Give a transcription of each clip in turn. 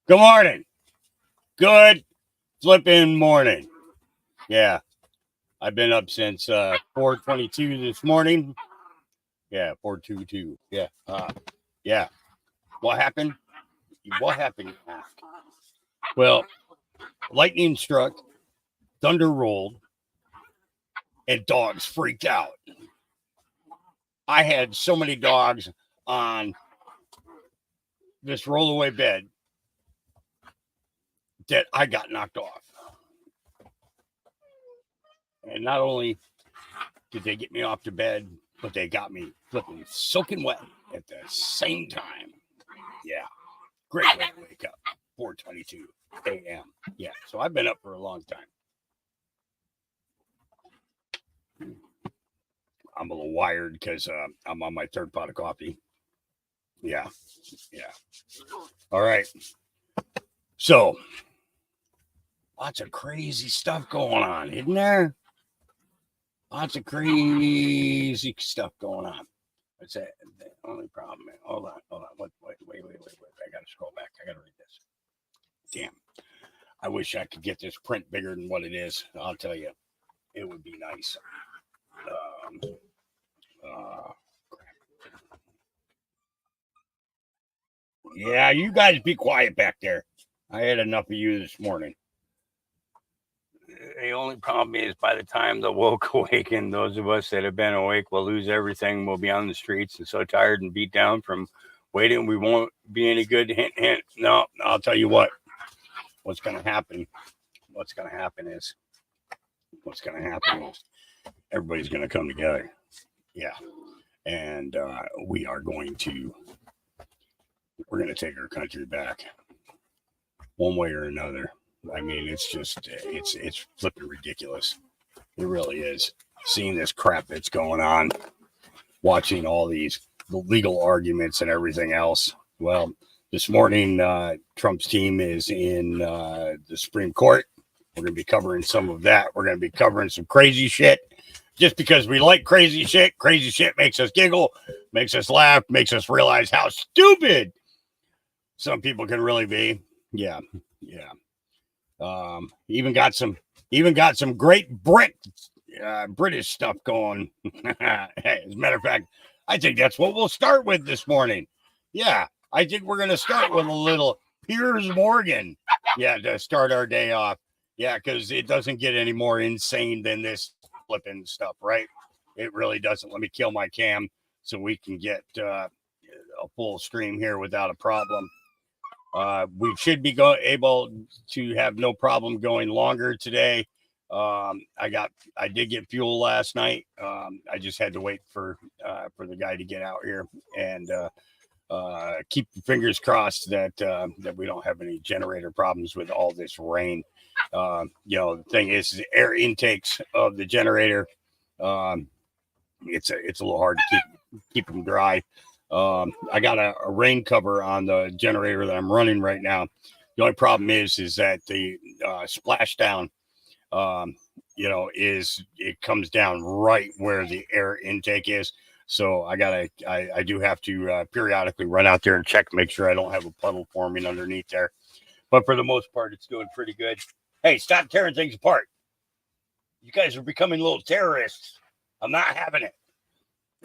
Good morning. Good flipping morning. Yeah, I've been up since 4:22 this morning. Yeah, 4:22. Yeah. Yeah. What happened? What happened? You ask? Well, lightning struck, thunder rolled, and dogs freaked out. I had so many dogs on this rollaway bed that I got knocked off. And not only did they get me off the bed, but they got me flipping soaking wet at the same time. Yeah. Great way to wake up. 4:22 a.m. Yeah. So I've been up for a long time. I'm a little wired because I'm on my third pot of coffee. Yeah. Yeah. All right. So lots of crazy stuff going on, isn't there? Lots of crazy stuff going on. What's that? The only problem. Hold on. Wait. I gotta scroll back. I gotta read this. Damn. I wish I could get this print bigger than what it is. I'll tell you, it would be nice. Yeah, you guys be quiet back there. I had enough of you this morning. The only problem is by the time the woke awaken, those of us that have been awake will lose everything. We'll be on the streets and so tired and beat down from waiting. We won't be any good. Hint, hint. No, I'll tell you what. What's going to happen? What's going to happen is everybody's going to come together. Yeah. And we're going to take our country back one way or another. I mean, it's flipping ridiculous. It really is. Seeing this crap that's going on, watching all these legal arguments and everything else. Well, this morning, Trump's team is in the Supreme Court. We're going to be covering some of that. We're going to be covering some crazy shit. Just because we like crazy shit makes us giggle, makes us laugh, makes us realize how stupid some people can really be. Yeah. Even got some great British stuff going. Hey, as a matter of fact, I think that's what we'll start with this morning. Yeah, I think we're gonna start with a little Piers Morgan. Yeah, to start our day off. Yeah, because it doesn't get any more insane than this flipping stuff, right? It really doesn't. Let me kill my cam so we can get a full stream here without a problem. We should be able to have no problem going longer today. I did get fuel last night. I just had to wait for the guy to get out here and keep the fingers crossed that we don't have any generator problems with all this rain. The thing is the air intakes of the generator. It's a little hard to keep them dry. I got a rain cover on the generator that I'm running right now. The only problem is that the splashdown, it comes down right where the air intake is. So I do have to periodically run out there and check, make sure I don't have a puddle forming underneath there. But for the most part, it's doing pretty good. Hey, stop tearing things apart. You guys are becoming little terrorists. I'm not having it.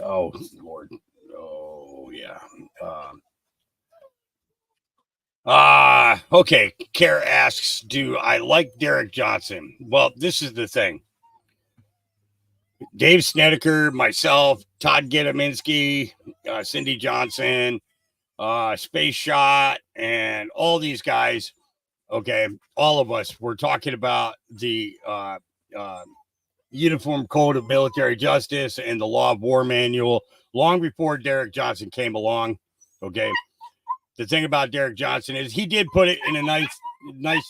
Oh, Lord. Oh, yeah. Okay. Kara asks, do I like Derek Johnson? Well, this is the thing. Dave Snedeker, myself, Todd Gittaminsky, Cindy Johnson, Space Shot, and all these guys. Okay. All of us were talking about the Uniform Code of Military Justice and the Law of War Manual long before Derek Johnson came along. Okay. The thing about Derek Johnson is he did put it in a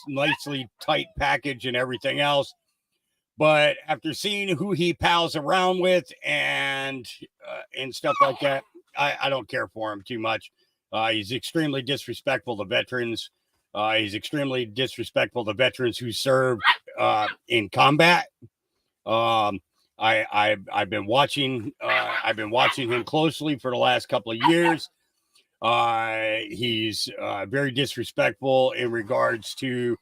nicely tight package and everything else. But after seeing who he pals around with and stuff like that, I don't care for him too much. He's extremely disrespectful to veterans. He's extremely disrespectful to veterans who served in combat. I've been watching him closely for the last couple of years. He's very disrespectful in regards to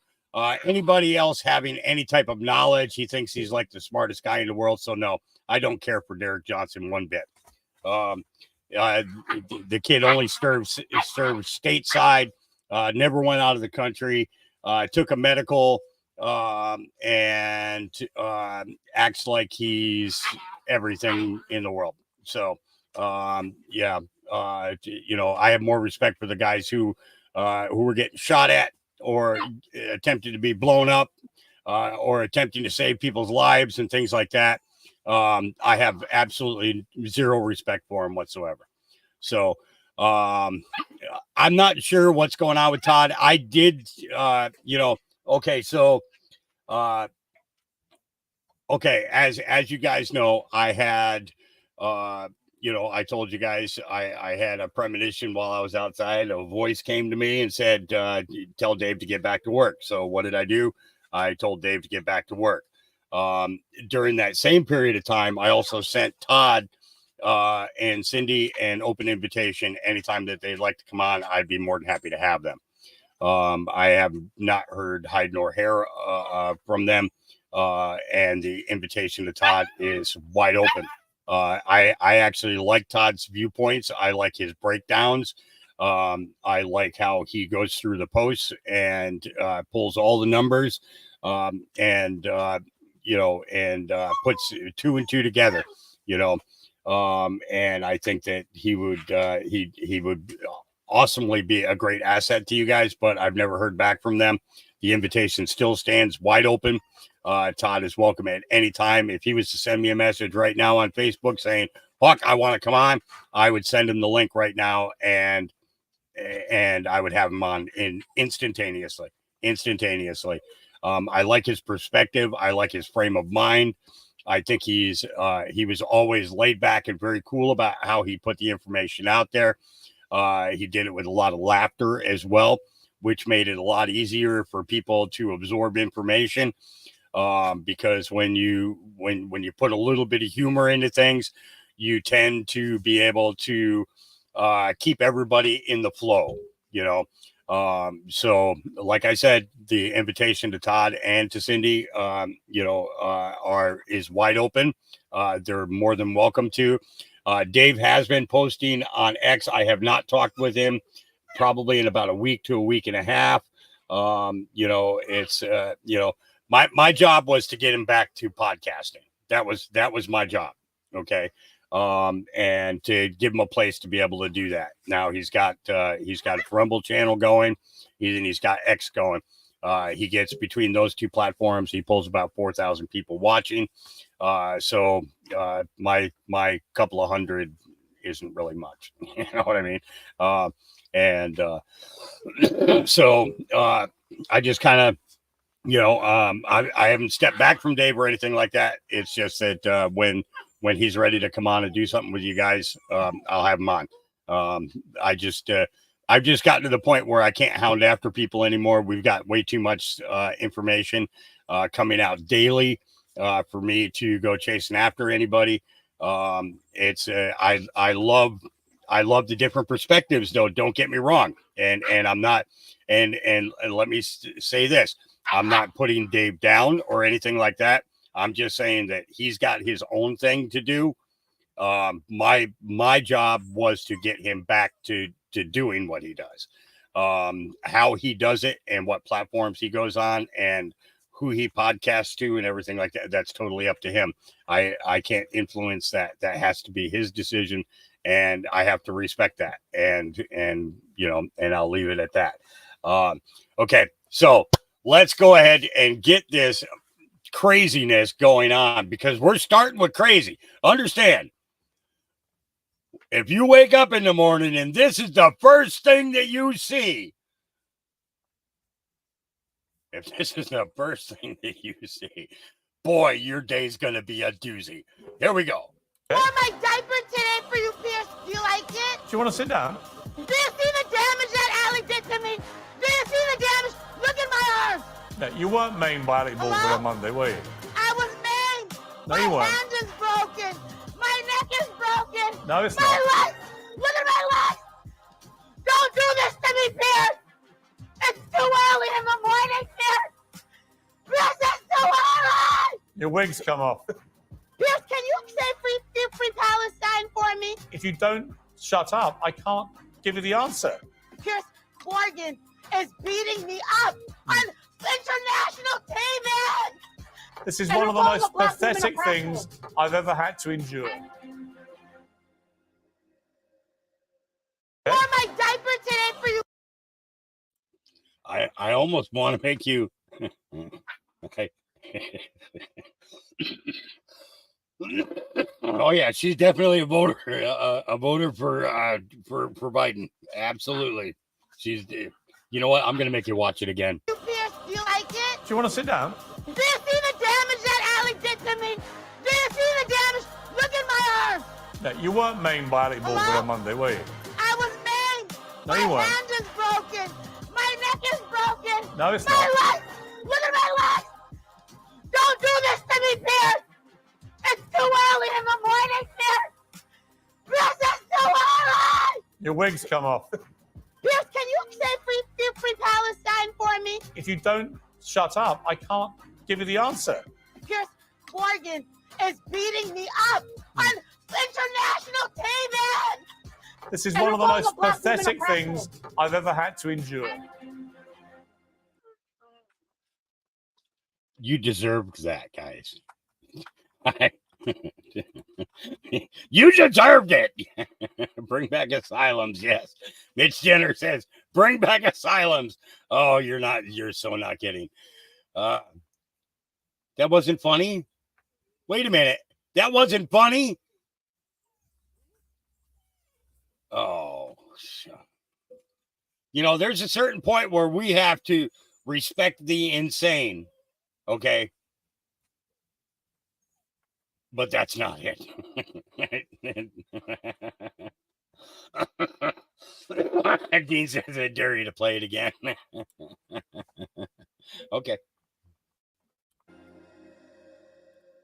anybody else having any type of knowledge. He thinks he's like the smartest guy in the world. So no, I don't care for Derek Johnson one bit. The kid only served stateside, never went out of the country, took a medical, and acts like he's everything in the world. So, yeah, I have more respect for the guys who were getting shot at or attempted to be blown up, or attempting to save people's lives and things like that. I have absolutely zero respect for him whatsoever. So I'm not sure what's going on with Todd. I did, okay. So, okay. As you guys know, I had, I told you guys I had a premonition while I was outside. A voice came to me and said, tell Dave to get back to work. So what did I do? I told Dave to get back to work. During that same period of time, I also sent Todd and Cindy an open invitation. Anytime that they'd like to come on, I'd be more than happy to have them. I have not heard hide nor hair from them, and the invitation to Todd is wide open. I actually like Todd's viewpoints. I like his breakdowns. I like how he goes through the posts and pulls all the numbers, and puts 2 and 2 together, and I think that he would awesomely be a great asset to you guys, but I've never heard back from them. The invitation still stands wide open. Todd is welcome at any time. If he was to send me a message right now on Facebook saying, Huck, I want to come on, I would send him the link right now, and I would have him on instantaneously. I like his perspective. I like his frame of mind. I think he was always laid back and very cool about how he put the information out there. He did it with a lot of laughter as well, which made it a lot easier for people to absorb information. Because when you put a little bit of humor into things, you tend to be able to keep everybody in the flow, so like I said, the invitation to Todd and to Cindy, is wide open. They're more than welcome to. Dave has been posting on X. I have not talked with him probably in about a week to a week and a half. It's my job was to get him back to podcasting. That was my job. Okay. And to give him a place to be able to do that. Now he's got a Rumble channel going, he's got X going. He gets between those two platforms, he pulls about 4,000 people watching. So my couple of hundred isn't really much. You know what I mean? So I just kind of, I haven't stepped back from Dave or anything like that. It's just that when he's ready to come on and do something with you guys, I'll have him on. I've just gotten to the point where I can't hound after people anymore. We've got way too much information coming out daily for me to go chasing after anybody. I love the different perspectives, though. Don't get me wrong. And I'm not, and let me say this. I'm not putting Dave down or anything like that. I'm just saying that he's got his own thing to do. My job was to get him back to doing what he does. How he does it and what platforms he goes on and who he podcasts to and everything like that, that's totally up to him. I can't influence that. That has to be his decision, and I have to respect that. And I'll leave it at that. Okay, so let's go ahead and get this craziness going on, because we're starting with crazy. Understand, if you wake up in the morning and this is the first thing that you see, boy, your day's gonna be a doozy. Here we go. I wore my diaper today for you, Pierce. Do you like it? Do you want to sit down? Do you see the damage that Allie did to me? Do you see the damage? Look at my arm. No, you weren't maimed by Alec Baldwin on Monday, were you? I was maimed. No, my you weren't. hand is broken. My neck is broken. No, it's my not. legs. Look at my legs. Your wig's come off. Pierce, can you say free Palestine for me? If you don't shut up, I can't give you the answer. Pierce, Morgan is beating me up on international TV. This is And one of the we're most both a black woman pathetic oppressor. things I've ever had to endure. Wore my diaper today for you. I almost want to make you. Okay. Oh yeah, she's definitely a voter. A voter for Biden. Absolutely. She's. You know what? I'm gonna make you watch it again. Pierce, do you like it? Do you want to sit down? Do you see the damage that Alec did to me? Do you see the damage? Look at my arm. No, you weren't maimed by Alec Baldwin Hello? on Monday, were you? I was maimed. No, my you weren't. hand is broken. My neck is broken. No, it's my not. legs. Look at my legs. Don't do this to me, Pierce. It's too early in the morning, Pierce. This is too early. Your wig's come off. Pierce, can you say free Palestine for me? If you don't shut up, I can't give you the answer. Pierce, Morgan is beating me up on international TV. This is And one of the we're both most a black woman pathetic oppressor. things I've ever had to endure. You deserved that, guys. You deserved it. Bring back asylums. Yes. Mitch Jenner says, bring back asylums. Oh, you're so not kidding. That wasn't funny. Wait a minute. That wasn't funny. Oh, you know, there's a certain point where we have to respect the insane. Okay. But that's not it. Dean says I dare you to play it again. Okay.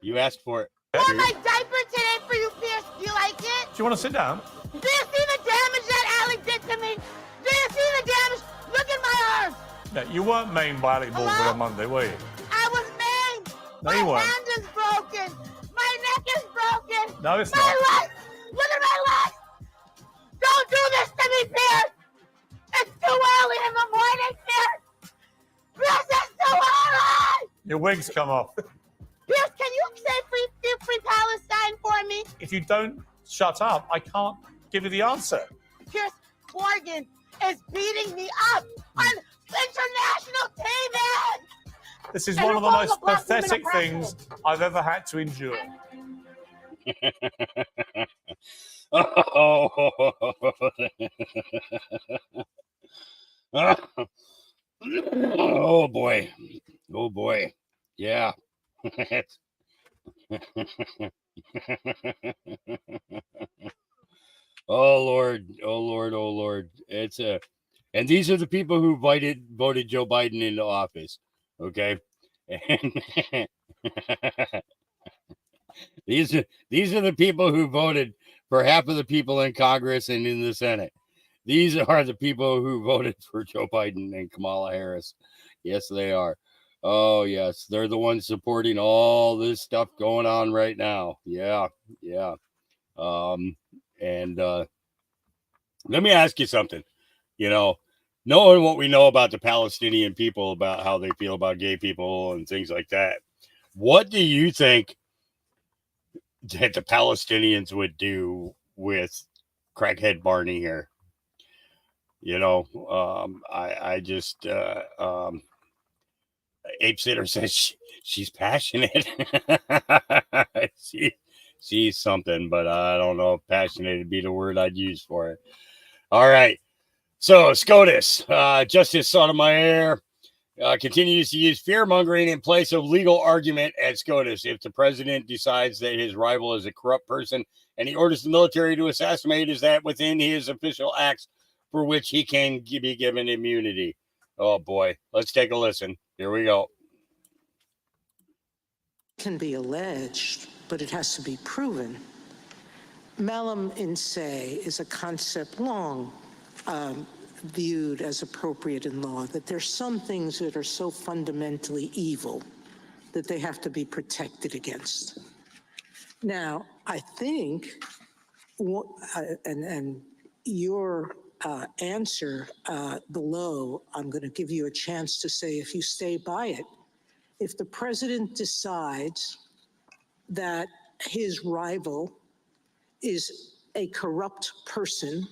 You asked for it. Wore my diaper today for you, Pierce. Do you like it? Do you want to sit down? Do you see the damage that Alec did to me? Do you see the damage? Look at my arm. No, you weren't maimed by Alec Baldwin Hello? on Monday, were you? I was maimed. No, my you weren't. hand is broken. My neck is broken. No, it's my not. legs. Look at my legs. Don't do this to me, Pierce. It's too early in the morning, Pierce. This is too early. Your wig's come off. Pierce, can you say free Palestine for me? If you don't shut up, I can't give you the answer. Pierce, Morgan is beating me up on international TV. This is And one of the we're both most a black woman pathetic oppressor. things I've ever had to endure. Oh boy. Oh boy. Yeah. Oh Lord. Oh Lord. Oh Lord. And these are the people who voted Joe Biden into office. Okay. And these are the people who voted for half of the people in Congress and in the Senate. These are the people who voted for Joe Biden and Kamala Harris. Yes, they are. Oh, yes. They're the ones supporting all this stuff going on right now. Yeah. Yeah. And let me ask you something. You know, knowing what we know about the Palestinian people, about how they feel about gay people and things like that, what do you think that the Palestinians would do with crackhead Barney here? You know, I just Ape Sitter says she's passionate. She's something, but I don't know if passionate would be the word I'd use for it. All right. So SCOTUS, Justice Sotomayor continues to use fear-mongering in place of legal argument at SCOTUS. If the president decides that his rival is a corrupt person and he orders the military to assassinate, is that within his official acts for which he can be given immunity? Oh, boy. Let's take a listen. Here we go. Can be alleged, but it has to be proven. Malum in se is a concept long viewed as appropriate in law, that there's some things that are so fundamentally evil that they have to be protected against. Now, I think, and your answer below, I'm going to give you a chance to say, if you stay by it, if the president decides that his rival is a corrupt person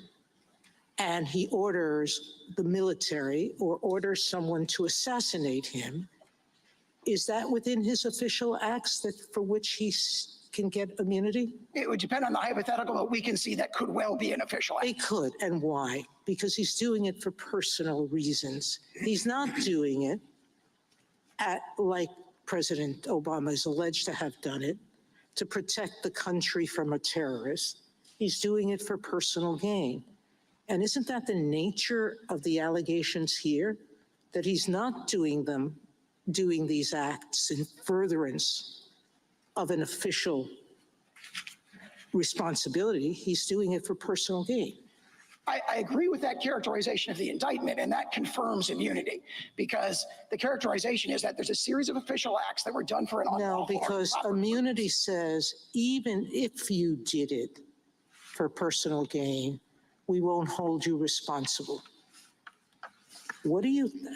and he orders the military or orders someone to assassinate him, is that within his official acts that for which he can get immunity? It would depend on the hypothetical, but we can see that could well be an official act. It could, and why? Because he's doing it for personal reasons. He's not doing it like President Obama is alleged to have done it, to protect the country from a terrorist. He's doing it for personal gain. And isn't that the nature of the allegations here? That he's not doing these acts in furtherance of an official responsibility. He's doing it for personal gain. I agree with that characterization of the indictment, and that confirms immunity, because the characterization is that there's a series of official acts that were done for an unlawful. No, because immunity says even if you did it for personal gain, we won't hold you responsible.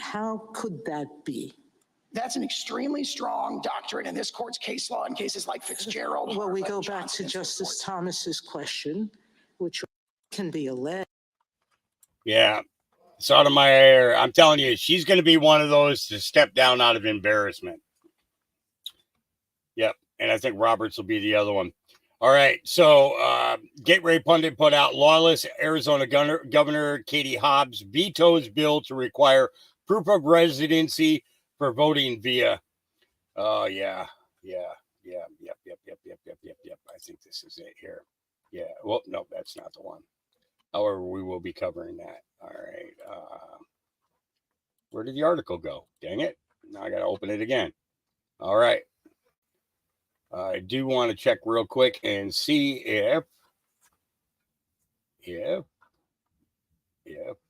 How could that be? That's an extremely strong doctrine in this court's case law in cases like Fitzgerald. Well, we Harlan, go back to Johnson, and so Justice forth. Thomas's question, which can be alleged. Yeah. Sotomayor, I'm telling you, she's going to be one of those to step down out of embarrassment. Yep. And I think Roberts will be the other one. All right. So Gateway Pundit put out lawless Arizona Governor Katie Hobbs vetoes bill to require proof of residency for voting via. Oh, yeah. Yep. I think this is it here. Yeah. Well, no, that's not the one. However, we will be covering that. All right. Where did the article go? Dang it. Now I got to open it again. All right. I do want to check real quick and see if.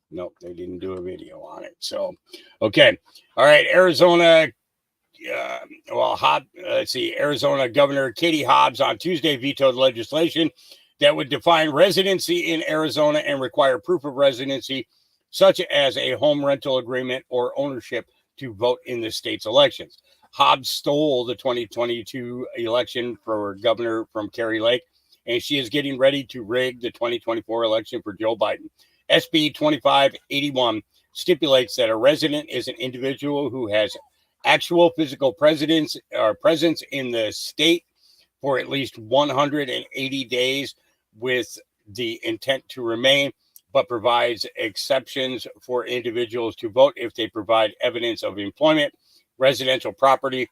Nope, they didn't do a video on it. So, okay. All right. Arizona. Let's see. Arizona Governor Katie Hobbs on Tuesday vetoed legislation that would define residency in Arizona and require proof of residency, such as a home rental agreement or ownership, to vote in the state's elections. Hobbs stole the 2022 election for governor from Kari Lake, and she is getting ready to rig the 2024 election for Joe Biden. SB 2581 stipulates that a resident is an individual who has actual physical presence in the state for at least 180 days with the intent to remain, but provides exceptions for individuals to vote if they provide evidence of employment, residential property,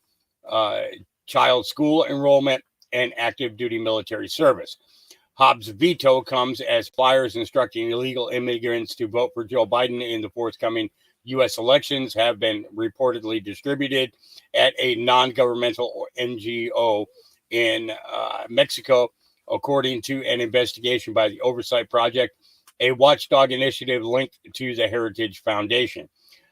child school enrollment, and active duty military service. Hobbs' veto comes as flyers instructing illegal immigrants to vote for Joe Biden in the forthcoming U.S. elections have been reportedly distributed at a non-governmental NGO in Mexico, according to an investigation by the Oversight Project, a watchdog initiative linked to the Heritage Foundation.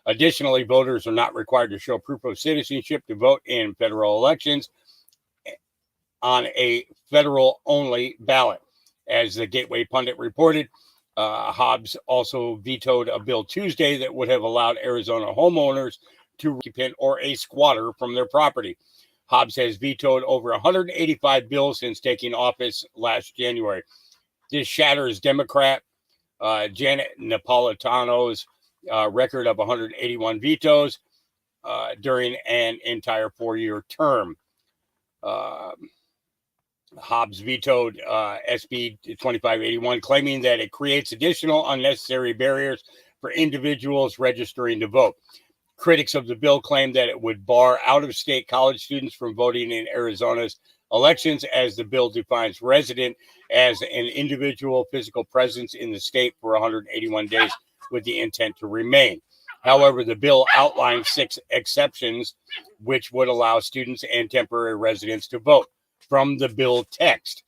Additionally, voters are not required to show proof of citizenship to vote in federal elections on a federal-only ballot. As the Gateway Pundit reported, Hobbs also vetoed a bill Tuesday that would have allowed Arizona homeowners to occupant or a squatter from their property. Hobbs has vetoed over 185 bills since taking office last January. This shatters Democrat Janet Napolitano's record of 181 vetoes during an entire 4-year term. Hobbs vetoed SB 2581, claiming that it creates additional unnecessary barriers for individuals registering to vote. Critics of the bill claim that it would bar out-of-state college students from voting in Arizona's elections, as the bill defines resident as an individual physical presence in the state for 181 days with the intent to remain. However, the bill outlines 6 exceptions which would allow students and temporary residents to vote. From the bill text,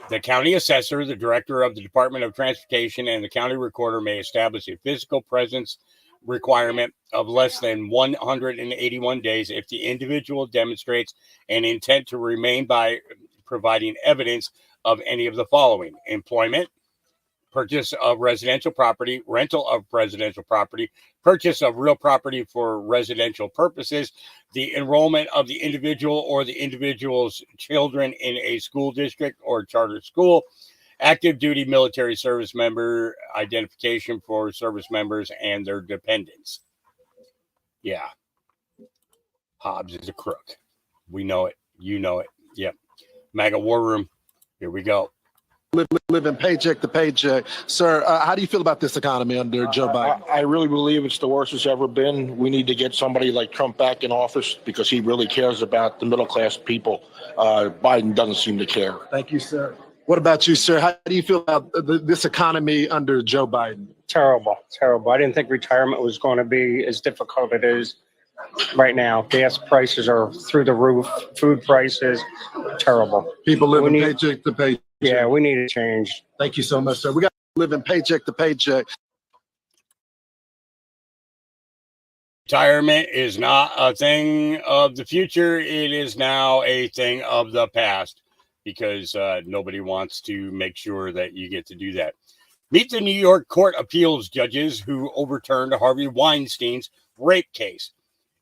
the county assessor, the director of the Department of Transportation, and the county recorder may establish a physical presence requirement of less than 181 days if the individual demonstrates an intent to remain by providing evidence of any of the following: employment, purchase of residential property, rental of residential property, purchase of real property for residential purposes, the enrollment of the individual or the individual's children in a school district or charter school, active duty military service member identification for service members and their dependents. Yeah. Hobbs is a crook. We know it. You know it. Yep. MAGA War Room. Here we go. Living paycheck to paycheck. Sir, how do you feel about this economy under Joe Biden? I really believe it's the worst it's ever been. We need to get somebody like Trump back in office because he really cares about the middle class people. Biden doesn't seem to care. Thank you, sir. What about you, sir? How do you feel about this economy under Joe Biden? Terrible. I didn't think retirement was going to be as difficult as it is right now. Gas prices are through the roof. Food prices, terrible. People living paycheck to paycheck. Yeah, we need a change. Thank you so much, sir. We got living paycheck to paycheck. Retirement is not a thing of the future. It is now a thing of the past because nobody wants to make sure that you get to do that. Meet the New York Court Appeals judges who overturned Harvey Weinstein's rape case.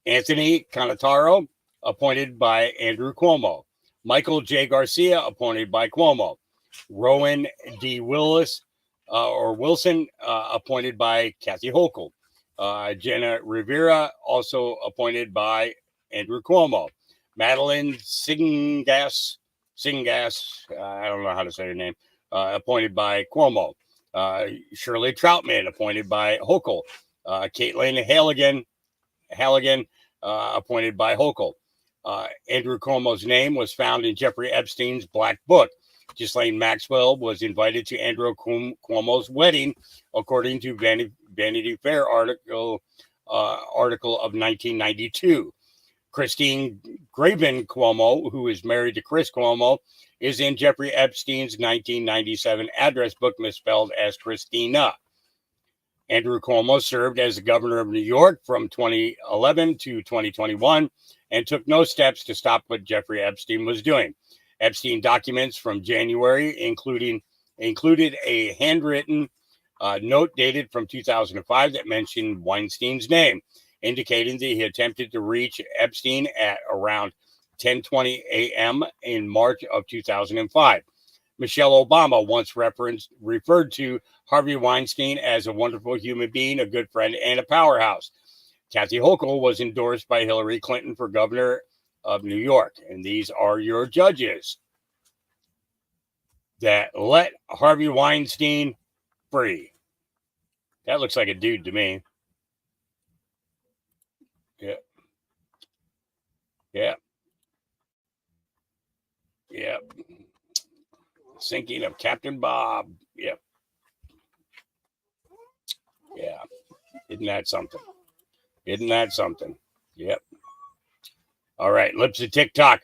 Anthony Canataro, appointed by Andrew Cuomo. Michael J. Garcia, appointed by Cuomo. Rowan D. Wilson, appointed by Kathy Hochul. Jenna Rivera, also appointed by Andrew Cuomo. Madeline Singas, I don't know how to say her name, appointed by Cuomo. Shirley Troutman, appointed by Hochul. Caitlin Halligan, appointed by Hochul. Andrew Cuomo's name was found in Jeffrey Epstein's Black Book. Ghislaine Maxwell was invited to Andrew Cuomo's wedding, according to Vanity Fair article of 1992. Christine Graven Cuomo, who is married to Chris Cuomo, is in Jeffrey Epstein's 1997 address book misspelled as Christina. Andrew Cuomo served as the governor of New York from 2011 to 2021 and took no steps to stop what Jeffrey Epstein was doing. Epstein documents from January included a handwritten note dated from 2005 that mentioned Weinstein's name, indicating that he attempted to reach Epstein at around 10:20 a.m. in March of 2005. Michelle Obama once referred to Harvey Weinstein as a wonderful human being, a good friend, and a powerhouse. Kathy Hochul was endorsed by Hillary Clinton for governor of New York. And these are your judges that let Harvey Weinstein free. That looks like a dude to me. Yeah. Yeah. Yeah. Sinking of Captain Bob. Yep. Yeah. Isn't that something? Yep. All right. Lips of TikTok.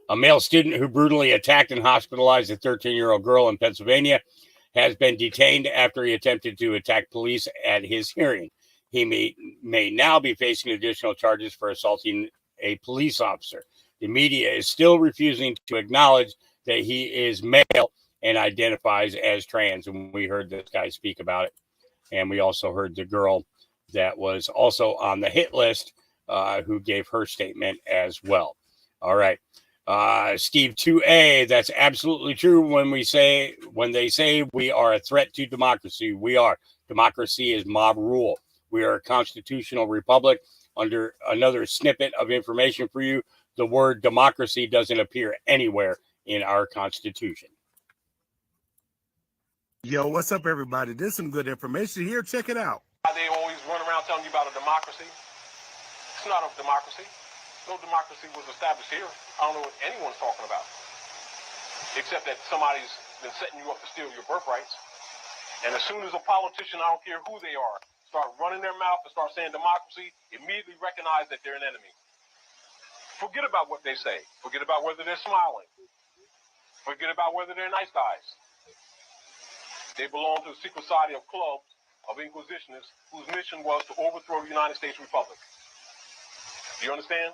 A male student who brutally attacked and hospitalized a 13-year-old girl in Pennsylvania has been detained after he attempted to attack police at his hearing. He may now be facing additional charges for assaulting a police officer. The media is still refusing to acknowledge that he is male and identifies as trans. And we heard this guy speak about it. And we also heard the girl that was also on the hit list who gave her statement as well. All right. Steve 2A, that's absolutely true when they say we are a threat to democracy. We are. Democracy is mob rule. We are a constitutional republic. Under another snippet of information for you, the word democracy doesn't appear anywhere in our Constitution. Yo, what's up, everybody? There's some good information here. Check it out. They always run around telling you about a democracy. It's not a democracy. No democracy was established here. I don't know what anyone's talking about, except that somebody's been setting you up to steal your birthrights. And as soon as a politician, I don't care who they are, start running their mouth and start saying democracy, immediately recognize that they're an enemy. Forget about what they say. Forget about whether they're smiling. Forget about whether they're nice guys. They belong to the secret society of clubs of inquisitionists whose mission was to overthrow the United States Republic. Do you understand?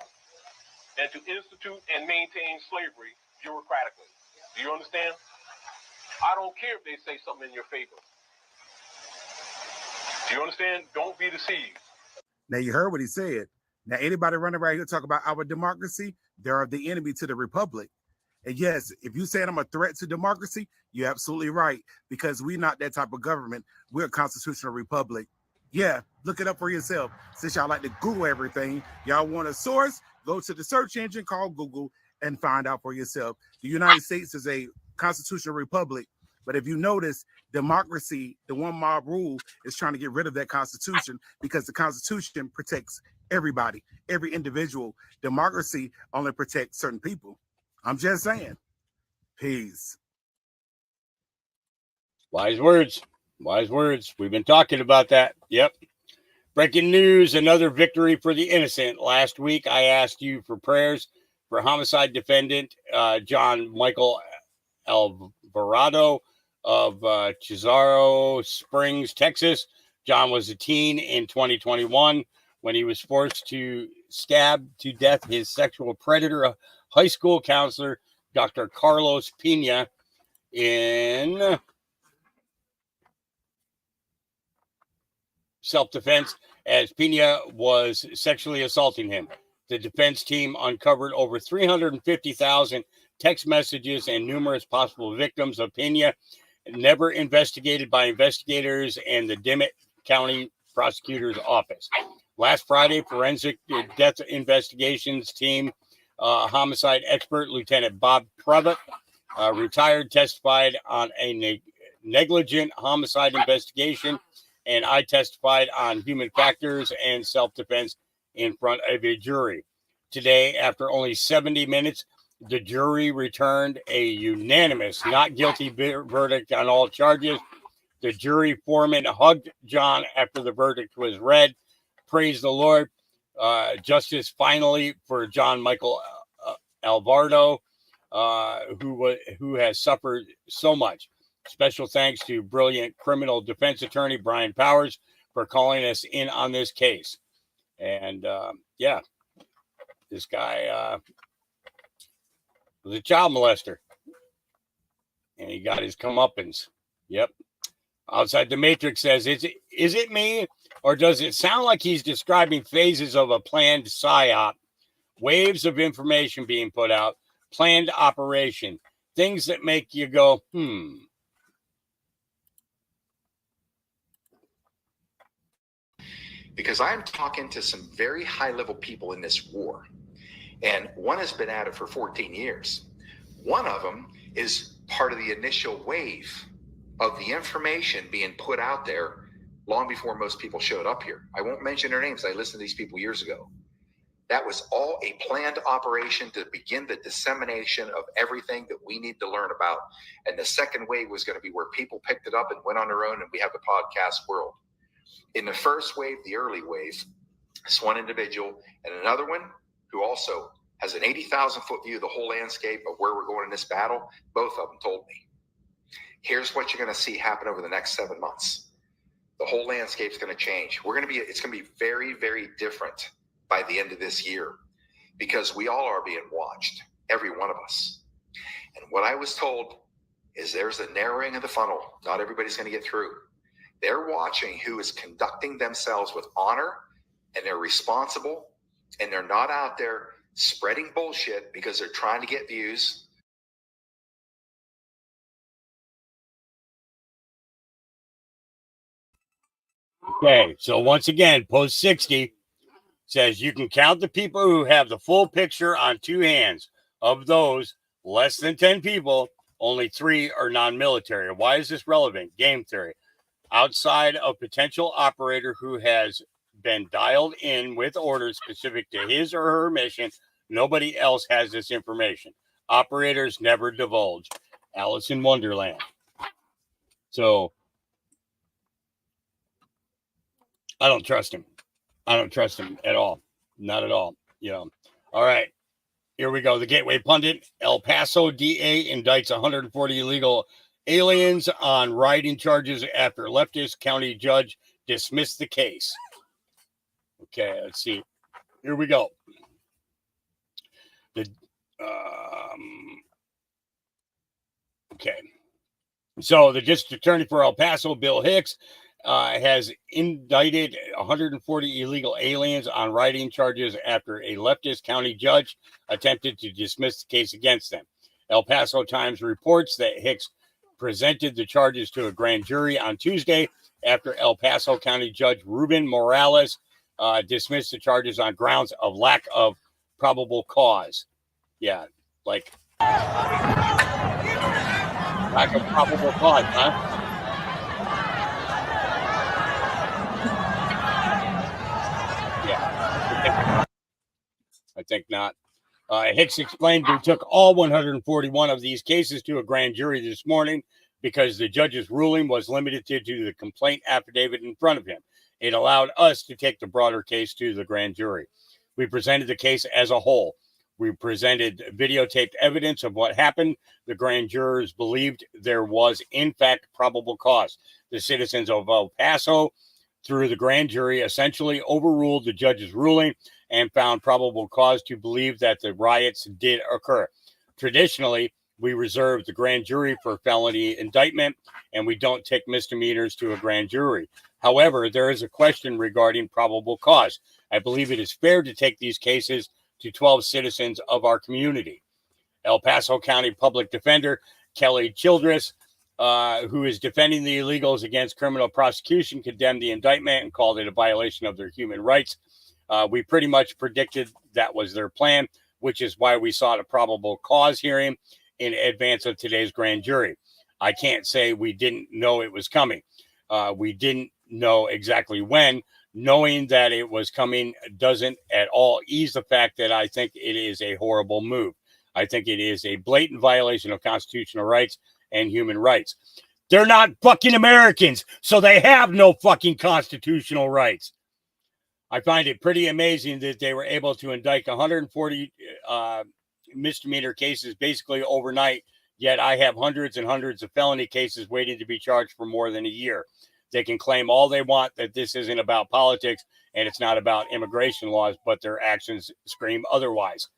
And to institute and maintain slavery bureaucratically. Do you understand? I don't care if they say something in your favor. Do you understand? Don't be deceived. Now you heard what he said. Now anybody running around here talk about our democracy, they are the enemy to the republic. And yes, if you saying I'm a threat to democracy, you're absolutely right, because we're not that type of government. We're a constitutional republic. Yeah, look it up for yourself. Since y'all like to Google everything, y'all want a source, go to the search engine called Google and find out for yourself. The United States is a constitutional republic, but if you notice, democracy, the one mob rule, is trying to get rid of that constitution because the constitution protects everybody, every individual. Democracy only protects certain people. I'm just saying. Peace. Wise words. Wise words. We've been talking about that. Yep. Breaking news, another victory for the innocent. Last week, I asked you for prayers for homicide defendant John Michael Alvarado of Cesaro Springs, Texas. John was a teen in 2021 when he was forced to stab to death his sexual predator, a high school counselor, Dr. Carlos Pena, in self-defense as Pena was sexually assaulting him. The defense team uncovered over 350,000 text messages and numerous possible victims of Pena, never investigated by investigators and the Dimmitt County Prosecutor's Office. Last Friday, forensic death investigations team homicide expert Lieutenant Bob Previtt, retired, testified on a negligent homicide investigation, and I testified on human factors and self-defense in front of a jury. Today, after only 70 minutes, the jury returned a unanimous not guilty verdict on all charges. The jury foreman hugged John after the verdict was read. Praise the Lord. Justice finally for John Michael Alvarado, who has suffered so much. Special thanks to brilliant criminal defense attorney Brian Powers for calling us in on this case. And yeah, this guy was a child molester, and he got his comeuppance. Yep. Outside the Matrix says, is it me, or does it sound like he's describing phases of a planned psyop, waves of information being put out, planned operation, things that make you go, Because I'm talking to some very high-level people in this war, and one has been at it for 14 years. One of them is part of the initial wave of the information being put out there long before most people showed up here. I won't mention their names. I listened to these people years ago. That was all a planned operation to begin the dissemination of everything that we need to learn about. And the second wave was going to be where people picked it up and went on their own, and we have the podcast world. In the first wave, the early wave, it's one individual and another one who also has an 80,000 foot view of the whole landscape of where we're going in this battle. Both of them told me, here's what you're going to see happen over the next 7 months. The whole landscape's going to change. It's going to be very, very different by the end of this year, because we all are being watched, every one of us. And what I was told is there's a narrowing of the funnel. Not everybody's going to get through. They're watching who is conducting themselves with honor, and they're responsible, and they're not out there spreading bullshit because they're trying to get views. Okay, so once again, post 60 says you can count the people who have the full picture on two hands. Of those, less than 10 people, only 3 are non-military. Why is this relevant? Game theory. Outside of potential operator who has been dialed in with orders specific to his or her mission, nobody else has this information. Operators never divulge. Alice in Wonderland. So I don't trust him. I don't trust him at all. Not at all. All right. Here we go. The Gateway Pundit. El Paso DA indicts 140 illegal aliens on rioting charges after leftist county judge dismiss the case. Okay, let's see. Here we go. Okay. So the district attorney for El Paso, Bill Hicks, has indicted 140 illegal aliens on writing charges after a leftist county judge attempted to dismiss the case against them. El Paso Times reports that Hicks presented the charges to a grand jury on Tuesday after El Paso County Judge Ruben Morales dismissed the charges on grounds of lack of probable cause. Yeah, like lack of probable cause, huh? Yeah, I think not. Hicks explained we took all 141 of these cases to a grand jury this morning because the judge's ruling was limited to the complaint affidavit in front of him. It allowed us to take the broader case to the grand jury. We presented the case as a whole. We presented videotaped evidence of what happened. The grand jurors believed there was, in fact, probable cause. The citizens of El Paso, through the grand jury, essentially overruled the judge's ruling and found probable cause to believe that the riots did occur. Traditionally, we reserve the grand jury for felony indictment, and we don't take misdemeanors to a grand jury. However, there is a question regarding probable cause. I believe it is fair to take these cases to 12 citizens of our community. El Paso County Public Defender Kelly Childress, who is defending the illegals against criminal prosecution, condemned the indictment and called it a violation of their human rights. We pretty much predicted that was their plan, which is why we sought a probable cause hearing in advance of today's grand jury. I can't say we didn't know it was coming. We didn't know exactly when. Knowing that it was coming doesn't at all ease the fact that I think it is a horrible move. I think it is a blatant violation of constitutional rights and human rights. They're not fucking Americans, so they have no fucking constitutional rights. I find it pretty amazing that they were able to indict 140 misdemeanor cases basically overnight, yet I have hundreds and hundreds of felony cases waiting to be charged for more than a year. They can claim all they want that this isn't about politics and it's not about immigration laws, but their actions scream otherwise.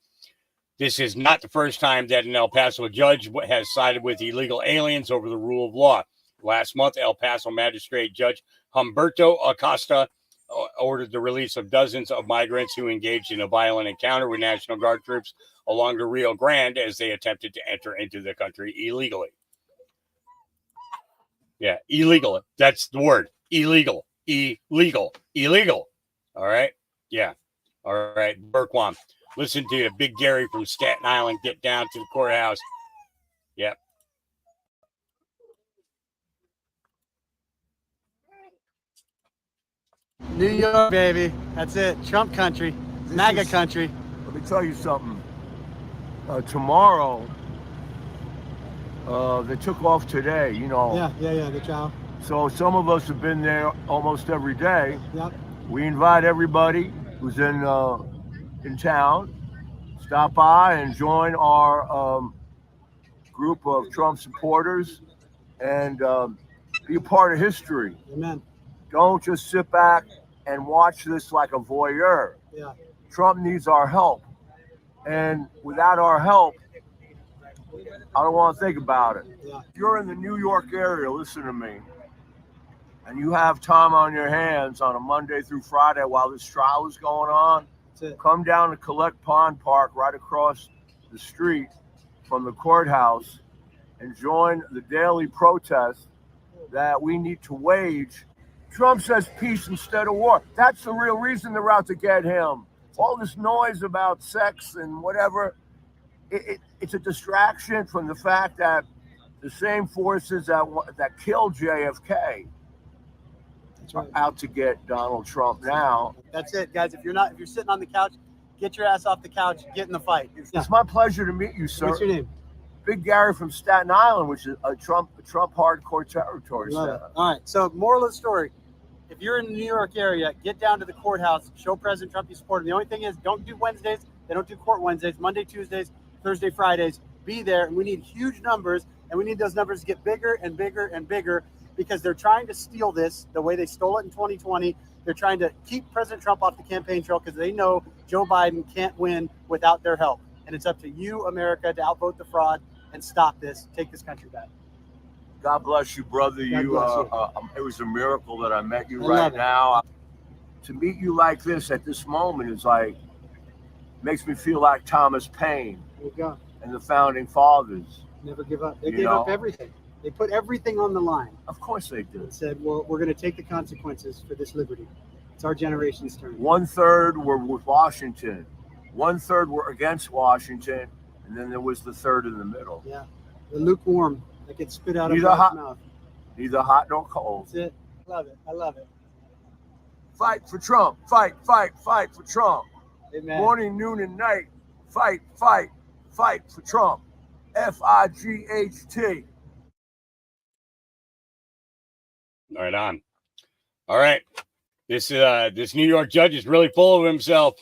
This is not the first time that an El Paso judge has sided with illegal aliens over the rule of law. Last month, El Paso Magistrate Judge Humberto Acosta ordered the release of dozens of migrants who engaged in a violent encounter with National Guard troops along the Rio Grande as they attempted to enter into the country illegally. Yeah, illegal. That's the word. Illegal. Illegal. Illegal. All right? Yeah. All right. Burquam. Listen to Big Gary from Staten Island get down to the courthouse. Yep. New York, baby. That's it. Trump country. MAGA country. Let me tell you something. Tomorrow, they took off today, you know. Yeah, the trial. So some of us have been there almost every day. Yep. We invite everybody who's in town, stop by and join our group of Trump supporters and be a part of history. Amen. Don't just sit back and watch this like a voyeur. Yeah. Trump needs our help. And without our help, I don't want to think about it. Yeah. If you're in the New York area, listen to me, and you have time on your hands on a Monday through Friday while this trial is going on, come down to Collect Pond Park right across the street from the courthouse and join the daily protest that we need to wage. Trump says peace instead of war. That's the real reason they're out to get him. All this noise about sex and whatever, it's a distraction from the fact that the same forces that killed JFK are out to get Donald Trump now. That's it, guys. If you're sitting on the couch, get your ass off the couch, get in the fight. It's my pleasure to meet you, sir. What's your name? Big Gary from Staten Island, which is a Trump hardcore territory. All right. So, moral of the story: if you're in the New York area, get down to the courthouse, show President Trump you support him. The only thing is, don't do Wednesdays. They don't do court Wednesdays. Monday, Tuesdays, Thursday, Fridays. Be there, and we need huge numbers, and we need those numbers to get bigger and bigger and bigger. because they're trying to steal this the way they stole it in 2020. They're trying to keep President Trump off the campaign trail because they know Joe Biden can't win without their help. And it's up to you, America, to outvote the fraud and stop this, take this country back. God bless you, brother. God bless you. It was a miracle that I met you I right love it. now. To meet you like this at this moment is like, makes me feel like Thomas Paine There you go. and the founding fathers. Never give up. They You gave know? up everything. They put everything on the line Of course they did. and said, well, we're going to take the consequences for this liberty. It's our generation's turn. 1/3 were with Washington, 1/3 were against Washington, and then there was the third in the middle. Yeah. The lukewarm that gets spit out of Neither God's hot- mouth. Neither hot nor cold. That's it. Love it. I love it. Fight for Trump. Fight for Trump. Amen. Morning, noon, and night. Fight for Trump. FIGHT. Right on. All right. This New York judge is really full of himself.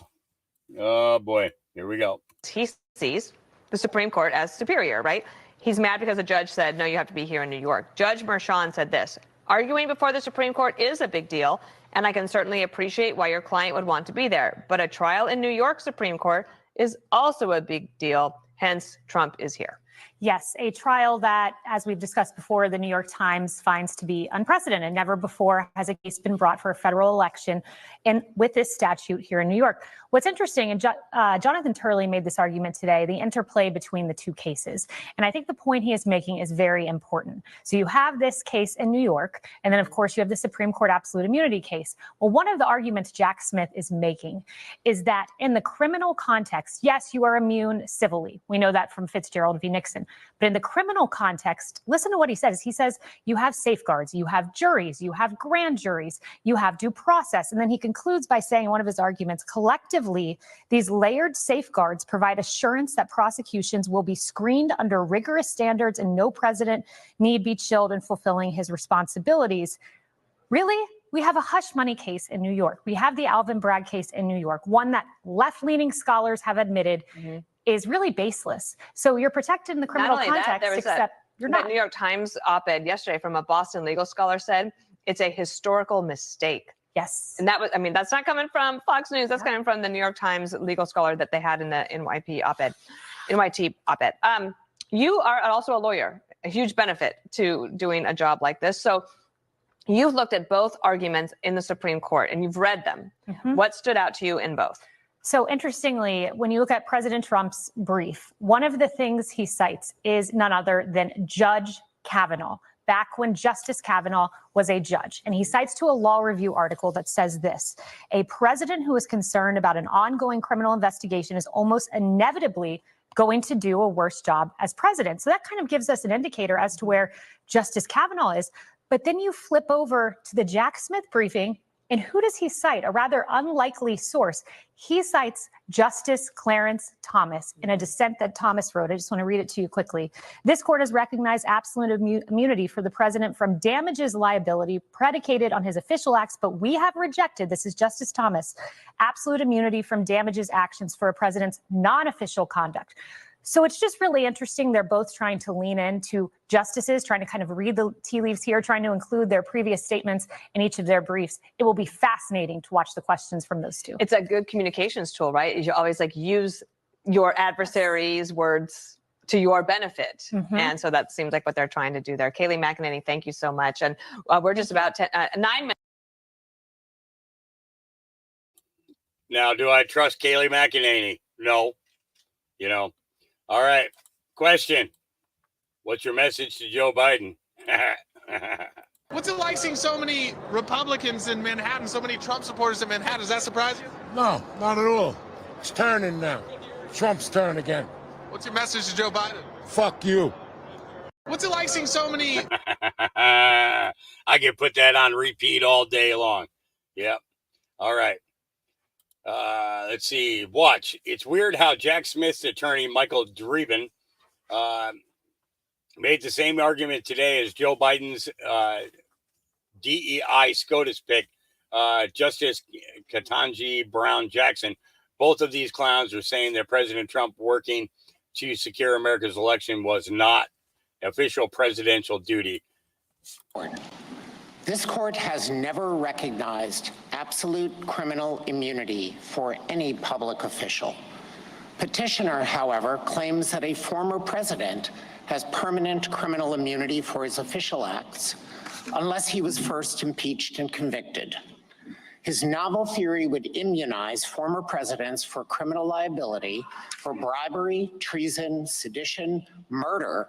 Oh boy. Here we go. He sees the Supreme Court as superior, right? He's mad because a judge said, no, you have to be here in New York. Judge Merchan said this: arguing before the Supreme Court is a big deal, and I can certainly appreciate why your client would want to be there. But a trial in New York Supreme Court is also a big deal. Hence, Trump is here. Yes, a trial that, as we've discussed before, the New York Times finds to be unprecedented. Never before has a case been brought for a federal election, and with this statute here in New York. What's interesting, and Jonathan Turley made this argument today, the interplay between the two cases. And I think the point he is making is very important. So you have this case in New York, and then, of course, you have the Supreme Court absolute immunity case. Well, one of the arguments Jack Smith is making is that in the criminal context, yes, you are immune civilly. We know that from Fitzgerald v. Nixon. But in the criminal context, listen to what he says. He says you have safeguards, you have juries, you have grand juries, you have due process. And then he concludes by saying in one of his arguments, collectively, these layered safeguards provide assurance that prosecutions will be screened under rigorous standards and no president need be chilled in fulfilling his responsibilities. Really? We have a hush money case in New York. We have the Alvin Bragg case in New York, one that left-leaning scholars have admitted is really baseless. So you're protected in the criminal Not only that, context, there was except you're that not. New York Times op-ed yesterday from a Boston legal scholar said it's a historical mistake. Yes. And that was, I mean, that's not coming from Fox News. That's coming from the New York Times legal scholar that they had in the NYT op-ed. You are also a lawyer, a huge benefit to doing a job like this. So you've looked at both arguments in the Supreme Court and you've read them. What stood out to you in both? So interestingly, when you look at President Trump's brief, one of the things he cites is none other than Judge Kavanaugh, back when Justice Kavanaugh was a judge. And he cites to a law review article that says this: a president who is concerned about an ongoing criminal investigation is almost inevitably going to do a worse job as president. So that kind of gives us an indicator as to where Justice Kavanaugh is. But then you flip over to the Jack Smith briefing, and who does he cite? A rather unlikely source. He cites Justice Clarence Thomas in a dissent that Thomas wrote. I just want to read it to you quickly. This court has recognized absolute immunity for the president from damages liability predicated on his official acts, but we have rejected, this is Justice Thomas, absolute immunity from damages actions for a president's non-official conduct. So it's just really interesting. They're both trying to lean into justices, trying to kind of read the tea leaves here, trying to include their previous statements in each of their briefs. It will be fascinating to watch the questions from those two. It's a good communications tool, right? You always use your adversary's words to your benefit. And so that seems like what they're trying to do there. Kayleigh McEnany, thank you so much. And we're just about 9 minutes. Now, do I trust Kayleigh McEnany? No. All right. Question. What's your message to Joe Biden? What's it like seeing so many Republicans in Manhattan, so many Trump supporters in Manhattan? Does that surprise you? No, not at all. It's turning now. Trump's turn again. What's your message to Joe Biden? Fuck you. What's it like seeing so many... I can put that on repeat all day long. Yep. All right. Let's see. Watch. It's weird how Jack Smith's attorney, Michael Dreeben, made the same argument today as Joe Biden's DEI SCOTUS pick, Justice Ketanji Brown Jackson. Both of these clowns are saying that President Trump working to secure America's election was not official presidential duty. This court has never recognized absolute criminal immunity for any public official. Petitioner, however, claims that a former president has permanent criminal immunity for his official acts unless he was first impeached and convicted. His novel theory would immunize former presidents for criminal liability for bribery, treason, sedition, murder,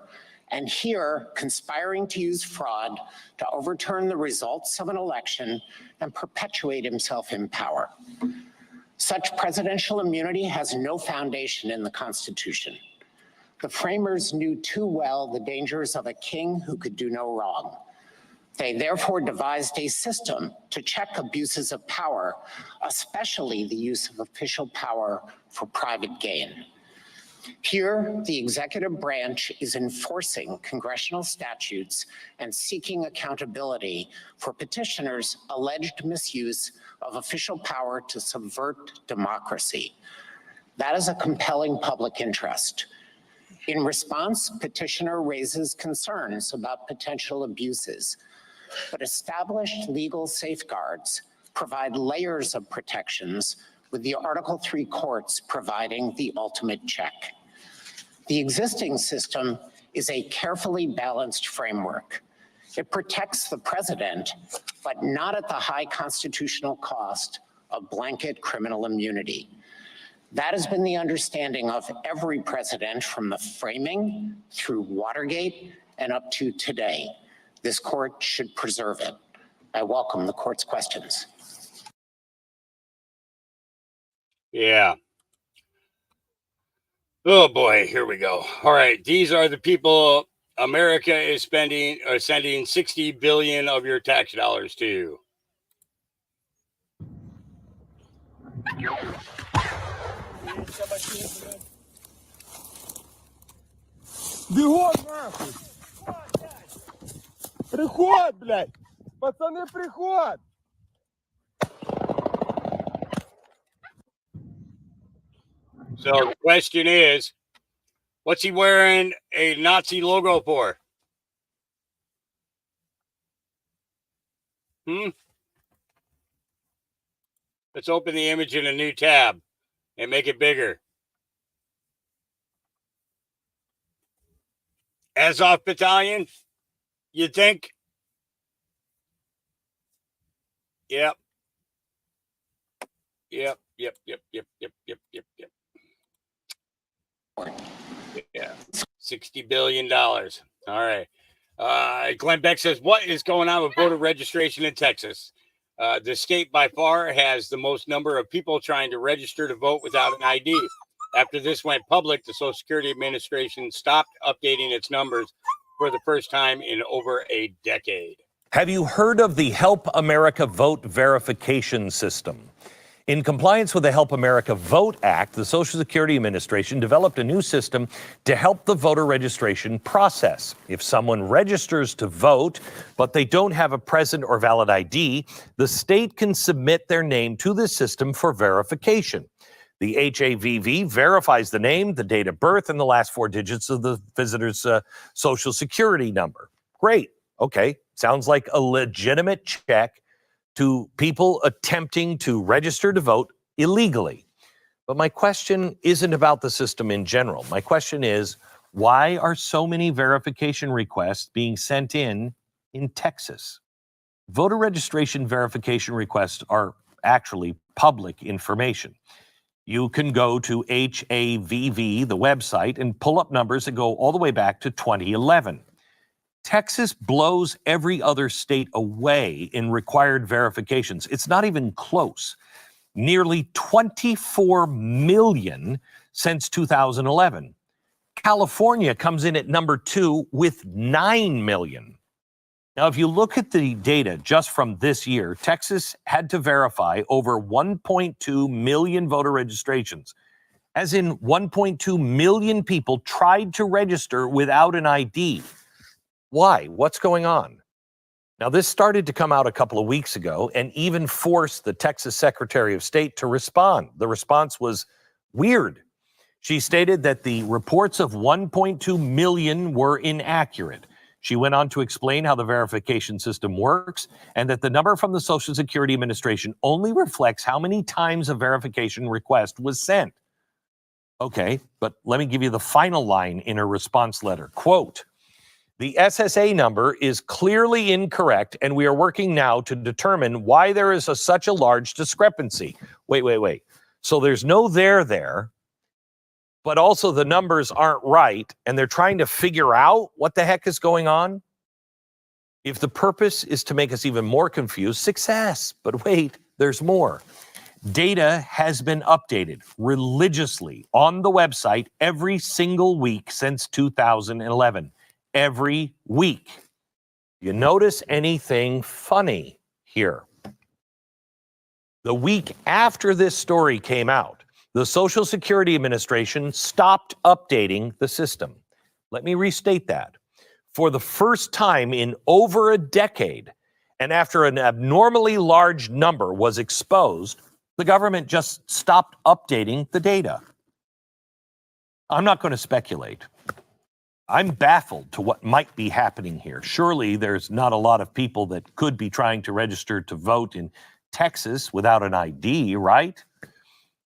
and here conspiring to use fraud to overturn the results of an election and perpetuate himself in power. Such presidential immunity has no foundation in the Constitution. The framers knew too well the dangers of a king who could do no wrong. They therefore devised a system to check abuses of power, especially the use of official power for private gain. Here, the executive branch is enforcing congressional statutes and seeking accountability for petitioners' alleged misuse of official power to subvert democracy. That is a compelling public interest. In response, petitioner raises concerns about potential abuses, but established legal safeguards provide layers of protections, with the Article III courts providing the ultimate check. The existing system is a carefully balanced framework. It protects the president, but not at the high constitutional cost of blanket criminal immunity. That has been the understanding of every president from the framing through Watergate and up to today. This court should preserve it. I welcome the court's questions. Yeah. Oh boy, here we go. All right, these are the people America is sending $60 billion of your tax dollars to. Бегом нахуй! Приход, блядь! Пацаны, приход! So the question is, what's he wearing a Nazi logo for? Let's open the image in a new tab and make it bigger. Azov Battalion, you think? Yep. Yeah. $60 billion. All right. Glenn Beck says, what is going on with voter registration in Texas? The state by far has the most number of people trying to register to vote without an ID. After this went public, the Social Security Administration stopped updating its numbers for the first time in over a decade. Have you heard of the Help America Vote verification system? In compliance with the Help America Vote Act, the Social Security Administration developed a new system to help the voter registration process. If someone registers to vote, but they don't have a present or valid ID, the state can submit their name to the system for verification. The HAVV verifies the name, the date of birth, and the last four digits of the visitor's Social Security number. Great. Okay. Sounds like a legitimate check to people attempting to register to vote illegally. But my question isn't about the system in general. My question is, why are so many verification requests being sent in Texas? Voter registration verification requests are actually public information. You can go to HAVV, the website, and pull up numbers that go all the way back to 2011. Texas blows every other state away in required verifications. It's not even close. Nearly 24 million since 2011. California comes in at number 2 with 9 million. Now, if you look at the data just from this year, Texas had to verify over 1.2 million voter registrations, as in 1.2 million people tried to register without an ID. Why? What's going on? Now, this started to come out a couple of weeks ago and even forced the Texas Secretary of State to respond. The response was weird. She stated that the reports of 1.2 million were inaccurate. She went on to explain how the verification system works and that the number from the Social Security Administration only reflects how many times a verification request was sent. Okay, but let me give you the final line in her response letter. Quote, the SSA number is clearly incorrect, and we are working now to determine why there is such a large discrepancy. Wait. So there's no there, but also the numbers aren't right, and they're trying to figure out what the heck is going on? If the purpose is to make us even more confused, success. But wait, there's more. Data has been updated religiously on the website every single week since 2011. Every week. You notice anything funny here? The week after this story came out, the Social Security Administration stopped updating the system. Let me restate that. For the first time in over a decade, and after an abnormally large number was exposed, the government just stopped updating the data. I'm not going to speculate. I'm baffled to what might be happening here. Surely there's not a lot of people that could be trying to register to vote in Texas without an ID, right?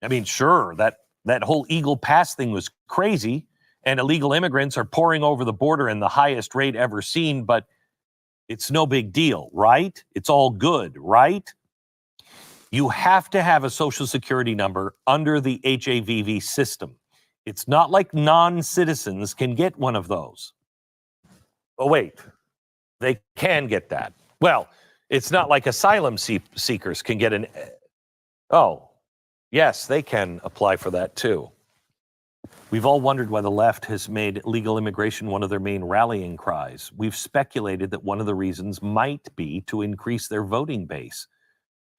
I mean, sure, that whole Eagle Pass thing was crazy, and illegal immigrants are pouring over the border in the highest rate ever seen, but it's no big deal, right? It's all good, right? You have to have a Social Security number under the HAVV system. It's not like non-citizens can get one of those. Oh, wait, they can get that. Well, it's not like asylum seekers can get an... Oh, yes, they can apply for that too. We've all wondered why the left has made legal immigration one of their main rallying cries. We've speculated that one of the reasons might be to increase their voting base.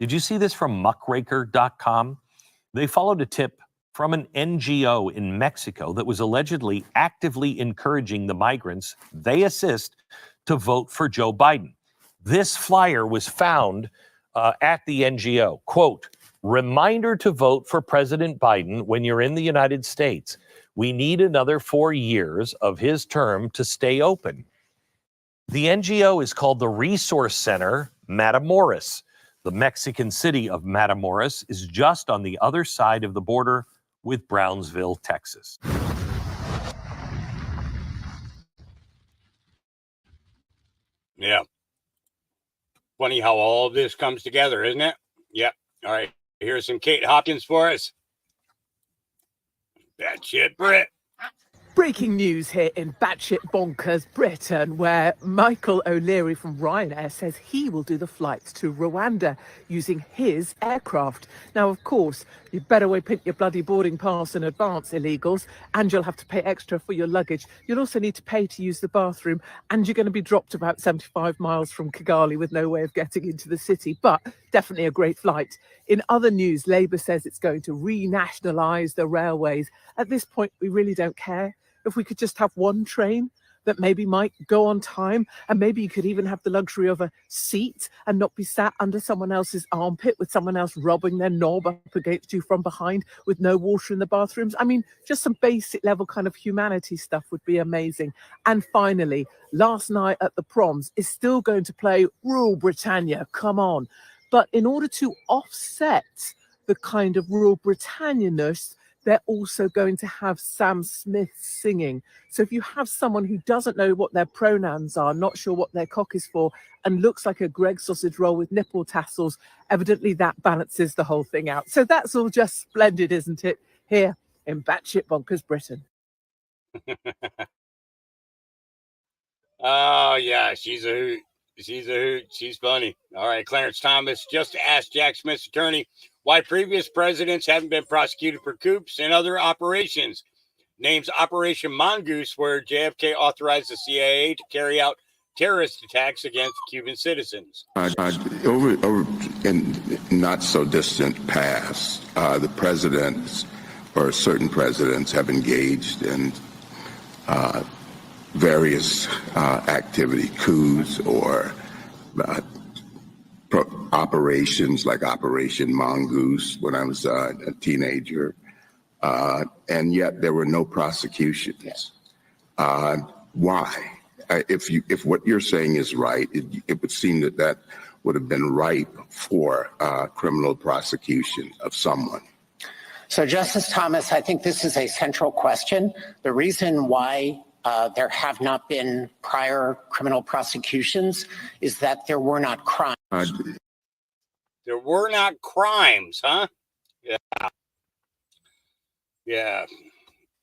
Did you see this from muckraker.com? They followed a tip from an NGO in Mexico that was allegedly actively encouraging the migrants they assist to vote for Joe Biden. This flyer was found at the NGO. Quote, reminder to vote for President Biden when you're in the United States. We need another 4 years of his term to stay open. The NGO is called the Resource Center Matamoros. The Mexican city of Matamoros is just on the other side of the border with Brownsville, Texas. Yeah. Funny how all this comes together, isn't it? Yep. All right. Here's some Kate Hopkins for us. That shit, Brit. Breaking news here in batshit bonkers Britain, where Michael O'Leary from Ryanair says he will do the flights to Rwanda using his aircraft. Now, of course, you'd better print your bloody boarding pass in advance, illegals, and you'll have to pay extra for your luggage. You'll also need to pay to use the bathroom, and you're going to be dropped about 75 miles from Kigali with no way of getting into the city, but definitely a great flight. In other news, Labour says it's going to renationalise the railways. At this point, we really don't care. If we could just have one train that maybe might go on time, and maybe you could even have the luxury of a seat and not be sat under someone else's armpit with someone else rubbing their knob up against you from behind with no water in the bathrooms. I mean, just some basic level kind of humanity stuff would be amazing. And finally, last night at the Proms is still going to play Rule Britannia, come on. But in order to offset the kind of Rule Britannia-ness, they're also going to have Sam Smith singing. So if you have someone who doesn't know what their pronouns are, not sure what their cock is for, and looks like a Greg sausage roll with nipple tassels, evidently that balances the whole thing out. So that's all just splendid, isn't it? Here in batshit bonkers Britain. Oh, yeah, she's a hoot. She's a hoot. She's funny. All right, Clarence Thomas just asked Jack Smith's attorney why previous presidents haven't been prosecuted for coups and other operations. Names Operation Mongoose, where JFK authorized the CIA to carry out terrorist attacks against Cuban citizens. Over in not so distant past, the presidents or certain presidents have engaged in various activity, coups or operations like Operation Mongoose when I was a teenager, and yet there were no prosecutions. Why? if what you're saying is right, it would seem that would have been ripe for criminal prosecution of someone. So, Justice Thomas, I think this is a central question. The reason why there have not been prior criminal prosecutions is that there were not crimes. There were not crimes, huh? Yeah. Yeah.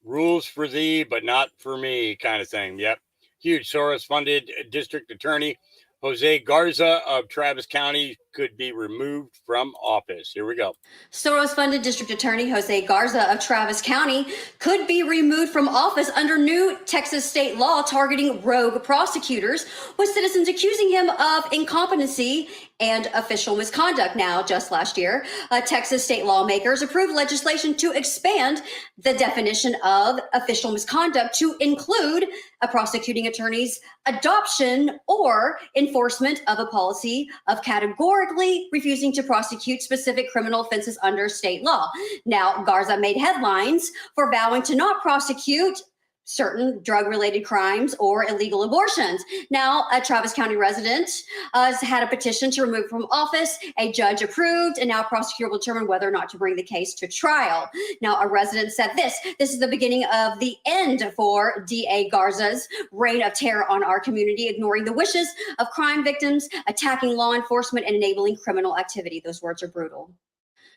Rules for thee, but not for me, kind of thing. Yep. Huge Soros-funded district attorney Jose Garza of Travis County could be removed from office. Here we go. Soros-funded district attorney Jose Garza of Travis County could be removed from office under new Texas state law targeting rogue prosecutors, with citizens accusing him of incompetency and official misconduct. Now, just last year, Texas state lawmakers approved legislation to expand the definition of official misconduct to include a prosecuting attorney's adoption or enforcement of a policy of categorically refusing to prosecute specific criminal offenses under state law. Now, Garza made headlines for vowing to not prosecute certain drug-related crimes or illegal abortions. Now, a Travis County resident has had a petition to remove from office. A judge approved, and now a prosecutor will determine whether or not to bring the case to trial. Now, a resident said this is the beginning of the end for DA Garza's reign of terror on our community, ignoring the wishes of crime victims, attacking law enforcement, and enabling criminal activity. Those words are brutal.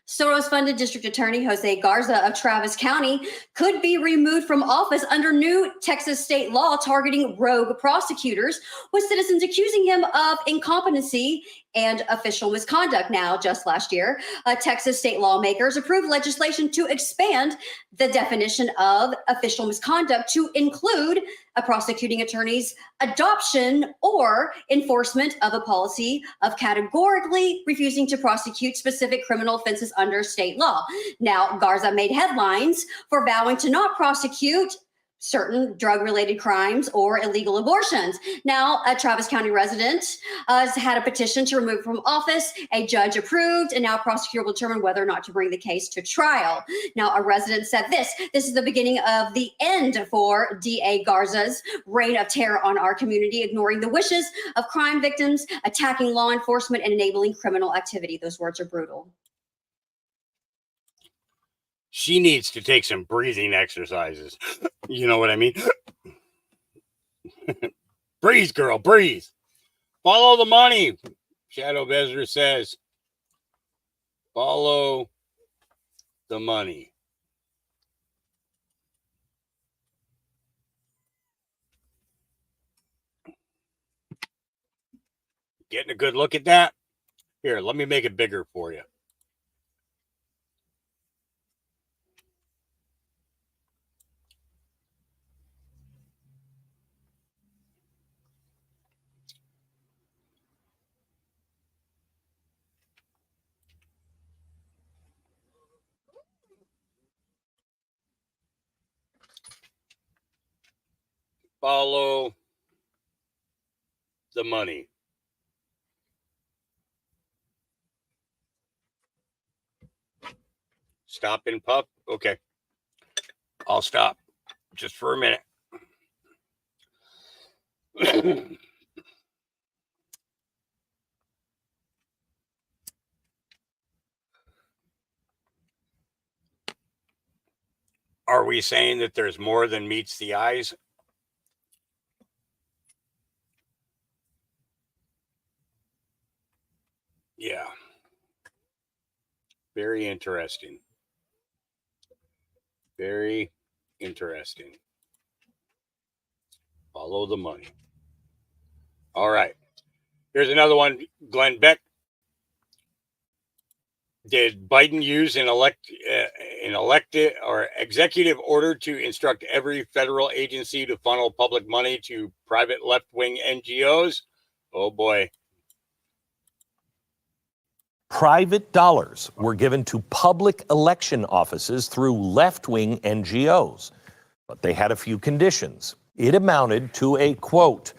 Soros-funded district attorney Jose Garza of Travis County could be removed from office under new Texas state law targeting rogue prosecutors, with citizens accusing him of incompetency and official misconduct. Now, just last year, Texas state lawmakers approved legislation to expand the definition of official misconduct to include a prosecuting attorney's adoption or enforcement of a policy of categorically refusing to prosecute specific criminal offenses under state law. Now, Garza made headlines for vowing to not prosecute certain drug-related crimes or illegal abortions. Now, a Travis County resident has had a petition to remove from office. A judge approved, and now a prosecutor will determine whether or not to bring the case to trial. Now, a resident said this is the beginning of the end for DA Garza's reign of terror on our community, ignoring the wishes of crime victims, attacking law enforcement, and enabling criminal activity. Those words are brutal. She needs to take some breathing exercises. You know what I mean? Breathe, girl, breathe. Follow the money. Shadow Bezra says, follow the money. Getting a good look at that? Here, let me make it bigger for you. Follow the money. Stop and puff. Okay. I'll stop just for a minute. Are we saying that there's more than meets the eyes? Yeah. Very interesting. Very interesting. Follow the money. All right. Here's another one. Glenn Beck. Did Biden use an elected or executive order to instruct every federal agency to funnel public money to private left-wing NGOs? Oh boy. Private dollars were given to public election offices through left-wing NGOs, but they had a few conditions. It amounted to a, quote,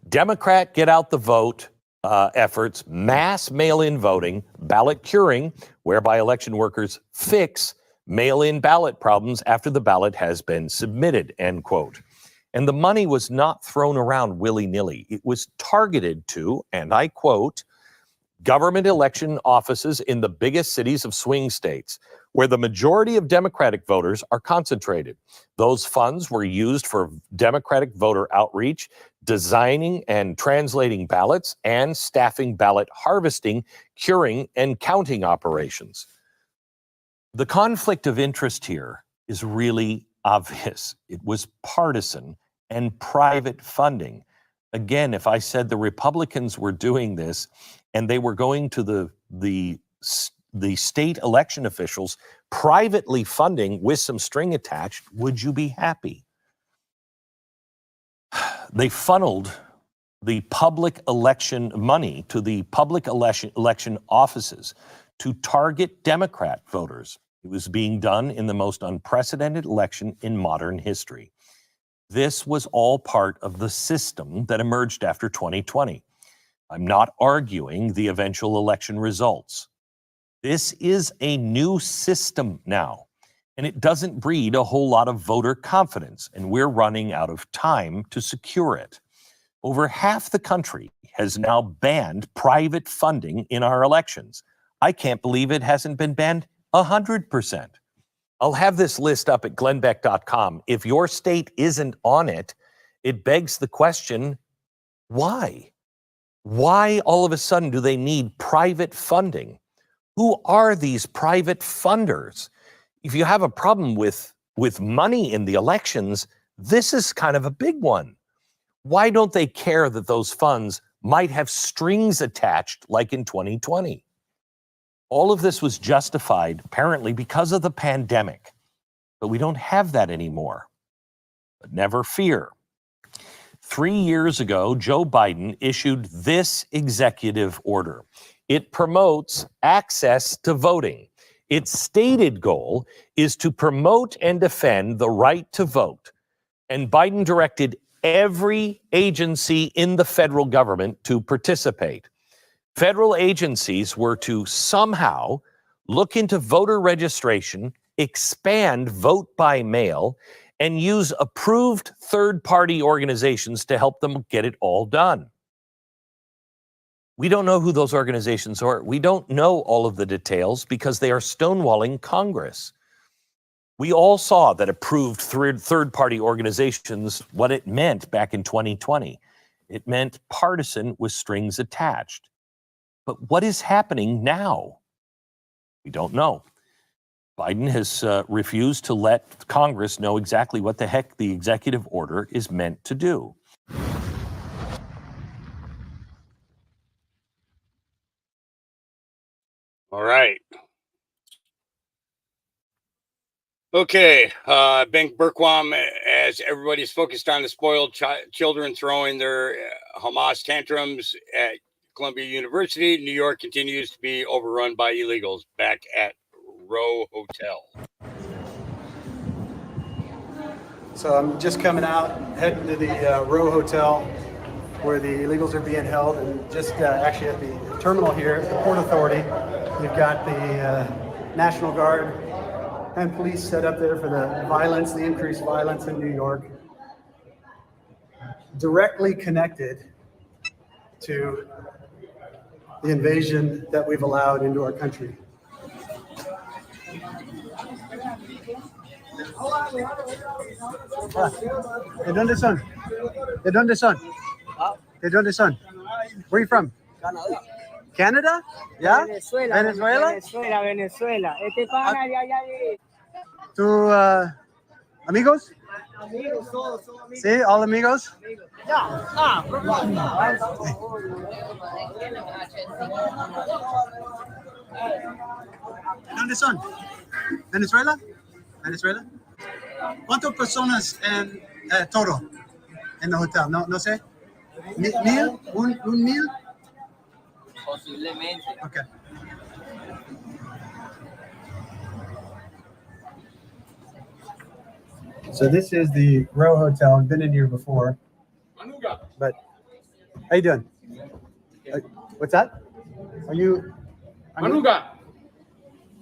Democrat get out the vote efforts, mass mail-in voting, ballot curing, whereby election workers fix mail-in ballot problems after the ballot has been submitted, end quote. And the money was not thrown around willy-nilly. It was targeted to, and I quote, government election offices in the biggest cities of swing states, where the majority of Democratic voters are concentrated. Those funds were used for Democratic voter outreach, designing and translating ballots, and staffing ballot harvesting, curing, and counting operations. The conflict of interest here is really obvious. It was partisan and private funding. Again, if I said the Republicans were doing this and they were going to the state election officials privately funding with some string attached, would you be happy? They funneled the public election money to the public election offices to target Democrat voters. It was being done in the most unprecedented election in modern history. This was all part of the system that emerged after 2020. I'm not arguing the eventual election results. This is a new system now, and it doesn't breed a whole lot of voter confidence, and we're running out of time to secure it. Over half the country has now banned private funding in our elections. I can't believe it hasn't been banned 100%. I'll have this list up at glennbeck.com. If your state isn't on it, it begs the question, why? Why all of a sudden do they need private funding? Who are these private funders? If you have a problem with money in the elections, this is kind of a big one. Why don't they care that those funds might have strings attached like in 2020? All of this was justified, apparently, because of the pandemic. But we don't have that anymore. But never fear. 3 years ago, Joe Biden issued this executive order. It promotes access to voting. Its stated goal is to promote and defend the right to vote. And Biden directed every agency in the federal government to participate. Federal agencies were to somehow look into voter registration, expand vote by mail, and use approved third-party organizations to help them get it all done. We don't know who those organizations are. We don't know all of the details because they are stonewalling Congress. We all saw that approved third-party organizations, what it meant back in 2020. It meant partisan with strings attached. But what is happening now? We don't know. Biden has refused to let Congress know exactly what the heck the executive order is meant to do. All right. Okay, Ben Berquam, as everybody's focused on the spoiled children throwing their Hamas tantrums at Columbia University, New York continues to be overrun by illegals back at Row Hotel. So I'm just coming out, heading to the Row Hotel where the illegals are being held, and just actually at the terminal here, the Port Authority, you've got the National Guard and police set up there for the violence, the increased violence in New York, directly connected to the invasion that we've allowed into our country. ¿De dónde son? ¿De dónde son? ¿De dónde son? Where are you from? Canadá. Canada? Yeah? Venezuela. Venezuela? Venezuela. Este pana de allá de... ¿Tu amigos? Amigos, todos amigos. Sí, all amigos? Ya. ¿Dónde son? ¿Venezuela? ¿Venezuela? ¿Cuántas personas en todo en el hotel? No sé. ¿Mil? ¿Un mil? Posiblemente. Okay. So this is the Row Hotel. I've been in here before. But how you doing? What's that? Are you? Manuga.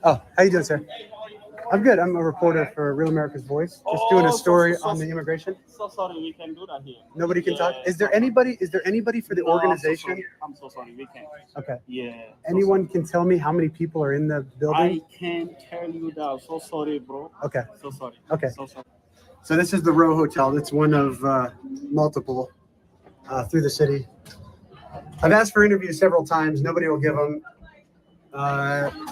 Oh, how you doing, sir? I'm good. I'm a reporter for Real America's Voice. Just doing a story on the immigration. So sorry, we can do that here. Nobody can talk. Is there anybody for the organization? I'm so sorry, we can't. Okay. Yeah. Anyone can tell me how many people are in the building? I can't tell you that. So sorry, bro. Okay. So sorry. Okay. So sorry. So this is the Row Hotel. It's one of multiple through the city. I've asked for interviews several times. Nobody will give them.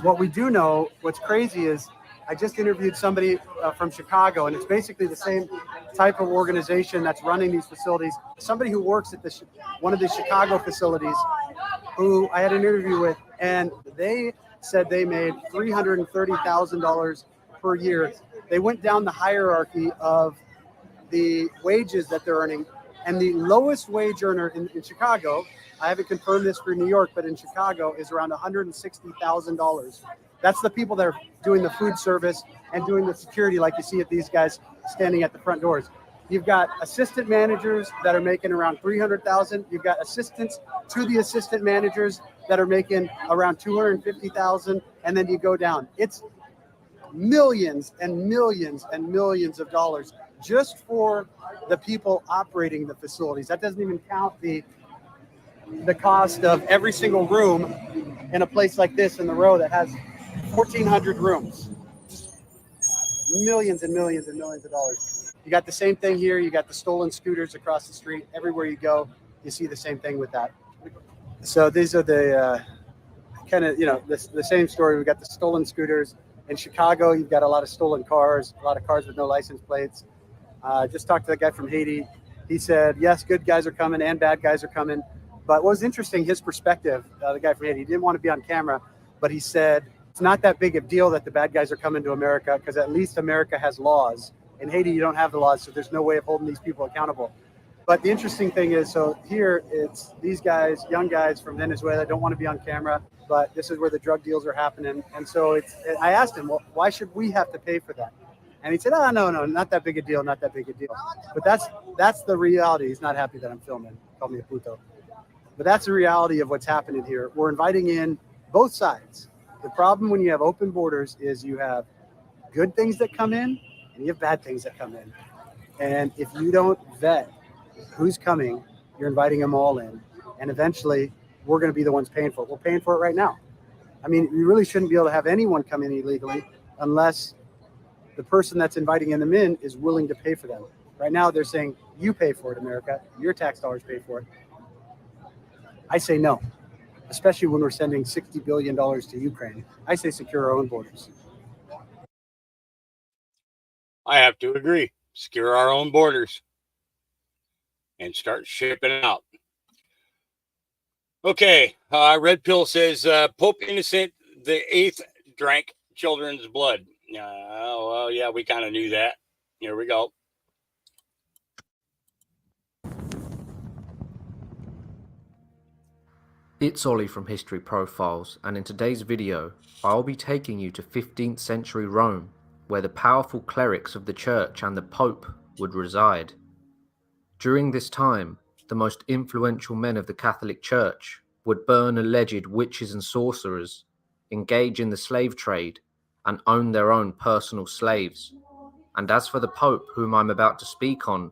What we do know, what's crazy is I just interviewed somebody from Chicago, and it's basically the same type of organization that's running these facilities. Somebody who works at one of the Chicago facilities who I had an interview with, and they said they made $330,000 per year. They went down the hierarchy of the wages that they're earning, and the lowest wage earner in Chicago, I haven't confirmed this for New York, but in Chicago is around $160,000. That's the people that are doing the food service and doing the security, like you see at these guys standing at the front doors. You've got assistant managers that are making around $300,000. You've got assistants to the assistant managers that are making around $250,000, and then you go down. It's millions and millions and millions of dollars just for the people operating the facilities. That doesn't even count the cost of every single room in a place like this in the Row that has 1,400 rooms. Millions and millions and millions of dollars. You got the same thing here. You got the stolen scooters across the street. Everywhere you go, you see the same thing with that. So these are the kind of, the same story. We got the stolen scooters. In Chicago, you've got a lot of stolen cars, a lot of cars with no license plates. Just talked to the guy from Haiti. He said, yes, good guys are coming and bad guys are coming. But what was interesting, his perspective, the guy from Haiti, he didn't want to be on camera, but he said, it's not that big a deal that the bad guys are coming to America because at least America has laws. In Haiti, you don't have the laws, so there's no way of holding these people accountable. But the interesting thing is, so here it's these guys, young guys from Venezuela, don't want to be on camera, but this is where the drug deals are happening. And so I asked him, well, why should we have to pay for that? And he said, no, not that big a deal, not that big a deal. But that's the reality. He's not happy that I'm filming. Call me a puto. But that's the reality of what's happening here. We're inviting in both sides. The problem when you have open borders is you have good things that come in and you have bad things that come in. And if you don't vet who's coming, you're inviting them all in. And eventually, we're going to be the ones paying for it. We're paying for it right now. I mean, you really shouldn't be able to have anyone come in illegally unless the person that's inviting them in is willing to pay for them. Right now, they're saying, you pay for it, America. Your tax dollars pay for it. I say no, especially when we're sending $60 billion to Ukraine. I say secure our own borders. I have to agree. Secure our own borders and start shipping out. Okay, Red Pill says Pope Innocent VIII drank children's blood. Well, yeah, we kind of knew that. Here we go. It's Ollie from History Profiles, and in today's video, I'll be taking you to 15th century Rome, where the powerful clerics of the church and the Pope would reside. During this time, the most influential men of the Catholic Church would burn alleged witches and sorcerers, engage in the slave trade, and own their own personal slaves. And as for the Pope, whom I'm about to speak on,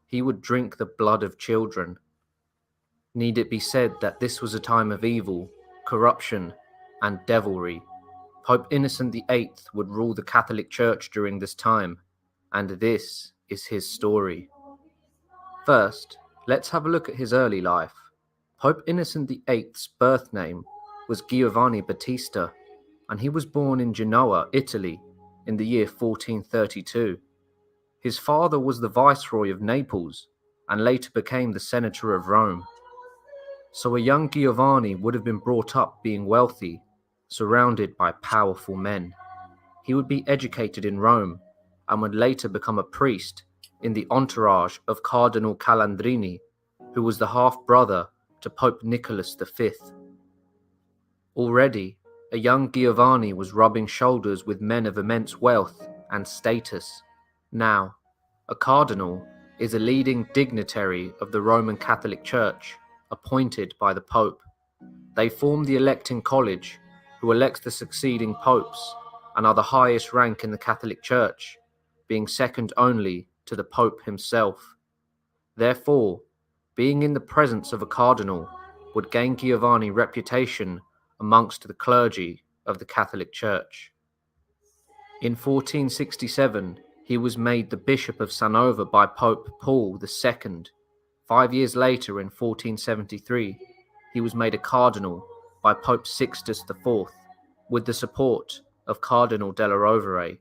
he would drink the blood of children. Need it be said that this was a time of evil, corruption, and devilry. Pope Innocent VIII would rule the Catholic Church during this time, and this is his story. First, let's have a look at his early life. Pope Innocent VIII's birth name was Giovanni Battista, and he was born in Genoa, Italy, in the year 1432. His father was the Viceroy of Naples, and later became the Senator of Rome. So a young Giovanni would have been brought up being wealthy, surrounded by powerful men. He would be educated in Rome, and would later become a priest in the entourage of Cardinal Calandrini, who was the half-brother to Pope Nicholas V. Already, a young Giovanni was rubbing shoulders with men of immense wealth and status. Now, a cardinal is a leading dignitary of the Roman Catholic Church, appointed by the Pope. They form the electing college, who elects the succeeding popes, and are the highest rank in the Catholic Church, being second only to the Pope himself. Therefore, being in the presence of a cardinal would gain Giovanni reputation amongst the clergy of the Catholic Church. In 1467, he was made the Bishop of Sanova by Pope Paul II. 5 years later, in 1473, he was made a cardinal by Pope Sixtus IV, with the support of Cardinal della Rovere.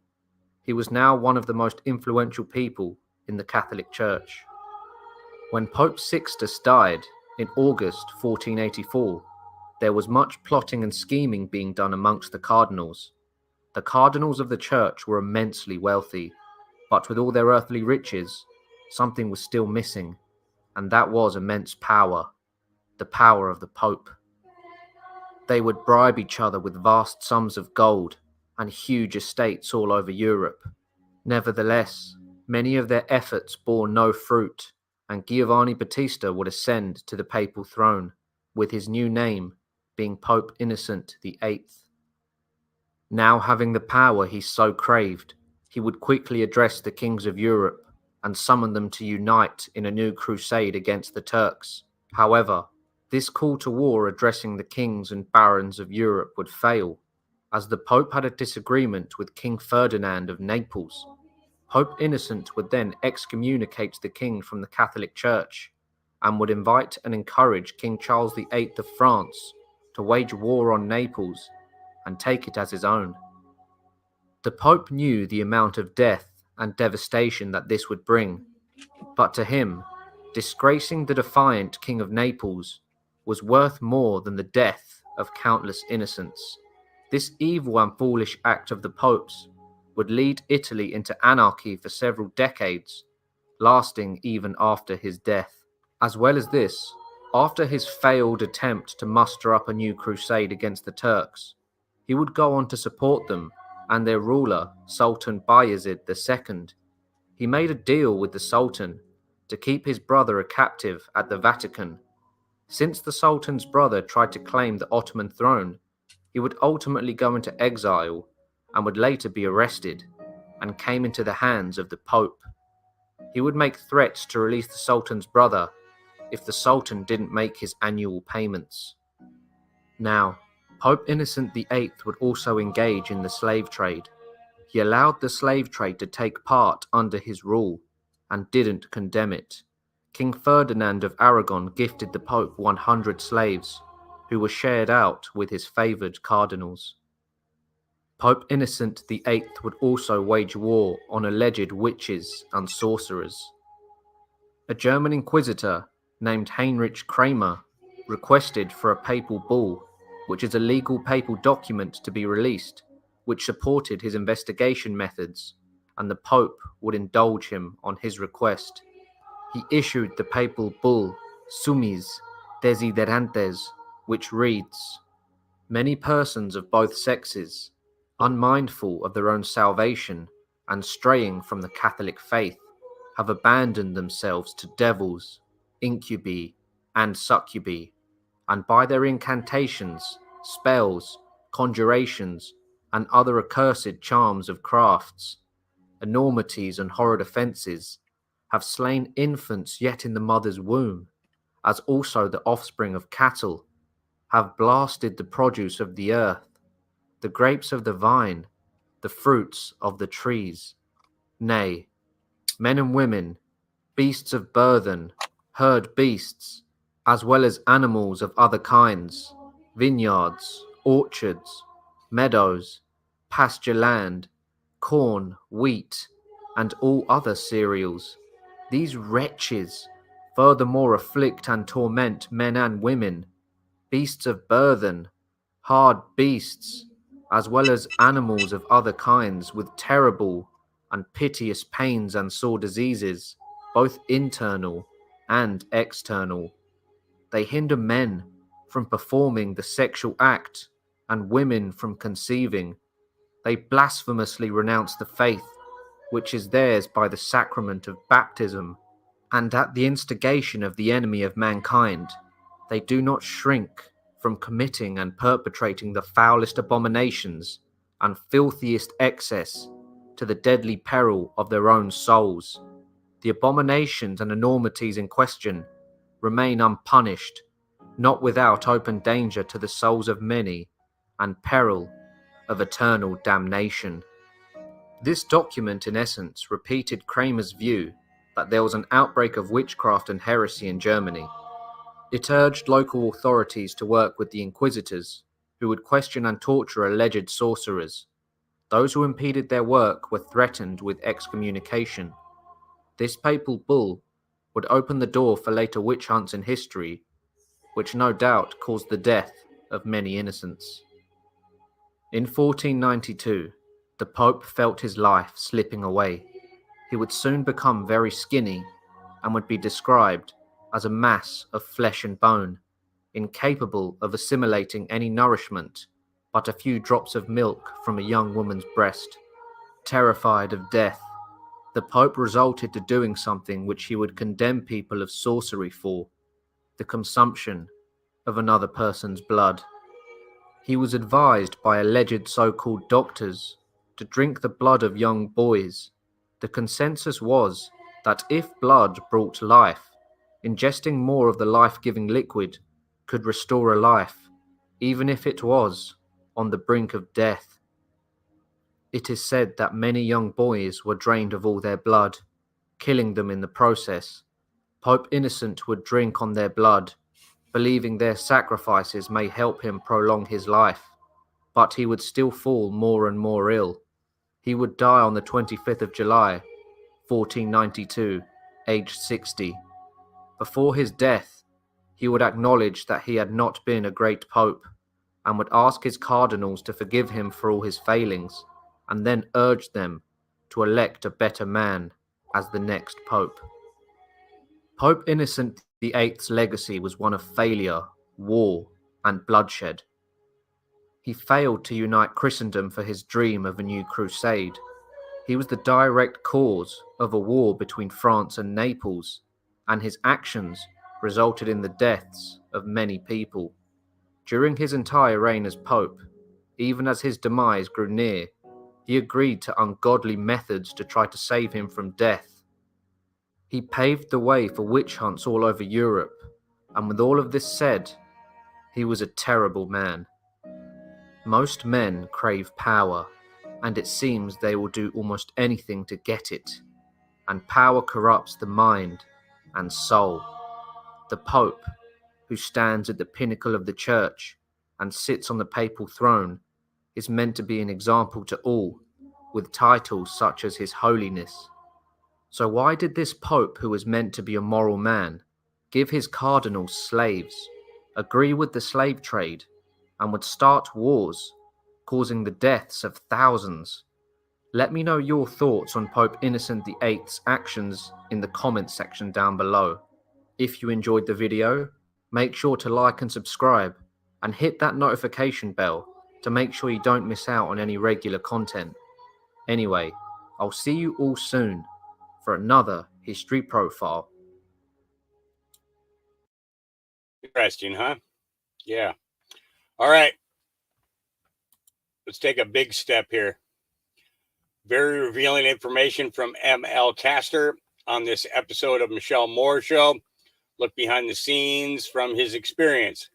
He was now one of the most influential people in the Catholic Church. When Pope Sixtus died in August 1484, there was much plotting and scheming being done amongst the cardinals. The cardinals of the church were immensely wealthy, but with all their earthly riches, something was still missing, and that was immense power, the power of the Pope. They would bribe each other with vast sums of gold and huge estates all over Europe. Nevertheless, many of their efforts bore no fruit, and Giovanni Battista would ascend to the papal throne, with his new name being Pope Innocent VIII. Now having the power he so craved, he would quickly address the kings of Europe and summon them to unite in a new crusade against the Turks. However, this call to war addressing the kings and barons of Europe would fail, as the Pope had a disagreement with King Ferdinand of Naples. Pope Innocent would then excommunicate the king from the Catholic Church and would invite and encourage King Charles VIII of France to wage war on Naples and take it as his own. The Pope knew the amount of death and devastation that this would bring, but to him, disgracing the defiant King of Naples was worth more than the death of countless innocents. This evil and foolish act of the Pope's would lead Italy into anarchy for several decades, lasting even after his death. As well as this, after his failed attempt to muster up a new crusade against the Turks, he would go on to support them and their ruler, Sultan Bayezid II. He made a deal with the Sultan to keep his brother a captive at the Vatican. Since the Sultan's brother tried to claim the Ottoman throne, he would ultimately go into exile and would later be arrested and came into the hands of the Pope. He would make threats to release the Sultan's brother if the Sultan didn't make his annual payments. Now, Pope Innocent VIII would also engage in the slave trade. He allowed the slave trade to take part under his rule and didn't condemn it. King Ferdinand of Aragon gifted the Pope 100 slaves, who were shared out with his favoured cardinals. Pope Innocent VIII would also wage war on alleged witches and sorcerers. A German inquisitor named Heinrich Kramer requested for a papal bull, which is a legal papal document to be released, which supported his investigation methods, and the Pope would indulge him on his request. He issued the papal bull Summis Desiderantes, which reads, "Many persons of both sexes, unmindful of their own salvation and straying from the Catholic faith, have abandoned themselves to devils, incubi, and succubi, and by their incantations, spells, conjurations, and other accursed charms of crafts, enormities and horrid offences, have slain infants yet in the mother's womb, as also the offspring of cattle, have blasted the produce of the earth, the grapes of the vine, the fruits of the trees. Nay, men and women, beasts of burthen, herd beasts, as well as animals of other kinds, vineyards, orchards, meadows, pasture land, corn, wheat, and all other cereals. These wretches furthermore afflict and torment men and women, beasts of burthen, hard beasts, as well as animals of other kinds, with terrible and piteous pains and sore diseases, both internal and external. They hinder men from performing the sexual act and women from conceiving. They blasphemously renounce the faith which is theirs by the sacrament of baptism, and at the instigation of the enemy of mankind, they do not shrink from committing and perpetrating the foulest abominations and filthiest excess to the deadly peril of their own souls. The abominations and enormities in question remain unpunished, not without open danger to the souls of many and peril of eternal damnation. This document, in essence, repeated Kramer's view that there was an outbreak of witchcraft and heresy in Germany. It urged local authorities to work with the inquisitors, who would question and torture alleged sorcerers. Those who impeded their work were threatened with excommunication. This papal bull would open the door for later witch hunts in history, which no doubt caused the death of many innocents. In 1492, the Pope felt his life slipping away. He would soon become very skinny and would be described as a mass of flesh and bone, incapable of assimilating any nourishment but a few drops of milk from a young woman's breast. Terrified of death, the Pope resorted to doing something which he would condemn people of sorcery for: the consumption of another person's blood. He was advised by alleged so-called doctors to drink the blood of young boys. The consensus was that if blood brought life, ingesting more of the life-giving liquid could restore a life, even if it was on the brink of death. It is said that many young boys were drained of all their blood, killing them in the process. Pope Innocent would drink on their blood, believing their sacrifices may help him prolong his life, but he would still fall more and more ill. He would die on the 25th of July, 1492, aged 60. Before his death, he would acknowledge that he had not been a great pope, and would ask his cardinals to forgive him for all his failings, and then urge them to elect a better man as the next pope. Pope Innocent VIII's legacy was one of failure, war, and bloodshed. He failed to unite Christendom for his dream of a new crusade. He was the direct cause of a war between France and Naples, and his actions resulted in the deaths of many people. During his entire reign as Pope, even as his demise grew near, he agreed to ungodly methods to try to save him from death. He paved the way for witch hunts all over Europe, and with all of this said, he was a terrible man. Most men crave power, and it seems they will do almost anything to get it, and power corrupts the mind and soul. The Pope, who stands at the pinnacle of the Church and sits on the papal throne, is meant to be an example to all, with titles such as His Holiness. So why did this Pope, who was meant to be a moral man, give his cardinals slaves, agree with the slave trade, and would start wars, causing the deaths of thousands? Let me know your thoughts on Pope Innocent VIII's actions in the comments section down below. If you enjoyed the video, make sure to like and subscribe, and hit that notification bell to make sure you don't miss out on any regular content. Anyway, I'll see you all soon for another history profile. Interesting, huh? Yeah. All right. Let's take a big step here. Very revealing information from M.L. Castor on this episode of Michelle Moore Show. Look behind the scenes from his experience.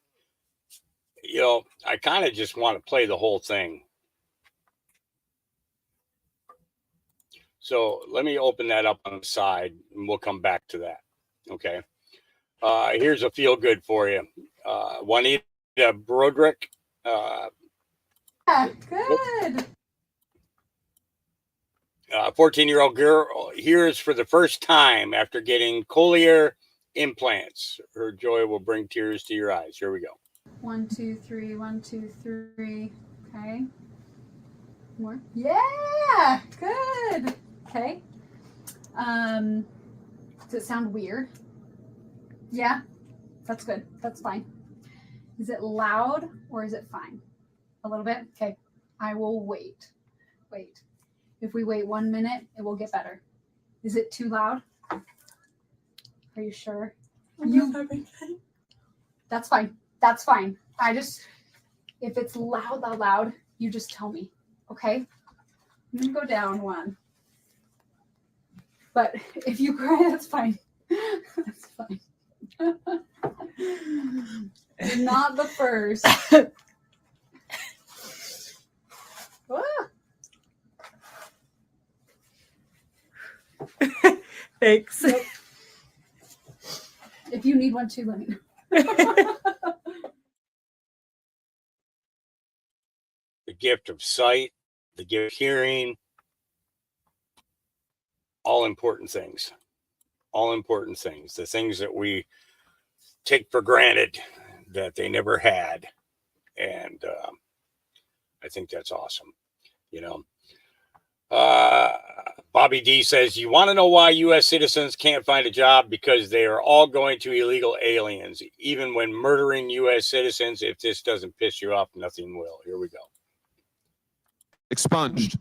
You know, I kind of just want to play the whole thing. So let me open that up on the side, and we'll come back to that. Okay. Here's a feel good for you. Juanita Broderick. Good. 14-year-old girl hears for the first time after getting cochlear implants. Her joy will bring tears to your eyes. Here we go. 1, 2, 3, 1, 2, 3. Okay. More. Yeah. Good. Okay. Does it sound weird? Yeah. That's good. That's fine. Is it loud or is it fine? A little bit? Okay. I will wait. Wait. If we wait 1 minute, it will get better. Is it too loud? Are you sure? That's fine. That's fine. If it's loud, you just tell me. Okay. I'm going to go down one. But if you cry, that's fine. That's fine. You're not the first. Ah. Thanks. Nope. If you need one too, let me know. The gift of sight, the gift of hearing, all important things. All important things. The things that we take for granted that they never had. And I think that's awesome. You know, Bobby D says, you want to know why U.S. citizens can't find a job? Because they are all going to illegal aliens, even when murdering U.S. citizens. If this doesn't piss you off, nothing will. Here we go. Expunged.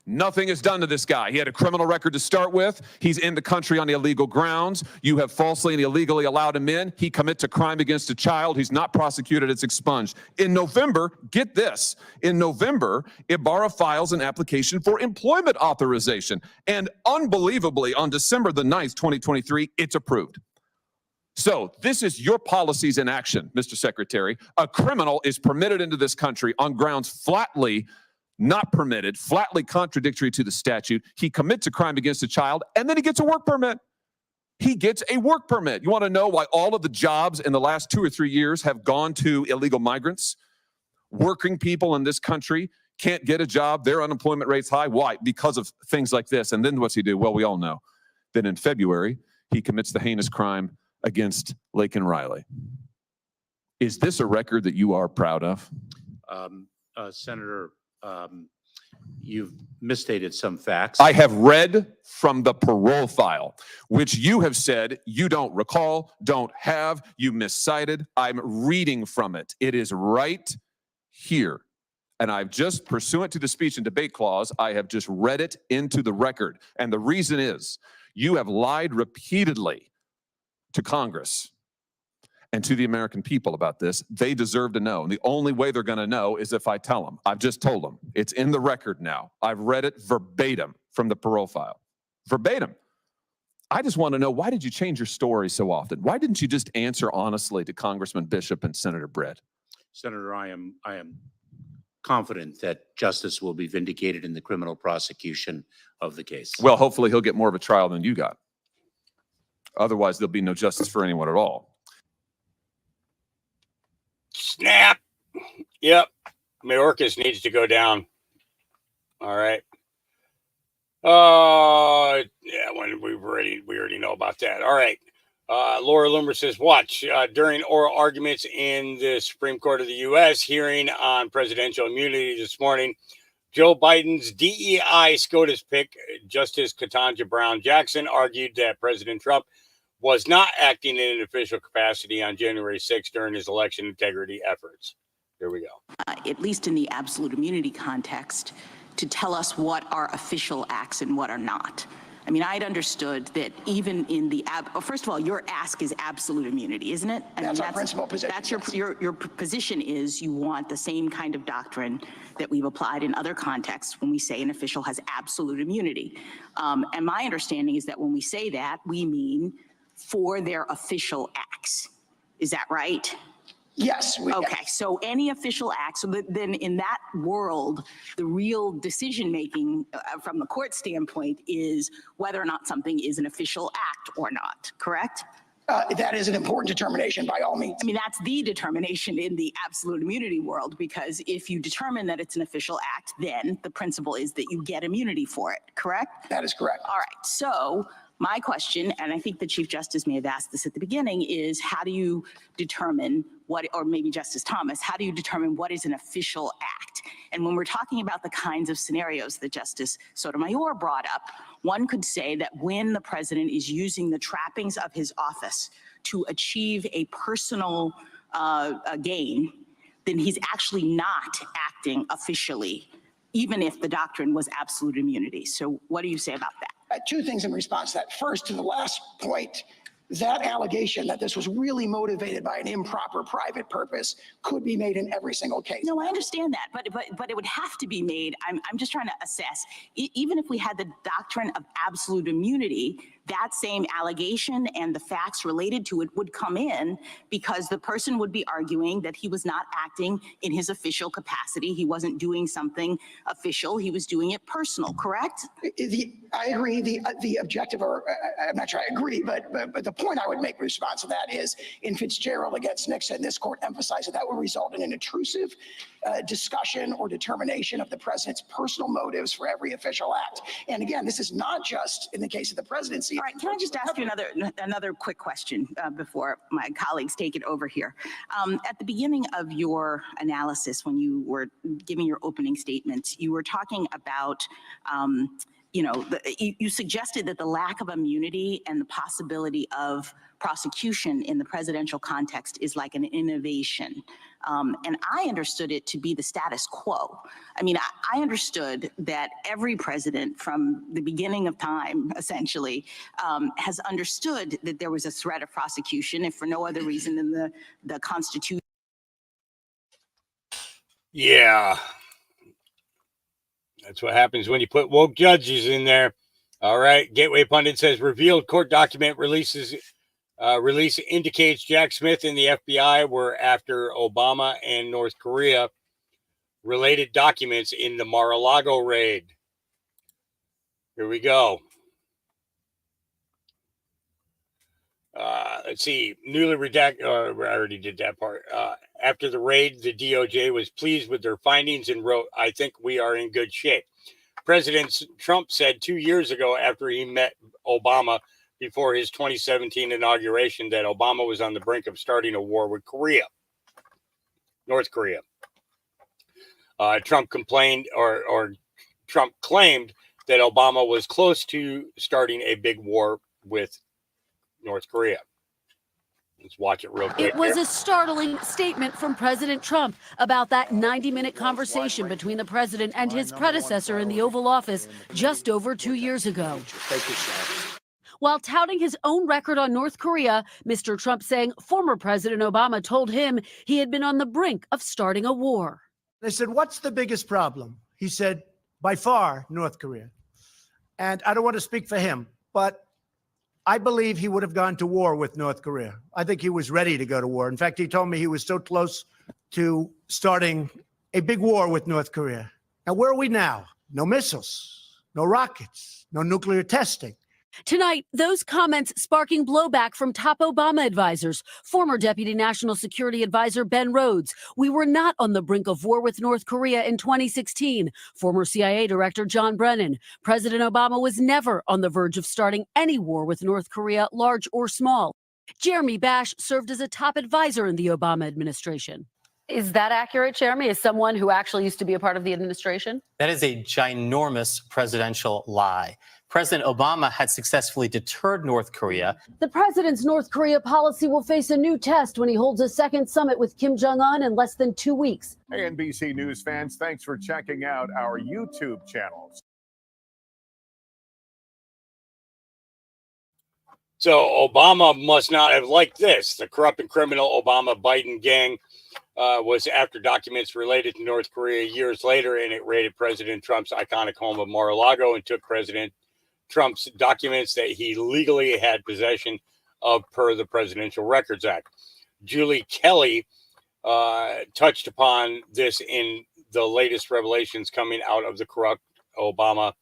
Nothing is done to this guy. He had a criminal record to start with. He's in the country on illegal grounds. You have falsely and illegally allowed him in. He commits a crime against a child. He's not prosecuted. It's expunged. In November, get this, in November, Ibarra files an application for employment authorization. And unbelievably, on December the 9th, 2023, it's approved. So this is your policies in action, Mr. Secretary. A criminal is permitted into this country on grounds flatly not permitted, flatly contradictory to the statute. He commits a crime against a child, and then he gets a work permit. He gets a work permit. You want to know why all of the jobs in the last 2 or 3 years have gone to illegal migrants? Working people in this country can't get a job. Their unemployment rate's high. Why? Because of things like this. And then what's he do? Well, we all know. Then in February, he commits the heinous crime against Laken Riley. Is this a record that you are proud of? Senator, you've misstated some facts. I have read from the parole file, which you have said you don't recall, don't have, you miscited. I'm reading from it. It is right here. And I've just, pursuant to the speech and debate clause, I have just read it into the record. And the reason is you have lied repeatedly to Congress and to the American people about this. They deserve to know. And the only way they're going to know is if I tell them. I've just told them. It's in the record now. I've read it verbatim from the parole file. Verbatim. I just want to know, why did you change your story so often? Why didn't you just answer honestly to Congressman Bishop and Senator Britt? Senator, I am confident that justice will be vindicated in the criminal prosecution of the case. Well, hopefully he'll get more of a trial than you got. Otherwise, there'll be no justice for anyone at all. Snap. Yep. Mayorkas needs to go down. All right. Yeah, when we already know about that. All right. Laura Loomer says, watch, during oral arguments in the Supreme Court of the U.S. hearing on presidential immunity this morning, Joe Biden's DEI SCOTUS pick, Justice Ketanji Brown Jackson, argued that President Trump was not acting in an official capacity on January 6th during his election integrity efforts. Here we go. At least in the absolute immunity context, to tell us what are official acts and what are not. I mean, I'd understood that even in the first of all, your ask is absolute immunity, isn't it? That's our principal position. That's your position is you want the same kind of doctrine that we've applied in other contexts when we say an official has absolute immunity. And my understanding is that when we say that, we mean for their official acts. Is that right? Yes. Okay, so any official act, so then in that world, the real decision-making from the court standpoint is whether or not something is an official act or not, correct? That is an important determination by all means. I mean, that's the determination in the absolute immunity world, because if you determine that it's an official act, then the principle is that you get immunity for it, correct? That is correct. All right, so my question, and I think the Chief Justice may have asked this at the beginning, is how do you determine what, or maybe Justice Thomas, how do you determine what is an official act? And when we're talking about the kinds of scenarios that Justice Sotomayor brought up, one could say that when the president is using the trappings of his office to achieve a personal gain, then he's actually not acting officially, even if the doctrine was absolute immunity. So what do you say about that? Two things in response to that. First, to the last point, that allegation that this was really motivated by an improper private purpose could be made in every single case. No, I understand that, but it would have to be made. I'm just trying to assess, even if we had the doctrine of absolute immunity, that same allegation and the facts related to it would come in because the person would be arguing that he was not acting in his official capacity. He wasn't doing something official. He was doing it personal, correct? I agree. The objective, or I'm not sure I agree, but the point I would make in response to that is in Fitzgerald against Nixon, this court emphasized that would result in an intrusive discussion or determination of the president's personal motives for every official act. And again, this is not just in the case of the presidency. All right, can I just ask you another quick question before my colleagues take it over here? At the beginning of your analysis, when you were giving your opening statements, you were talking about you suggested that the lack of immunity and the possibility of prosecution in the presidential context is like an innovation. And I understood it to be the status quo. I mean, I understood that every president from the beginning of time, essentially, has understood that there was a threat of prosecution, if for no other reason than the Constitution. Yeah. That's what happens when you put woke judges in there. All right. Gateway Pundit says revealed court document release indicates Jack Smith and the FBI were after Obama and North Korea. Related documents in the Mar-a-Lago raid. Here we go. Let's see. Newly redacted. I already did that part. After the raid, the DOJ was pleased with their findings and wrote, "I think we are in good shape." President Trump said 2 years ago after he met Obama before his 2017 inauguration that Obama was on the brink of starting a war with North Korea. Trump complained or Trump claimed that Obama was close to starting a big war with North Korea. Let's watch it real quick. It was a startling statement from President Trump about that 90-minute conversation between the president and his predecessor in the Oval Office just over 2 years ago. While touting his own record on North Korea, Mr. Trump saying former President Obama told him he had been on the brink of starting a war. They said, "What's the biggest problem?" He said, "By far, North Korea." And I don't want to speak for him, but I believe he would have gone to war with North Korea. I think he was ready to go to war. In fact, he told me he was so close to starting a big war with North Korea. Now, where are we now? No missiles, no rockets, no nuclear testing. Tonight, those comments sparking blowback from top Obama advisors. Former Deputy National Security Advisor Ben Rhodes. "We were not on the brink of war with North Korea in 2016. Former CIA Director John Brennan. President Obama was never on the verge of starting any war with North Korea, large or small. Jeremy Bash served as a top advisor in the Obama administration." Is that accurate, Jeremy? As someone who actually used to be a part of the administration? That is a ginormous presidential lie. President Obama had successfully deterred North Korea. The president's North Korea policy will face a new test when he holds a second summit with Kim Jong-un in less than 2 weeks. Hey, NBC News fans, thanks for checking out our YouTube channels. So Obama must not have liked this. The corrupt and criminal Obama-Biden gang was after documents related to North Korea years later, and it raided President Trump's iconic home of Mar-a-Lago and took President Trump's documents that he legally had possession of per the Presidential Records Act. Julie Kelly touched upon this in the latest revelations coming out of the corrupt Obama,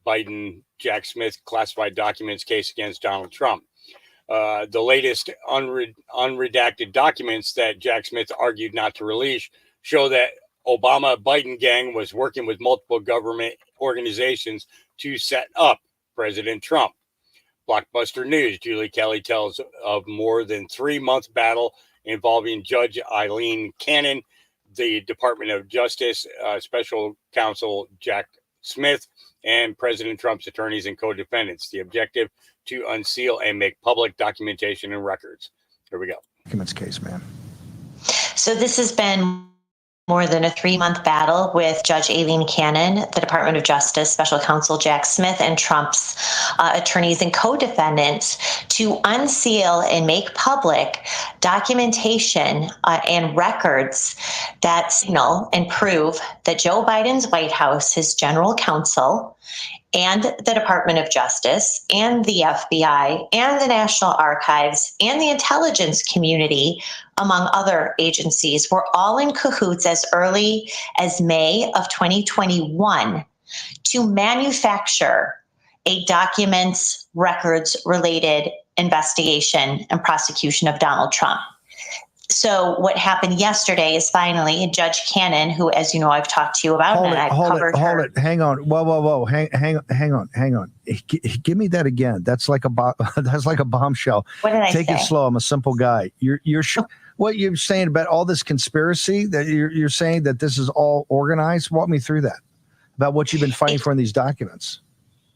Biden, Jack Smith classified documents case against Donald Trump. The latest unredacted documents that Jack Smith argued not to release show that Obama-Biden gang was working with multiple government organizations to set up President Trump. Blockbuster News, Julie Kelly tells of more than 3-month battle involving Judge Eileen Cannon, the Department of Justice, Special Counsel Jack Smith, and President Trump's attorneys and co-defendants. The objective to unseal and make public documentation and records. Here we go. Documents case, man. So this has been more than a 3-month battle with Judge Aileen Cannon, the Department of Justice, Special Counsel Jack Smith, and Trump's attorneys and co-defendants to unseal and make public documentation and records that signal and prove that Joe Biden's White House, his general counsel, and the Department of Justice, and the FBI, and the National Archives, and the intelligence community, among other agencies, were all in cahoots as early as May of 2021 to manufacture a documents, records related investigation and prosecution of Donald Trump. So what happened yesterday is finally Judge Cannon, who, as you know, I've talked to you about, Hold and I've covered her. it. Hang on. Whoa. Hang on. Give me that again. That's like a bombshell. What did I Take say? it slow. I'm a simple guy. You're what you're saying about all this conspiracy, that you're saying that this is all organized. Walk me through that, about what you've been fighting for in these documents.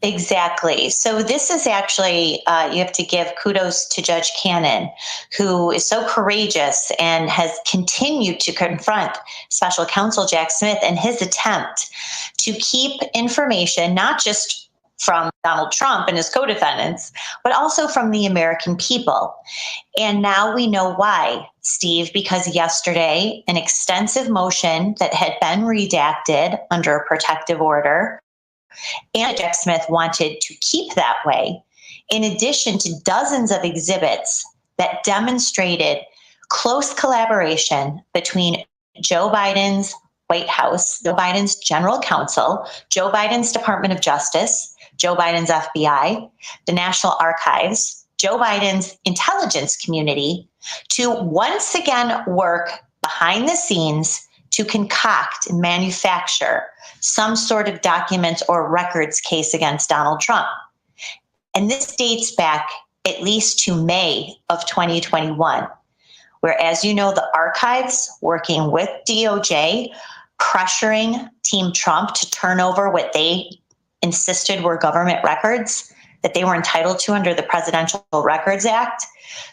Exactly. So this is actually, you have to give kudos to Judge Cannon, who is so courageous and has continued to confront Special Counsel Jack Smith and his attempt to keep information, not just from Donald Trump and his co-defendants, but also from the American people. And now we know why, Steve, because yesterday, an extensive motion that had been redacted under a protective order, and Jack Smith wanted to keep that way, in addition to dozens of exhibits that demonstrated close collaboration between Joe Biden's White House, Joe Biden's general counsel, Joe Biden's Department of Justice, Joe Biden's FBI, the National Archives, Joe Biden's intelligence community, to once again work behind the scenes to concoct and manufacture some sort of document or records case against Donald Trump. And this dates back at least to May of 2021, where, as you know, the archives, working with DOJ, pressuring Team Trump to turn over what they insisted were government records that they were entitled to under the Presidential Records Act.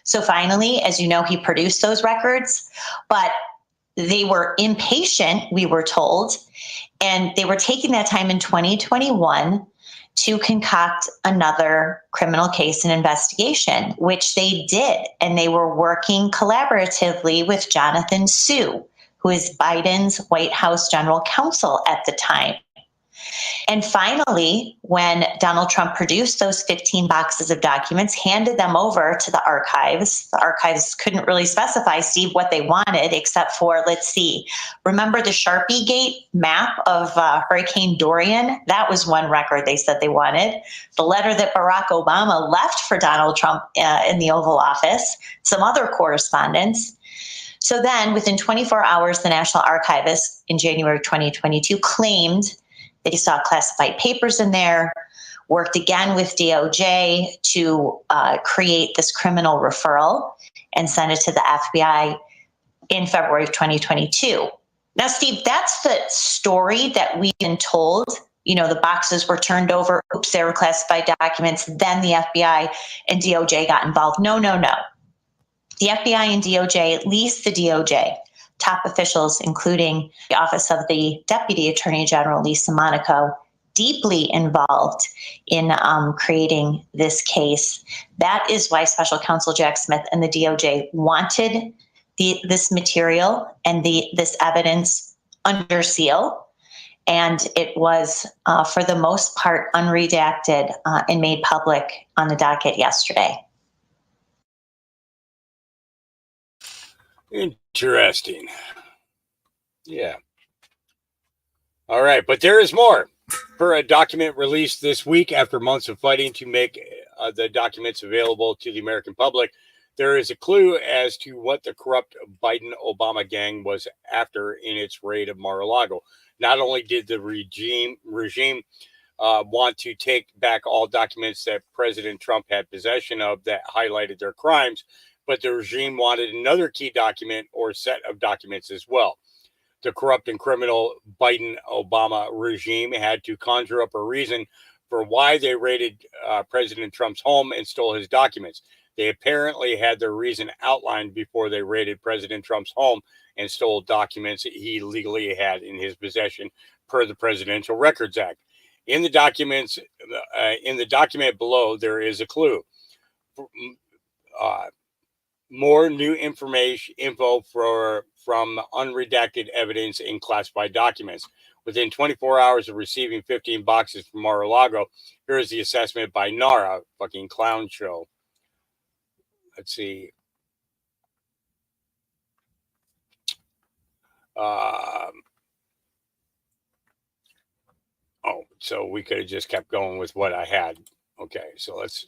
So finally, as you know, he produced those records, but they were impatient, we were told, and they were taking that time in 2021 to concoct another criminal case and investigation, which they did. And they were working collaboratively with Jonathan Sue, who is Biden's White House general counsel at the time. And finally, when Donald Trump produced those 15 boxes of documents, handed them over to the archives couldn't really specify, Steve, what they wanted, except for, let's see, remember the Sharpie Gate map of Hurricane Dorian? That was one record they said they wanted. The letter that Barack Obama left for Donald Trump in the Oval Office, some other correspondence. So then within 24 hours, the National Archivist in January 2022 claimed that he saw classified papers in there, worked again with DOJ to create this criminal referral and send it to the FBI in February of 2022. Now, Steve, that's the story that we've been told. You know, the boxes were turned over. Oops, they were classified documents. Then the FBI and DOJ got involved. No. The FBI and DOJ, at least the DOJ, top officials, including the Office of the Deputy Attorney General, Lisa Monaco, deeply involved in creating this case. That is why Special Counsel Jack Smith and the DOJ wanted this material and this evidence under seal. And it was, for the most part, unredacted and made public on the docket yesterday. Interesting. Yeah. All right. But there is more. For a document released this week after months of fighting to make the documents available to the American public, there is a clue as to what the corrupt Biden-Obama gang was after in its raid of Mar-a-Lago. Not only did the regime want to take back all documents that President Trump had possession of that highlighted their crimes, but the regime wanted another key document or set of documents as well. The corrupt and criminal Biden-Obama regime had to conjure up a reason for why they raided President Trump's home and stole his documents. They apparently had their reason outlined before they raided President Trump's home and stole documents he legally had in his possession per the Presidential Records Act. In the document below, there is a clue. more new info from unredacted evidence in classified documents. Within 24 hours of receiving 15 boxes from Mar-a-Lago, here is the assessment by NARA, fucking clown show. Let's see. Oh, so we could have just kept going with what I had. Okay, so let's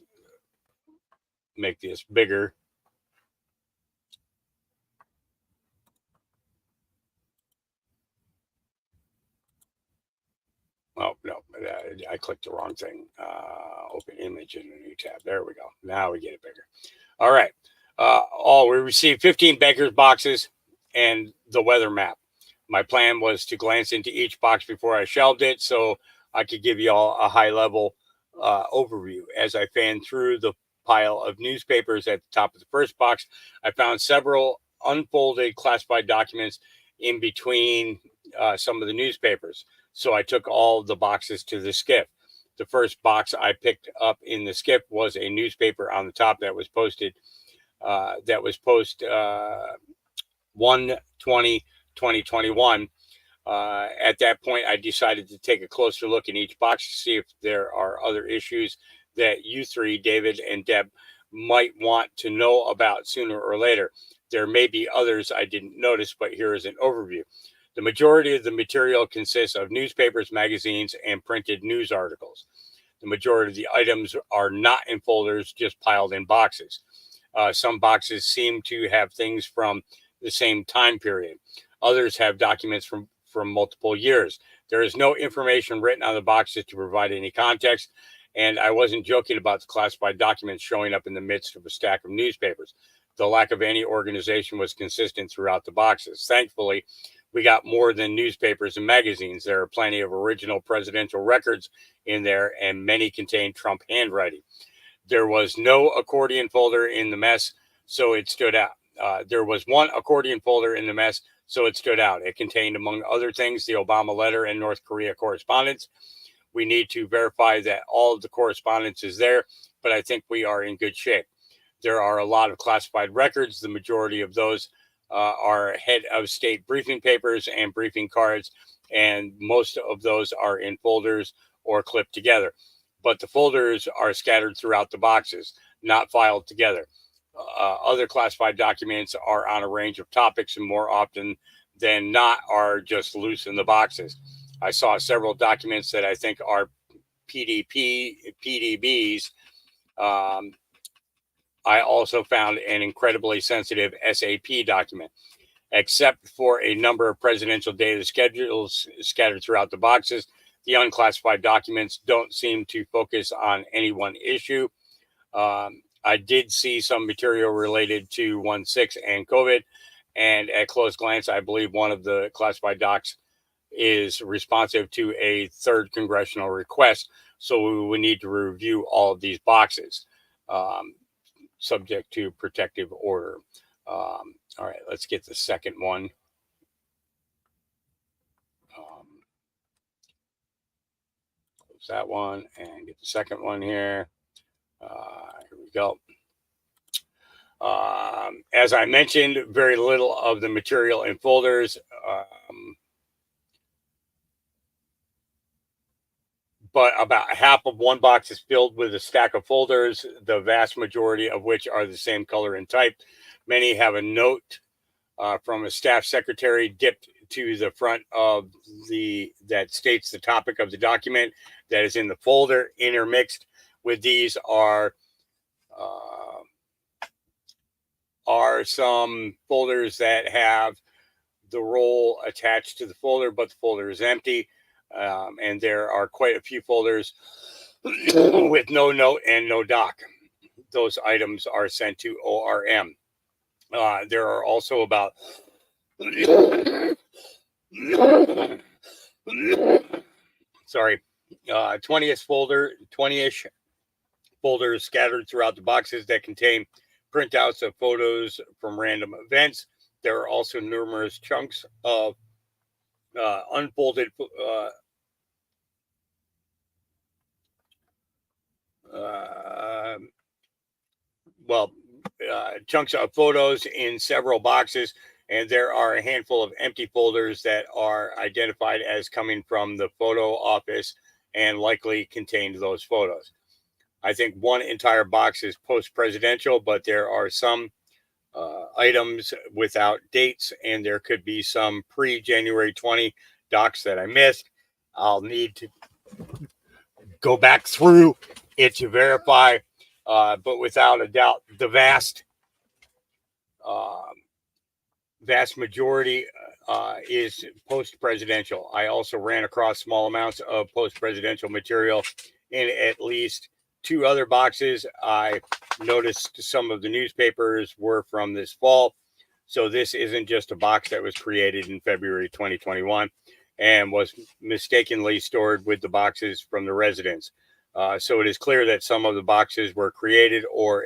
make this bigger. Oh, no, I clicked the wrong thing. Open image in a new tab. There we go. Now we get it bigger. All right. We received 15 baker's boxes and the weather map. My plan was to glance into each box before I shelved it so I could give you all a high-level overview. As I fanned through the pile of newspapers at the top of the first box, I found several unfolded classified documents in between some of the newspapers. So I took all the boxes to the skiff. The first box I picked up in the skiff was a newspaper on the top that was posted. Post 1/20/2021. At that point, I decided to take a closer look in each box to see if there are other issues that you three, David and Deb, might want to know about sooner or later. There may be others I didn't notice, but here is an overview. The majority of the material consists of newspapers, magazines, and printed news articles. The majority of the items are not in folders, just piled in boxes. Some boxes seem to have things from the same time period. Others have documents from multiple years. There is no information written on the boxes to provide any context, and I wasn't joking about the classified documents showing up in the midst of a stack of newspapers. The lack of any organization was consistent throughout the boxes. Thankfully, we got more than newspapers and magazines. There are plenty of original presidential records in there, and many contain Trump handwriting. There was no accordion folder in the mess, so it stood out. There was one accordion folder in the mess, so it stood out. It contained, among other things, the Obama letter and North Korea correspondence. We need to verify that all of the correspondence is there, but I think we are in good shape. There are a lot of classified records. The majority of those are head of state briefing papers and briefing cards, and most of those are in folders or clipped together. But the folders are scattered throughout the boxes, not filed together. Other classified documents are on a range of topics, and more often than not are just loose in the boxes. I saw several documents that I think are PDBs. I also found an incredibly sensitive SAP document. Except for a number of presidential data schedules scattered throughout the boxes, the unclassified documents don't seem to focus on any one issue. I did see some material related to 1/6 and COVID, and at close glance, I believe one of the classified docs is responsive to a third congressional request. So we would need to review all of these boxes, subject to protective order. All right, let's get the second one. Close that one and get the second one here. Here we go. As I mentioned, very little of the material in folders. But about half of one box is filled with a stack of folders, the vast majority of which are the same color and type. Many have a note from a staff secretary dipped to the front of that states the topic of the document that is in the folder. Intermixed with these are some folders that have the roll attached to the folder, but the folder is empty. And there are quite a few folders with no note and no doc. Those items are sent to ORM. There are also about 20-ish folders scattered throughout the boxes that contain printouts of photos from random events. There are also numerous chunks of unfolded chunks of photos in several boxes, and there are a handful of empty folders that are identified as coming from the photo office and likely contained those photos. I think one entire box is post-presidential, but there are some items without dates, and there could be some pre-January 20 docs that I missed. I'll need to go back through it to verify, but without a doubt, the vast majority is post-presidential. I also ran across small amounts of post-presidential material in at least 2 other boxes. I noticed some of the newspapers were from this fall. So this isn't just a box that was created in February 2021 and was mistakenly stored with the boxes from the residents. So it is clear that some of the boxes were created or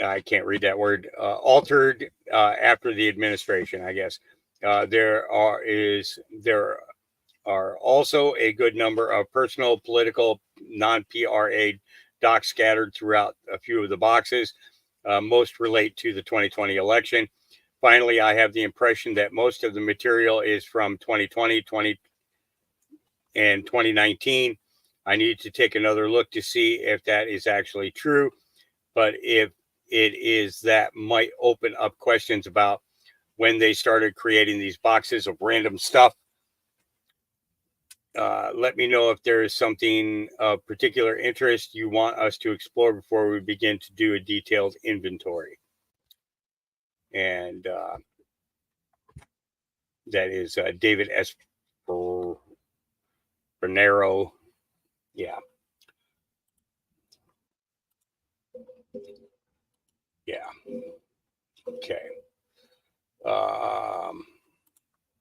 I can't read that word, altered after the administration, I guess. There are also a good number of personal, political, non-PRA docs scattered throughout a few of the boxes. Most relate to the 2020 election. Finally, I have the impression that most of the material is from 2020, and 2019. I need to take another look to see if that is actually true. But if it is, that might open up questions about when they started creating these boxes of random stuff. Let me know if there is something of particular interest you want us to explore before we begin to do a detailed inventory. And that is David S. Bernero. Yeah. Yeah. Okay.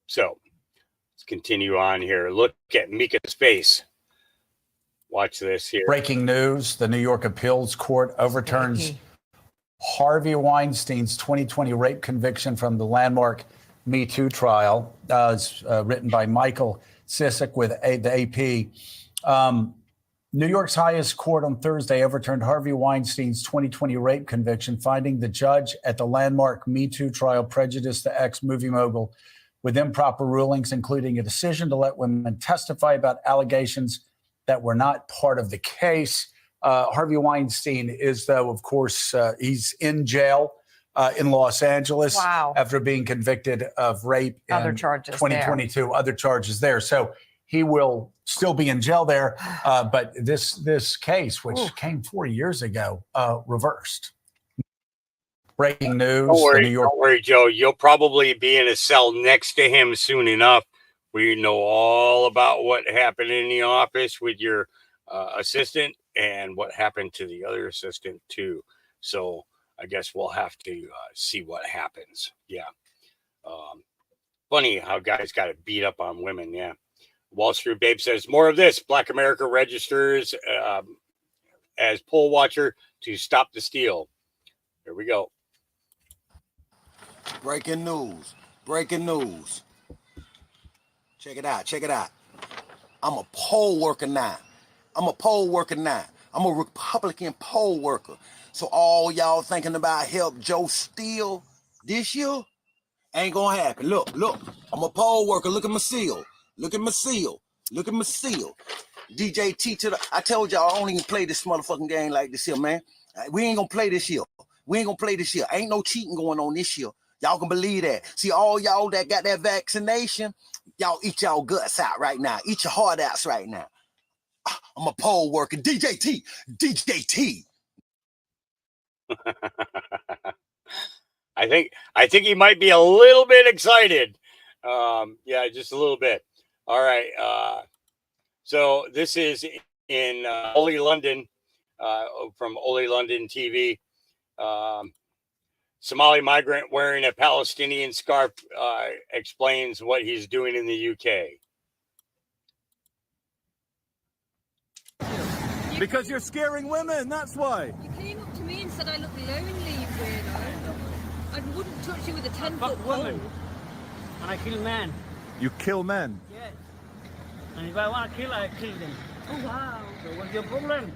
So let's continue on here. Look at Mika's face. Watch this here. Breaking news. The New York Appeals Court overturns Harvey Weinstein's 2020 rape conviction from the landmark Me Too trial. It's written by Michael Sisek with the AP. New York's highest court on Thursday overturned Harvey Weinstein's 2020 rape conviction, finding the judge at the landmark Me Too trial prejudiced the ex-movie mogul with improper rulings, including a decision to let women testify about allegations that were not part of the case. Harvey Weinstein is, though, of course, he's in jail in Los Angeles after being convicted of rape in 2022, other charges there. So he will still be in jail there. But this case, which came 4 years ago, reversed. Breaking news. Don't worry, Joe. You'll probably be in a cell next to him soon enough. We know all about what happened in the office with your assistant and what happened to the other assistant, too. So I guess we'll have to see what happens. Yeah. Funny how guys got to beat up on women. Yeah. Wall Street Babe says, more of this. Black America registers as poll watcher to stop the steal. Here we go. Breaking news. Breaking news. Check it out. Check it out. I'm a poll worker now. I'm a Republican poll worker. So all y'all thinking about help Joe steal this year ain't gonna happen. Look. I'm a poll worker. Look at my seal. Look at my seal. DJ T to the. I told y'all I don't even play this motherfucking game like this here, man. We ain't gonna play this year. Ain't no cheating going on this year. Y'all can believe that. See, all y'all that got that vaccination, y'all eat y'all guts out right now. Eat your heart outs right now. I'm a poll worker. DJ T. I think he might be a little bit excited. Yeah, just a little bit. All right. So this is in Oli London, from Oli London TV. Somali migrant wearing a Palestinian scarf explains what he's doing in the UK. Because you're scaring women, that's why. You came up to me and said I look lonely, you weirdo. I wouldn't touch you with a 10-foot pole. And I kill men. You kill men? Yes. And if I want to kill, I kill them. Oh, wow. So what's your problem?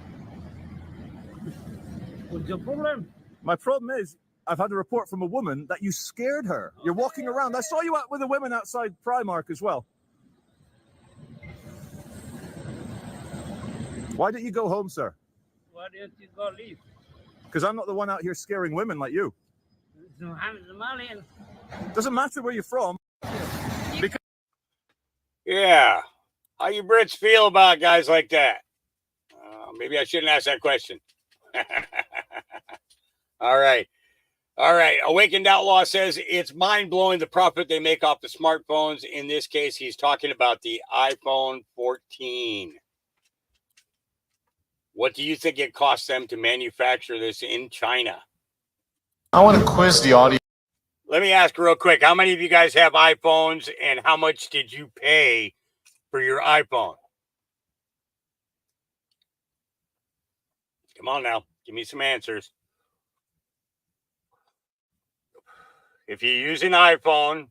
What's your problem? My problem is, I've had a report from a woman that you scared her. You're walking around. I saw you out with the women outside Primark as well. Why didn't you go home, sir? Why didn't you go leave? Because I'm not the one out here scaring women like you. I'm Somalian. Doesn't matter where you're from. Because Yeah. How you Brits feel about guys like that? Maybe I shouldn't ask that question. All right. All right. Awakened Outlaw says it's mind-blowing the profit they make off the smartphones. In this case, he's talking about the iPhone 14. What do you think it costs them to manufacture this in China? I want to quiz the audience. Let me ask real quick. How many of you guys have iPhones, and how much did you pay for your iPhone? Come on now. Give me some answers. If you use an iPhone,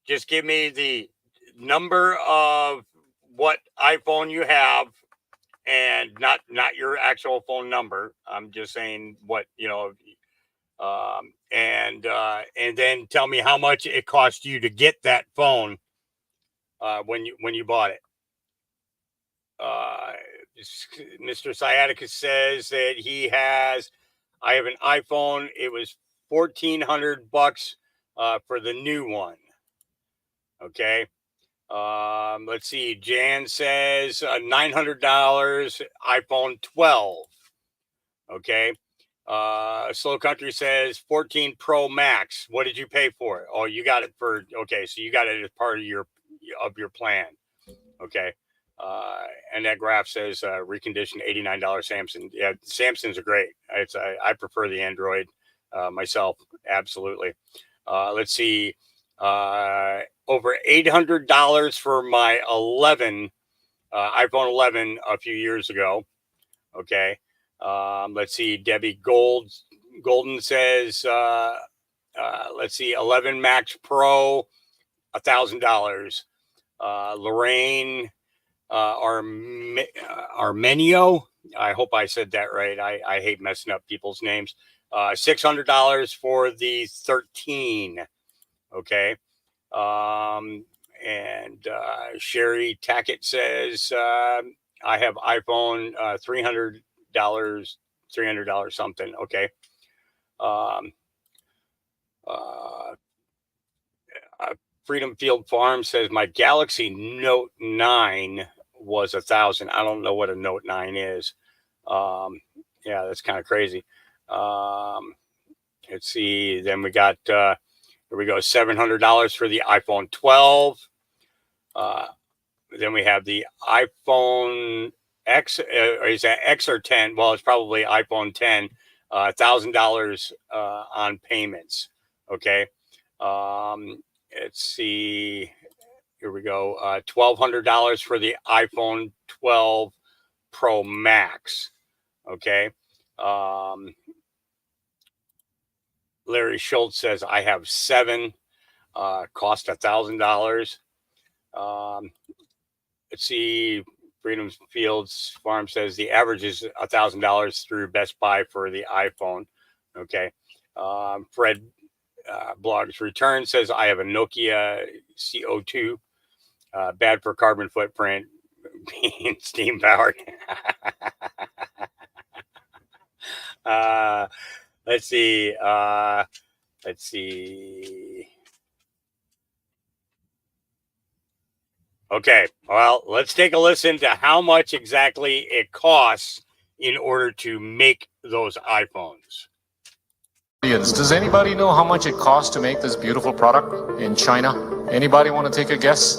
just give me the number of what iPhone you have, and not your actual phone number. I'm just saying what, and then tell me how much it cost you to get that phone when you bought it. Mr. Sciaticus says that I have an iPhone. It was $1,400 for the new one. Okay. Let's see. Jan says $900, iPhone 12. Okay. Slow Country says 14 Pro Max. What did you pay for it? Oh, you got it for, okay. So you got it as part of your plan. Okay. And that graph says reconditioned $89 Samsung. Yeah, Samsungs are great. I prefer the Android myself. Absolutely. Let's see. Over $800 for my iPhone 11 a few years ago. Okay. Let's see. Debbie Golden says, let's see, 11 Max Pro, $1,000. Lorraine Armenio, I hope I said that right. I hate messing up people's names. $600 for the 13. Okay. And Sherry Tackett says, I have iPhone, $300 something. Okay. Freedom Field Farm says my Galaxy Note 9 was $1,000. I don't know what a Note 9 is. Yeah, that's kind of crazy. Let's see. Then we got, here we go, $700 for the iPhone 12. Then we have the iPhone X. Is that X or 10? Well, it's probably iPhone 10. $1,000 on payments. Okay. Let's see. Here we go. $1,200 for the iPhone 12 Pro Max. Okay. Larry Schultz says I have 7. Cost $1,000. Let's see. Freedom Fields Farm says the average is $1,000 through Best Buy for the iPhone. Okay. Fred Blogs Return says I have a Nokia CO2. Bad for carbon footprint, being steam powered. Let's see. Let's see. Okay, well, let's take a listen to how much exactly it costs in order to make those iPhones. Does anybody know how much it costs to make this beautiful product in China? Anybody want to take a guess?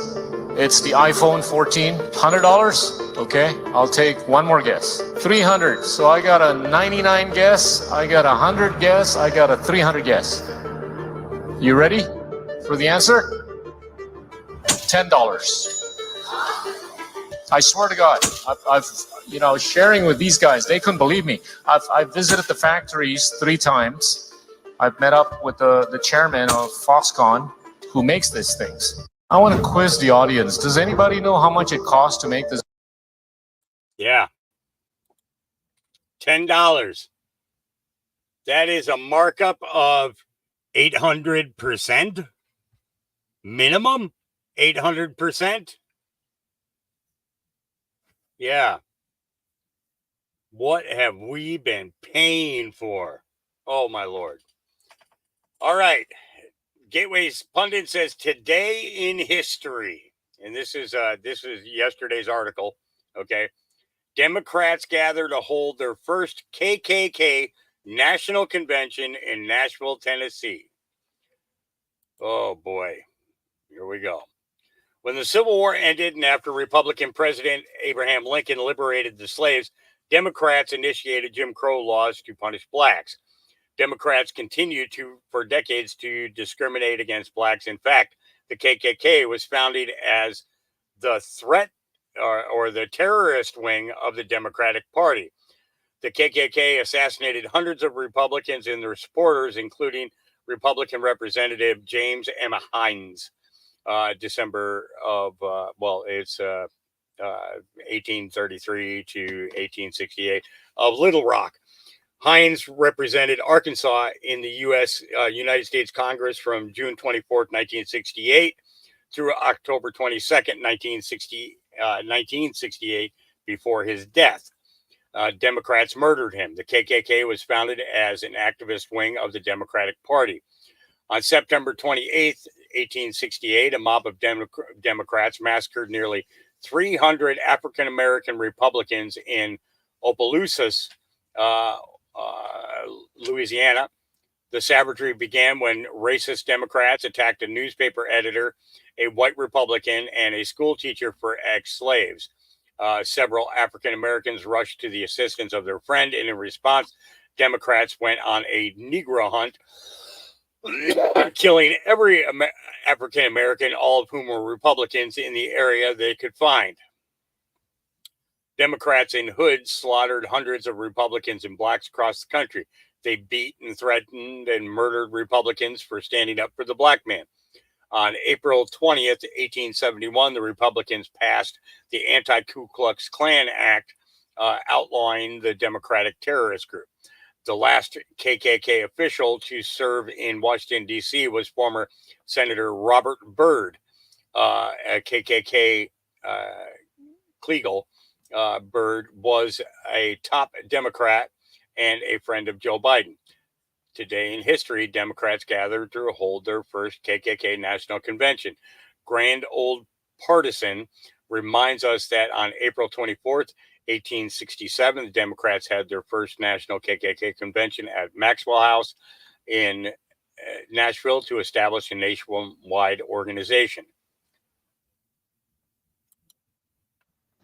It's the iPhone 14, $100. Okay, I'll take one more guess. 300. So I got a 99 guess, I got a 100 guess, I got a 300 guess. You ready for the answer? $10. I swear to God, I've sharing with these guys, they couldn't believe me. I've visited the factories 3 times. I've met up with the chairman of Foxconn who makes these things. I want to quiz the audience. Does anybody know how much it costs to make this Yeah. $10. That is a markup of 800%. Minimum 800%. Yeah. What have we been paying for? Oh, my Lord. All right. Gateway's pundit says today in history, and this is yesterday's article. Okay. Democrats gather to hold their first KKK national convention in Nashville, Tennessee. Oh, boy. Here we go. When the Civil War ended and after Republican President Abraham Lincoln liberated the slaves, Democrats initiated Jim Crow laws to punish blacks. Democrats continued for decades to discriminate against blacks. In fact, the KKK was founded as the threat or the terrorist wing of the Democratic Party. The KKK assassinated hundreds of Republicans and their supporters, including Republican Representative James M. Hines. December of, it's 1833 to 1868 of Little Rock. Hines represented Arkansas in the United States Congress from June 24th, 1968 through October 22nd, 1968, before his death. Democrats murdered him. The KKK was founded as an activist wing of the Democratic Party. On September 28th, 1868, a mob of Democrats massacred nearly 300 African-American Republicans in Opelousas, Louisiana. The savagery began when racist Democrats attacked a newspaper editor, a white Republican, and a school teacher for ex-slaves. Several African-Americans rushed to the assistance of their friend, and in response, Democrats went on a Negro hunt, killing every African-American, all of whom were Republicans, in the area they could find. Democrats in hoods slaughtered hundreds of Republicans and blacks across the country. They beat and threatened and murdered Republicans for standing up for the black man. On April 20th, 1871, the Republicans passed the Anti-Ku Klux Klan Act, outlawing the Democratic terrorist group. The last KKK official to serve in Washington, D.C. was former Senator Robert Byrd, a KKK Kleagle. Byrd was a top Democrat and a friend of Joe Biden. Today in history, Democrats gathered to hold their first KKK national convention. Grand Old Partisan reminds us that on April 24th, 1867, the Democrats had their first national KKK convention at Maxwell House in Nashville to establish a nationwide organization.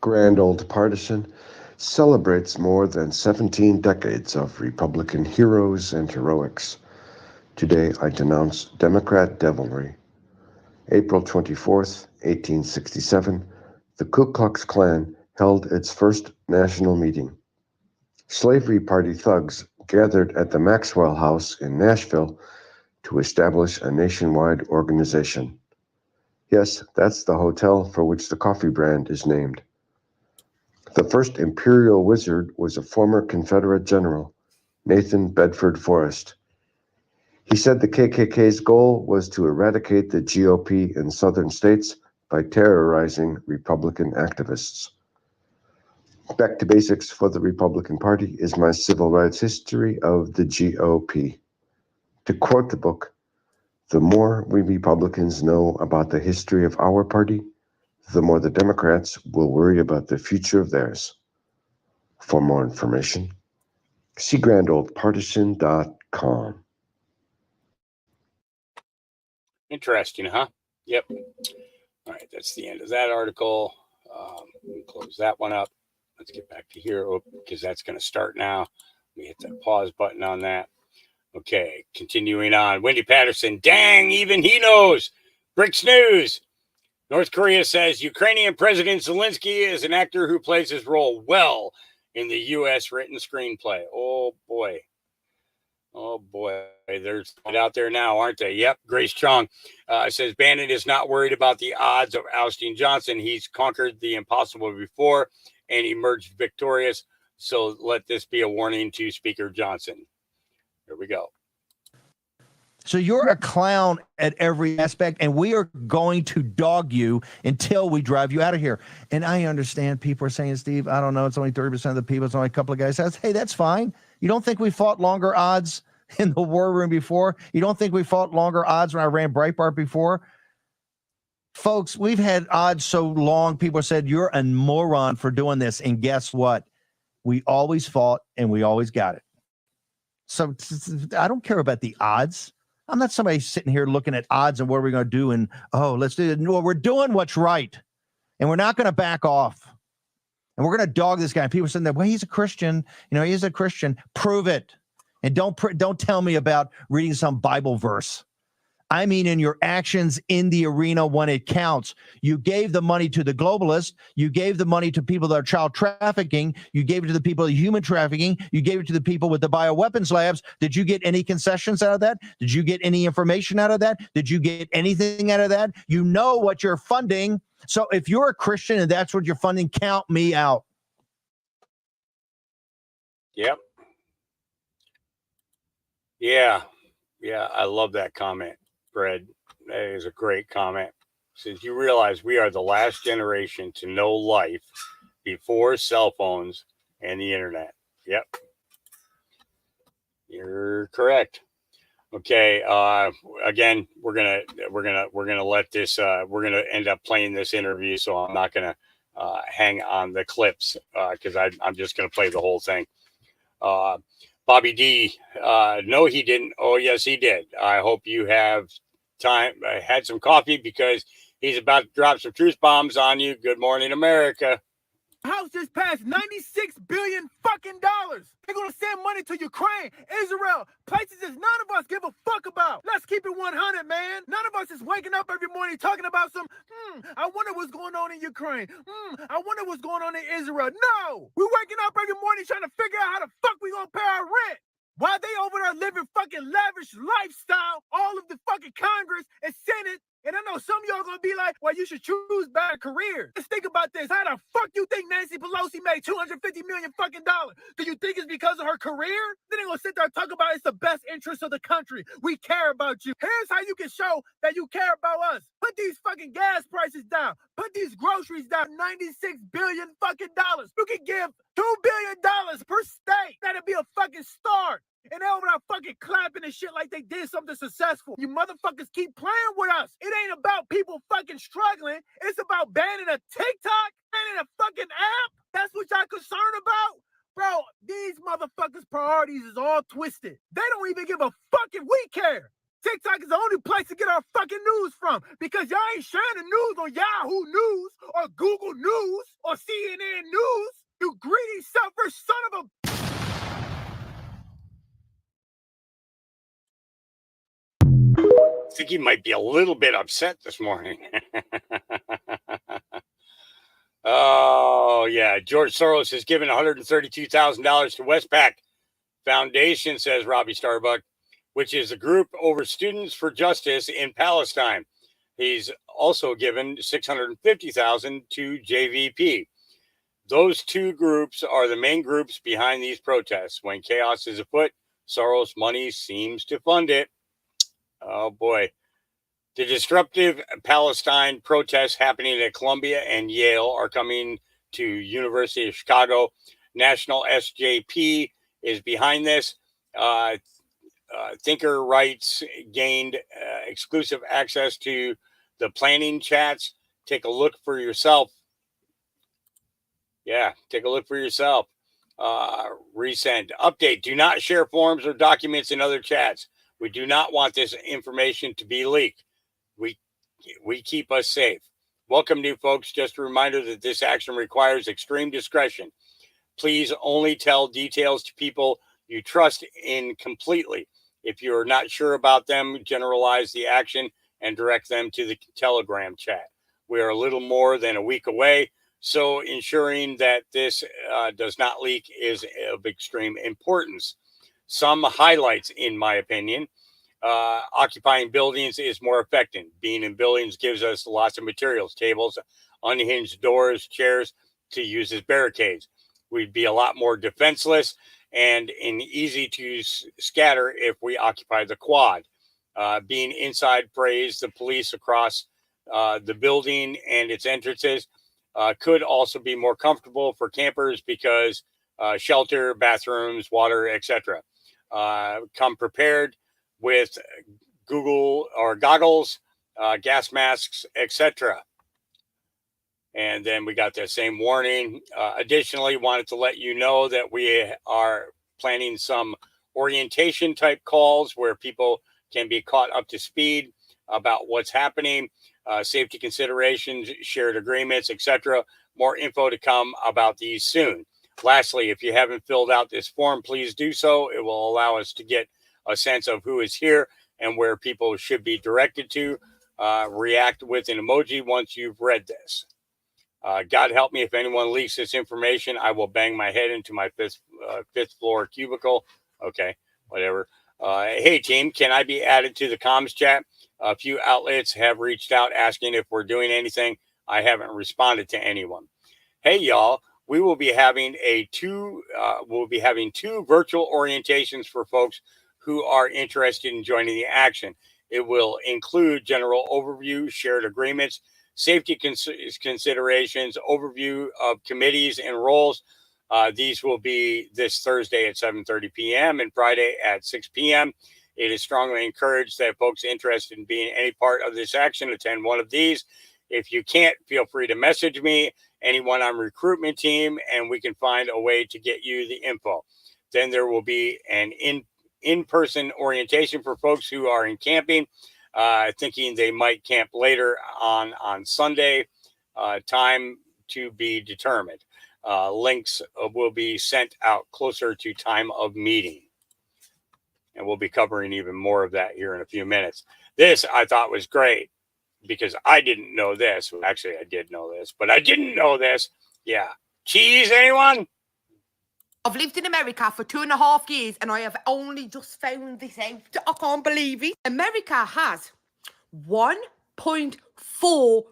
Grand Old Partisan celebrates more than 17 decades of Republican heroes and heroics. Today, I denounce Democrat devilry. April 24th, 1867, the Ku Klux Klan held its first national meeting. Slavery Party thugs gathered at the Maxwell House in Nashville to establish a nationwide organization. Yes, that's the hotel for which the coffee brand is named. The first imperial wizard was a former Confederate general, Nathan Bedford Forrest. He said the KKK's goal was to eradicate the GOP in southern states by terrorizing Republican activists. Back to basics for the Republican Party is my civil rights history of the GOP. To quote the book, the more we Republicans know about the history of our party, the more the Democrats will worry about the future of theirs. For more information, see grandoldpartisan.com. Interesting, huh? Yep. All right, that's the end of that article. We'll close that one up. Let's get back to here because that's going to start now. We hit that pause button on that. Okay, continuing on. Wendy Patterson, dang, even he knows. Bricks News. North Korea says Ukrainian President Zelensky is an actor who plays his role well in the U.S. written screenplay. Oh, boy. Oh boy, they're out there now, aren't they? Yep. Grace Chong says Bannon is not worried about the odds of ousting Johnson. He's conquered the impossible before and emerged victorious. So let this be a warning to Speaker Johnson. Here we go. So you're a clown at every aspect, and we are going to dog you until we drive you out of here. And I understand people are saying, Steve, I don't know, it's only 30% of the people. It's only a couple of guys. Hey, that's fine. You don't think we fought longer odds in the war room before? You don't think we fought longer odds when I ran Breitbart before? Folks, we've had odds so long, people said, you're a moron for doing this. And guess what? We always fought, and we always got it. So I don't care about the odds. I'm not somebody sitting here looking at odds and what are we going to do, and let's do it. No, we're doing what's right, and we're not going to back off. And we're going to dog this guy. And people saying that, well, he's a Christian. You know, he's a Christian. Prove it, and don't tell me about reading some Bible verse. I mean, in your actions in the arena when it counts. You gave the money to the globalists. You gave the money to people that are child trafficking. You gave it to the people of human trafficking. You gave it to the people with the bioweapons labs. Did you get any concessions out of that? Did you get any information out of that? Did you get anything out of that? You know what you're funding. So if you're a Christian and that's what you're funding, count me out. Yep. Yeah. I love that comment. Fred, that is a great comment. Since you realize we are the last generation to know life before cell phones and the internet. Yep. You're correct. Okay. Again, we're gonna let this. We're gonna end up playing this interview, so I'm not gonna hang on the clips because I'm just gonna play the whole thing. Bobby D. No, he didn't. Oh, yes, he did. I hope you have had some coffee because he's about to drop some truth bombs on you. Good morning, America. House just passed $96 billion fucking dollars. They're gonna send money to Ukraine, Israel, places that none of us give a fuck about. Let's keep it 100, man. None of us is waking up every morning talking about some, I wonder what's going on in Ukraine. I wonder what's going on in Israel. No, we're waking up every morning trying to figure out how the fuck we gonna pay our rent. While they over there living fucking lavish lifestyle, all of the fucking Congress and Senate, and I know some of y'all gonna be like, well, you should choose better careers. Let's think about this. How the fuck you think Nancy Pelosi made $250 million fucking dollars? Do you think it's because of her career? Then they gonna sit there and talk about it's the best interest of the country. We care about you. Here's how you can show that you care about us. Put these fucking gas prices down. Put these groceries down. $96 billion fucking dollars. You can give $2 billion per state. That'd be a fucking start. And they over there fucking clapping and shit like they did something successful. You motherfuckers keep playing with us. It ain't about people fucking struggling. It's about banning a TikTok, banning a fucking app. That's what y'all concerned about? Bro, these motherfuckers' priorities is all twisted. They don't even give a fuck if we care. TikTok is the only place to get our fucking news from because y'all ain't sharing the news on Yahoo News or Google News or CNN News. You greedy, selfish son of a... I think he might be a little bit upset this morning. Oh, yeah. George Soros has given $132,000 to Westpac Foundation, says Robbie Starbuck, which is a group over Students for Justice in Palestine. He's also given $650,000 to JVP. Those two groups are the main groups behind these protests. When chaos is afoot, Soros' money seems to fund it. Oh, boy. The disruptive Palestine protests happening at Columbia and Yale are coming to University of Chicago. National SJP is behind this. Thinker Rights gained exclusive access to the planning chats. Take a look for yourself. Yeah, take a look for yourself. Resend. Update. Do not share forms or documents in other chats. We do not want this information to be leaked. We keep us safe. Welcome, new folks. Just a reminder that this action requires extreme discretion. Please only tell details to people you trust in completely. If you're not sure about them, generalize the action and direct them to the Telegram chat. We are a little more than a week away, so ensuring that this does not leak is of extreme importance. Some highlights, in my opinion. Occupying buildings is more effective. Being in buildings gives us lots of materials, tables, unhinged doors, chairs to use as barricades. We'd be a lot more defenseless and easy to scatter if we occupy the quad. Being inside frays the police across the building and its entrances could also be more comfortable for campers because shelter, bathrooms, water, etc. Come prepared with Google or goggles, gas masks, etc. And then we got the same warning. Additionally, wanted to let you know that we are planning some orientation type calls where people can be caught up to speed about what's happening, safety considerations, shared agreements, etc. More info to come about these soon. Lastly, if you haven't filled out this form, please do so. It will allow us to get a sense of who is here and where people should be directed to. React with an emoji once you've read this. God help me if anyone leaks this information. I will bang my head into my fifth floor cubicle. Okay, whatever. Hey, team, can I be added to the comms chat? A few outlets have reached out asking if we're doing anything. I haven't responded to anyone. Hey, y'all. We will be having two virtual orientations for folks who are interested in joining the action. It will include general overview, shared agreements, safety considerations, overview of committees and roles. These will be this Thursday at 7:30 p.m. and Friday at 6 p.m. It is strongly encouraged that folks interested in being any part of this action attend one of these. If you can't, feel free to message me, anyone on recruitment team, and we can find a way to get you the info. Then there will be an in-person orientation for folks who are in camping, thinking they might camp later on Sunday. Time to be determined. Links will be sent out closer to time of meeting. And we'll be covering even more of that here in a few minutes. This I thought was great because I didn't know this. Well, actually, I did know this, but I didn't know this. Yeah. Cheese, anyone? I've lived in America for 2.5 years and I have only just found this out. I can't believe it. America has 1.4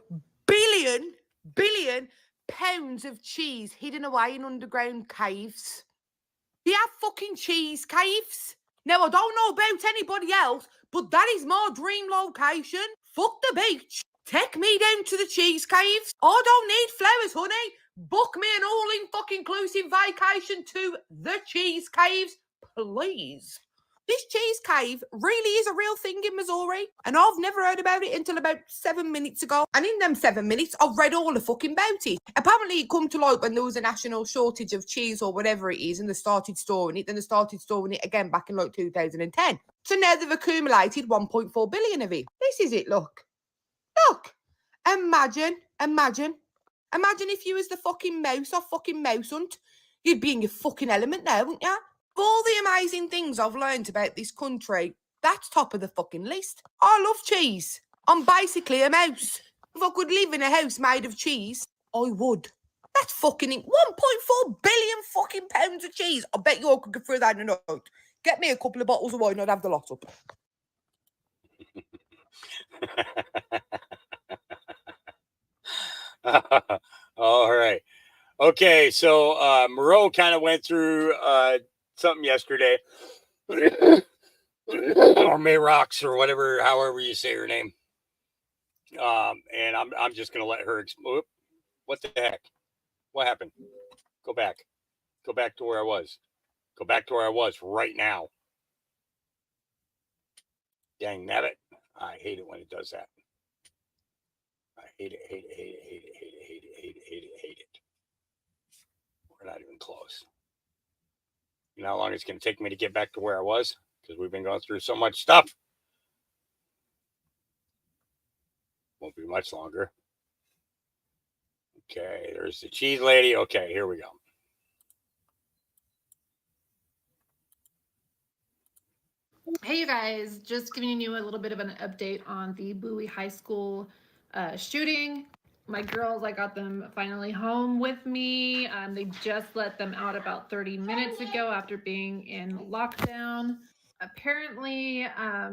billion pounds of cheese hidden away in underground caves. We have fucking cheese caves. Now, I don't know about anybody else, but that is my dream location. Fuck the beach. Take me down to the cheese caves. I don't need flowers, honey. Book me an all-in-fucking-inclusive vacation to the cheese caves, please. This cheese cave really is a real thing in Missouri, and I've never heard about it until about 7 minutes ago. And in them 7 minutes, I've read all the fucking about it. Apparently, it come to light when there was a national shortage of cheese or whatever it is, and they started storing it. Then they started storing it again back in like 2010. So now they've accumulated 1.4 billion of it. This is it, look. Look. Imagine if you was the fucking mouse or fucking mouse hunt. You'd be in your fucking element now, wouldn't you? Of all the amazing things I've learned about this country, that's top of the fucking list. I love cheese. I'm basically a mouse. If I could live in a house made of cheese, I would. That's fucking 1.4 billion fucking pounds of cheese. I bet you I could get through that in a night. Get me a couple of bottles of wine, I'd have the lot up. All right. Okay, so Moreau kind of went through something yesterday, or Mayrox, or whatever, however you say her name. And I'm just gonna let her explode. What the heck? What happened? Go back. Go back to where I was. Go back to where I was right now. Dang nabbit. I hate it when it does that. I hate it, hate it, hate it, hate it, hate it, hate it, hate it, hate it, hate it. We're not even close. You know how long it's going to take me to get back to where I was? Because we've been going through so much stuff. Won't be much longer. Okay, there's the cheese lady. Okay, here we go. Hey, you guys, just giving you a little bit of an update on the Bowie High School shooting. My girls, I got them finally home with me. They just let them out about 30 minutes ago after being in lockdown. Apparently,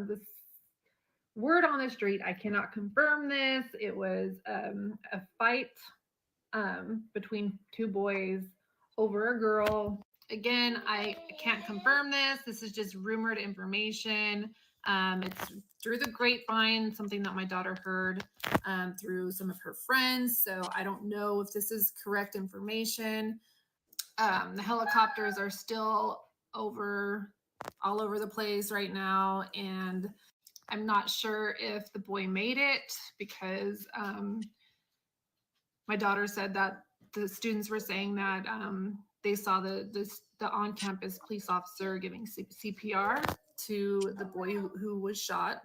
this word on the street, I cannot confirm this. It was a fight between two boys over a girl. Again, I can't confirm this. This is just rumored information. It's through the grapevine, something that my daughter heard through some of her friends. So I don't know if this is correct information. The helicopters are still all over the place right now. And I'm not sure if the boy made it because my daughter said that the students were saying that they saw the on-campus police officer giving CPR to the boy who was shot.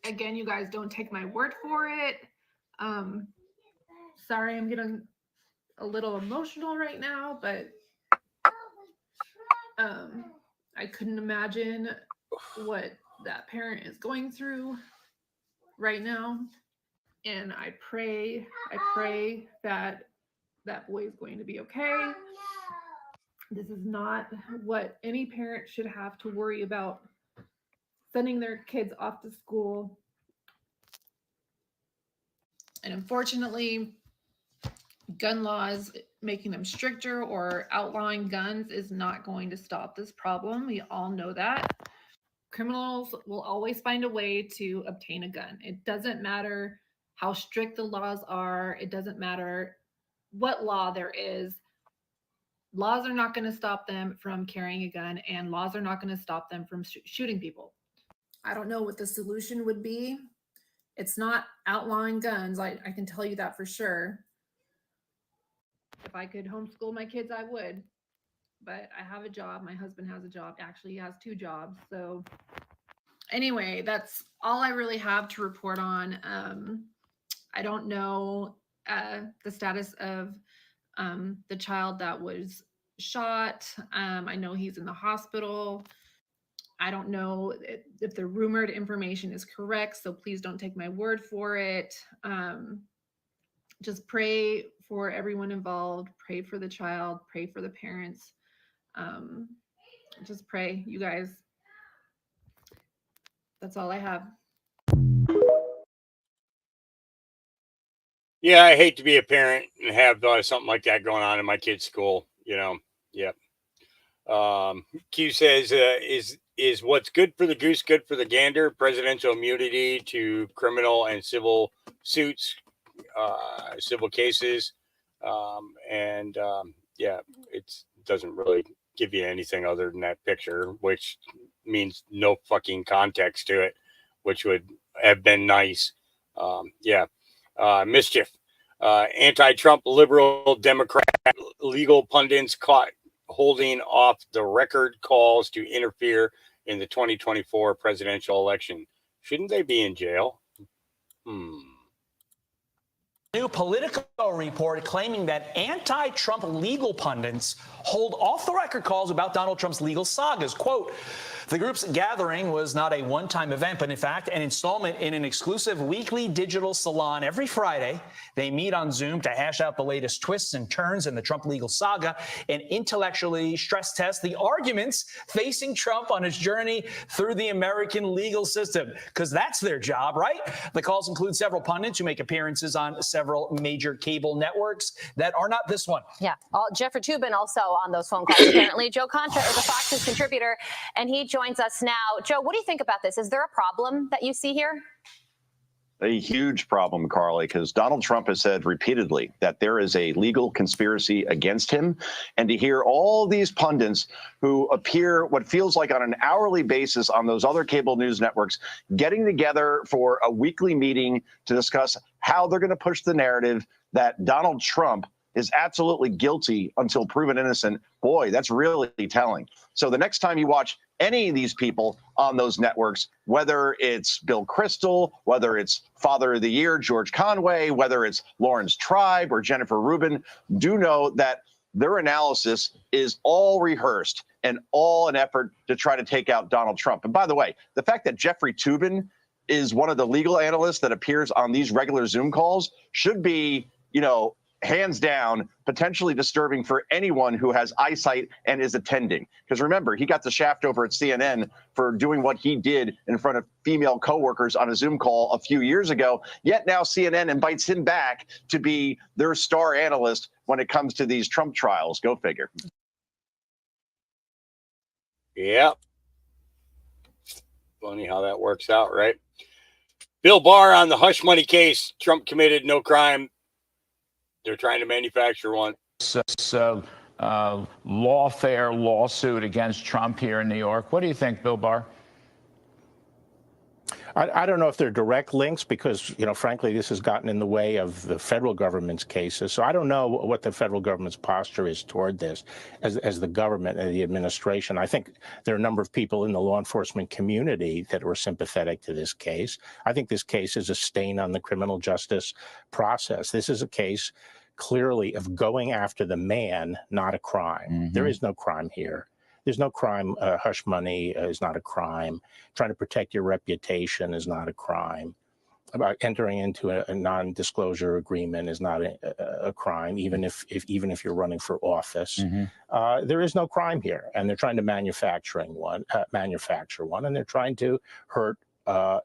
Again, you guys, don't take my word for it. Sorry, I'm getting a little emotional right now, but I couldn't imagine what that parent is going through right now. And I pray that that boy is going to be okay. This is not what any parent should have to worry about, sending their kids off to school. And unfortunately, gun laws, making them stricter or outlawing guns is not going to stop this problem. We all know that. Criminals will always find a way to obtain a gun. It doesn't matter how strict the laws are. It doesn't matter what law there is. Laws are not going to stop them from carrying a gun, and laws are not going to stop them from shooting people. I don't know what the solution would be. It's not outlawing guns. I can tell you that for sure. If I could homeschool my kids, I would. But I have a job. My husband has a job. Actually, he has 2 jobs. So anyway, that's all I really have to report on. I don't know the status of the child that was shot. I know he's in the hospital. I don't know if the rumored information is correct, so please don't take my word for it. Just pray for everyone involved. Pray for the child. Pray for the parents. Just pray, you guys. That's all I have. Yeah, I hate to be a parent and have something like that going on in my kid's school. Yep. Q says, is what's good for the goose good for the gander? Presidential immunity to criminal and civil suits, civil cases. Yeah, it doesn't really give you anything other than that picture, which means no fucking context to it, which would have been nice. Mischief. Anti-Trump liberal Democrat legal pundits caught holding off the record calls to interfere in the 2024 presidential election. Shouldn't they be in jail? New Politico report claiming that anti-Trump legal pundits hold off the record calls about Donald Trump's legal sagas. Quote, the group's gathering was not a one-time event, but in fact, an installment in an exclusive weekly digital salon. Every Friday, they meet on Zoom to hash out the latest twists and turns in the Trump legal saga and intellectually stress test the arguments facing Trump on his journey through the American legal system, because that's their job, right? The calls include several pundits who make appearances on several major cable networks that are not this one. Yeah, Jeffrey Toobin also on those phone calls, apparently. Joe Contra is a Fox News contributor, and he joins us now. Joe, what do you think about this? Is there a problem that you see here? A huge problem, Carly, because Donald Trump has said repeatedly that there is a legal conspiracy against him. And to hear all these pundits who appear what feels like on an hourly basis on those other cable news networks, getting together for a weekly meeting to discuss how they're going to push the narrative that Donald Trump is absolutely guilty until proven innocent. Boy, that's really telling. So the next time you watch any of these people on those networks, whether it's Bill Kristol, whether it's Father of the Year, George Conway, whether it's Lawrence Tribe or Jennifer Rubin, do know that their analysis is all rehearsed and all an effort to try to take out Donald Trump. And by the way, the fact that Jeffrey Toobin is one of the legal analysts that appears on these regular Zoom calls should be hands down, potentially disturbing for anyone who has eyesight and is attending. Because remember, he got the shaft over at CNN for doing what he did in front of female coworkers on a Zoom call a few years ago. Yet now CNN invites him back to be their star analyst when it comes to these Trump trials. Go figure. Yep. Funny how that works out, right? Bill Barr on the hush money case. Trump committed no crime. They're trying to manufacture one. Lawfare lawsuit against Trump here in New York. What do you think, Bill Barr? I don't know if they're direct links because, frankly, this has gotten in the way of the federal government's cases. So I don't know what the federal government's posture is toward this as the government and the administration. I think there are a number of people in the law enforcement community that were sympathetic to this case. I think this case is a stain on the criminal justice process. This is a case clearly of going after the man, not a crime. Mm-hmm. There is no crime here. There's no crime. Hush money is not a crime. Trying to protect your reputation is not a crime. About entering into a non-disclosure agreement is not a crime, even if you're running for office. Mm-hmm. There is no crime here, and they're trying to manufacture one, and they're trying to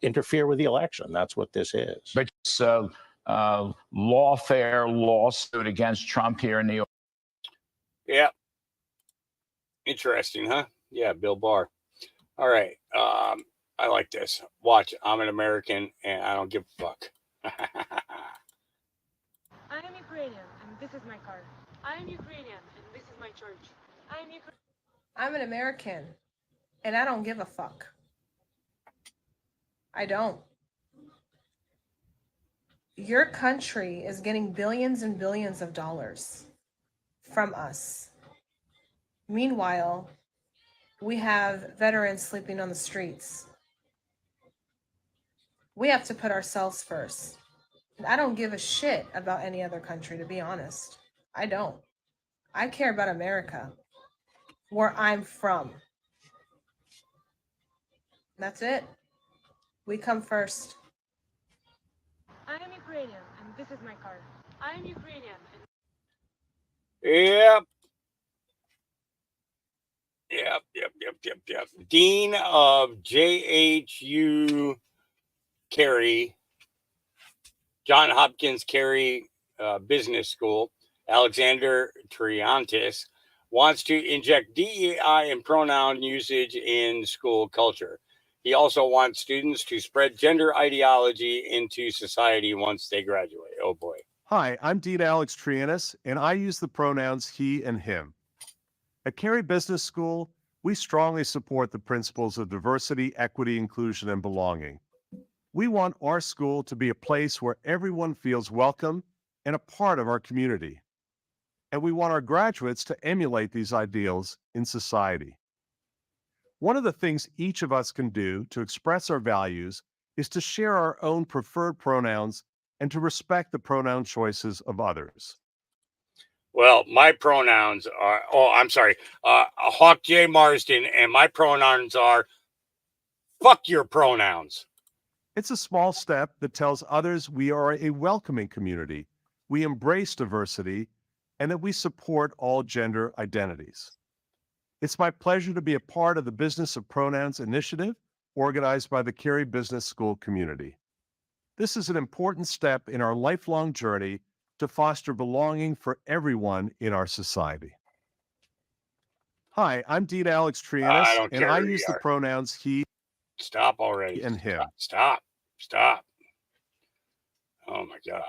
interfere with the election. That's what this is. But lawfare lawsuit against Trump here in New York. Yeah. Interesting, huh? Yeah, Bill Barr. All right. I like this. Watch. I'm an American, and I don't give a fuck. I am Ukrainian, and this is my car. I am Ukrainian, and this is my church. I'm an American, and I don't give a fuck. I don't. Your country is getting billions and billions of dollars from us. Meanwhile, we have veterans sleeping on the streets. We have to put ourselves first. And I don't give a shit about any other country, to be honest. I don't. I care about America, where I'm from. That's it. We come first. I am Ukrainian, and this is my car. I am Ukrainian. Yep. Yep. Dean of JHU Carey, John Hopkins Carey Business School, Alexander Triantis, wants to inject DEI and pronoun usage in school culture. He also wants students to spread gender ideology into society once they graduate. Oh boy. Hi, I'm Dean Alex Triantis, and I use the pronouns he and him. At Carey Business School, we strongly support the principles of diversity, equity, inclusion, and belonging. We want our school to be a place where everyone feels welcome and a part of our community. And we want our graduates to emulate these ideals in society. One of the things each of us can do to express our values is to share our own preferred pronouns and to respect the pronoun choices of others. Well, my pronouns are, Hawk J. Marsden, and my pronouns are, fuck your pronouns. It's a small step that tells others we are a welcoming community, we embrace diversity, and that we support all gender identities. It's my pleasure to be a part of the Business of Pronouns initiative organized by the Carey Business School community. This is an important step in our lifelong journey to foster belonging for everyone in our society. Hi, I'm Dean Alex Triantis, and I use the pronouns he. Stop already. And him. Stop. Oh my God.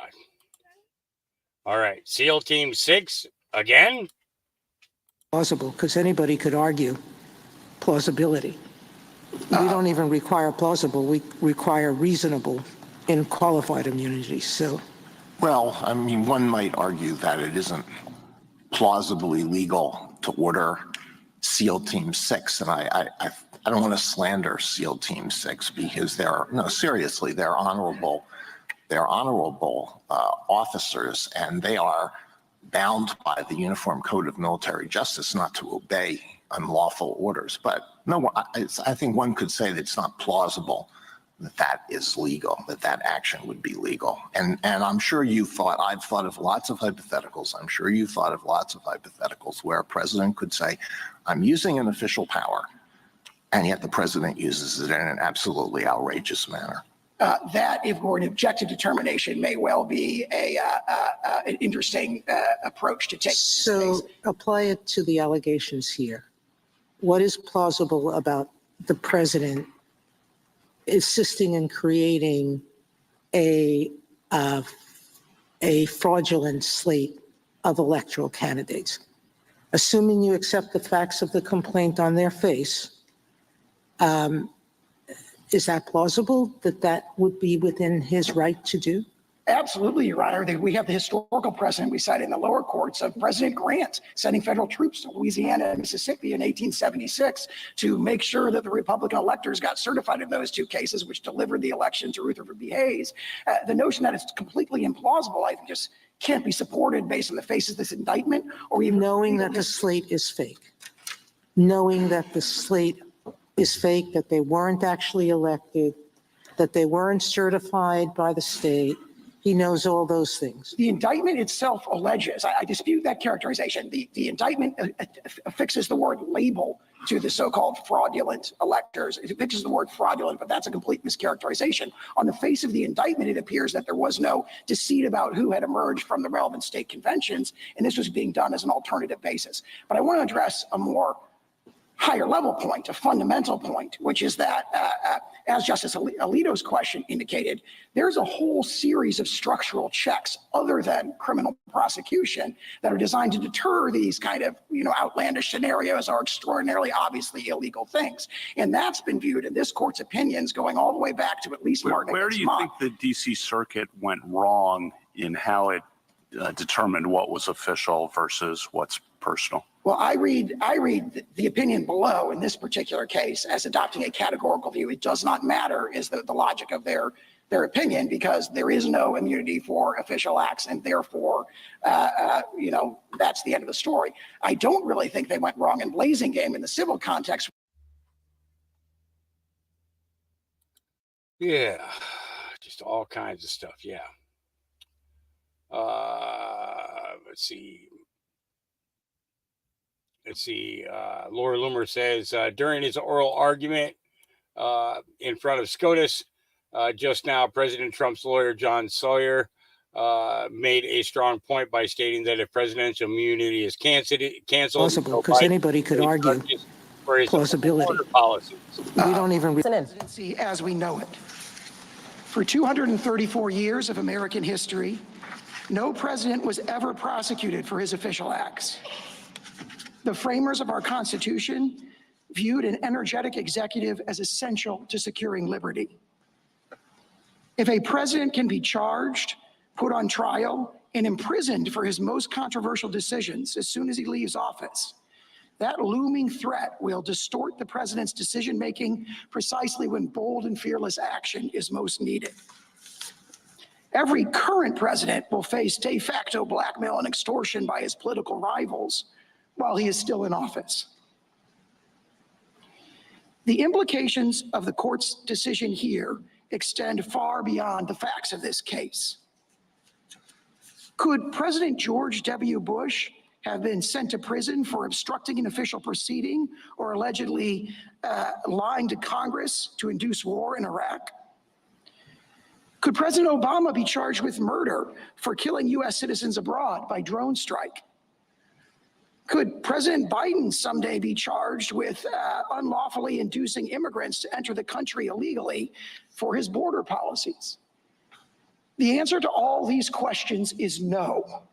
All right. SEAL Team 6 again? Plausible, because anybody could argue plausibility. We don't even require plausible, we require reasonable in qualified immunities. So, well, I mean, one might argue that it isn't plausibly legal to order SEAL Team 6, and I don't want to slander SEAL Team 6 because they're honorable officers, and they are bound by the Uniform Code of Military Justice not to obey unlawful orders. But no, I think one could say that it's not plausible that is legal, that action would be legal. And I'm sure I've thought of lots of hypotheticals. I'm sure you've thought of lots of hypotheticals where a president could say, I'm using an official power, and yet the president uses it in an absolutely outrageous manner. That, if we're an objective determination, may well be an interesting approach to take. So apply it to the allegations here. What is plausible about the president assisting in creating a fraudulent slate of electoral candidates? Assuming you accept the facts of the complaint on their face, is that plausible that that would be within his right to do? Absolutely, Your Honor. We have the historical precedent we cited in the lower courts of President Grant sending federal troops to Louisiana and Mississippi in 1876 to make sure that the Republican electors got certified in those two cases, which delivered the election to Rutherford B. Hayes. The notion that it's completely implausible, I think, just can't be supported based on the face of this indictment or even knowing that the slate is fake. Knowing that the slate is fake, that they weren't actually elected, that they weren't certified by the state. He knows all those things. The indictment itself alleges, I dispute that characterization. The indictment affixes the word label to the so-called fraudulent electors. It affixes the word fraudulent, but that's a complete mischaracterization. On the face of the indictment, it appears that there was no deceit about who had emerged from the relevant state conventions, and this was being done as an alternative basis. But I want to address a more higher level point, a fundamental point, which is that, as Justice Alito's question indicated, there's a whole series of structural checks other than criminal prosecution that are designed to deter these kind of, outlandish scenarios or extraordinarily obviously illegal things. And that's been viewed in this court's opinions going all the way back to at least Martin. Where do you think the D.C. Circuit went wrong in how it determined what was official versus what's personal? Well, I read the opinion below in this particular case as adopting a categorical view. It does not matter is the logic of their opinion, because there is no immunity for official acts, and therefore, that's the end of the story. I don't really think they went wrong in Blazing Game in the civil context. Yeah, just all kinds of stuff. Yeah. Let's see. Laura Loomer says, during his oral argument in front of SCOTUS just now, President Trump's lawyer, John Sawyer, made a strong point by stating that if presidential immunity is canceled, Plausible, because anybody could argue for his plausibility. Policies. We don't even presidency as we know it. For 234 years of American history, no president was ever prosecuted for his official acts. The framers of our Constitution viewed an energetic executive as essential to securing liberty. If a president can be charged, put on trial, and imprisoned for his most controversial decisions as soon as he leaves office, that looming threat will distort the president's decision-making precisely when bold and fearless action is most needed. Every current president will face de facto blackmail and extortion by his political rivals while he is still in office. The implications of the court's decision here extend far beyond the facts of this case. Could President George W. Bush have been sent to prison for obstructing an official proceeding or allegedly lying to Congress to induce war in Iraq? Could President Obama be charged with murder for killing U.S. citizens abroad by drone strike? Could President Biden someday be charged with unlawfully inducing immigrants to enter the country illegally for his border policies? The answer to all these questions is no.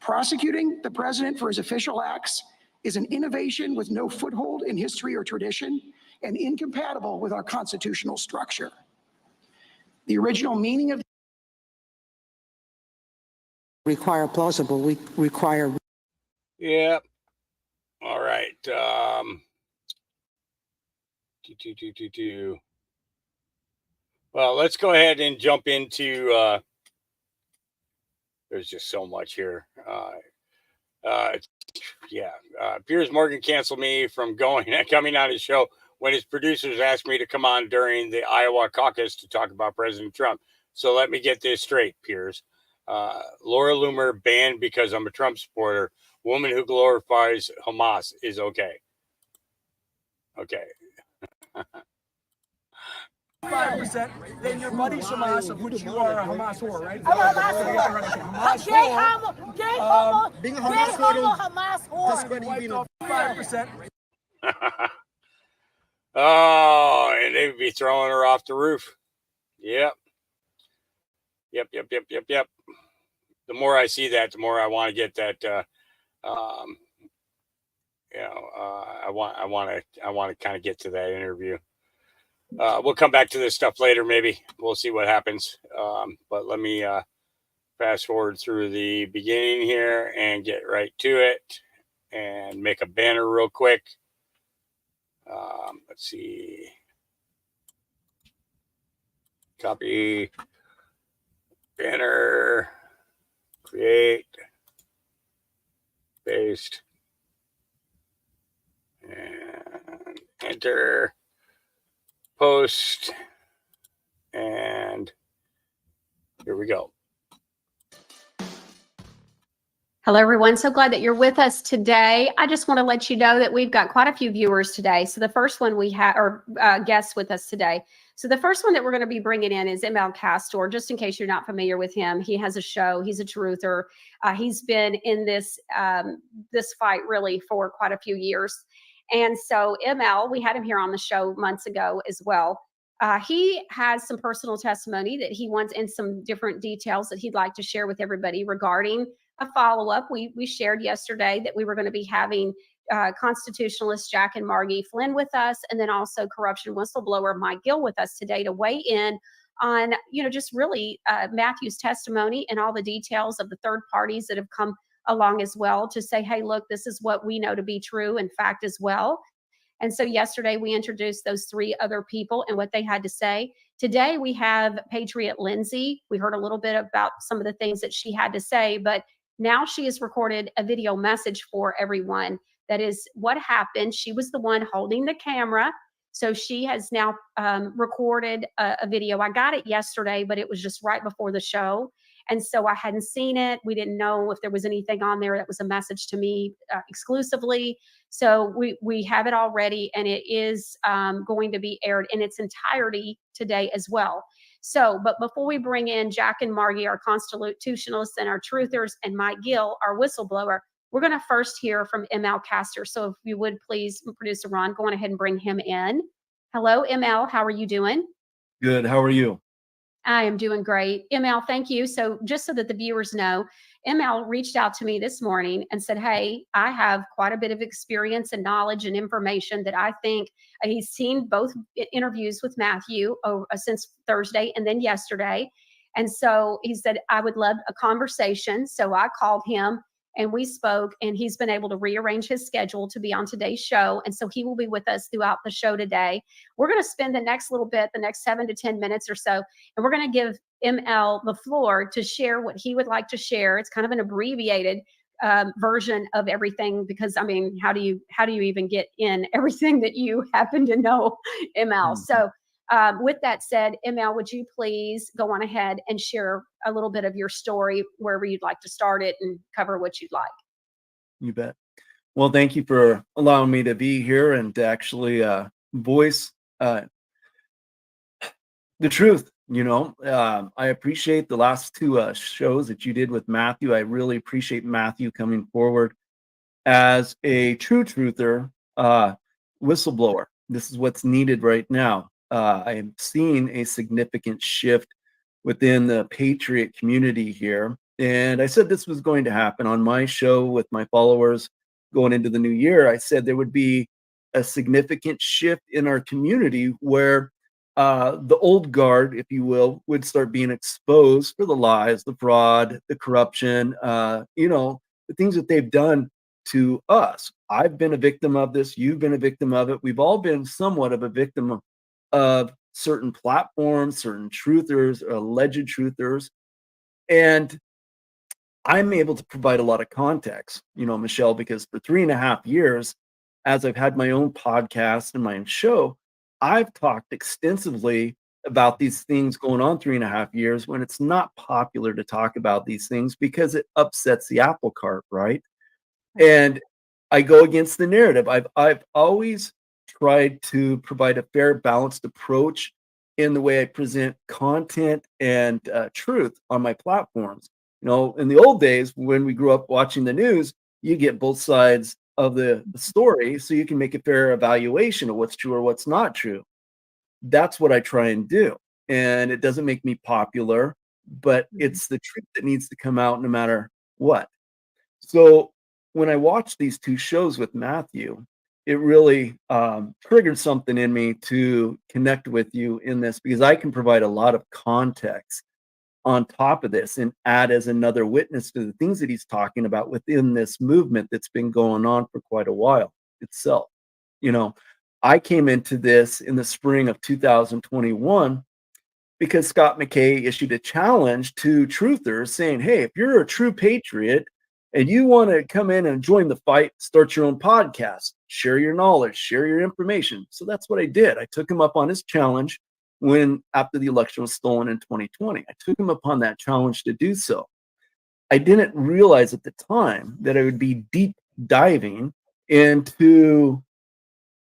Prosecuting the president for his official acts is an innovation with no foothold in history or tradition and incompatible with our constitutional structure. The original meaning of require plausible. We require. Yeah. All right. Well, let's go ahead and jump into. There's just so much here. Piers Morgan canceled me from coming on his show when his producers asked me to come on during the Iowa caucus to talk about President Trump. So let me get this straight, Piers. Laura Loomer banned because I'm a Trump supporter. Woman who glorifies Hamas is okay. Okay. 5%, then your buddy's Hamas, of which you are a Hamas whore, right? I'm a Hamas whore. Gay homo, being a Hamas whore. 5%. Oh, and they'd be throwing her off the roof. Yep. Yep. The more I see that, the more I want to get that. I want to kind of get to that interview. We'll come back to this stuff later. Maybe we'll see what happens. But let me fast forward through the beginning here and get right to it and make a banner real quick. Let's see. Copy. Banner. Create. Paste. And enter. Post. And here we go. Hello, everyone. So glad that you're with us today. I just want to let you know that we've got quite a few viewers today. So the first one we have, or guests with us today. So the first one that we're going to be bringing in is ML Castor. Just in case you're not familiar with him, he has a show. He's a truther. He's been in this this fight really for quite a few years. And so ML, we had him here on the show months ago as well. He has some personal testimony that he wants and some different details that he'd like to share with everybody regarding a follow-up. We shared yesterday that we were going to be having constitutionalist Jack and Margie Flynn with us, and then also corruption whistleblower Mike Gill with us today to weigh in on, just really Matthew's testimony and all the details of the third parties that have come along as well to say, hey, look, this is what we know to be true in fact as well. And so yesterday we introduced those three other people and what they had to say. Today we have Patriot Lindsay. We heard a little bit about some of the things that she had to say, but now she has recorded a video message for everyone. That is what happened. She was the one holding the camera. So she has now recorded a video. I got it yesterday, but it was just right before the show. And so I hadn't seen it. We didn't know if there was anything on there that was a message to me exclusively. So we have it already, and it is going to be aired in its entirety today as well. So, but before we bring in Jack and Margie, our constitutionalists and our truthers, and Mike Gill, our whistleblower, we're going to first hear from ML Castor. So if you would please, producer Ron, go on ahead and bring him in. Hello, ML. How are you doing? Good. How are you? I am doing great. ML, thank you. So just so that the viewers know, ML reached out to me this morning and said, hey, I have quite a bit of experience and knowledge and information that I think he's seen both interviews with Matthew since Thursday and then yesterday. And so he said, I would love a conversation. So I called him and we spoke, and he's been able to rearrange his schedule to be on today's show. And so he will be with us throughout the show today. We're going to spend the next little bit, the next 7 to 10 minutes or so, and we're going to give ML the floor to share what he would like to share. It's kind of an abbreviated version of everything, because I mean, how do you even get in everything that you happen to know, ML? So with that said, ML, would you please go on ahead and share a little bit of your story wherever you'd like to start it and cover what you'd like? You bet. Well, thank you for allowing me to be here and to actually voice the truth. I appreciate the last two shows that you did with Matthew. I really appreciate Matthew coming forward as a true truther, whistleblower. This is what's needed right now. I am seeing a significant shift within the Patriot community here. And I said this was going to happen on my show with my followers going into the new year. I said there would be a significant shift in our community where the old guard, if you will, would start being exposed for the lies, the fraud, the corruption, the things that they've done to us. I've been a victim of this. You've been a victim of it. We've all been somewhat of a victim of certain platforms, certain truthers, alleged truthers. And I'm able to provide a lot of context, Michelle, because for 3.5 years, as I've had my own podcast and my own show, I've talked extensively about these things going on 3.5 years when it's not popular to talk about these things because it upsets the apple cart, right? And I go against the narrative. I've always tried to provide a fair, balanced approach in the way I present content and truth on my platforms. You know, in the old days when we grew up watching the news, you get both sides of the story so you can make a fair evaluation of what's true or what's not true. That's what I try and do. And it doesn't make me popular, but it's the truth that needs to come out no matter what. So when I watched these two shows with Matthew, it really triggered something in me to connect with you in this because I can provide a lot of context on top of this and add as another witness to the things that he's talking about within this movement that's been going on for quite a while itself. You know, I came into this in the spring of 2021 because Scott McKay issued a challenge to truthers saying, hey, if you're a true patriot and you want to come in and join the fight, start your own podcast, share your knowledge, share your information. So that's what I did. I took him up on his challenge when after the election was stolen in 2020. I took him upon that challenge to do so. I didn't realize at the time that I would be deep diving into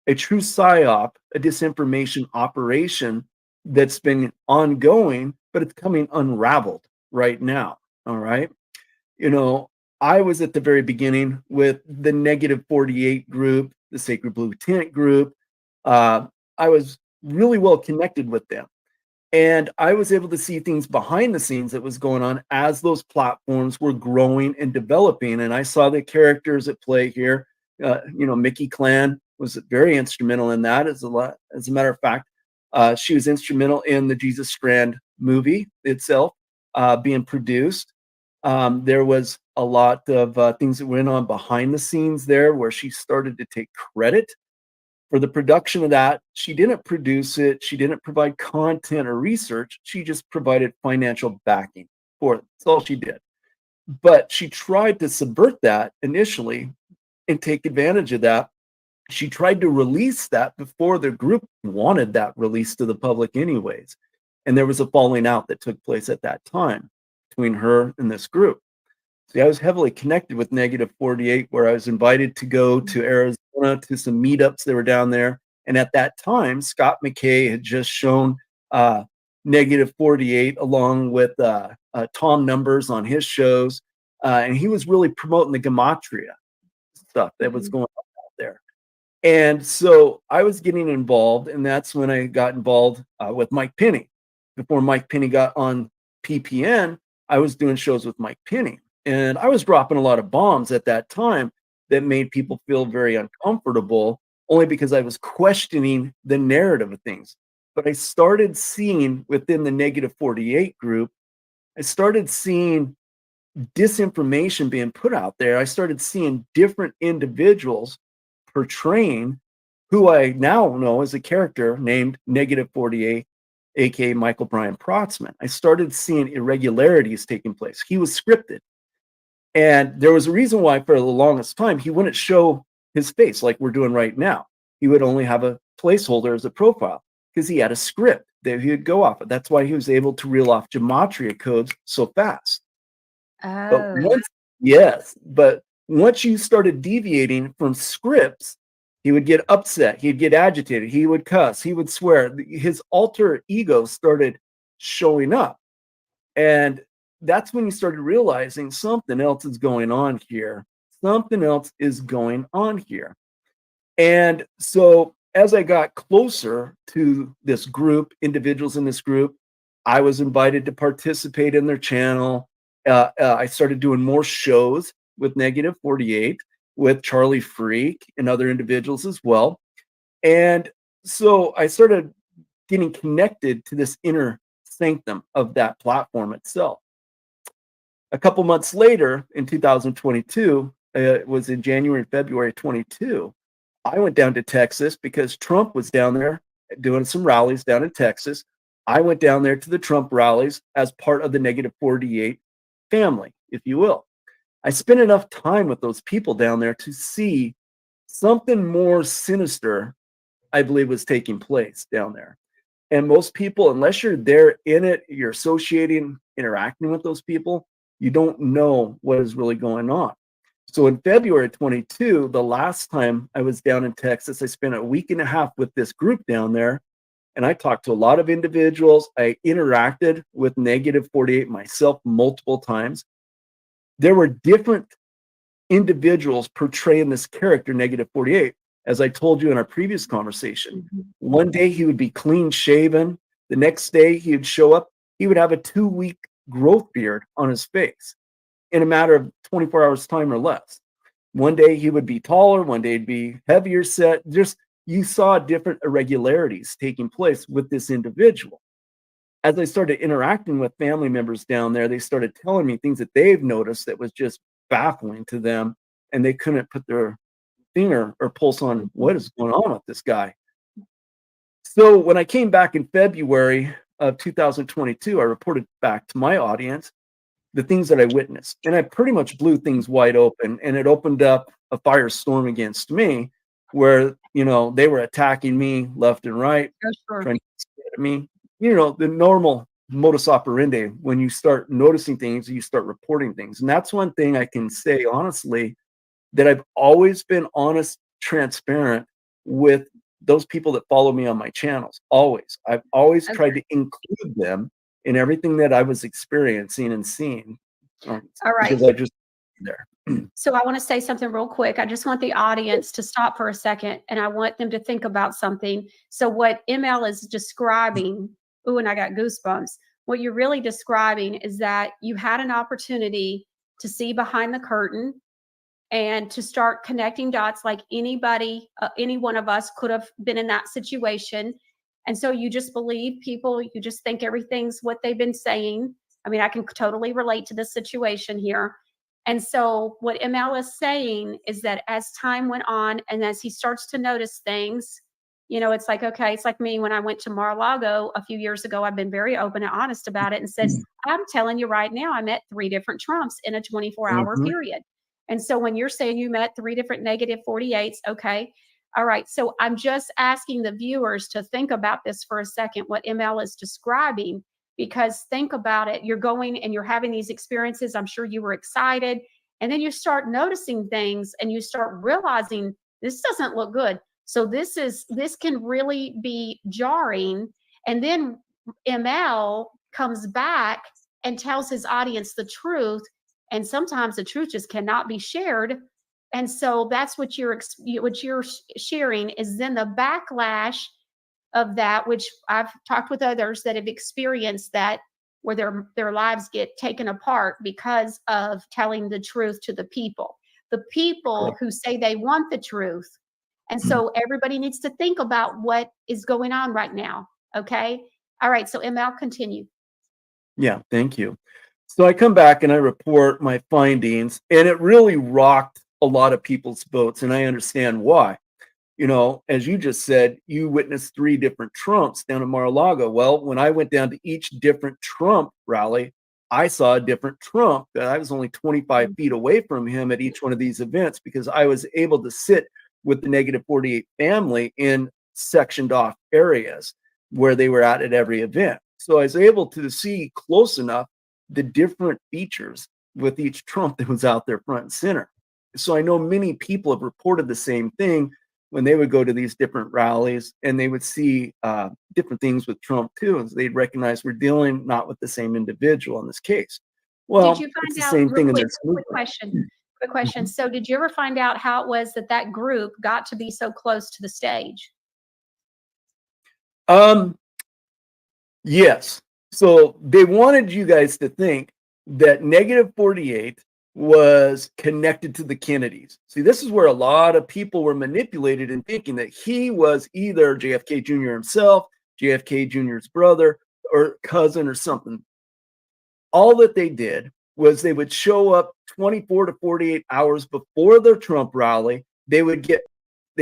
a true psyop, a disinformation operation that's been ongoing, but it's coming unraveled right now. All right. You know, I was at the very beginning with the Negative 48 group, the Sacred Blue Tent group. I was really well connected with them. And I was able to see things behind the scenes that was going on as those platforms were growing and developing. And I saw the characters at play here. You know, Mickey Clan was very instrumental in that. As a matter of fact, she was instrumental in the Jesus Strand movie itself being produced. There was a lot of things that went on behind the scenes there where she started to take credit for the production of that. She didn't produce it. She didn't provide content or research. She just provided financial backing for it. That's all she did. But she tried to subvert that initially and take advantage of that. She tried to release that before the group wanted that released to the public anyways. And there was a falling out that took place at that time between her and this group. See, I was heavily connected with Negative 48, where I was invited to go to Arizona to some meetups that were down there. And at that time, Scott McKay had just shown Negative 48 along with Tom Numbers on his shows. And he was really promoting the gematria stuff that was going on out there. And so I was getting involved, and that's when I got involved with Mike Penny. Before Mike Penny got on PPN, I was doing shows with Mike Penny. And I was dropping a lot of bombs at that time that made people feel very uncomfortable, only because I was questioning the narrative of things. But I started seeing within the Negative 48 group, I started seeing disinformation being put out there. I started seeing different individuals portraying who I now know as a character named Negative 48, aka Michael Brian Protzman. I started seeing irregularities taking place. He was scripted. And there was a reason why for the longest time he wouldn't show his face like we're doing right now. He would only have a placeholder as a profile because he had a script that he would go off of. That's why he was able to reel off gematria codes so fast. But once you started deviating from scripts, he would get upset, he'd get agitated, he would cuss, he would swear. His alter ego started showing up. And that's when you started realizing something else is going on here. Something else is going on here. And so as I got closer to this group, individuals in this group, I was invited to participate in their channel. I started doing more shows with Negative 48, with Charlie Freak and other individuals as well. And so I started getting connected to this inner sanctum of that platform itself. A couple months later, in 2022, it was in January, February 22, I went down to Texas because Trump was down there doing some rallies down in Texas. I went down there to the Trump rallies as part of the Negative 48 family, if you will. I spent enough time with those people down there to see something more sinister, I believe, was taking place down there. And most people, unless you're there in it, you're associating, interacting with those people, you don't know what is really going on. So in February 22, the last time I was down in Texas, I spent a week and a half with this group down there. And I talked to a lot of individuals. I interacted with Negative 48 myself multiple times. There were different individuals portraying this character, Negative 48. As I told you in our previous conversation, one day he would be clean shaven. The next day he would show up. He would have a 2-week growth beard on his face in a matter of 24 hours time or less. One day he would be taller. One day he'd be heavier set. Just, you saw different irregularities taking place with this individual. As I started interacting with family members down there, they started telling me things that they've noticed that was just baffling to them, and they couldn't put their finger or pulse on what is going on with this guy. So when I came back in February of 2022, I reported back to my audience the things that I witnessed, and I pretty much blew things wide open, and it opened up a firestorm against me, where, you know, they were attacking me left and right, trying to get at me. You know, the normal modus operandi when you start noticing things, you start reporting things, and that's one thing I can say honestly, that I've always been honest, transparent with those people that follow me on my channels. Always. I've always tried to include them in everything that I was experiencing and seeing. All right. Because I just there. So I want to say something real quick. I just want the audience to stop for a second, and I want them to think about something. So what ML is describing, ooh, and I got goosebumps. What you're really describing is that you had an opportunity to see behind the curtain and to start connecting dots like anybody, any one of us could have been in that situation. And so you just believe people, you just think everything's what they've been saying. I mean, I can totally relate to this situation here. And so what ML is saying is that as time went on and as he starts to notice things, you know, it's like, okay, it's like me when I went to Mar-a-Lago a few years ago. I've been very open and honest about it and said, I'm telling you right now, I met 3 different Trumps in a 24-hour period. And so when you're saying you met 3 different negative 48s, okay, all right. So I'm just asking the viewers to think about this for a second, what ML is describing, because think about it. You're going and you're having these experiences. I'm sure you were excited. And then you start noticing things and you start realizing this doesn't look good. So this can really be jarring. And then ML comes back and tells his audience the truth. And sometimes the truth just cannot be shared. And so that's what you're sharing is then the backlash of that, which I've talked with others that have experienced that, where their lives get taken apart because of telling the truth to the people who say they want the truth. And so everybody needs to think about what is going on right now. Okay. All right. So ML, continue. Yeah, thank you. So I come back and I report my findings, and it really rocked a lot of people's boats, and I understand why. You know, as you just said, you witnessed 3 different Trumps down in Mar-a-Lago. Well, when I went down to each different Trump rally, I saw a different Trump. I was only 25 feet away from him at each one of these events because I was able to sit with the negative 48 family in sectioned off areas where they were at every event. So I was able to see close enough the different features with each Trump that was out there front and center. So I know many people have reported the same thing when they would go to these different rallies and they would see different things with Trump too, and they'd recognize we're dealing not with the same individual in this case. Well, did you it's the find out, same real thing in quick, this quick question. So did you ever find out how it was that group got to be so close to the stage? Yes. So they wanted you guys to think that negative 48 was connected to the Kennedys. See, this is where a lot of people were manipulated in thinking that he was either JFK Jr. himself, JFK Jr.'s brother, or cousin or something. All that they did was they would show up 24 to 48 hours before their Trump rally. They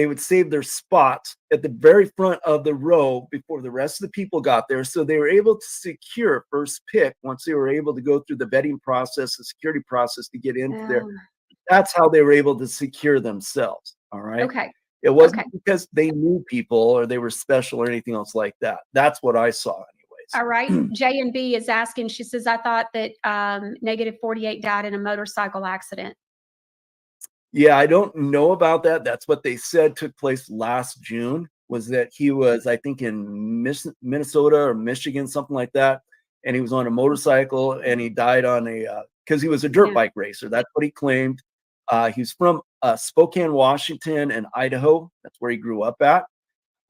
would save their spots at the very front of the row before the rest of the people got there. So they were able to secure first pick once they were able to go through the vetting process, the security process to get into there. That's how they were able to secure themselves. All right. Okay. It wasn't Okay. because they knew people or they were special or anything else like that. That's what I saw anyways. All right. J and B is asking, she says, I thought that negative 48 died in a motorcycle accident. Yeah, I don't know about that. That's what they said took place last June, was that he was, I think, in Minnesota or Michigan, something like that. And he was on a motorcycle and he died on because he was a dirt bike racer. That's what he claimed. He's from Spokane, Washington and Idaho. That's where he grew up at.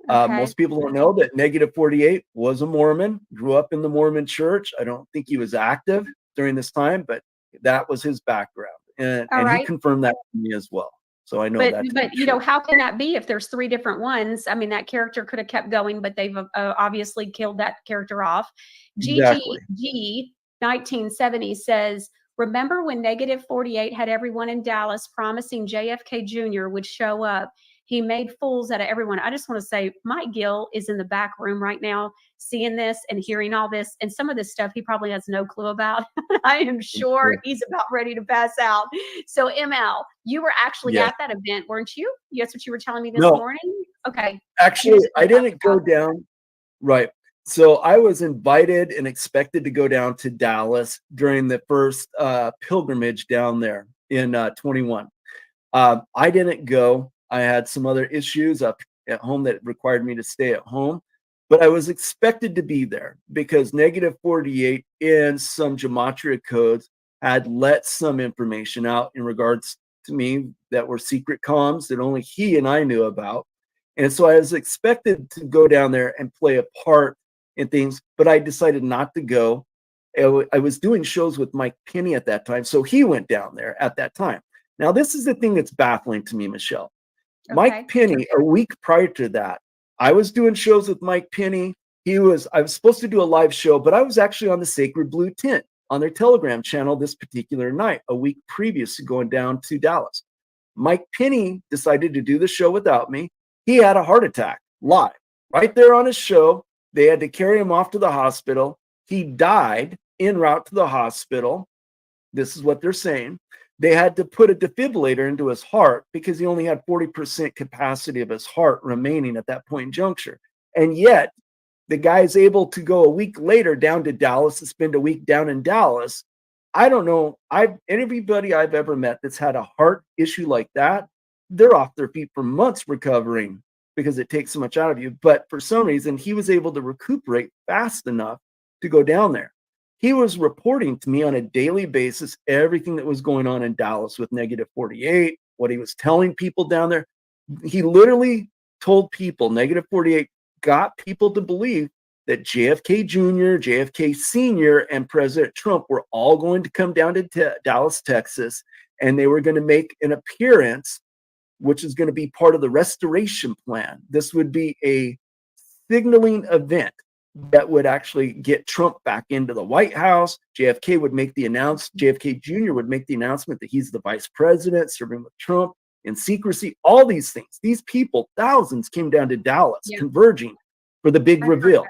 Okay. Most people don't know that negative 48 was a Mormon, grew up in the Mormon church. I don't think he was active during this time, but that was his background. And he right. confirmed that to me as well. So I know that. But you know, how can that be if there's three different ones? I mean, that character could have kept going, but they've obviously killed that character off. Exactly. GGG 1970 says, remember when negative 48 had everyone in Dallas promising JFK Jr. would show up? He made fools out of everyone. I just want to say Mike Gill is in the back room right now, seeing this and hearing all this. And some of this stuff he probably has no clue about. I am sure he's about ready to pass out. So ML, you were actually at that event, weren't you? That's what you were telling me this morning? Okay. Actually, I didn't go down. Right. So I was invited and expected to go down to Dallas during the first pilgrimage down there in 21. I didn't go. I had some other issues up at home that required me to stay at home, but I was expected to be there because negative 48 in some gematria codes had let some information out in regards to me that were secret comms that only he and I knew about. And so I was expected to go down there and play a part in things, but I decided not to go. I was doing shows with Mike Penny at that time, so he went down there at that time. Now, this is the thing that's baffling to me, Michelle. Mike Penny, a week prior to that, I was doing shows with Mike Penny. I was supposed to do a live show, but I was actually on the Sacred Blue Tent on their Telegram channel this particular night, a week previous to going down to Dallas. Mike Penny decided to do the show without me. He had a heart attack live right there on his show. They had to carry him off to the hospital. He died en route to the hospital. This is what they're saying. They had to put a defibrillator into his heart because he only had 40% capacity of his heart remaining at that point in juncture. And yet the guy is able to go a week later down to Dallas and spend a week down in Dallas. I don't know. Everybody I've ever met that's had a heart issue like that, they're off their feet for months recovering because it takes so much out of you. But for some reason, he was able to recuperate fast enough to go down there. He was reporting to me on a daily basis everything that was going on in Dallas with negative 48, what he was telling people down there. He literally told people, negative 48 got people to believe that JFK Jr., JFK Sr., and President Trump were all going to come down to Dallas, Texas, and they were going to make an appearance, which is going to be part of the restoration plan. This would be a signaling event that would actually get Trump back into the White House. JFK would make the announcement, JFK Jr. would make the announcement that he's the vice president, serving with Trump in secrecy, all these things. These people, thousands came down to Dallas, converging for the big reveal.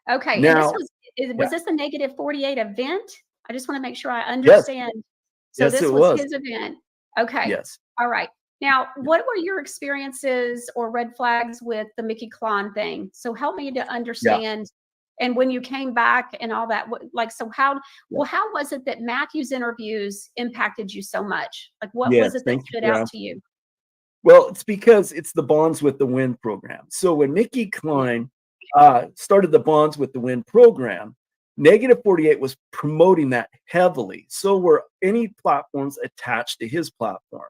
Okay, now, and was this a negative 48 event? I just want to make sure I understand. So Yes, this it was was. his event. Okay. Yes. All right. Now, what were your experiences or red flags with the Mickey Klon thing? So help me to understand. And when you came back and all that, how was it that Matthew's interviews impacted you so much? Like, what was it that stood out to you? Well, it's because it's the Bonds with the Wind program. So when Mickey Klein started the Bonds with the Wind program, negative 48 was promoting that heavily. So were any platforms attached to his platform.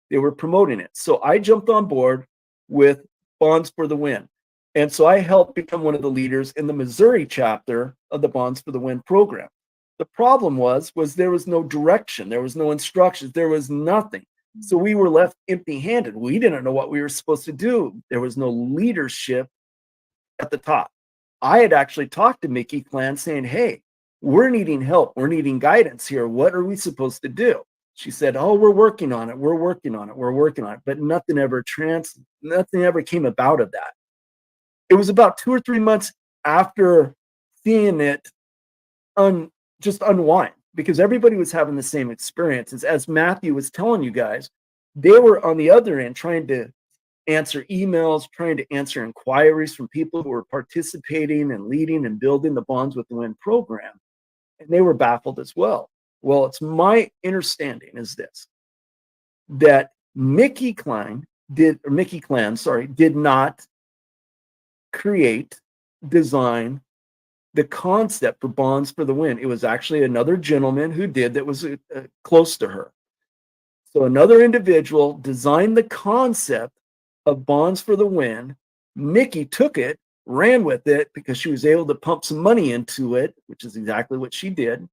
They were promoting it. So I jumped on board with Bonds for the Win. And so I helped become one of the leaders in the Missouri chapter of the Bonds for the Win program. The problem was there was no direction. There was no instructions. There was nothing. So we were left empty-handed. We didn't know what we were supposed to do. There was no leadership at the top. I had actually talked to Mickey Klein saying, hey, we're needing help. We're needing guidance here. What are we supposed to do? She said, oh, we're working on it. We're working on it. We're working on it. But nothing ever came about of that. It was about 2 or 3 months after seeing it just unwind, because everybody was having the same experiences. As Matthew was telling you guys, They were on the other end trying to answer emails, trying to answer inquiries from people who were participating and leading and building the Bonds with the Wind program. And they were baffled as well. Well, it's my understanding is this, that Mickey Clan, did not create, design the concept for Bonds for the Wind. It was actually another gentleman who did that was close to her. So another individual designed the concept of Bonds for the Wind. Mickey took it, ran with it because she was able to pump some money into it, which is exactly what she did.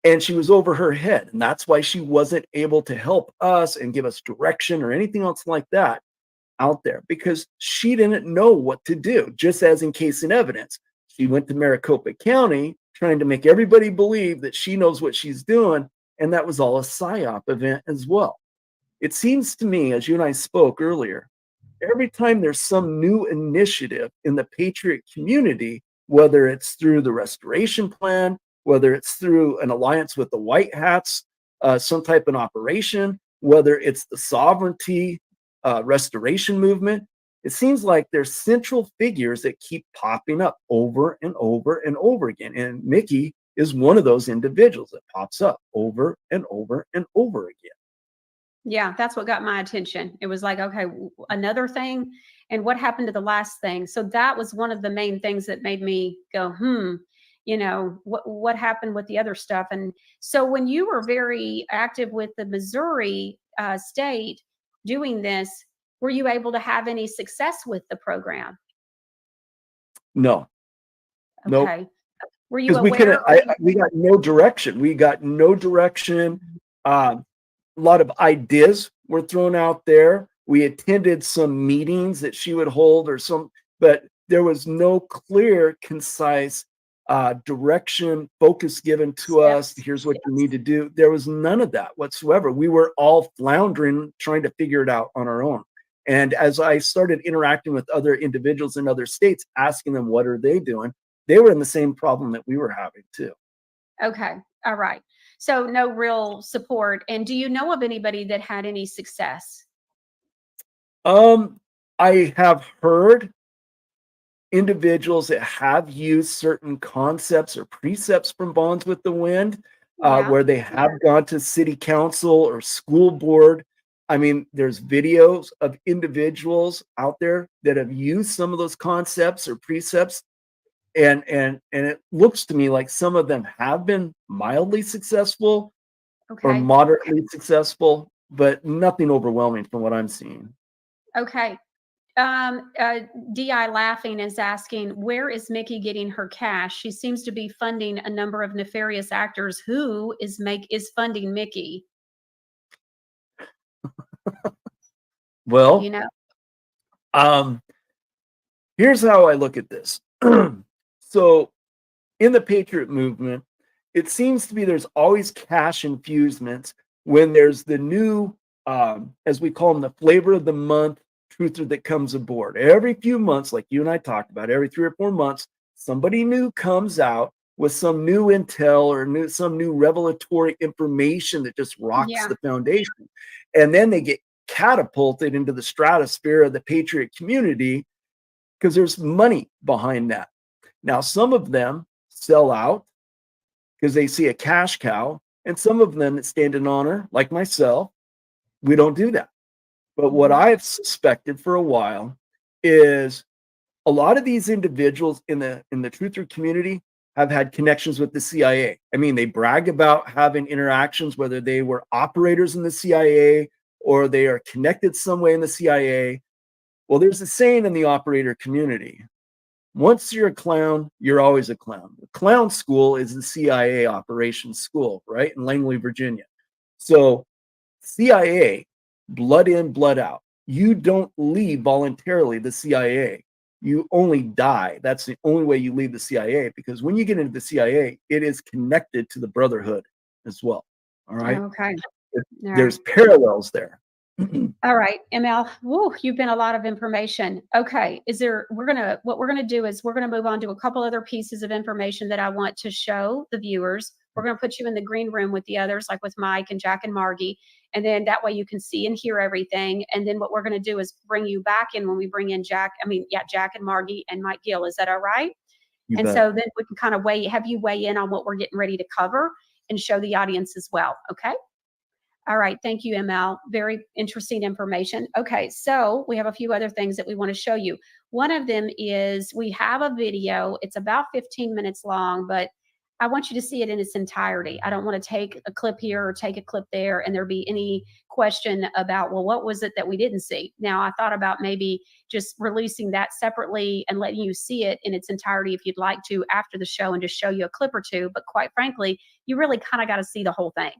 And she was over her head. And that's why she wasn't able to help us and give us direction or anything else like that out there, because she didn't know what to do. Just as in case in evidence, she went to Maricopa County trying to make everybody believe that she knows what she's doing. And that was all a PSYOP event as well. It seems to me, as you and I spoke earlier, every time there's some new initiative in the Patriot community, whether it's through the restoration plan, whether it's through an alliance with the White Hats, some type of operation, whether it's the sovereignty restoration movement, it seems like there's central figures that keep popping up over and over and over again. And Mickey is one of those individuals that pops up over and over and over again. Yeah, that's what got my attention. It was like, okay, another thing. And what happened to the last thing? So that was one of the main things that made me go, what happened with the other stuff? And so when you were very active with the Missouri state doing this, were you able to have any success with the program? No. Okay. Nope. Were you We aware? we got no direction. We got no direction. A lot of ideas were thrown out there. We attended some meetings that she would hold but there was no clear, concise direction, focus given to us. Here's what you need to do. There was none of that whatsoever. We were all floundering, trying to figure it out on our own. And as I started interacting with other individuals in other states, asking them what are they doing, they were in the same problem that we were having too. Okay. All right. So no real support. And do you know of anybody that had any success? I have heard individuals that have used certain concepts or precepts from Bonds with the Wind, where they have gone to city council or school board. I mean, there's videos of individuals out there that have used some of those concepts or precepts. And it looks to me like some of them have been mildly successful or moderately successful, but nothing overwhelming from what I'm seeing. Okay. DI Laughing is asking, where is Mickey getting her cash? She seems to be funding a number of nefarious actors. Who is funding Mickey? Well, here's how I look at this. So in the Patriot movement, it seems to be there's always cash infusements when there's the new, as we call them, the flavor of the month truther that comes aboard. Every few months, like you and I talked about, every 3 or 4 months, somebody new comes out with some new intel or some new revelatory information that just rocks the foundation. And then they get catapulted into the stratosphere of the Patriot community because there's money behind that. Now, some of them sell out because they see a cash cow, and some of them that stand in honor, like myself, we don't do that. But what I've suspected for a while is a lot of these individuals in the truther community have had connections with the CIA. I mean, they brag about having interactions, whether they were operators in the CIA or they are connected some way in the CIA. Well, there's a saying in the operator community: once you're a clown, you're always a clown. The clown school is the CIA operations school, right, in Langley, Virginia. So CIA, blood in, blood out. You don't leave voluntarily the CIA. You only die. That's the only way you leave the CIA, because when you get into the CIA, it is connected to the Brotherhood as well. All right. Okay. There's parallels there. All right, ML. Woo, you've been a lot of information. Okay, what we're gonna do is we're gonna move on to a couple other pieces of information that I want to show the viewers We're going to put you in the green room with the others, like with Mike and Jack and Margie. And then that way you can see and hear everything. And then what we're going to do is bring you back in when we bring in Jack and Margie and Mike Gill. Is that all right? You And bet. so then we can kind of have you weigh in on what we're getting ready to cover and show the audience as well. Okay. All right. Thank you, ML. Very interesting information. Okay. So we have a few other things that we want to show you. One of them is we have a video. It's about 15 minutes long, but I want you to see it in its entirety. I don't want to take a clip here or take a clip there and there be any question about, well, what was it that we didn't see? Now, I thought about maybe just releasing that separately and letting you see it in its entirety if you'd like to after the show and just show you a clip or two. But quite frankly, you really kind of got to see the whole thing.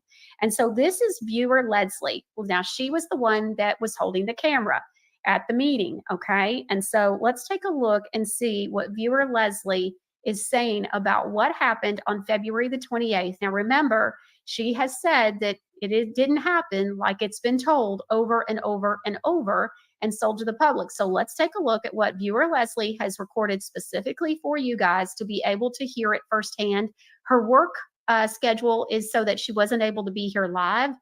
And so this is viewer Leslie. Well, now she was the one that was holding the camera at the meeting. Okay. And so let's take a look and see what viewer Leslie is saying about what happened on February the 28th. Now, remember, she has said that it didn't happen like it's been told over and over and over and sold to the public. So let's take a look at what viewer Leslie has recorded specifically for you guys to be able to hear it firsthand. Her work schedule is so that she wasn't able to be here live.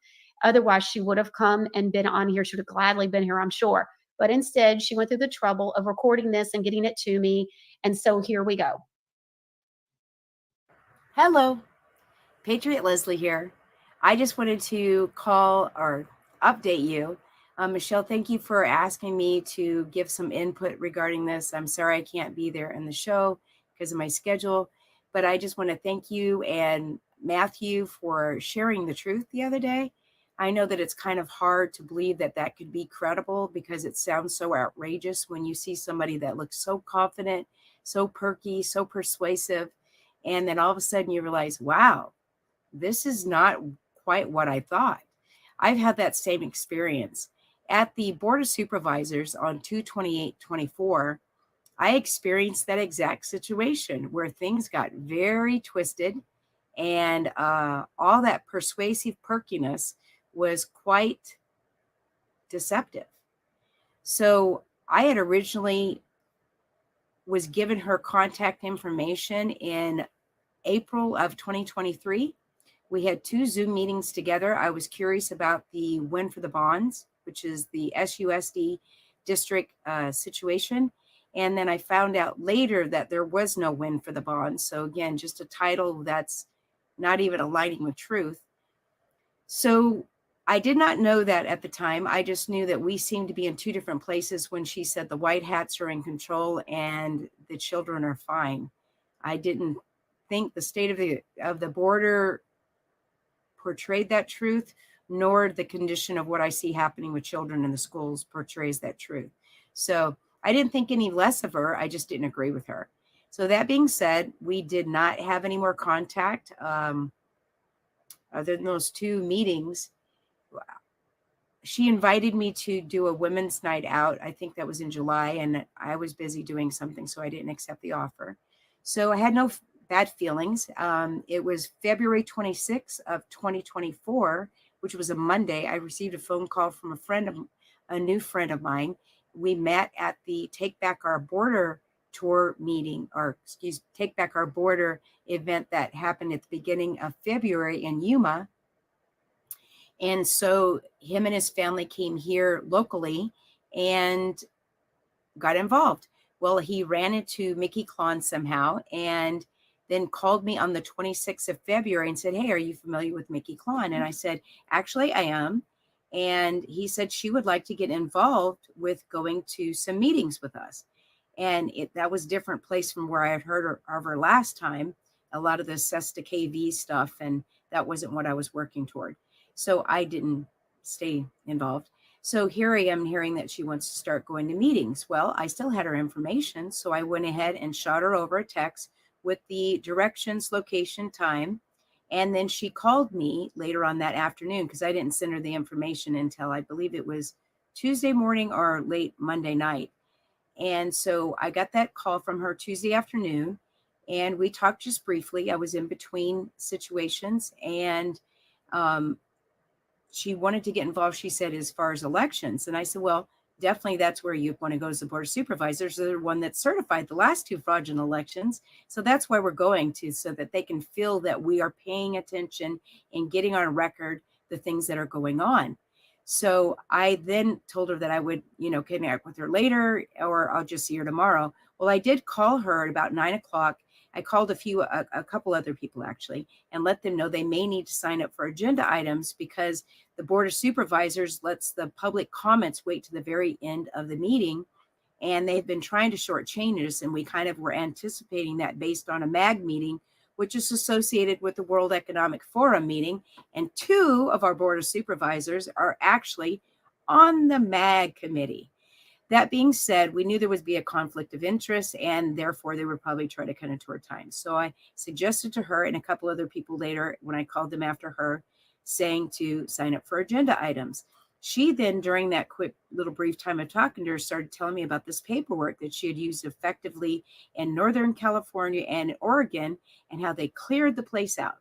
Otherwise, she would have come and been on here. She would have gladly been here, I'm sure. But instead, she went through the trouble of recording this and getting it to me. And so here we go. Hello, Patriot Leslie here. I just wanted to call or update you. Michelle, thank you for asking me to give some input regarding this. I'm sorry I can't be there in the show because of my schedule, but I just want to thank you and Matthew for sharing the truth the other day. I know that it's kind of hard to believe that that could be credible because it sounds so outrageous when you see somebody that looks so confident, so perky, so persuasive. And then all of a sudden you realize, wow, this is not quite what I thought. I've had that same experience. At the Board of Supervisors on 2/28/24, I experienced that exact situation where things got very twisted and all that persuasive perkiness was quite deceptive. So I had originally was given her contact information in April of 2023. We had 2 Zoom meetings together. I was curious about the win for the bonds, which is the SUSD district situation. And then I found out later that there was no win for the bonds. So again, just a title that's not even aligning with truth. So I did not know that at the time. I just knew that we seemed to be in 2 different places when she said the white hats are in control and the children are fine. I didn't think the state of the border portrayed that truth, nor the condition of what I see happening with children in the schools portrays that truth. So I didn't think any less of her. I just didn't agree with her. So that being said, we did not have any more contact other than those 2 meetings. She invited me to do a women's night out. I think that was in July, and I was busy doing something, so I didn't accept the offer. So I had no bad feelings. It was February 26th of 2024, which was a Monday. I received a phone call from a new friend of mine. We met at the Take Back Our Border tour meeting, Take Back Our Border event that happened at the beginning of February in Yuma. And so him and his family came here locally and got involved. Well, he ran into Mickey Klon somehow and then called me on the 26th of February and said, hey, are you familiar with Mickey Klon? And I said, actually, I am. And he said she would like to get involved with going to some meetings with us. And that was a different place from where I had heard of her last time, a lot of the Sesta KV stuff, and that wasn't what I was working toward. So I didn't stay involved. So here I am hearing that she wants to start going to meetings. Well, I still had her information, so I went ahead and shot her over a text with the directions, location, time. And then she called me later on that afternoon because I didn't send her the information until I believe it was Tuesday morning or late Monday night. And so I got that call from her Tuesday afternoon, and we talked just briefly. I was in between situations, and she wanted to get involved, she said, as far as elections. And I said, well, definitely that's where you want to go as the board of supervisors. They're the one that certified the last 2 fraudulent elections. So that's why we're going to, so that they can feel that we are paying attention and getting on record the things that are going on. So I then told her that I would, connect with her later, or I'll just see her tomorrow. Well, I did call her at about 9 o'clock. I called a couple other people actually, and let them know they may need to sign up for agenda items, because the board of supervisors lets the public comments wait to the very end of the meeting. And they've been trying to shortchange us. And we kind of were anticipating that based on a MAG meeting, which is associated with the World Economic Forum meeting. And 2 of our board of supervisors are actually on the MAG committee. That being said, we knew there would be a conflict of interest, and therefore they would probably try to cut into our time. So I suggested to her and a couple other people later, when I called them after her, saying to sign up for agenda items. She then, during that quick little brief time of talking to her, started telling me about this paperwork that she had used effectively in Northern California and Oregon, and how they cleared the place out.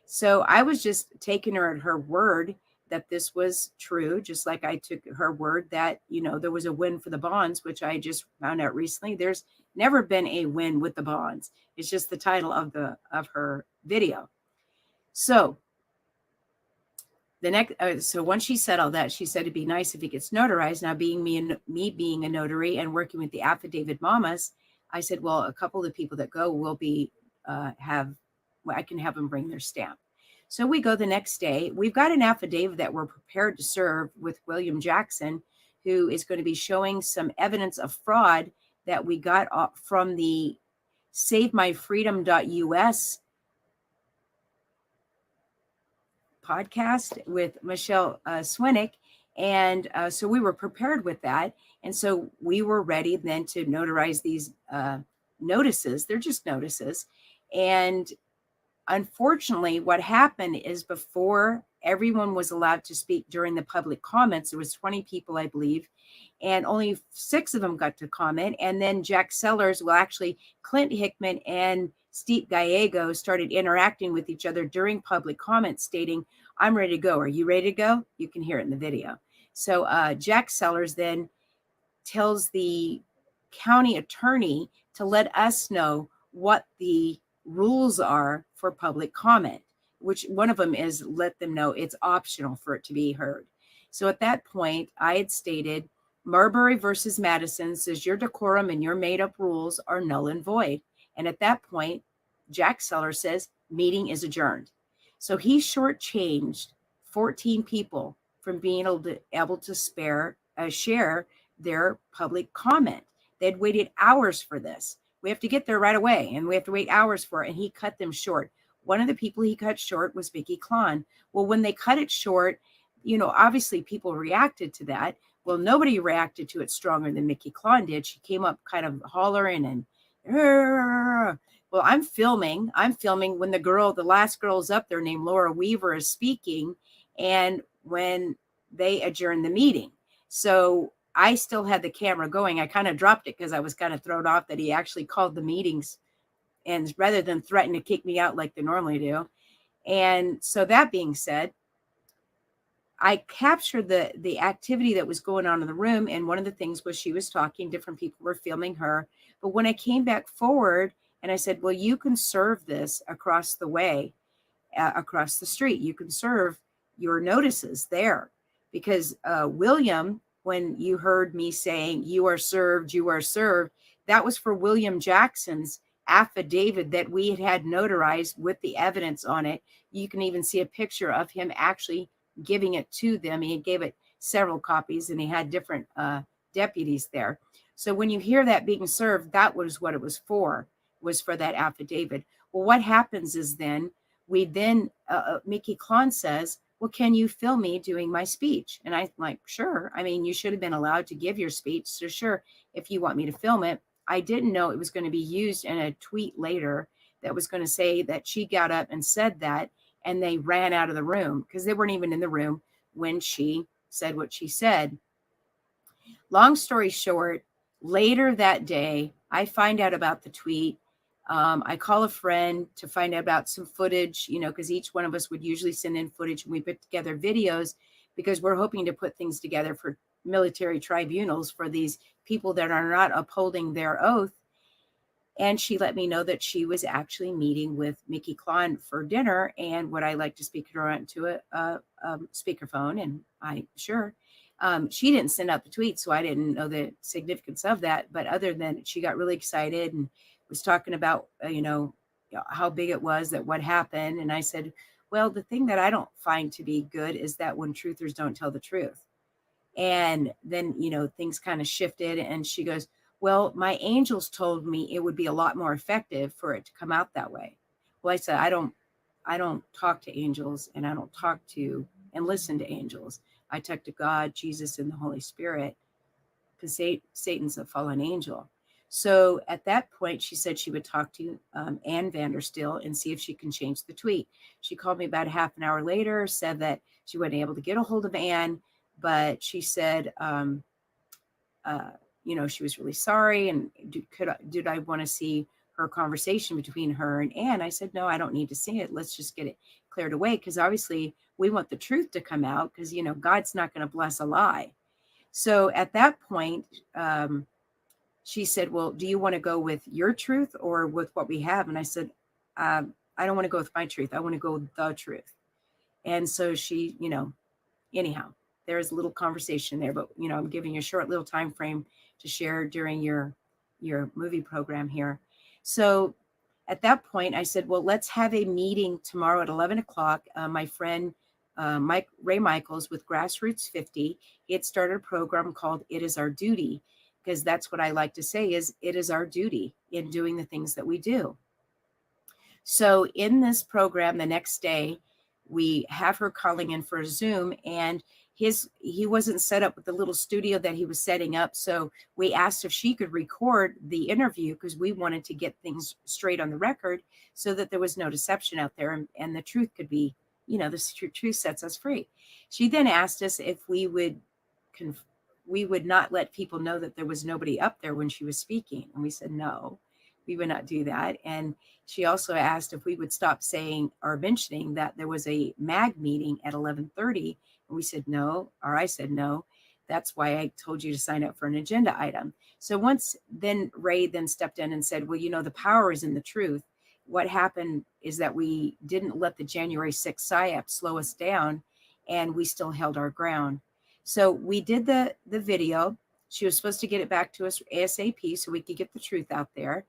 So I was just taking her at her word that this was true, just like I took her word that, there was a win for the bonds, which I just found out recently. There's never been a win with the bonds. It's just the title of her video. So so once she said all that, she said it'd be nice if it gets notarized. Now, being me being a notary and working with the affidavit mamas, I said, well, a couple of the people that go will be I can have them bring their stamp. So we go the next day. We've got an affidavit that we're prepared to serve with William Jackson, who is going to be showing some evidence of fraud that we got from the SaveMyFreedom.us podcast with Michelle Swinick. And so we were prepared with that. And so we were ready then to notarize these notices. They're just notices. And unfortunately, what happened is, before everyone was allowed to speak during the public comments, there was 20 people, I believe, and only 6 of them got to comment. And then Jack Sellers, actually Clint Hickman and Steve Gallego started interacting with each other during public comments, stating, I'm ready to go. Are you ready to go? You can hear it in the video. So Jack Sellers then tells the county attorney to let us know what the rules are for public comment, which one of them is let them know it's optional for it to be heard. So at that point, I had stated, Marbury versus Madison says your decorum and your made-up rules are null and void. And at that point, Jack Sellers says, meeting is adjourned. So he shortchanged 14 people from being able to share their public comment. They'd waited hours for this. We have to get there right away, and we have to wait hours for it, and he cut them short. One of the people he cut short was Vicky Klon. Well, when they cut it short, obviously people reacted to that. Well, nobody reacted to it stronger than Mickey Klon did. She came up kind of hollering and, well, I'm filming when the last girl's up there named Laura Weaver is speaking, and when they adjourned the meeting. So I still had the camera going. I kind of dropped it because I was kind of thrown off that he actually called the meetings, and rather than threaten to kick me out like they normally do. And so that being said, I captured the activity that was going on in the room. And one of the things was she was talking, different people were filming her. But when I came back forward and I said, well, you can serve this across the way, across the street. You can serve your notices there. Because William, when you heard me saying, you are served, that was for William Jackson's affidavit that we had notarized with the evidence on it. You can even see a picture of him actually giving it to them. He gave it several copies, and he had different deputies there. So when you hear that being served, that was what it was for that affidavit. Well, what happens is then Mickey Klon says, well, can you film me doing my speech? And I'm like, sure. I mean, you should have been allowed to give your speech. So sure, if you want me to film it. I didn't know it was going to be used in a tweet later that was going to say that she got up and said that, and they ran out of the room because they weren't even in the room when she said what she said. Long story short, later that day, I find out about the tweet. I call a friend to find out about some footage, because each one of us would usually send in footage, and we put together videos because we're hoping to put things together for military tribunals for these people that are not upholding their oath. And she let me know that she was actually meeting with Mickey Klon for dinner, and would I like to speak her onto a speakerphone? And I sure. She didn't send out the tweet, so I didn't know the significance of that. But other than she got really excited and was talking about how big it was, that what happened, and I said, well, the thing that I don't find to be good is that when truthers don't tell the truth. And then things kind of shifted, and she goes, well, my angels told me it would be a lot more effective for it to come out that way. Well, I said, I don't talk to angels, and I don't talk to and listen to angels. I talk to God, Jesus, and the Holy Spirit, because Satan's a fallen angel. So at that point, she said she would talk to Ann Vandersteel and see if she can change the tweet. She called me about a half an hour later, said that she wasn't able to get a hold of Ann, but she said, she was really sorry, and did I want to see her conversation between her and Ann? I said, no, I don't need to see it. Let's just get it cleared away, because obviously we want the truth to come out, because God's not going to bless a lie. So at that point, she said, well, do you want to go with your truth or with what we have? And I said, I don't want to go with my truth. I want to go with the truth. And so she, anyhow, there's a little conversation there, but I'm giving you a short little time frame to share during your movie program here. So at that point, I said, well, let's have a meeting tomorrow at 11 o'clock. My friend Ray Michaels with Grassroots 50, he had started a program called It Is Our Duty, because that's what I like to say is it is our duty in doing the things that we do. So in this program, the next day, we have her calling in for a Zoom, and he wasn't set up with the little studio that he was setting up. So we asked if she could record the interview, because we wanted to get things straight on the record so that there was no deception out there, and the truth could be, the truth sets us free. She then asked us if we would not let people know that there was nobody up there when she was speaking. And we said, no, we would not do that. And she also asked if we would stop saying or mentioning that there was a MAG meeting at 11:30. And we said, no, or I said, no, that's why I told you to sign up for an agenda item. So Ray then stepped in and said, well, the power is in the truth. What happened is that we didn't let the January 6th PSYOP slow us down, and we still held our ground. So we did the video. She was supposed to get it back to us ASAP so we could get the truth out there.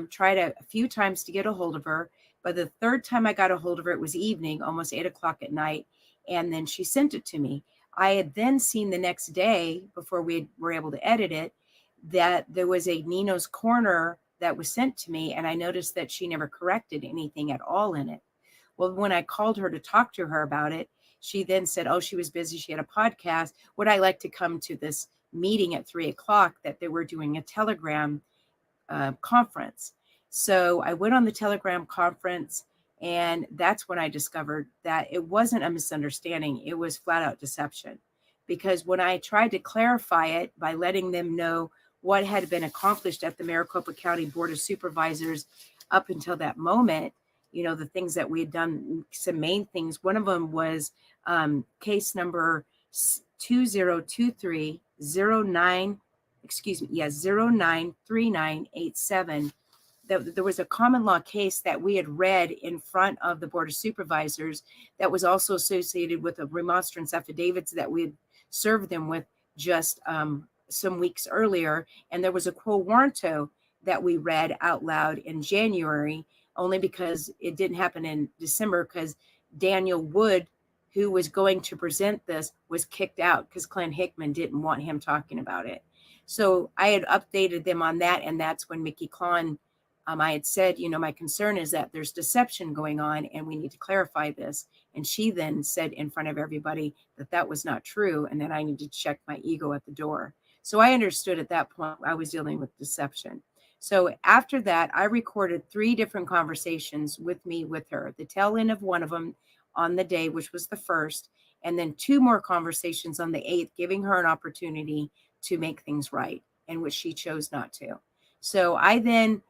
Tried a few times to get a hold of her. By the third time I got a hold of her, it was evening, almost 8 o'clock at night. And then she sent it to me. I had then seen the next day, before we were able to edit it, that there was a Nino's Corner that was sent to me. And I noticed that she never corrected anything at all in it. Well, when I called her to talk to her about it, she then said, oh, she was busy. She had a podcast. Would I like to come to this meeting at 3 o'clock that they were doing a Telegram conference? So I went on the Telegram conference, and that's when I discovered that it wasn't a misunderstanding. It was flat out deception, because when I tried to clarify it by letting them know what had been accomplished at the Maricopa County Board of Supervisors up until that moment, the things that we had done, some main things. One of them was case number 093987. There was a common law case that we had read in front of the Board of Supervisors that was also associated with a remonstrance affidavits that we had served them with just some weeks earlier. And there was a quo warranto that we read out loud in January, only because it didn't happen in December, because Daniel Wood, who was going to present this, was kicked out because Glenn Hickman didn't want him talking about it. So I had updated them on that, and that's when Mickey Klon, I had said, my concern is that there's deception going on, and we need to clarify this. And she then said in front of everybody that that was not true, and that I needed to check my ego at the door. So I understood at that point I was dealing with deception. So after that, I recorded 3 different conversations with her, the tail end of one of them on the day, which was the 1st, and then 2 more conversations on the 8th, giving her an opportunity to make things right, and which she chose not to. So I then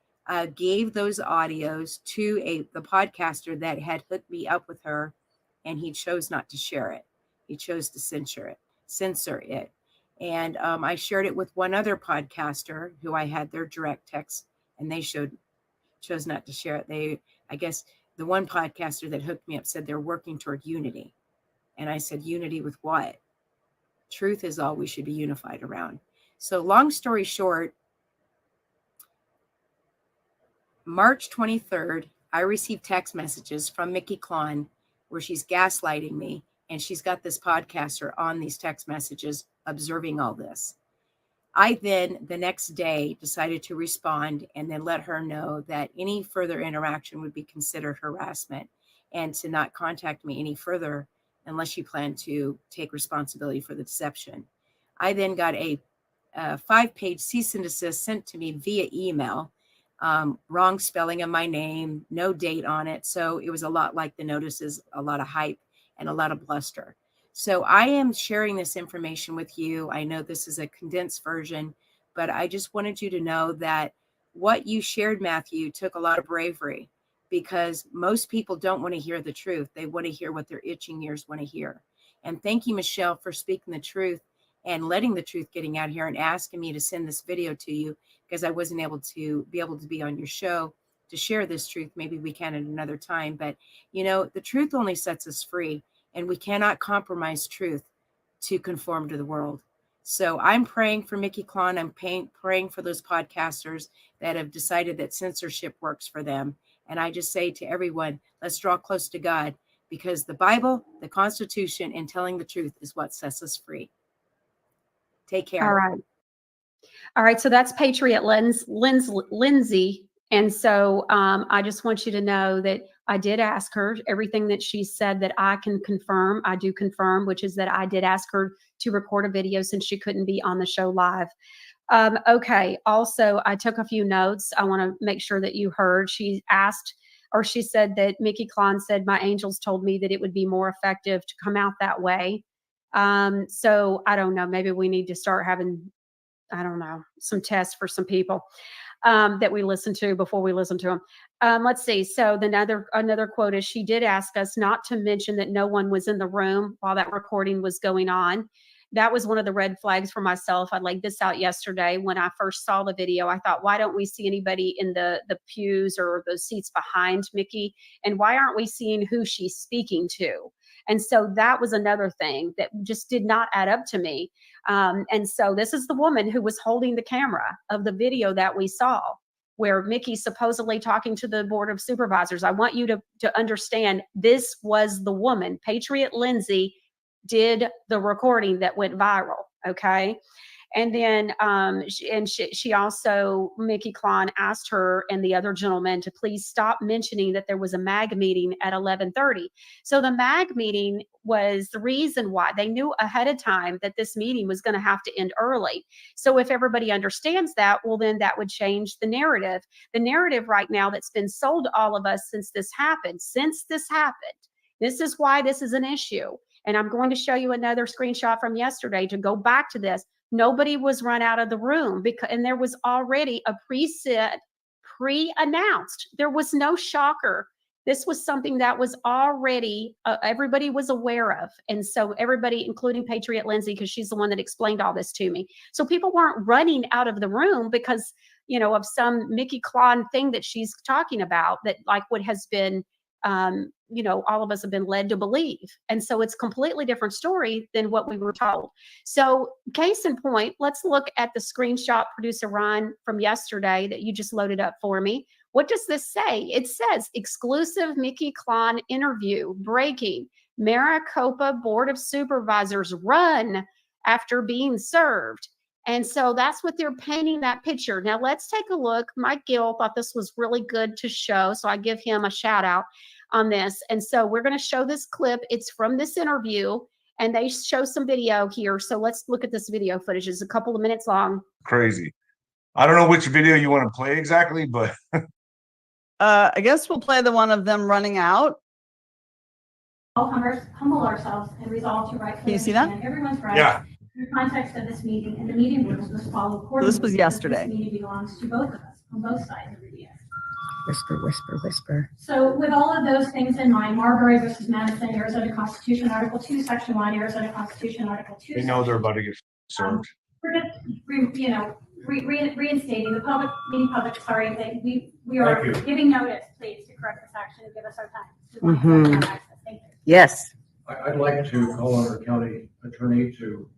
gave those audios to the podcaster that had hooked me up with her, and he chose not to share it. He chose to censor it. And I shared it with one other podcaster who I had their direct text, and they chose not to share it. I guess the one podcaster that hooked me up said they're working toward unity. And I said, unity with what? Truth is all we should be unified around. So long story short, March 23rd, I received text messages from Mickey Klon where she's gaslighting me, and she's got this podcaster on these text messages observing all this. I then, the next day, decided to respond and then let her know that any further interaction would be considered harassment and to not contact me any further unless she planned to take responsibility for the deception. I then got a 5-page cease and desist sent to me via email, wrong spelling of my name, no date on it. So it was a lot like the notices, a lot of hype and a lot of bluster. So I am sharing this information with you. I know this is a condensed version, but I just wanted you to know that what you shared, Matthew, took a lot of bravery, because most people don't want to hear the truth. They want to hear what their itching ears want to hear. And thank you, Michelle, for speaking the truth and letting the truth getting out here and asking me to send this video to you, because I wasn't able to be on your show to share this truth. Maybe we can at another time. But, you know, the truth only sets us free. And we cannot compromise truth to conform to the world. So I'm praying for Mickey Klon. I'm praying for those podcasters that have decided that censorship works for them. And I just say to everyone, let's draw close to God, because the Bible, the Constitution, and telling the truth is what sets us free. Take care. All right. All right. So that's Patriot Lindsay. And so I just want you to know that I did ask her everything that she said that I can confirm. I do confirm, which is that I did ask her to record a video since she couldn't be on the show live. Okay. Also, I took a few notes. I want to make sure that you heard. She asked, or she said that Mickey Klon said, my angels told me that it would be more effective to come out that way. So I don't know. Maybe we need to start having, I don't know, some tests for some people that we listen to before we listen to them. Let's see. So another quote is, she did ask us not to mention that no one was in the room while that recording was going on. That was one of the red flags for myself. I laid this out yesterday when I first saw the video. I thought, why don't we see anybody in the pews or the seats behind Mickey? And why aren't we seeing who she's speaking to? And so that was another thing that just did not add up to me. And so this is the woman who was holding the camera of the video that we saw, where Mickey's supposedly talking to the Board of Supervisors. I want you to understand, this was the woman. Patriot Lindsay did the recording that went viral. Okay. And then she also, Mickey Klon asked her and the other gentleman to please stop mentioning that there was a MAG meeting at 11:30. So the MAG meeting was the reason why they knew ahead of time that this meeting was going to have to end early. So if everybody understands that, well, then that would change the narrative. The narrative right now that's been sold to all of us since this happened, this is why this is an issue. And I'm going to show you another screenshot from yesterday to go back to this. Nobody was run out of the room and there was already a pre-announced. There was no shocker. This was something that was already, everybody was aware of. And so everybody, including Patriot Lindsay, because she's the one that explained all this to me. So people weren't running out of the room because, you know, of some Mickey Klon thing that she's talking about, that like what has been, you know, all of us have been led to believe. And so it's a completely different story than what we were told. So case in point, let's look at the screenshot, producer Ron, from yesterday that you just loaded up for me. What does this say? It says exclusive Mickey Klon interview, breaking, Maricopa Board of Supervisors run after being served. And so that's what they're painting that picture. Now let's take a look. Mike Gill thought this was really good to show, so I give him a shout out on this. And so we're going to show this clip. It's from this interview, and they show some video here. So let's look at this video footage. It's a couple of minutes long. Crazy. I don't know which video you want to play exactly, but I guess we'll play the one of them running out. All humble ourselves and resolve to rightfully Can you see that? understand everyone's rights. Yeah. In the context of this meeting and the meeting rules must follow accordingly. This was yesterday. This meeting belongs to both of us on both sides of the dais. Whisper, whisper, whisper. So with all of those things in mind, Marbury versus Madison, Arizona Constitution, Article 2, Section 1, Arizona Constitution, Article 2. they know they're about to get served. We're just, reinstating the public, being public, sorry, that we are Thank you. giving notice, please, to correct this action and give us our time. Thank you. Yes. I'd like to call on our county attorney to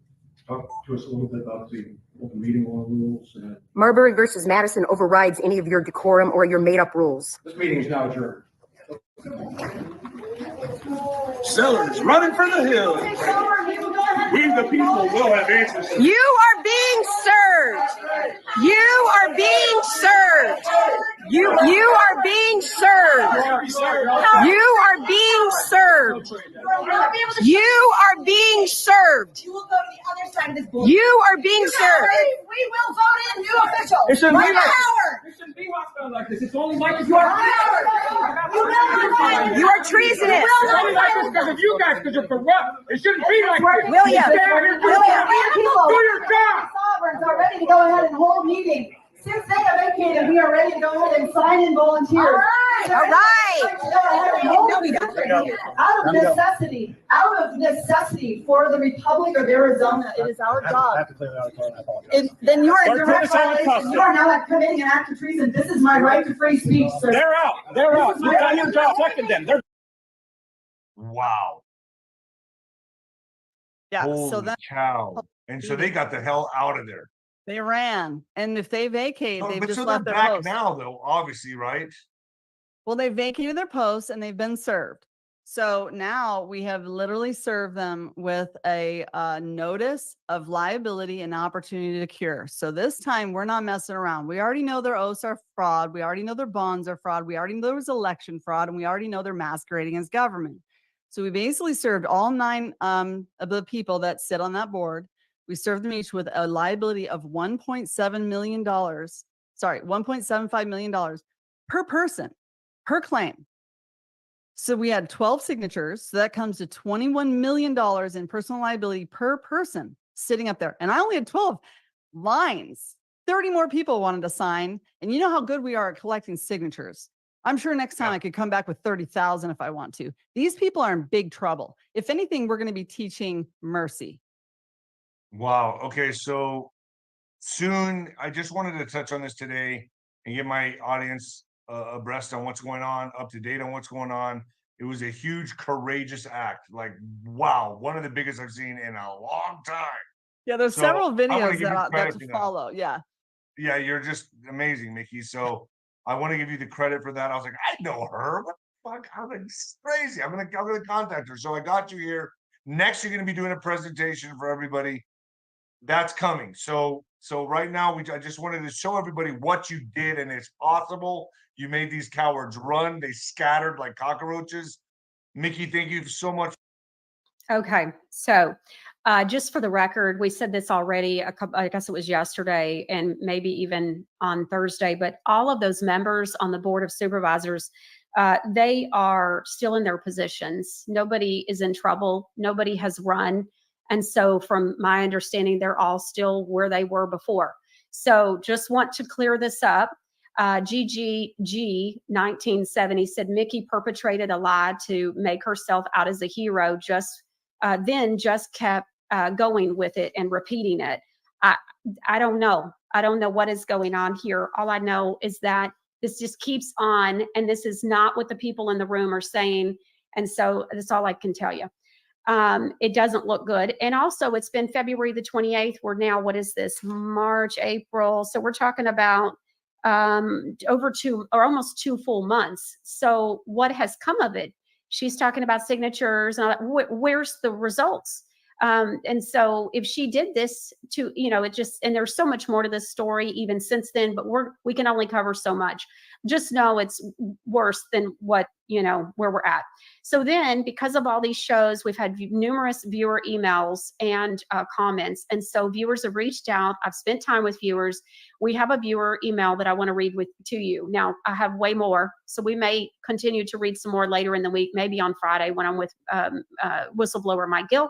talk to us a little bit about the open meeting law rules. Marbury versus Madison overrides any of your decorum or your made-up rules. This meeting is now adjourned. Sellers running for the hills. We the people will have answers. You are being served. You are being served. You are being served. You are being served. You are being served. You will go to the other side of this board. You are being served. We will vote in new officials. It shouldn't be like Howard. this. It shouldn't be like this. It's only like this. You are treasonous. It's only like this because of you guys, because you're corrupt. It shouldn't be like this. William. Do your job. Sovereigns are ready to go ahead and hold meeting. Since they have vacated, we are ready to go ahead and sign in volunteers. All right. Out of necessity for the Republic of Arizona, it is our job. Then you are in direct violation. You are now committing an act of treason. This is my right to free speech, sir. They're out. They're out. You got your job. Second them. They're Wow. Yeah. Holy so that cow. And so they got the hell out of there. they ran, and if they vacate, Oh, they've but just so they're left their back post. now, though, obviously, right? Well, they vacated their posts and they've been served. So now we have literally served them with a notice of liability and opportunity to cure. So this time we're not messing around. We already know their oaths are fraud. We already know their bonds are fraud. We already know there was election fraud, and we already know they're masquerading as government. So we basically served all 9 of the people that sit on that board. We served them each with a liability of $1.7 million. Sorry, $1.75 million per person, per claim. So we had 12 signatures. So that comes to $21 million in personal liability per person sitting up there. And I only had 12 lines. 30 more people wanted to sign. And you know how good we are at collecting signatures. I'm sure next time I could come back with 30,000 if I want to. These people are in big trouble. If anything, we're going to be teaching mercy. Wow. Okay. So soon, I just wanted to touch on this today and get my audience abreast on what's going on, up to date on what's going on. It was a huge, courageous act. Like, wow, one of the biggest I've seen in a long time. Yeah, there's So, several I wanna videos give you that credit to for that. follow. Yeah. Yeah, you're just amazing, Mickey. So I want to give you the credit for that. I was like, I know her. What the fuck? I'm like, it's crazy. I'm gonna contact her. So I got you here. Next, you're gonna be doing a presentation for everybody. That's coming. So right now, I just wanted to show everybody what you did, and it's possible. You made these cowards run. They scattered like cockroaches. Mickey, thank you so much. Okay, so just for the record, we said this already, I guess it was yesterday and maybe even on Thursday, but all of those members on the Board of Supervisors, they are still in their positions. Nobody is in trouble. Nobody has run. And so from my understanding, they're all still where they were before. So just want to clear this up. GGG 1970 said Mickey perpetrated a lie to make herself out as a hero, then just kept going with it and repeating it. I don't know. I don't know what is going on here. All I know is that this just keeps on, and this is not what the people in the room are saying. And so that's all I can tell you. It doesn't look good. And also it's been February the 28th. We're now, what is this? March, April. So we're talking about over 2 or almost 2 full months. So what has come of it? She's talking about signatures and all that. Where's the results? And so if she did this to, it just, and there's so much more to this story even since then, but we can only cover so much. Just know it's worse than what, where we're at. So then because of all these shows, we've had numerous viewer emails and comments. And so viewers have reached out. I've spent time with viewers. We have a viewer email that I want to read to you. Now I have way more. So we may continue to read some more later in the week, maybe on Friday when I'm with whistleblower Mike Gill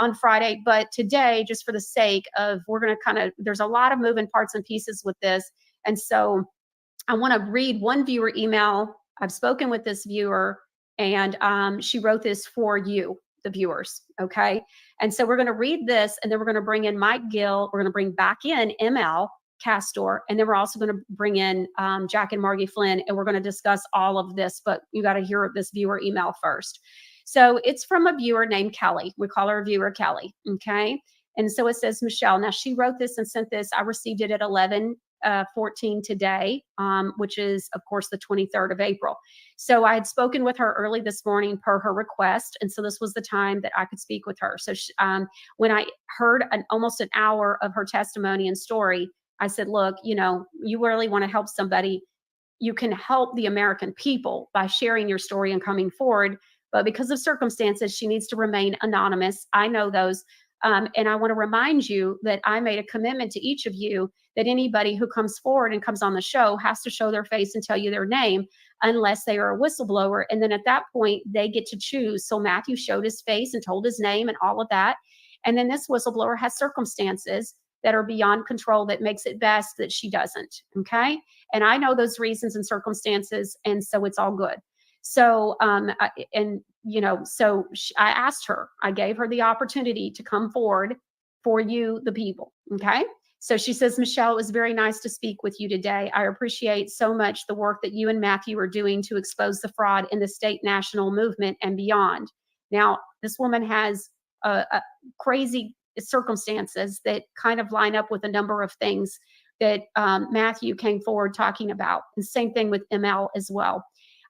on Friday. But today, just for the sake of, we're going to there's a lot of moving parts and pieces with this. And so I want to read one viewer email. I've spoken with this viewer, and she wrote this for you, the viewers. Okay. And so we're going to read this, and then we're going to bring in Mike Gill. We're going to bring back in ML Castor, and then we're also going to bring in Jack and Margie Flynn, and we're going to discuss all of this, but you got to hear this viewer email first. So it's from a viewer named Kelly. We call her viewer Kelly. Okay. And so it says, Michelle. Now she wrote this and sent this. I received it at 11:14 today, which is of course the 23rd of April. So I had spoken with her early this morning per her request. And so this was the time that I could speak with her. So when I heard almost an hour of her testimony and story, I said, look, you know, you really want to help somebody. You can help the American people by sharing your story and coming forward. But because of circumstances, she needs to remain anonymous. I know those. And I want to remind you that I made a commitment to each of you that anybody who comes forward and comes on the show has to show their face and tell you their name unless they are a whistleblower. And then at that point, they get to choose. So Matthew showed his face and told his name and all of that. And then this whistleblower has circumstances that are beyond control that makes it best that she doesn't. Okay. And I know those reasons and circumstances. And so it's all good. So, I asked her, I gave her the opportunity to come forward for you, the people. Okay. So she says, Michelle, it was very nice to speak with you today. I appreciate so much the work that you and Matthew are doing to expose the fraud in the state national movement and beyond. Now, this woman has a crazy circumstances that kind of line up with a number of things that Matthew came forward talking about. And same thing with ML as well.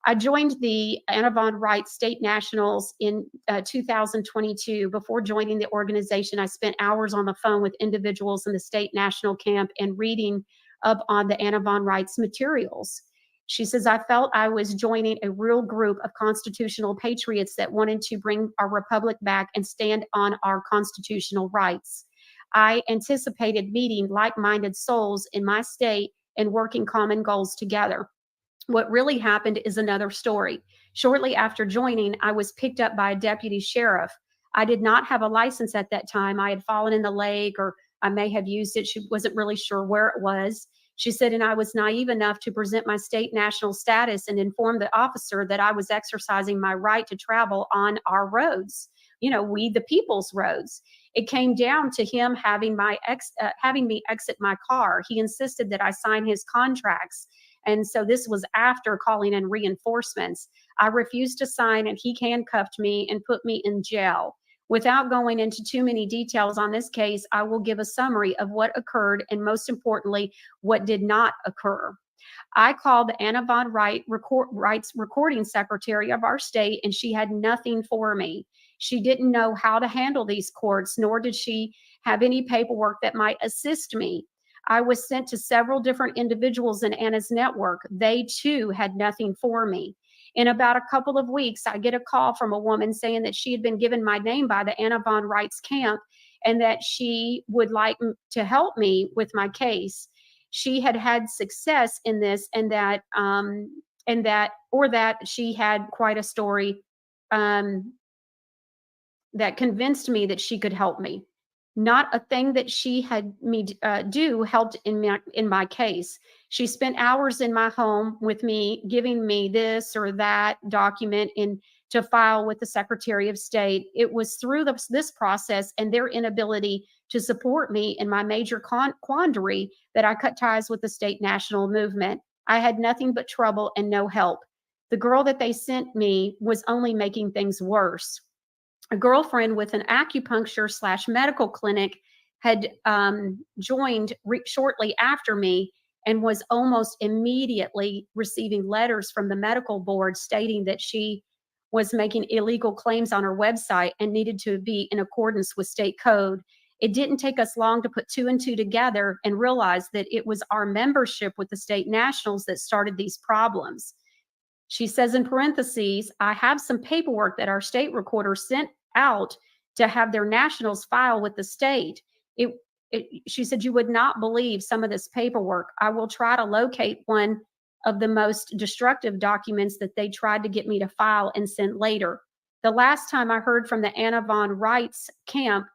I joined the Anna Von Wright State Nationals in 2022. Before joining the organization, I spent hours on the phone with individuals in the state national camp and reading up on the Anna Von Wright's materials. She says, I felt I was joining a real group of constitutional patriots that wanted to bring our republic back and stand on our constitutional rights. I anticipated meeting like-minded souls in my state and working common goals together. What really happened is another story. Shortly after joining, I was picked up by a deputy sheriff. I did not have a license at that time. I had fallen in the lake, or I may have used it. She wasn't really sure where it was. She said, and I was naive enough to present my state national status and inform the officer that I was exercising my right to travel on our roads. You know, we the people's roads. It came down to him having me exit my car. He insisted that I sign his contracts. And so this was after calling in reinforcements. I refused to sign, and he handcuffed me and put me in jail. Without going into too many details on this case, I will give a summary of what occurred and, most importantly, what did not occur. I called Anna Von Wright's recording secretary of our state, and she had nothing for me. She didn't know how to handle these courts, nor did she have any paperwork that might assist me. I was sent to several different individuals in Anna's network. They too had nothing for me. In about a couple of weeks, I get a call from a woman saying that she had been given my name by the Anna Von Wright's camp and that she would like to help me with my case. She had had success in this, and that she had quite a story that convinced me that she could help me. Not a thing that she had me do helped in my case. She spent hours in my home with me, giving me this or that document to file with the Secretary of State. It was through this process and their inability to support me in my major quandary that I cut ties with the state national movement. I had nothing but trouble and no help. The girl that they sent me was only making things worse. A girlfriend with an acupuncture/medical clinic had joined shortly after me and was almost immediately receiving letters from the medical board stating that she was making illegal claims on her website and needed to be in accordance with state code. It didn't take us long to put two and two together and realize that it was our membership with the state nationals that started these problems. She says in parentheses, I have some paperwork that our state recorder sent out to have their nationals file with the state. She said, you would not believe some of this paperwork. I will try to locate one of the most destructive documents that they tried to get me to file and send later. The last time I heard from the Anna Von Wright's camp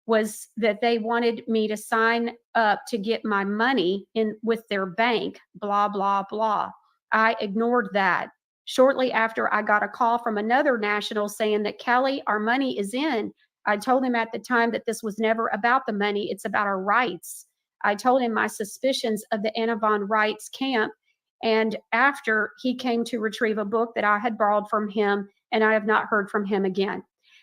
was that they wanted me to sign up to get my money in with their bank, blah, blah, blah. I ignored that. Shortly after, I got a call from another national saying that, Kelly, our money is in. I told him at the time that this was never about the money, it's about our rights. I told him my suspicions of the Anavon rights camp, and after, he came to retrieve a book that I had borrowed from him, and I have not heard from him again.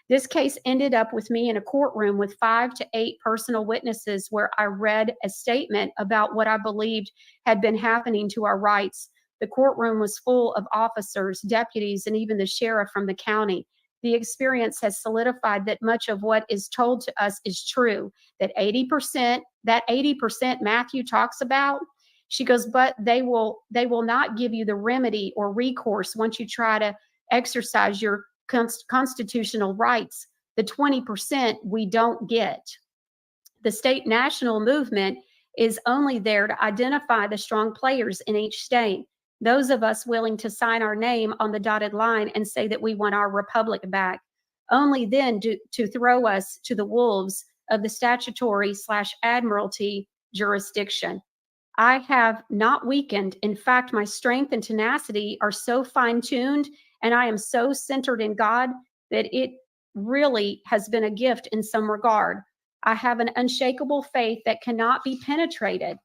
This case ended up with me in a courtroom with 5 to 8 personal witnesses where I read a statement about what I believed had been happening to our rights. The courtroom was full of officers, deputies, and even the sheriff from the county. The experience has solidified that much of what is told to us is true, that 80% Matthew talks about. She goes, but they will not give you the remedy or recourse once you try to exercise your constitutional rights. The 20% we don't get. The state national movement is only there to identify the strong players in each state. Those of us willing to sign our name on the dotted line and say that we want our republic back. Only then to throw us to the wolves of the statutory/admiralty jurisdiction. I have not weakened. In fact, my strength and tenacity are so fine-tuned, and I am so centered in God that it really has been a gift in some regard. I have an unshakable faith that cannot be penetrated.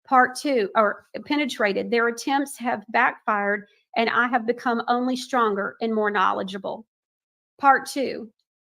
Part 2, or penetrated. Their attempts have backfired, and I have become only stronger and more knowledgeable. Part 2,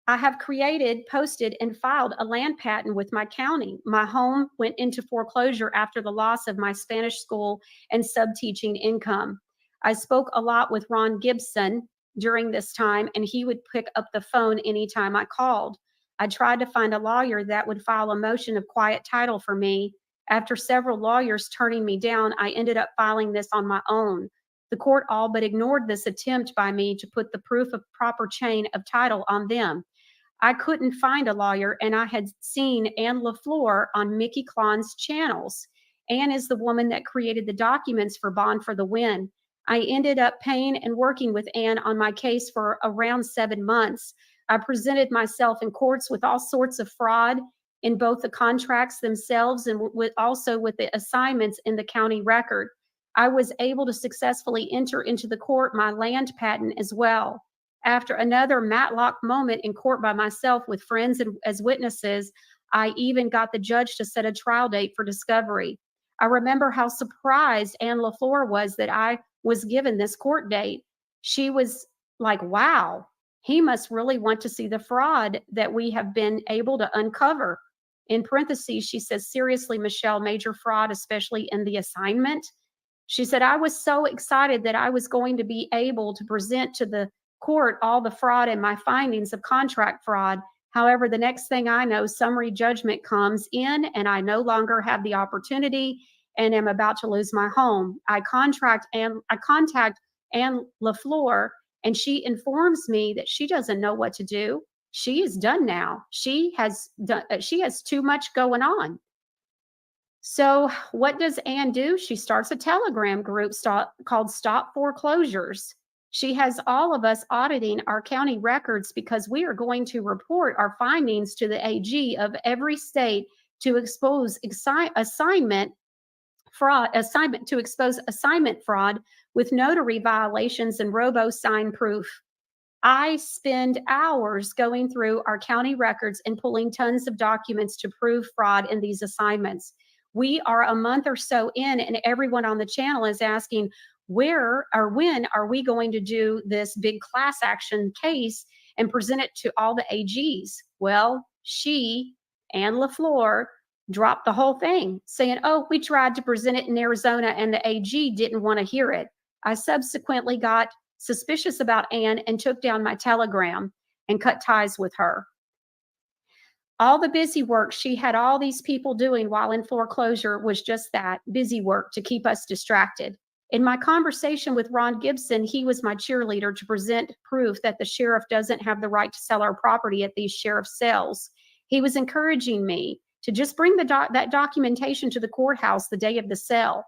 I have created, posted, and filed a land patent with my county. My home went into foreclosure after the loss of my Spanish school and sub-teaching income. I spoke a lot with Ron Gibson during this time, and he would pick up the phone anytime I called. I tried to find a lawyer that would file a motion of quiet title for me. After several lawyers turning me down, I ended up filing this on my own. The court all but ignored this attempt by me to put the proof of proper chain of title on them. I couldn't find a lawyer, and I had seen Ann LaFleur on Mickey Klon's channels. Ann is the woman that created the documents for Bond for the Win. I ended up paying and working with Ann on my case for around 7 months. I presented myself in courts with all sorts of fraud in both the contracts themselves and also with the assignments in the county record. I was able to successfully enter into the court my land patent as well. After another Matlock moment in court by myself with friends as witnesses, I even got the judge to set a trial date for discovery. I remember how surprised Ann LaFleur was that I was given this court date. She was like, wow, he must really want to see the fraud that we have been able to uncover. In parentheses, she says, seriously, Michelle, major fraud, especially in the assignment. She said, I was so excited that I was going to be able to present to the court all the fraud and my findings of contract fraud. However, the next thing I know, summary judgment comes in and I no longer have the opportunity and am about to lose my home. I contact Ann LaFleur, and she informs me that she doesn't know what to do. She is done now. She has too much going on. So what does Ann do? She starts a Telegram group called Stop Foreclosures. She has all of us auditing our county records because we are going to report our findings to the AG of every state to expose assignment fraud with notary violations and robo-sign proof. I spend hours going through our county records and pulling tons of documents to prove fraud in these assignments. We are a month or so in, and everyone on the channel is asking, where or when are we going to do this big class action case and present it to all the AGs? Well, Ann LaFleur, dropped the whole thing, saying, oh, we tried to present it in Arizona and the AG didn't want to hear it. I subsequently got suspicious about Ann and took down my Telegram and cut ties with her. All the busy work she had all these people doing while in foreclosure was just that, busy work to keep us distracted. In my conversation with Ron Gibson, he was my cheerleader to present proof that the sheriff doesn't have the right to sell our property at these sheriff sales. He was encouraging me to just bring that documentation to the courthouse the day of the sale.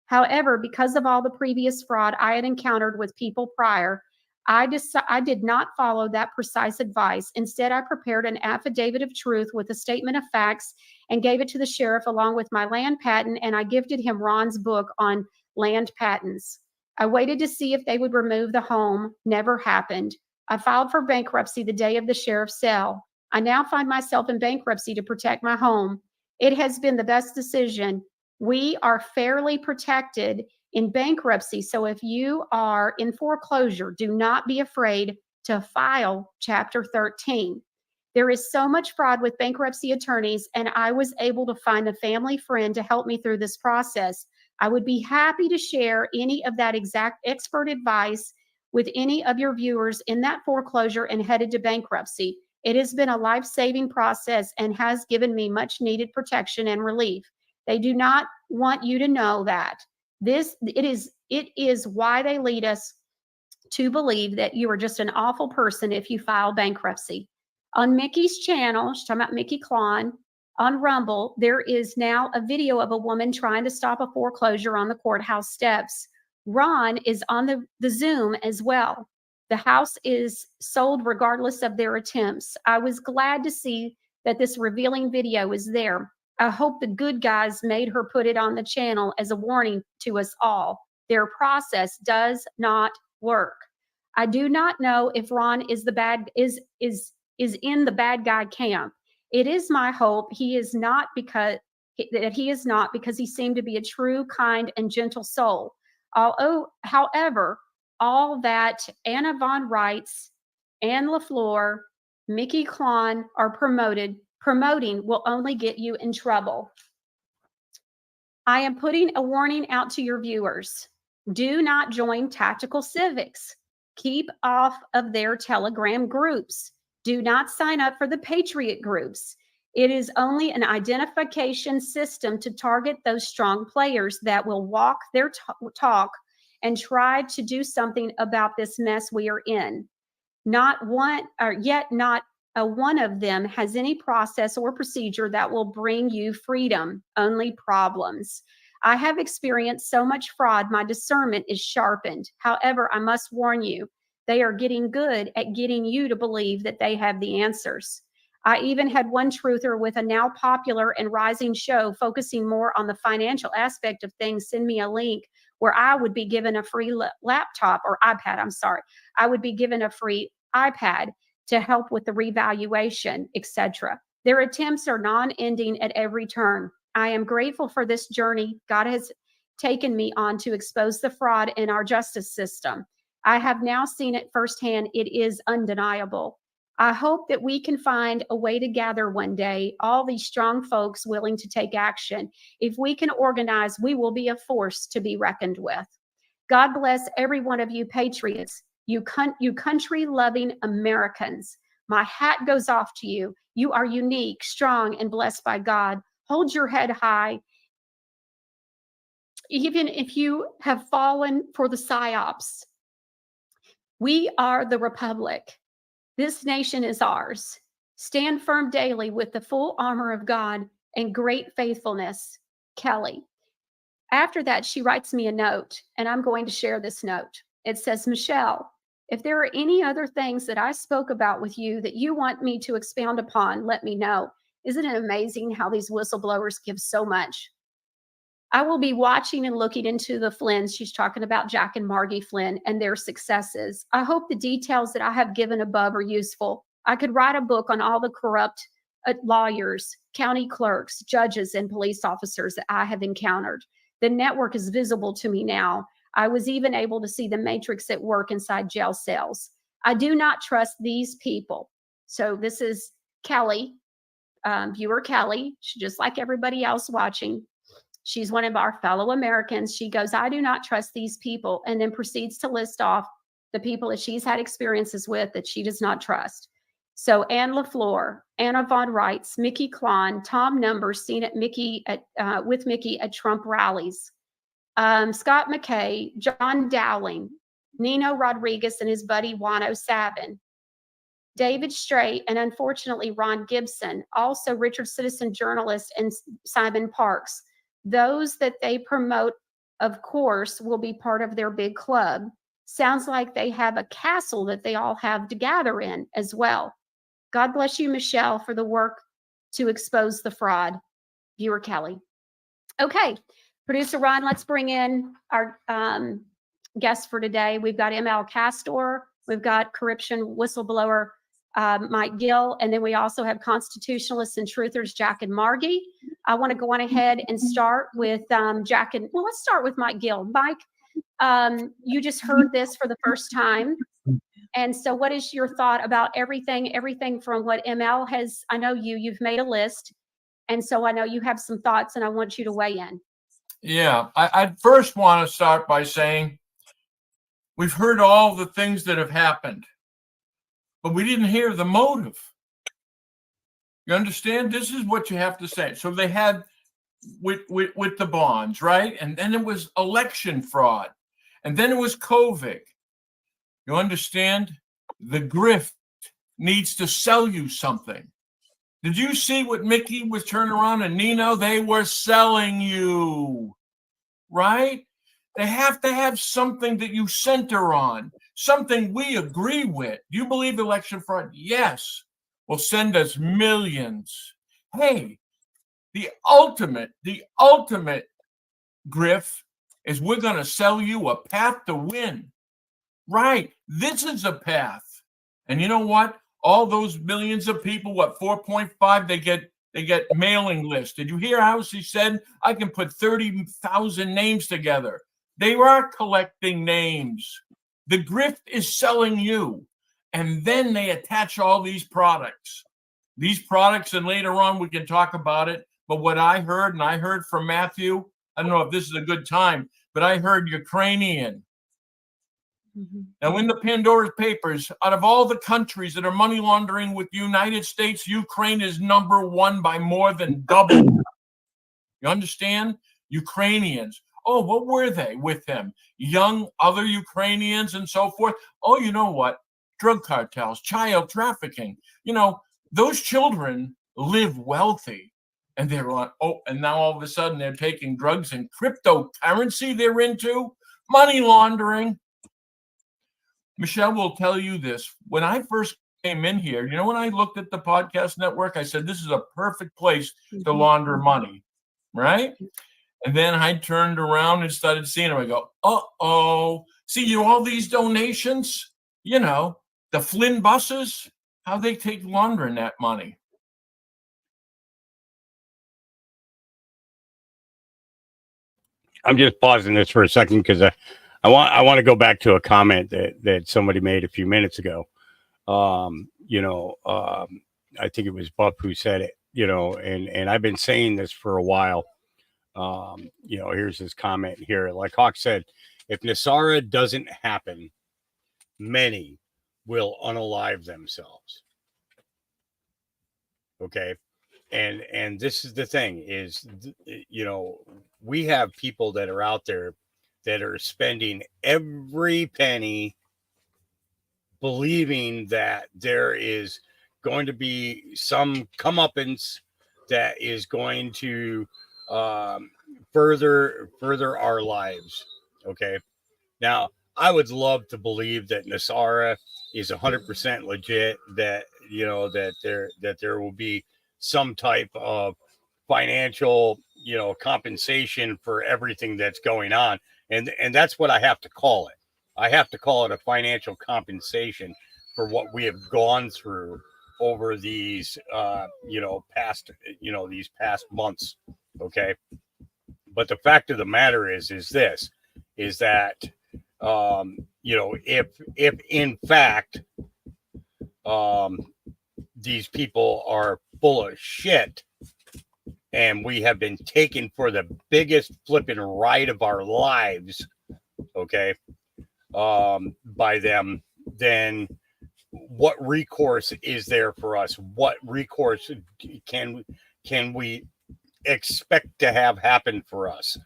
However, because of all the previous fraud I had encountered with people prior, I did not follow that precise advice. Instead, I prepared an affidavit of truth with a statement of facts and gave it to the sheriff along with my land patent, and I gifted him Ron's book on land patents. I waited to see if they would remove the home. Never happened. I filed for bankruptcy the day of the sheriff's sale. I now find myself in bankruptcy to protect my home. It has been the best decision. We are fairly protected in bankruptcy. So if you are in foreclosure, do not be afraid to file Chapter 13. There is so much fraud with bankruptcy attorneys, and I was able to find a family friend to help me through this process. I would be happy to share any of that exact expert advice with any of your viewers in that foreclosure and headed to bankruptcy. It has been a life-saving process and has given me much needed protection and relief. They do not want you to know that. It is why they lead us to believe that you are just an awful person if you file bankruptcy. On Mickey's channel, she's talking about Mickey Klon, on Rumble, there is now a video of a woman trying to stop a foreclosure on the courthouse steps. Ron is on the Zoom as well. The house is sold regardless of their attempts. I was glad to see that this revealing video is there. I hope the good guys made her put it on the channel as a warning to us all. Their process does not work. I do not know if Ron is in the bad guy camp. It is my hope he is not because he seemed to be a true, kind, and gentle soul. However, all that Anna Von Reitz, Ann LaFleur, Mickey Klon are promoting will only get you in trouble. I am putting a warning out to your viewers. Do not join Tactical Civics. Keep off of their Telegram groups. Do not sign up for the Patriot groups. It is only an identification system to target those strong players that will walk their talk and try to do something about this mess we are in. Not one of them has any process or procedure that will bring you freedom, only problems. I have experienced so much fraud, my discernment is sharpened. However, I must warn you, they are getting good at getting you to believe that they have the answers. I even had one truther with a now popular and rising show focusing more on the financial aspect of things send me a link where I would be given a free laptop or iPad. I would be given a free iPad to help with the revaluation, etc. Their attempts are non-ending at every turn. I am grateful for this journey God has taken me on to expose the fraud in our justice system. I have now seen it firsthand. It is undeniable. I hope that we can find a way to gather one day all these strong folks willing to take action. If we can organize, we will be a force to be reckoned with. God bless every one of you patriots, you country-loving Americans. My hat goes off to you. You are unique, strong, and blessed by God. Hold your head high. Even if you have fallen for the psyops, we are the Republic. This nation is ours. Stand firm daily with the full armor of God and great faithfulness. Kelly. After that, she writes me a note, and I'm going to share this note. It says, Michelle, if there are any other things that I spoke about with you that you want me to expound upon, let me know. Isn't it amazing how these whistleblowers give so much? I will be watching and looking into the Flynns. She's talking about Jack and Margie Flynn and their successes. I hope the details that I have given above are useful. I could write a book on all the corrupt lawyers, county clerks, judges, and police officers that I have encountered. The network is visible to me now. I was even able to see the matrix at work inside jail cells. I do not trust these people. So this is Kelly, viewer Kelly. She's just like everybody else watching. She's one of our fellow Americans. She goes, I do not trust these people, and then proceeds to list off the people that she's had experiences with that she does not trust. So Ann LaFleur, Anna Von Reitz, Mickey Klon, Tom Numbers, seen at with Mickey at Trump rallies, Scott McKay, John Dowling, Nino Rodriguez and his buddy Juano Savin, David Strait, and unfortunately Ron Gibson, also Richard Citizen journalist, and Simon Parks. Those that they promote, of course, will be part of their big club. Sounds like they have a castle that they all have to gather in as well. God bless you, Michelle, for the work to expose the fraud. Viewer Kelly. Okay, producer Ron, let's bring in our guests for today. We've got ML Castor, we've got corruption whistleblower Mike Gill, and then we also have constitutionalists and truthers Jack and Margie. I want to go on ahead and start with Jack and, well, let's start with Mike Gill. Mike, you just heard this for the first time. And so what is your thought about everything from what ML has, I know you've made a list. And so I know you have some thoughts and I want you to weigh in. Yeah, I'd first want to start by saying we've heard all the things that have happened, but we didn't hear the motive. You understand? This is what you have to say. So they had with the bonds, right? And then it was election fraud. And then it was COVID. You understand? The grift needs to sell you something. Did you see what Mickey was turning around and Nino? They were selling you, right? They have to have something that you center on, something we agree with. Do you believe election fraud? Yes. Well, send us millions. Hey, the ultimate grift is we're going to sell you a path to win. Right. This is a path. And you know what? All those millions of people, what, 4.5, they get mailing lists. Did you hear how she said, I can put 30,000 names together? They are collecting names. The grift is selling you. And then they attach all these products. And later on we can talk about it. But what I heard, and I heard from Matthew, I don't know if this is a good time, but I heard Ukrainian. Now, in the Pandora's Papers, out of all the countries that are money laundering with the United States, Ukraine is number one by more than double. You understand? Ukrainians. Oh, what were they with him? Young other Ukrainians and so forth. Oh, you know what? Drug cartels, child trafficking. You know, those children live wealthy. And they're on, and now all of a sudden they're taking drugs and cryptocurrency they're into. Money laundering. Michelle will tell you this. When I first came in here, you know, when I looked at the podcast network, I said, this is a perfect place to launder money, right? And then I turned around and started seeing them. I go, uh-oh. See, all these donations, you know, the Flynn buses, how they take laundering that money. I'm just pausing this for a second because I want to go back to a comment that somebody made a few minutes ago. I think it was Buff who said it, you know, and I've been saying this for a while. Here's his comment here. Like Hawk said, if Nasara doesn't happen, many will unalive themselves. Okay. And this is the thing is, you know, we have people that are out there that are spending every penny believing that there is going to be some comeuppance that is going to further our lives. Okay. Now, I would love to believe that Nasara is 100% legit, that, you know, that there will be some type of financial, you know, compensation for everything that's going on. And that's what I have to call it. I have to call it a financial compensation for what we have gone through over these, these past months. Okay. But the fact of the matter is that, if in fact, these people are full of shit and we have been taken for the biggest flipping ride of our lives, okay, by them, then what recourse is there for us? What recourse can we expect to have happen for us?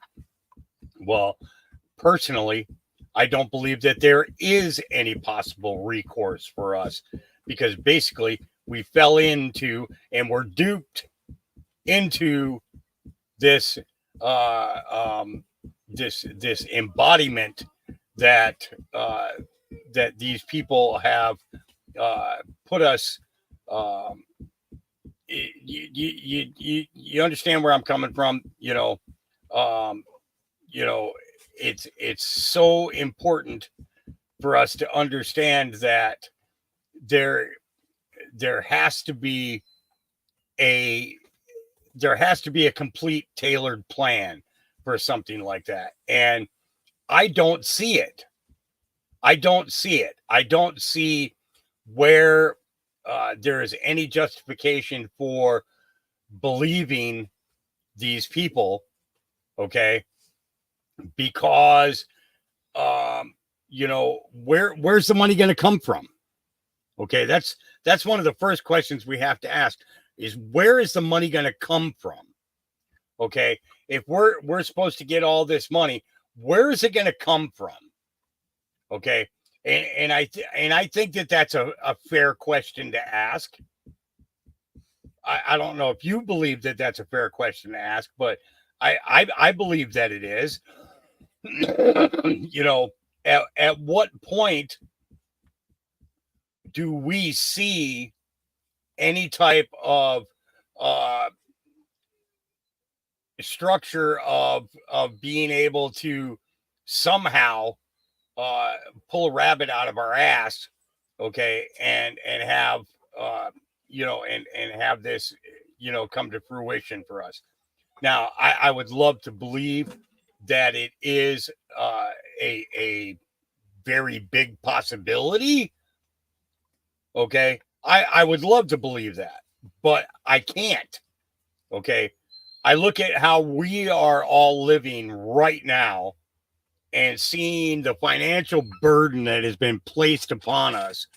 Well, personally, I don't believe that there is any possible recourse for us, because basically we fell into and were duped into this this embodiment that these people have put us. You understand where I'm coming from, you know. it's so important for us to understand that there has to be a complete tailored plan for something like that. And I don't see it. I don't see where there is any justification for believing these people, okay? Because where's the money going to come from? Okay, that's one of the first questions we have to ask is where is the money going to come from? Okay, if we're supposed to get all this money, where is it going to come from? Okay, and I think that's a fair question to ask. I don't know if you believe that that's a fair question to ask, but I believe that it is. At what point do we see any type of structure of being able to somehow pull a rabbit out of our ass, okay, and have and have this come to fruition for us? Now, I would love to believe that it is a very big possibility. Okay. I would love to believe that, but I can't. Okay. I look at how we are all living right now and seeing the financial burden that has been placed upon us.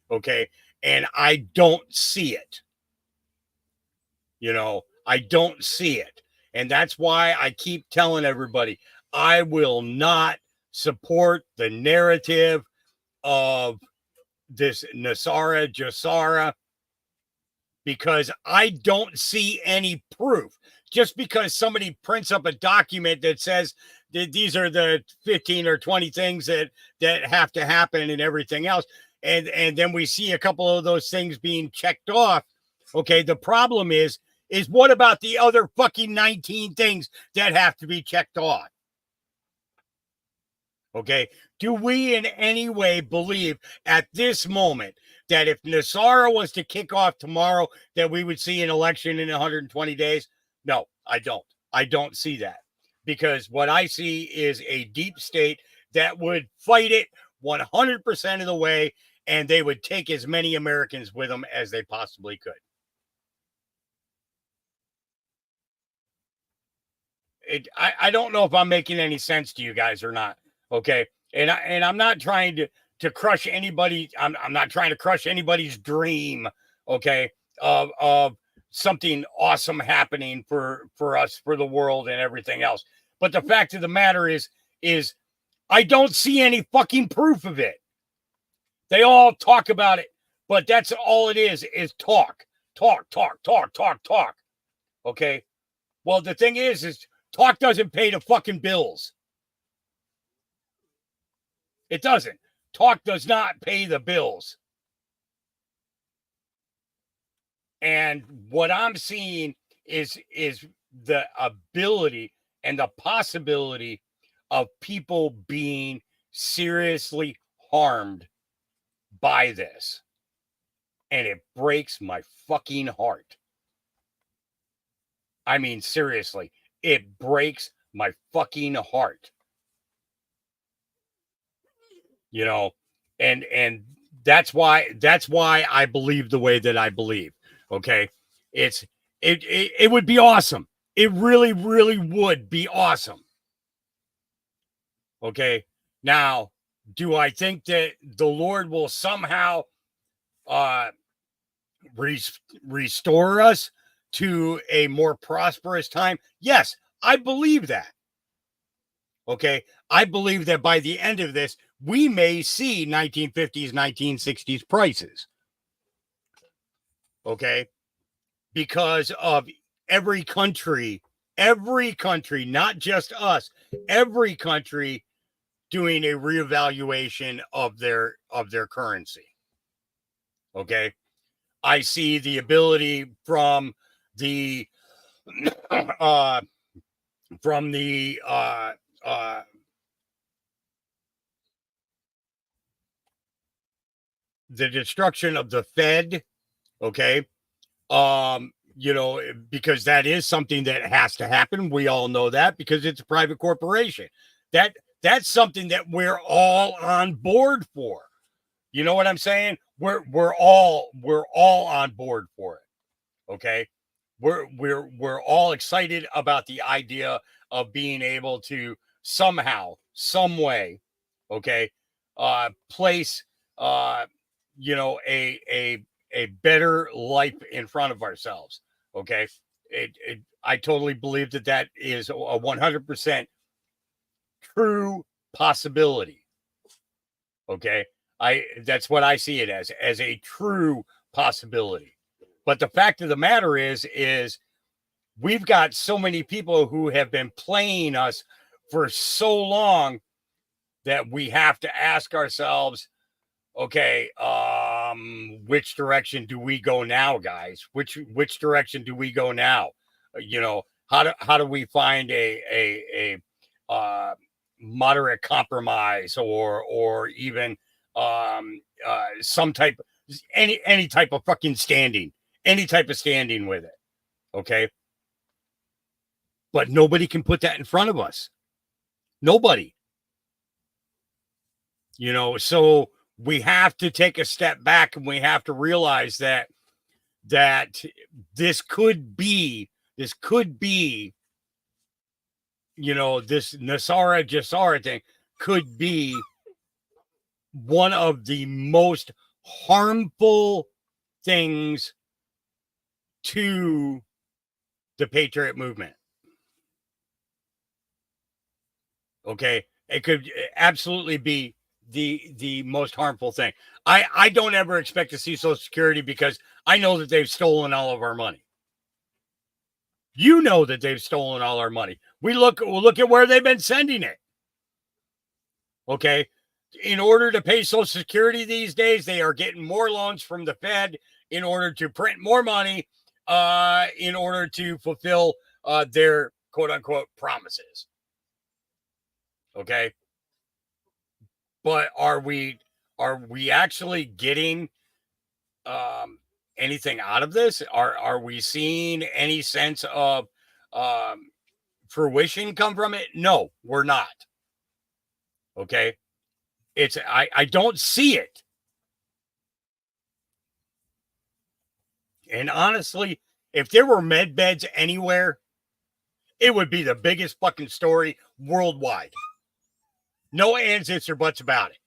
Okay. And I don't see it. I don't see it. And that's why I keep telling everybody, I will not support the narrative of this Nasara Jasara because I don't see any proof. Just because somebody prints up a document that says that these are the 15 or 20 things that have to happen and everything else, and then we see a couple of those things being checked off. Okay, the problem is what about the other fucking 19 things that have to be checked off? Okay, do we in any way believe at this moment that if Nasara was to kick off tomorrow, that we would see an election in 120 days? No, I don't. I don't see that, because what I see is a deep state that would fight it 100% of the way, and they would take as many Americans with them as they possibly could. I don't know if I'm making any sense to you guys or not. Okay. And I'm not trying to crush anybody. I'm not trying to crush anybody's dream. Okay. Of something awesome happening for us, for the world and everything else. But the fact of the matter is I don't see any fucking proof of it. They all talk about it, but that's all it is talk. Okay. Well, the thing is talk doesn't pay the fucking bills. It doesn't. Talk does not pay the bills. And what I'm seeing is the ability and the possibility of people being seriously harmed by this. And it breaks my fucking heart. I mean, seriously, it breaks my fucking heart. And that's why I believe the way that I believe. Okay. It would be awesome. It really, really would be awesome. Okay. Now, do I think that the Lord will somehow restore us to a more prosperous time? Yes, I believe that. Okay. I believe that by the end of this, we may see 1950s, 1960s prices. Okay. Because of every country, not just us, every country doing a reevaluation of their currency. Okay. I see the ability from the the destruction of the Fed, okay, because that is something that has to happen. We all know that because it's a private corporation. That's something that we're all on board for. You know what I'm saying? We're all on board for it. Okay. We're all excited about the idea of being able to somehow, some way, okay, place a better life in front of ourselves. Okay. I totally believe that is a 100% true possibility. Okay. That's what I see it as a true possibility. But the fact of the matter is we've got so many people who have been playing us for so long that we have to ask ourselves, okay, which direction do we go now, guys? Which direction do we go now? How do we find a moderate compromise or even some type, any type of fucking standing, any type of standing with it? Okay. But nobody can put that in front of us. Nobody. So we have to take a step back and we have to realize that this could be, this Nasara Jasara thing could be one of the most harmful things to the Patriot movement. Okay. It could absolutely be the most harmful thing. I don't ever expect to see Social Security because I know that they've stolen all of our money. You know that they've stolen all our money. We'll look at where they've been sending it. Okay. In order to pay Social Security these days, they are getting more loans from the Fed in order to print more money, in order to fulfill their quote unquote promises. Okay. But are we actually getting anything out of this? Are we seeing any sense of fruition come from it? No, we're not. Okay. I don't see it. And honestly, if there were med beds anywhere, it would be the biggest fucking story worldwide. No ands, ifs, or buts about it.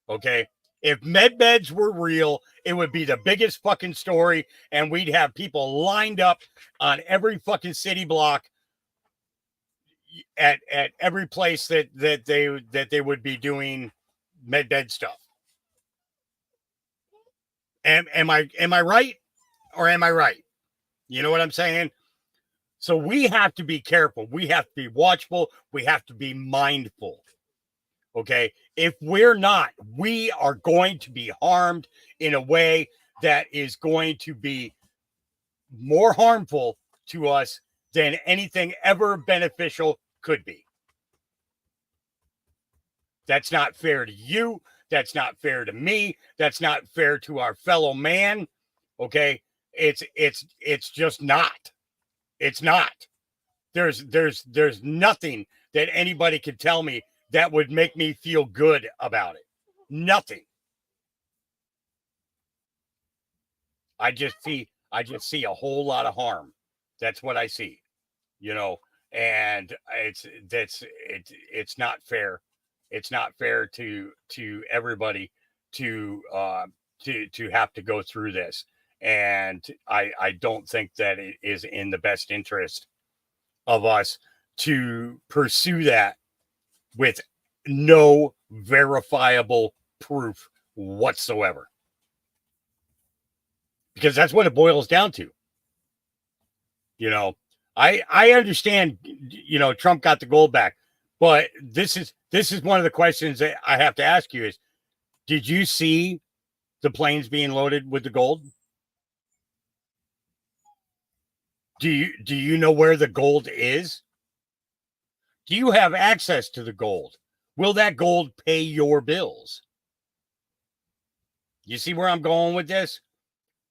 Okay. If med beds were real, it would be the biggest fucking story, and we'd have people lined up on every fucking city block at every place that they would be doing med bed stuff. Am I right or am I right? You know what I'm saying? So we have to be careful. We have to be watchful. We have to be mindful. Okay. If we're not, we are going to be harmed in a way that is going to be more harmful to us than anything ever beneficial could be. That's not fair to you. That's not fair to me. That's not fair to our fellow man. Okay. It's just not. It's not. There's nothing that anybody could tell me that would make me feel good about it. Nothing. I just see a whole lot of harm. That's what I see, and it's not fair. It's not fair to everybody to have to go through this. And I don't think that it is in the best interest of us to pursue that with no verifiable proof whatsoever. Because that's what it boils down to. I understand, Trump got the gold back, but this is one of the questions that I have to ask you is, did you see the planes being loaded with the gold? Do you know where the gold is? Do you have access to the gold? Will that gold pay your bills? You see where I'm going with this?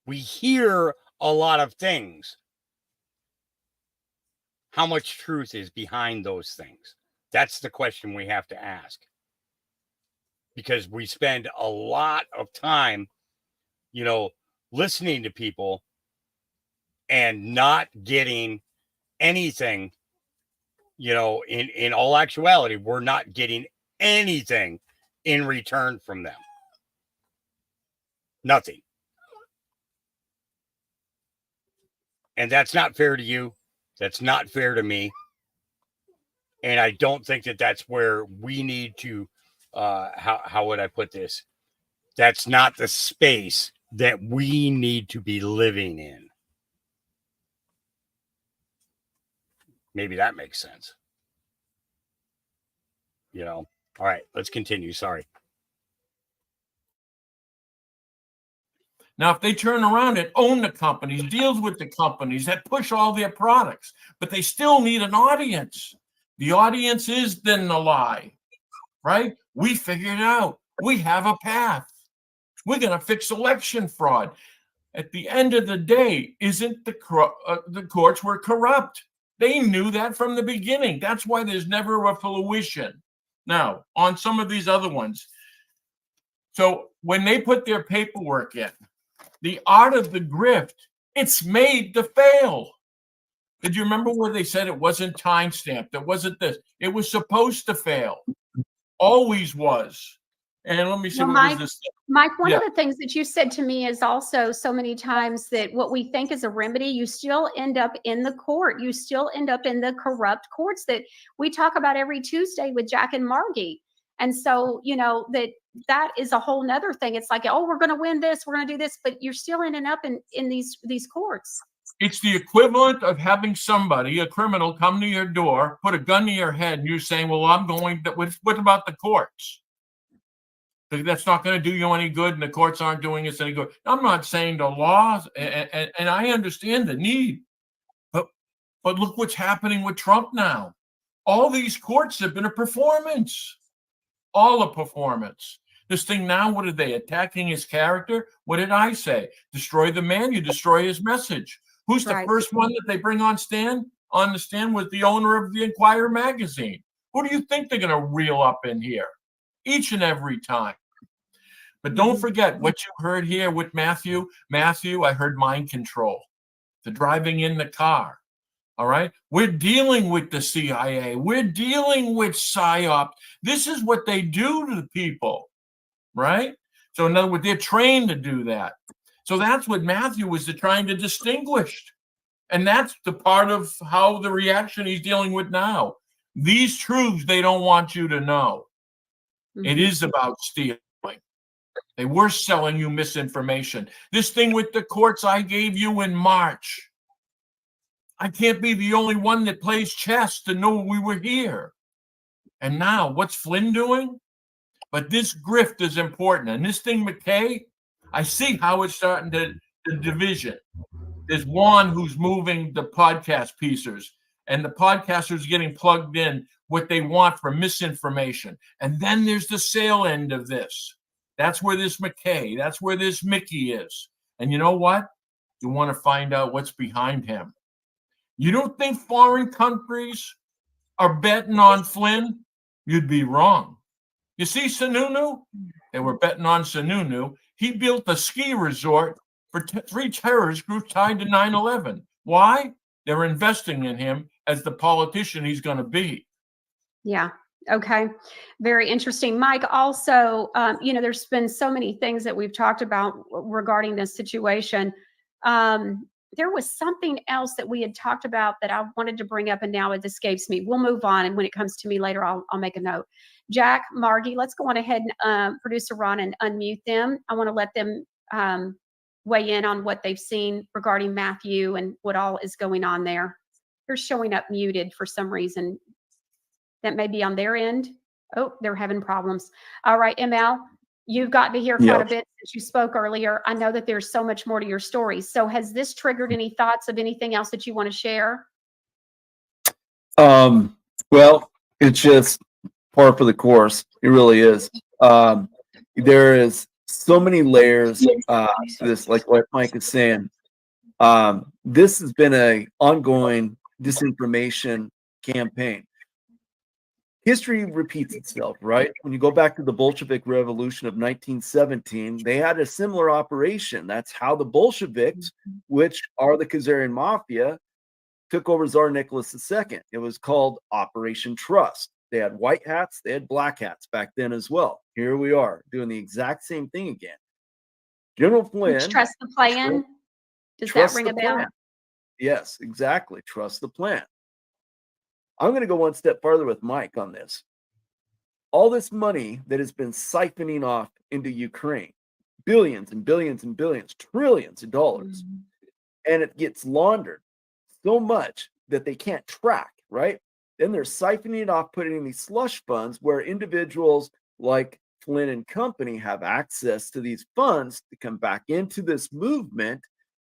We hear a lot of things. How much truth is behind those things? That's the question we have to ask. Because we spend a lot of time, listening to people and not getting anything, in all actuality, we're not getting anything in return from them. Nothing. And that's not fair to you. That's not fair to me. And I don't think that that's where we need to, how would I put this? That's not the space that we need to be living in. Maybe that makes sense. All right, let's continue. Sorry. Now, if they turn around and own the companies, deals with the companies that push all their products, but they still need an audience. The audience is then the lie, right? We figured it out. We have a path. We're going to fix election fraud. At the end of the day, isn't the courts were corrupt? They knew that from the beginning. That's why there's never a fruition. Now, on some of these other ones. So when they put their paperwork in, the art of the grift, it's made to fail. Did you remember where they said it wasn't time stamped? It wasn't this. It was supposed to fail. Always was. And let me see, Well, what was this? Mike, one Yeah. of the things that you said to me is also so many times that what we think is a remedy, you still end up in the court. You still end up in the corrupt courts that we talk about every Tuesday with Jack and Margie. And so, that is a whole nother thing. It's like, oh, we're going to win this, we're going to do this, but you're still ending up in these courts. It's the equivalent of having somebody, a criminal, come to your door, put a gun to your head, and you're saying, well, I'm going, what about the courts? That's not going to do you any good, and the courts aren't doing us any good. I'm not saying the laws, and I understand the need, but look what's happening with Trump now. All these courts have been a performance, all a performance. This thing now, what are they attacking his character? What did I say? Destroy the man, you destroy his message. Who's the first one that they bring on the stand was the owner of the Inquirer magazine. Who do you think they're going to reel up in here? Each and every time. But don't forget what you heard here with Matthew. Matthew, I heard mind control, the driving in the car. All right. We're dealing with the CIA. We're dealing with PSYOP. This is what they do to the people. Right. So in other words, they're trained to do that. So that's what Matthew was trying to distinguish. And that's the part of how the reaction he's dealing with now. These truths they don't want you to know. It is about stealing. They were selling you misinformation. This thing with the courts I gave you in March. I can't be the only one that plays chess to know we were here. And now, what's Flynn doing? But this grift is important. And this thing, McKay, I see how it's starting to the division. There's one who's moving the podcast pieces, and the podcasters getting plugged in what they want for misinformation. And then there's the sale end of this. That's where this McKay, that's where this Mickey is. And you know what? You want to find out what's behind him. You don't think foreign countries are betting on Flynn? You'd be wrong. You see Sununu? They were betting on Sununu. He built a ski resort for three terrorist groups tied to 9/11. Why? They're investing in him as the politician he's going to be. Yeah. Okay. Very interesting. Mike, also, there's been so many things that we've talked about regarding this situation. There was something else that we had talked about that I wanted to bring up, and now it escapes me. We'll move on, and when it comes to me later, I'll make a note. Jack, Margie, let's go on ahead and producer Ron and unmute them. I want to let them weigh in on what they've seen regarding Matthew and what all is going on there. They're showing up muted for some reason. That may be on their end. Oh, they're having problems. All right, ML, you've gotten to hear quite a bit since you spoke earlier. I know that there's so much more to your story. So has this triggered any thoughts of anything else that you want to share? Well, it's just par for the course. It really is. There is so many layers to this, like what Mike is saying. This has been a ongoing disinformation campaign. History repeats itself, right? When you go back to the Bolshevik Revolution of 1917, they had a similar operation. That's how the Bolsheviks, which are the Khazarian mafia, took over Tsar Nicholas II. It was called Operation Trust. They had white hats, they had black hats back then as well. Here we are doing the exact same thing again. General Flynn. Which trust the plan? Does that ring a bell? Yes, exactly. Trust the plan. I'm going to go one step farther with Mike on this. All this money that has been siphoning off into Ukraine, billions and billions and billions, trillions of dollars, and it gets laundered so much that they can't track, right? Then they're siphoning it off, putting in these slush funds where individuals like Flynn and company have access to these funds to come back into this movement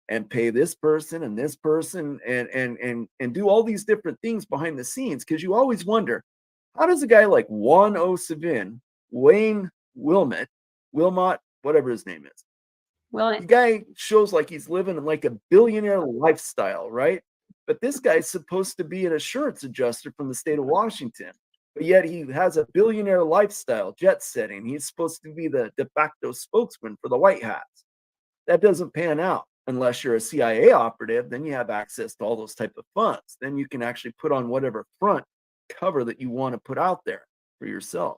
and pay this person and this person and do all these different things behind the scenes. Because you always wonder, how does a guy like Juan O. Savin, Wayne Wilmot, whatever his name is, the guy shows like he's living like a billionaire lifestyle, right? But this guy's supposed to be an assurance adjuster from the state of Washington. But yet he has a billionaire lifestyle, jet setting. He's supposed to be the de facto spokesman for the White Hats. That doesn't pan out unless you're a CIA operative. Then you have access to all those type of funds. Then you can actually put on whatever front cover that you want to put out there for yourself.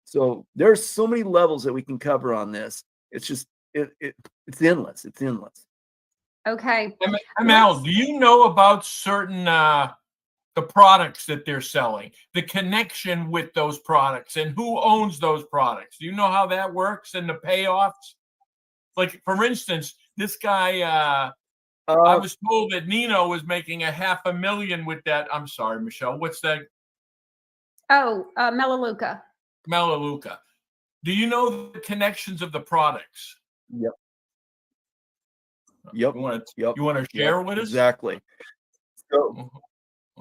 So there's so many levels that we can cover on this. It's just it's endless. It's endless. Okay. Mel, do you know about certain the products that they're selling, the connection with those products, and who owns those products? Do you know how that works and the payoffs? Like, for instance, this guy, I was told that Nino was making $500,000 with that. I'm sorry, Michelle. What's that? Oh, Melaleuca. Melaleuca. Do you know the connections of the products? Yep. You want to share with us? Exactly. So,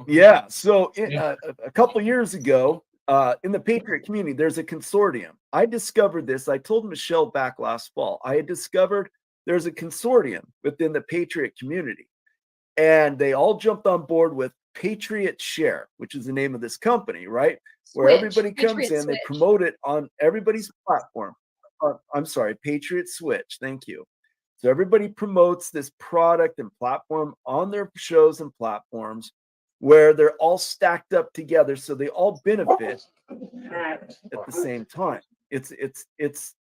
yeah. So a couple of years ago, in the Patriot community, there's a consortium. I discovered this. I told Michelle back last fall. I had discovered there's a consortium within the Patriot community, and they all jumped on board with Patriot Share, which is the name of this company, right? Where everybody comes in, they promote it on everybody's platform. I'm sorry, Patriot Switch. Thank you. So everybody promotes this product and platform on their shows and platforms where they're all stacked up together, so they all benefit at the same time. It's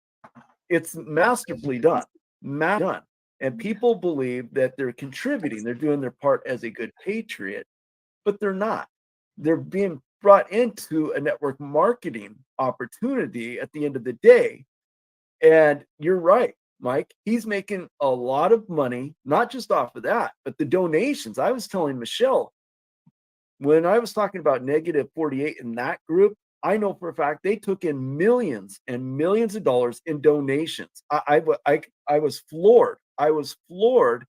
masterfully done, and people believe that they're contributing, they're doing their part as a good patriot, but they're not. They're being brought into a network marketing opportunity at the end of the day. And you're right, Mike, he's making a lot of money, not just off of that, but the donations. I was telling Michelle, when I was talking about negative 48 in that group, I know for a fact they took in millions and millions of dollars in donations. I was floored. I was floored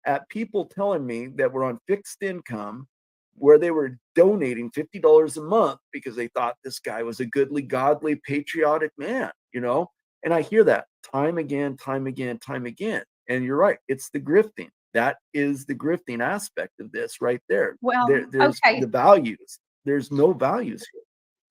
at people telling me that were on fixed income where they were donating $50 a month because they thought this guy was a goodly, godly, patriotic man, you know? And I hear that time again, time again, time again. And you're right. It's the grifting. That is the grifting aspect of this right there. Well, there's the values. There's no values here.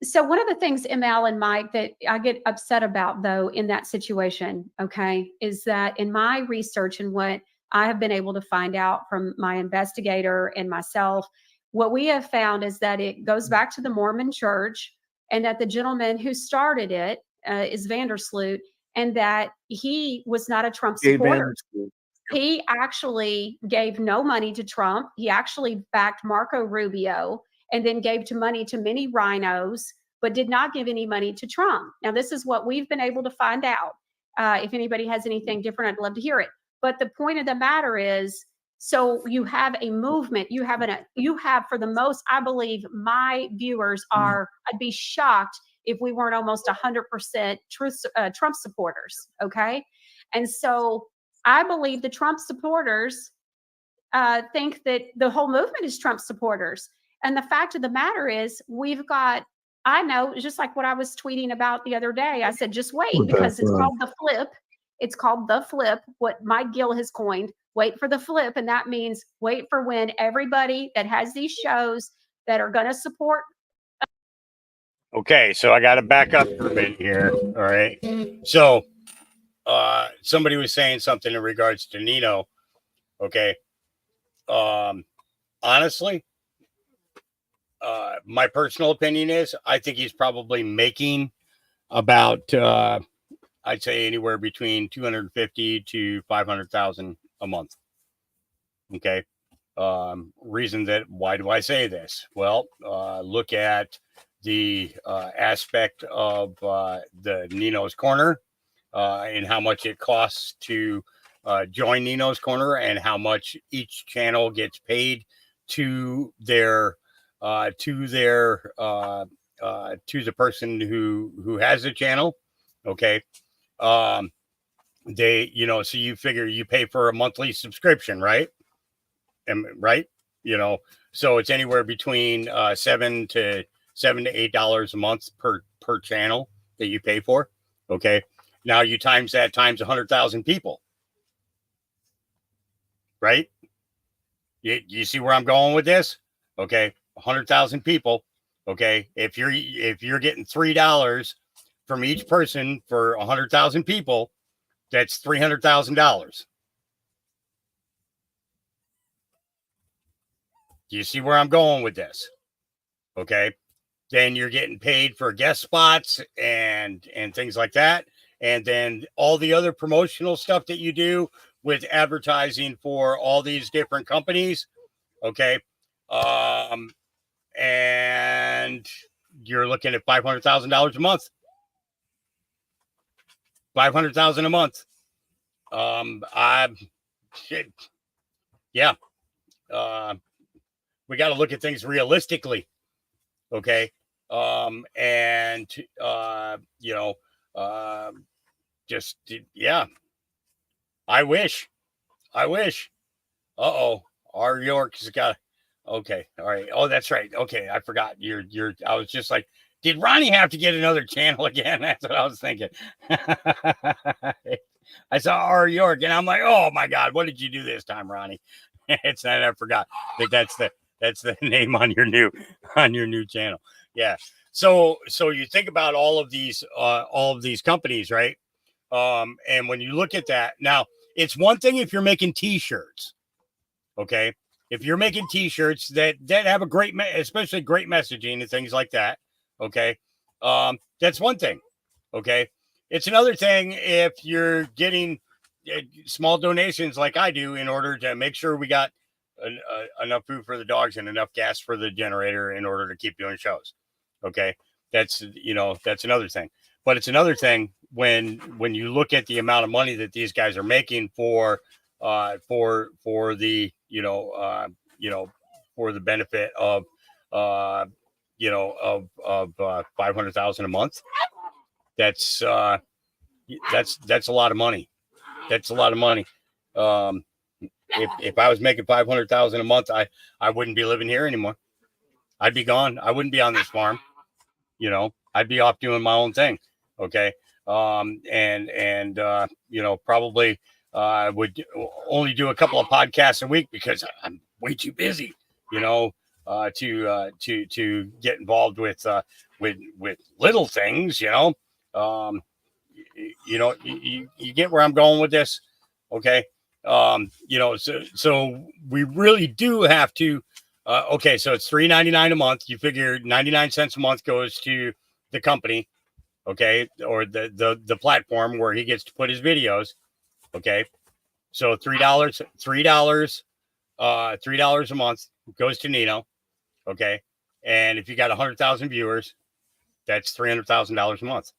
So one of the things, ML and Mike, that I get upset about, though, in that situation, okay, is that in my research and what I have been able to find out from my investigator and myself, what we have found is that it goes back to the Mormon Church, and that the gentleman who started it is Vandersloot, and that he was not a Trump supporter. He actually gave no money to Trump. He actually backed Marco Rubio and then gave money to many rhinos, but did not give any money to Trump. Now, this is what we've been able to find out. If anybody has anything different, I'd love to hear it. But the point of the matter is, so you have a movement, you have for the most, I believe my viewers are, I'd be shocked if we weren't almost 100% Trump supporters, okay? And so I believe the Trump supporters think that the whole movement is Trump supporters. And the fact of the matter is, we've got I know, just like what I was tweeting about the other day. I said, just wait, because it's called the flip. It's called the flip, what Mike Gill has coined. Wait for the flip. And that means wait for when everybody that has these shows that are going to support. Okay, so I got to back up for a minute here. All right. So somebody was saying something in regards to Nino. Okay. Honestly, my personal opinion is I think he's probably making about I'd say anywhere between 250 to 500,000 a month. Okay. Reason that why do I say this? Well, look at the aspect of the Nino's Corner and how much it costs to join Nino's Corner and how much each channel gets paid to their to the person who has the channel. Okay. They, so you figure you pay for a monthly subscription, right? Right. So it's anywhere between $7 to $8 a month per channel that you pay for. Okay. Now you times that times 100,000 people. Right. You see where I'm going with this? Okay. 100,000 people. Okay. If you're getting $3 from each person for 100,000 people, that's $300,000. Do you see where I'm going with this? Okay. Then you're getting paid for guest spots and things like that. And then all the other promotional stuff that you do with advertising for all these different companies. Okay. And you're looking at $500,000 a month. 500,000 a month. Yeah. We got to look at things realistically. Okay. Just, yeah. I wish. Uh-oh. Our York's got, okay. All right. Oh, that's right. Okay. I forgot I was just like, did Ronnie have to get another channel again? That's what I was thinking. I saw R. York and I'm like, oh my God, what did you do this time, Ronnie? It's not, I forgot that's the name on your new channel. Yeah. So you think about all of these companies, right? And when you look at that, now it's one thing if you're making t-shirts. Okay. If you're making t-shirts that have a great, especially great messaging and things like that. Okay. That's one thing. Okay. It's another thing if you're getting small donations like I do in order to make sure we got enough food for the dogs and enough gas for the generator in order to keep doing shows. Okay. That's another thing. But it's another thing when you look at the amount of money that these guys are making for the for the benefit of 500,000 a month. That's a lot of money. That's a lot of money. If I was making 500,000 a month, I wouldn't be living here anymore. I'd be gone. I wouldn't be on this farm. I'd be off doing my own thing. Okay. Probably would only do a couple of podcasts a week because I'm way too busy, to get involved with little things, you get where I'm going with this. Okay. So we really do have to, okay. So it's $3.99 a month. You figure 99 cents a month goes to the company. Okay. Or the platform where he gets to put his videos. Okay. So $3 a month goes to Nino. Okay. And if you got 100,000 viewers, that's $300,000 a month.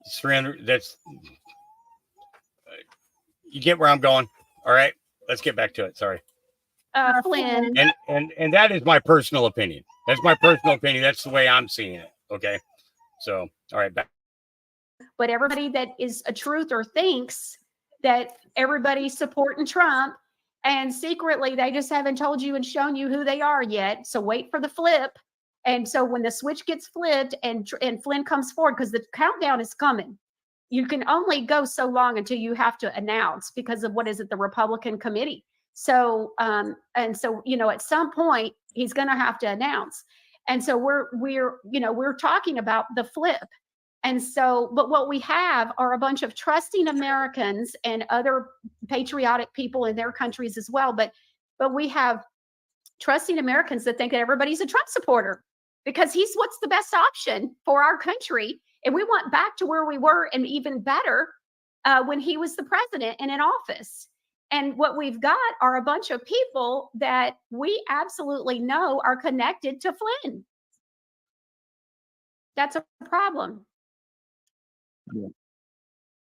It's 300. You get where I'm going. All right. Let's get back to it. Sorry. Flynn. And that is my personal opinion. That's my personal opinion. That's the way I'm seeing it. Okay. So, all right. Back. But everybody that is a truther thinks that everybody's supporting Trump And secretly, they just haven't told you and shown you who they are yet. So wait for the flip. And so when the switch gets flipped and Flynn comes forward, because the countdown is coming, you can only go so long until you have to announce because of what is it, the Republican committee. So and so, you know, at some point he's going to have to announce. And so we're talking about the flip. And so, but what we have are a bunch of trusting Americans and other patriotic people in their countries as well. But we have trusting Americans that think that everybody's a Trump supporter because he's what's the best option for our country. And we want back to where we were and even better when he was the president and in office. And what we've got are a bunch of people that we absolutely know are connected to Flynn. That's a problem. Yeah.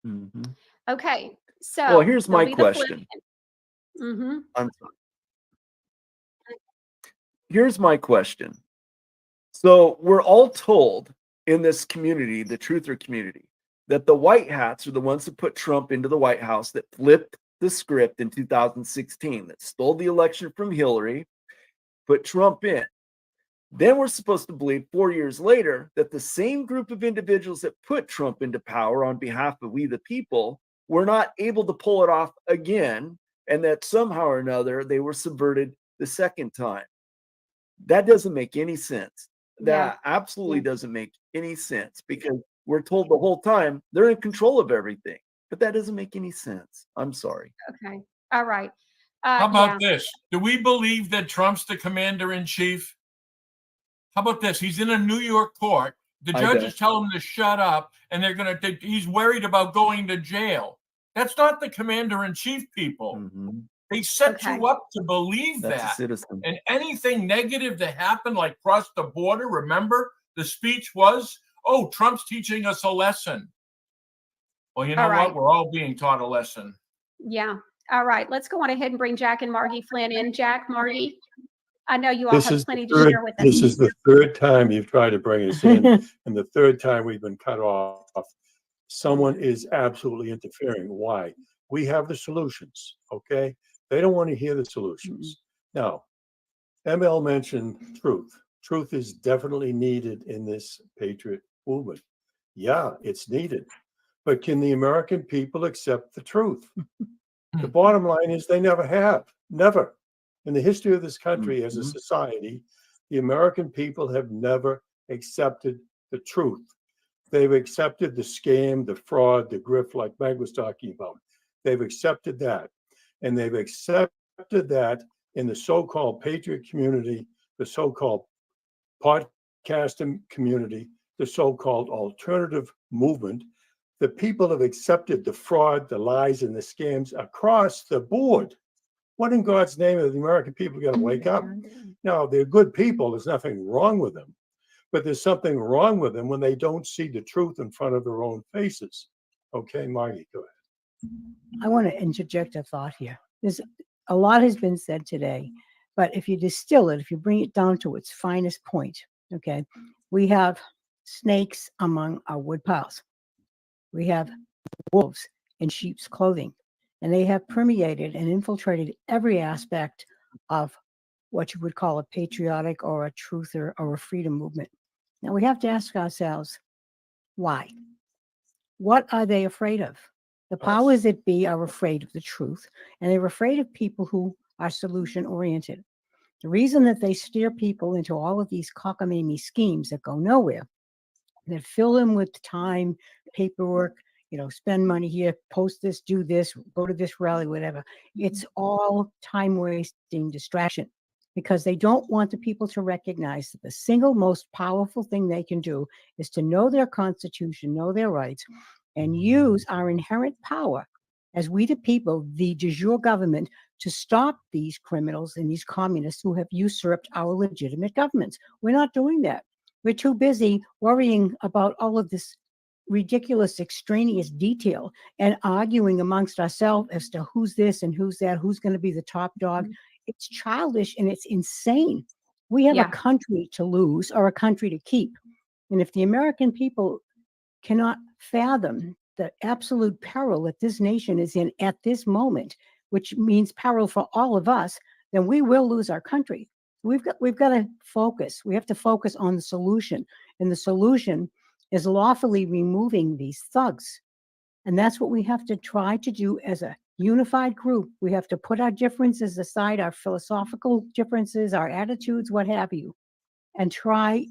Mm-hmm. Okay, so well, here's my question. Mm-hmm. I'm sorry. Here's my question. So we're all told in this community, the truther community, that the white hats are the ones that put Trump into the White House, that flipped the script in 2016, that stole the election from Hillary, put Trump in. Then we're supposed to believe 4 years later that the same group of individuals that put Trump into power on behalf of we the people were not able to pull it off again, and that somehow or another they were subverted the second time. That doesn't make any sense. That absolutely doesn't make any sense, because we're told the whole time they're in control of everything, but that doesn't make any sense. I'm sorry. Okay. All right. How about this? Do we believe that Trump's the commander in chief? How about this? He's in a New York court. The judges tell him to shut up, and he's worried about going to jail. That's not the commander in chief, people. Mm-hmm. They set you up to believe That's that. a citizen. And anything negative that happened, like cross the border, remember the speech was, oh, Trump's teaching us a lesson. Well, you know what? We're all being taught a lesson. Yeah. All right. Let's go on ahead and bring Jack and Margie Flynn in. Jack, Margie, I know you all have plenty to share with us. This is the third time you've tried to bring us in, and the third time we've been cut off. Someone is absolutely interfering. Why? We have the solutions, okay? They don't want to hear the solutions. Now, ML mentioned truth. Truth is definitely needed in this patriot movement. Yeah, it's needed. But can the American people accept the truth? The bottom line is they never have. Never. In the history of this country as a society, the American people have never accepted the truth. They've accepted the scam, the fraud, the grift, like Meg was talking about. They've accepted that. And they've accepted that in the so-called patriot community, the so-called podcasting community, the so-called alternative movement. The people have accepted the fraud, the lies, and the scams across the board. What in God's name are the American people going to wake up? Now, they're good people. There's nothing wrong with them. But there's something wrong with them when they don't see the truth in front of their own faces. Okay, Margie, go ahead. I want to interject a thought here. There's a lot has been said today, but if you distill it, if you bring it down to its finest point, okay, we have snakes among our wood piles. We have wolves in sheep's clothing, and they have permeated and infiltrated every aspect of what you would call a patriotic or a truther or a freedom movement. Now we have to ask ourselves, why? What are they afraid of? The powers that be are afraid of the truth, and they're afraid of people who are solution oriented. The reason that they steer people into all of these cockamamie schemes that go nowhere, that fill them with time, paperwork, spend money here, post this, do this, go to this rally, whatever. It's all time wasting distraction, because they don't want the people to recognize that the single most powerful thing they can do is to know their Constitution, know their rights, and use our inherent power as we the people, the de jure government, to stop these criminals and these communists who have usurped our legitimate governments. We're not doing that. We're too busy worrying about all of this ridiculous extraneous detail and arguing amongst ourselves as to who's this and who's that, who's going to be the top dog. It's childish and it's insane. We have a country to lose or a country to keep. And if the American people cannot fathom the absolute peril that this nation is in at this moment, which means peril for all of us, then we will lose our country. We've got to focus. We have to focus on the solution. And the solution is lawfully removing these thugs. And that's what we have to try to do as a unified group. We have to put our differences aside, our philosophical differences, our attitudes, what have you, and try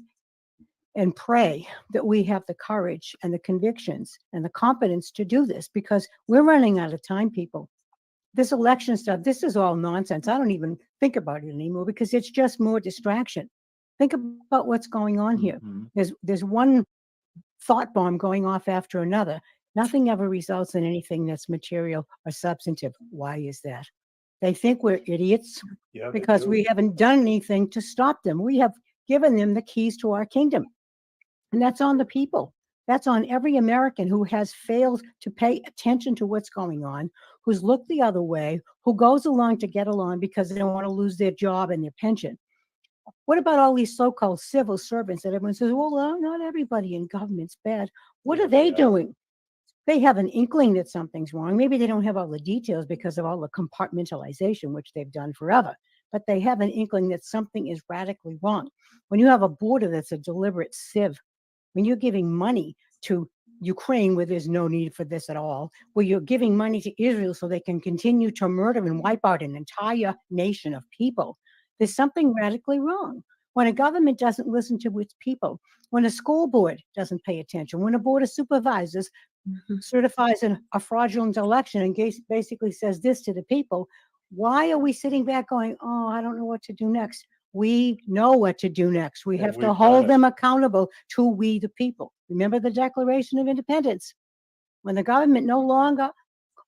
and pray that we have the courage and the convictions and the competence to do this, because we're running out of time, people. This election stuff, this is all nonsense. I don't even think about it anymore because it's just more distraction. Think about what's going on here. There's one thought bomb going off after another. Nothing ever results in anything that's material or substantive. Why is that? They think we're idiots because we haven't done anything to stop them. We have given them the keys to our kingdom. And that's on the people. That's on every American who has failed to pay attention to what's going on, who's looked the other way, who goes along to get along because they don't want to lose their job and their pension. What about all these so-called civil servants that everyone says, well, not everybody in government's bad. What are they doing? They have an inkling that something's wrong. Maybe they don't have all the details because of all the compartmentalization, which they've done forever, but they have an inkling that something is radically wrong. When you have a border that's a deliberate sieve, when you're giving money to Ukraine where there's no need for this at all, where you're giving money to Israel so they can continue to murder and wipe out an entire nation of people, there's something radically wrong. When a government doesn't listen to its people, when a school board doesn't pay attention, when a board of supervisors certifies a fraudulent election and basically says this to the people, why are we sitting back going, oh, I don't know what to do next? We know what to do next. We have to hold them accountable to we the people. Remember the Declaration of Independence. When the government no longer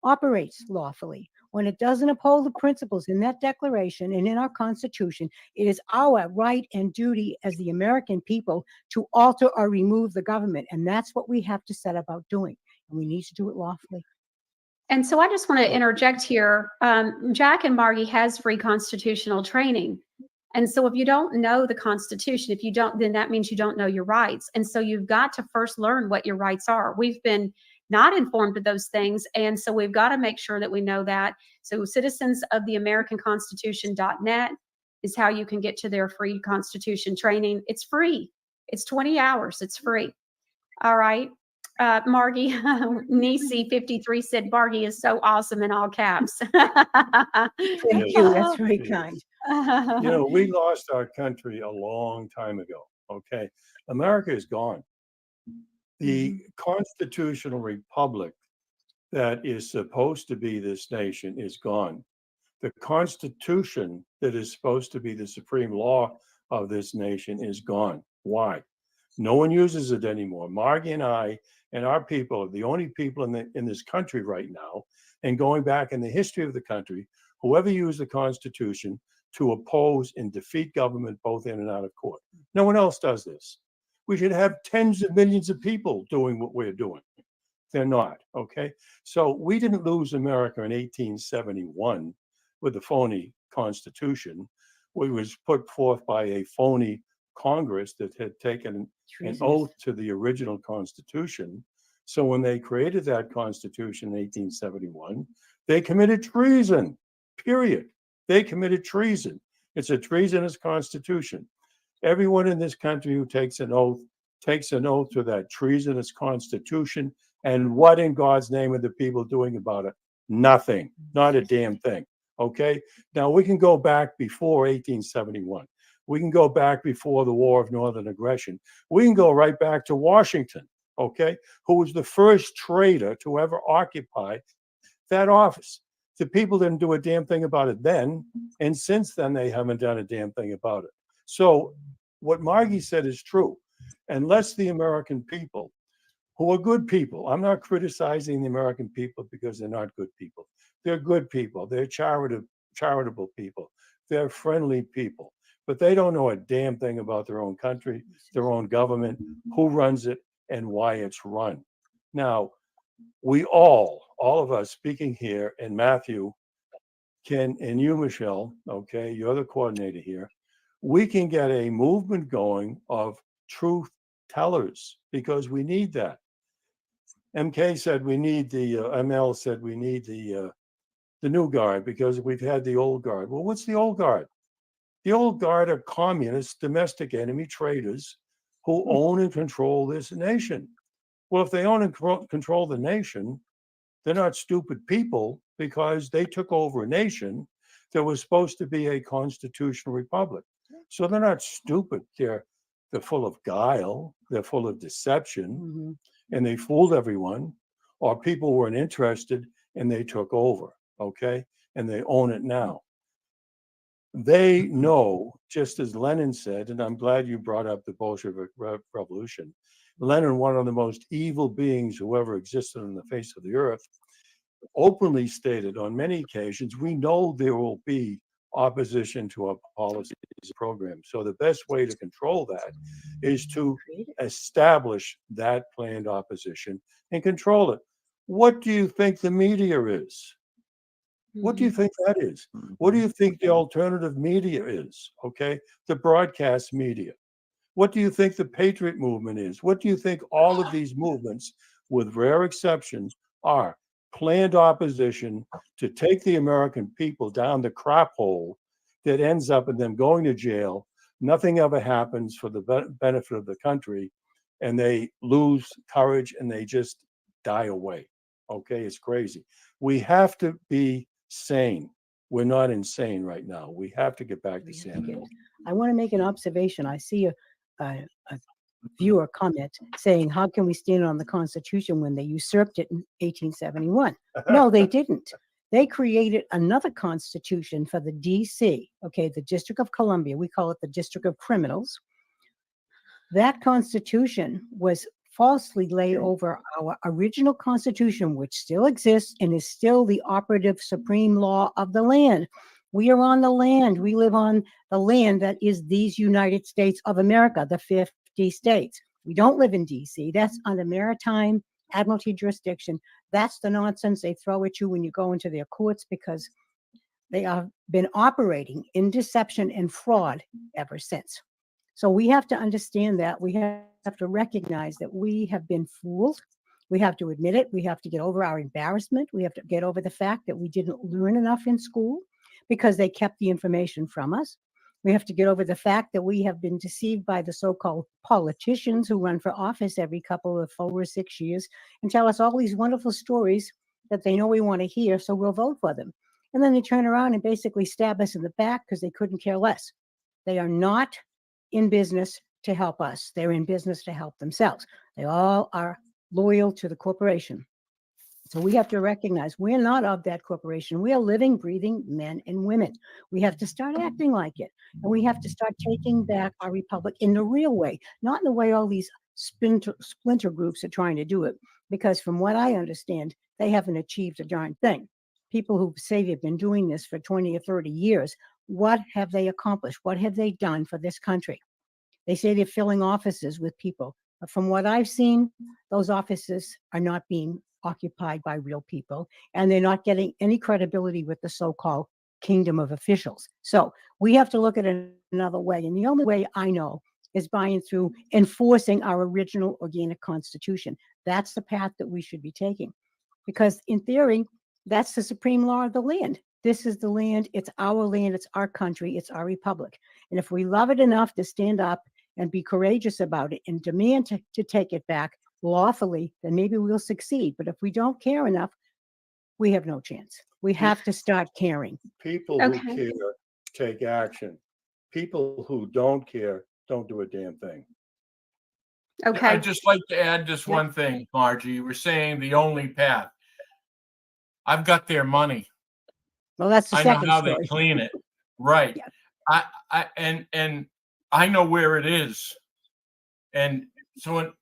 operates lawfully, when it doesn't uphold the principles in that declaration and in our Constitution, it is our right and duty as the American people to alter or remove the government. And that's what we have to set about doing. And we need to do it lawfully. And so I just want to interject here. Jack and Margie has free constitutional training. And so if you don't know the Constitution, if you don't, then that means you don't know your rights. And so you've got to first learn what your rights are. We've been not informed of those things. And so we've got to make sure that we know that. So citizens of the AmericanConstitution.net is how you can get to their free Constitution training. It's free. It's 20 hours. It's free. All right. Margie, Nisi 53 said, Margie is so awesome in all caps. Thank you. That's very kind. You know, we lost our country a long time ago. Okay. America is gone. The constitutional republic that is supposed to be this nation is gone. The Constitution that is supposed to be the supreme law of this nation is gone. Why? No one uses it anymore. Margie and I and our people are the only people in this country right now, and going back in the history of the country, whoever used the Constitution to oppose and defeat government both in and out of court. No one else does this. We should have tens of millions of people doing what we're doing. They're not, okay? So we didn't lose America in 1871 with the phony Constitution. It was put forth by a phony Congress that had taken an oath to the original Constitution. So when they created that Constitution in 1871, they committed treason, period. They committed treason. It's a treasonous Constitution. Everyone in this country who takes an oath to that treasonous Constitution. And what in God's name are the people doing about it? Nothing, not a damn thing. Okay. Now we can go back before 1871. We can go back before the War of Northern Aggression. We can go right back to Washington, okay, who was the first traitor to ever occupy that office. The people didn't do a damn thing about it then, and since then they haven't done a damn thing about it. So what Margie said is true. Unless the American people, who are good people, I'm not criticizing the American people because they're not good people. They're good people. They're charitable people. They're friendly people. But they don't know a damn thing about their own country, their own government, who runs it, and why it's run. Now, we all of us speaking here, and Matthew and you, Michelle, okay, you're the coordinator here, we can get a movement going of truth tellers because we need that. MK said we need the, ML said we need the the new guard because we've had the old guard. Well, what's the old guard? The old guard are communist, domestic enemy traitors who own and control this nation. Well, if they own and control the nation, they're not stupid people because they took over a nation that was supposed to be a constitutional republic. So they're not stupid. They're full of guile. They're full of deception, and they fooled everyone, or people weren't interested and they took over. Okay, and they own it now. They know, just as Lenin said, and I'm glad you brought up the Bolshevik Revolution. Lenin, one of the most evil beings who ever existed on the face of the earth, openly stated on many occasions, we know there will be opposition to our policies and programs. So the best way to control that is to establish that planned opposition and control it. What do you think the media is? What do you think that is? What do you think the alternative media is? Okay, the broadcast media. What do you think the Patriot movement is? What do you think all of these movements, with rare exceptions, are? Planned opposition to take the American people down the crap hole that ends up in them going to jail. Nothing ever happens for the benefit of the country, and they lose courage and they just die away. Okay, it's crazy. We have to be sane. We're not insane right now. We have to get back to sanity. I want to make an observation. I see a viewer comment saying, how can we stand on the Constitution when they usurped it in 1871? No, they didn't. They created another constitution for the DC, okay, the District of Columbia. We call it the District of Criminals. That constitution was falsely laid over our original constitution, which still exists and is still the operative supreme law of the land. We are on the land. We live on the land that is these United States of America, the 50 states. We don't live in DC. That's under maritime admiralty jurisdiction. That's the nonsense they throw at you when you go into their courts, because they have been operating in deception and fraud ever since. So we have to understand that. We have to recognize that we have been fooled. We have to admit it. We have to get over our embarrassment. We have to get over the fact that we didn't learn enough in school because they kept the information from us. We have to get over the fact that we have been deceived by the so-called politicians who run for office every couple of 4 or 6 years and tell us all these wonderful stories that they know we want to hear, so we'll vote for them. And then they turn around and basically stab us in the back because they couldn't care less. They are not in business to help us. They're in business to help themselves. They all are loyal to the corporation. So we have to recognize we're not of that corporation. We are living, breathing men and women. We have to start acting like it. And we have to start taking back our republic in the real way, not in the way all these splinter groups are trying to do it. Because from what I understand, they haven't achieved a darn thing. People who say they've been doing this for 20 or 30 years, what have they accomplished? What have they done for this country? They say they're filling offices with people. But from what I've seen, those offices are not being occupied by real people, and they're not getting any credibility with the so-called kingdom of officials. So we have to look at it another way. And the only way I know is by and through enforcing our original organic constitution. That's the path that we should be taking. Because in theory, that's the supreme law of the land. This is the land. It's our land. It's our country. It's our republic. And if we love it enough to stand up and be courageous about it and demand to take it back lawfully, then maybe we'll succeed. But if we don't care enough, we have no chance. We have to start caring. People who care take action. People who don't care don't do a damn thing. Okay. I'd just like to add just one thing, Margie. You were saying the only path. I've got their money. Well, that's the I know second how story. they clean it. Right. And I know where it is. And so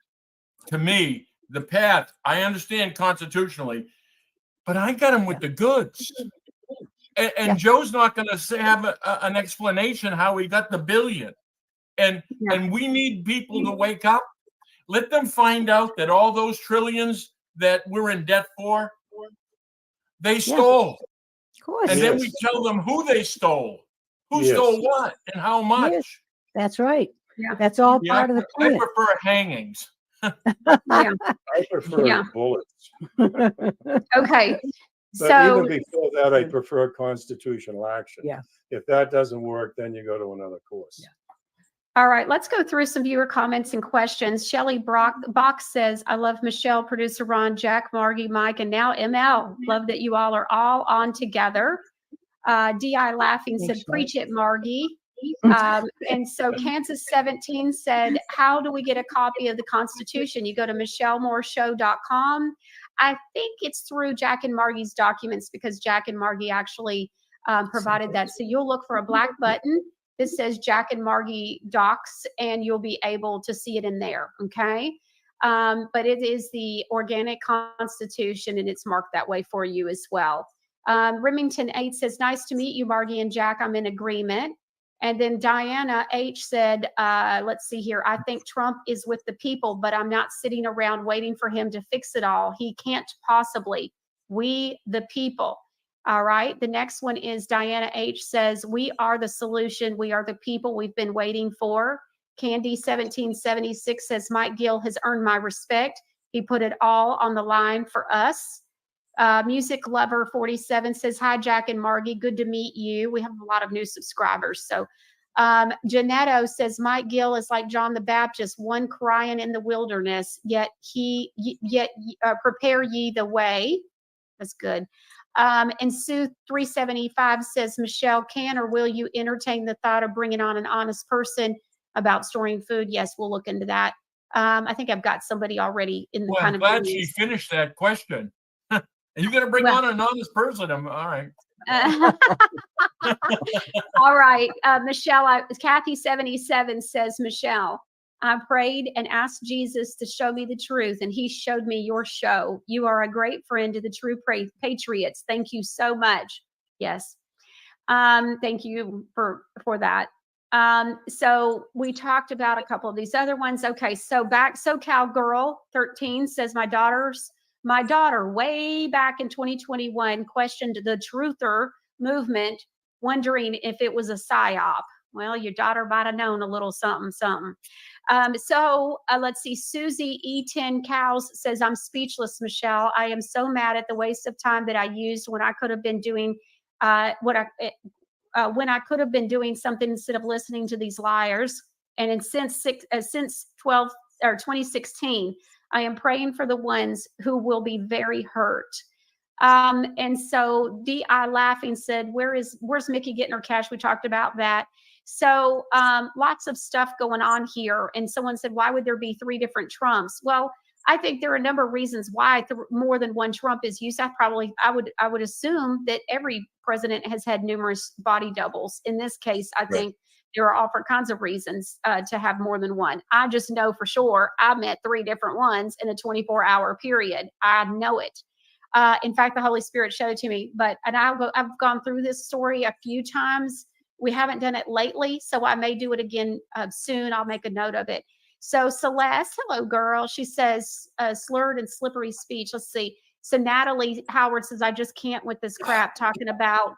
to me, the path, I understand constitutionally, but I got him with the goods. And Joe's not going to have an explanation how he got the billion. And we need people to wake up. Let them find out that all those trillions that we're in debt for, they stole. Of course. And then we tell them who they stole, who stole what, and how much. Yes. That's right. That's all part of the plan. I prefer hangings. I prefer bullets. Okay. But even So, before that, I prefer constitutional action. Yeah. If that doesn't work, then you go to another course. all right, let's go through some viewer comments and questions. Shelley Box says, I love Michelle, producer Ron, Jack, Margie, Mike, and now ML. Love that you all are all on together. DI Laughing said, Thanks, preach it, Margie. And so Kansas 17 said, how do we get a copy of the Constitution? You go to michellemooreshow.com. I think it's through Jack and Margie's documents because Jack and Margie actually provided that. So you'll look for a black button that says Jack and Margie Docs, and you'll be able to see it in there. Okay. But it is the organic Constitution, and it's marked that way for you as well. Remington 8 says, nice to meet you, Margie and Jack. I'm in agreement. And then Diana H said, let's see here. I think Trump is with the people, but I'm not sitting around waiting for him to fix it all. He can't possibly. We, the people. All right. The next one is Diana H says, we are the solution. We are the people we've been waiting for. Candy 1776 says, Mike Gill has earned my respect. He put it all on the line for us. Music Lover 47 says, hi, Jack and Margie. Good to meet you. We have a lot of new subscribers. So Janetto says, Mike Gill is like John the Baptist, one crying in the wilderness, yet prepare ye the way. That's good. And Sue 375 says, Michelle, can or will you entertain the thought of bringing on an honest person about storing food? Yes, we'll look into that. I think I've got somebody already in the Well, kind I'm of. glad she finished that question. Are you going to bring on an honest person? All right. All right. Michelle, Kathy 77 says, Michelle, I prayed and asked Jesus to show me the truth, and he showed me your show. You are a great friend to the true patriots. Thank you so much. Yes. Thank you for that. So we talked about a couple of these other ones. Okay. So SoCal Girl 13 says, my daughter way back in 2021 questioned the truther movement, wondering if it was a psyop. Well, your daughter might have known a little something. Let's see. Susie E10 Cows says, I'm speechless, Michelle. I am so mad at the waste of time that I used when I could have been doing when I could have been doing something instead of listening to these liars. And since 2016, I am praying for the ones who will be very hurt. And so D.I. Laughing said, where's Mickey getting her cash? We talked about that. So lots of stuff going on here. And someone said, why would there be 3 different Trumps? Well, I think there are a number of reasons why more than one Trump is used. I would assume that every president has had numerous body doubles. In this case, I think there are all kinds of reasons to have more than one. I just know for sure I met 3 different ones in a 24-hour period. I know it. In fact, the Holy Spirit showed it to me. I've gone through this story a few times. We haven't done it lately, so I may do it again soon. I'll make a note of it. So Celeste, hello, girl. She says, slurred and slippery speech. Let's see. So Natalie Howard says, I just can't with this crap talking about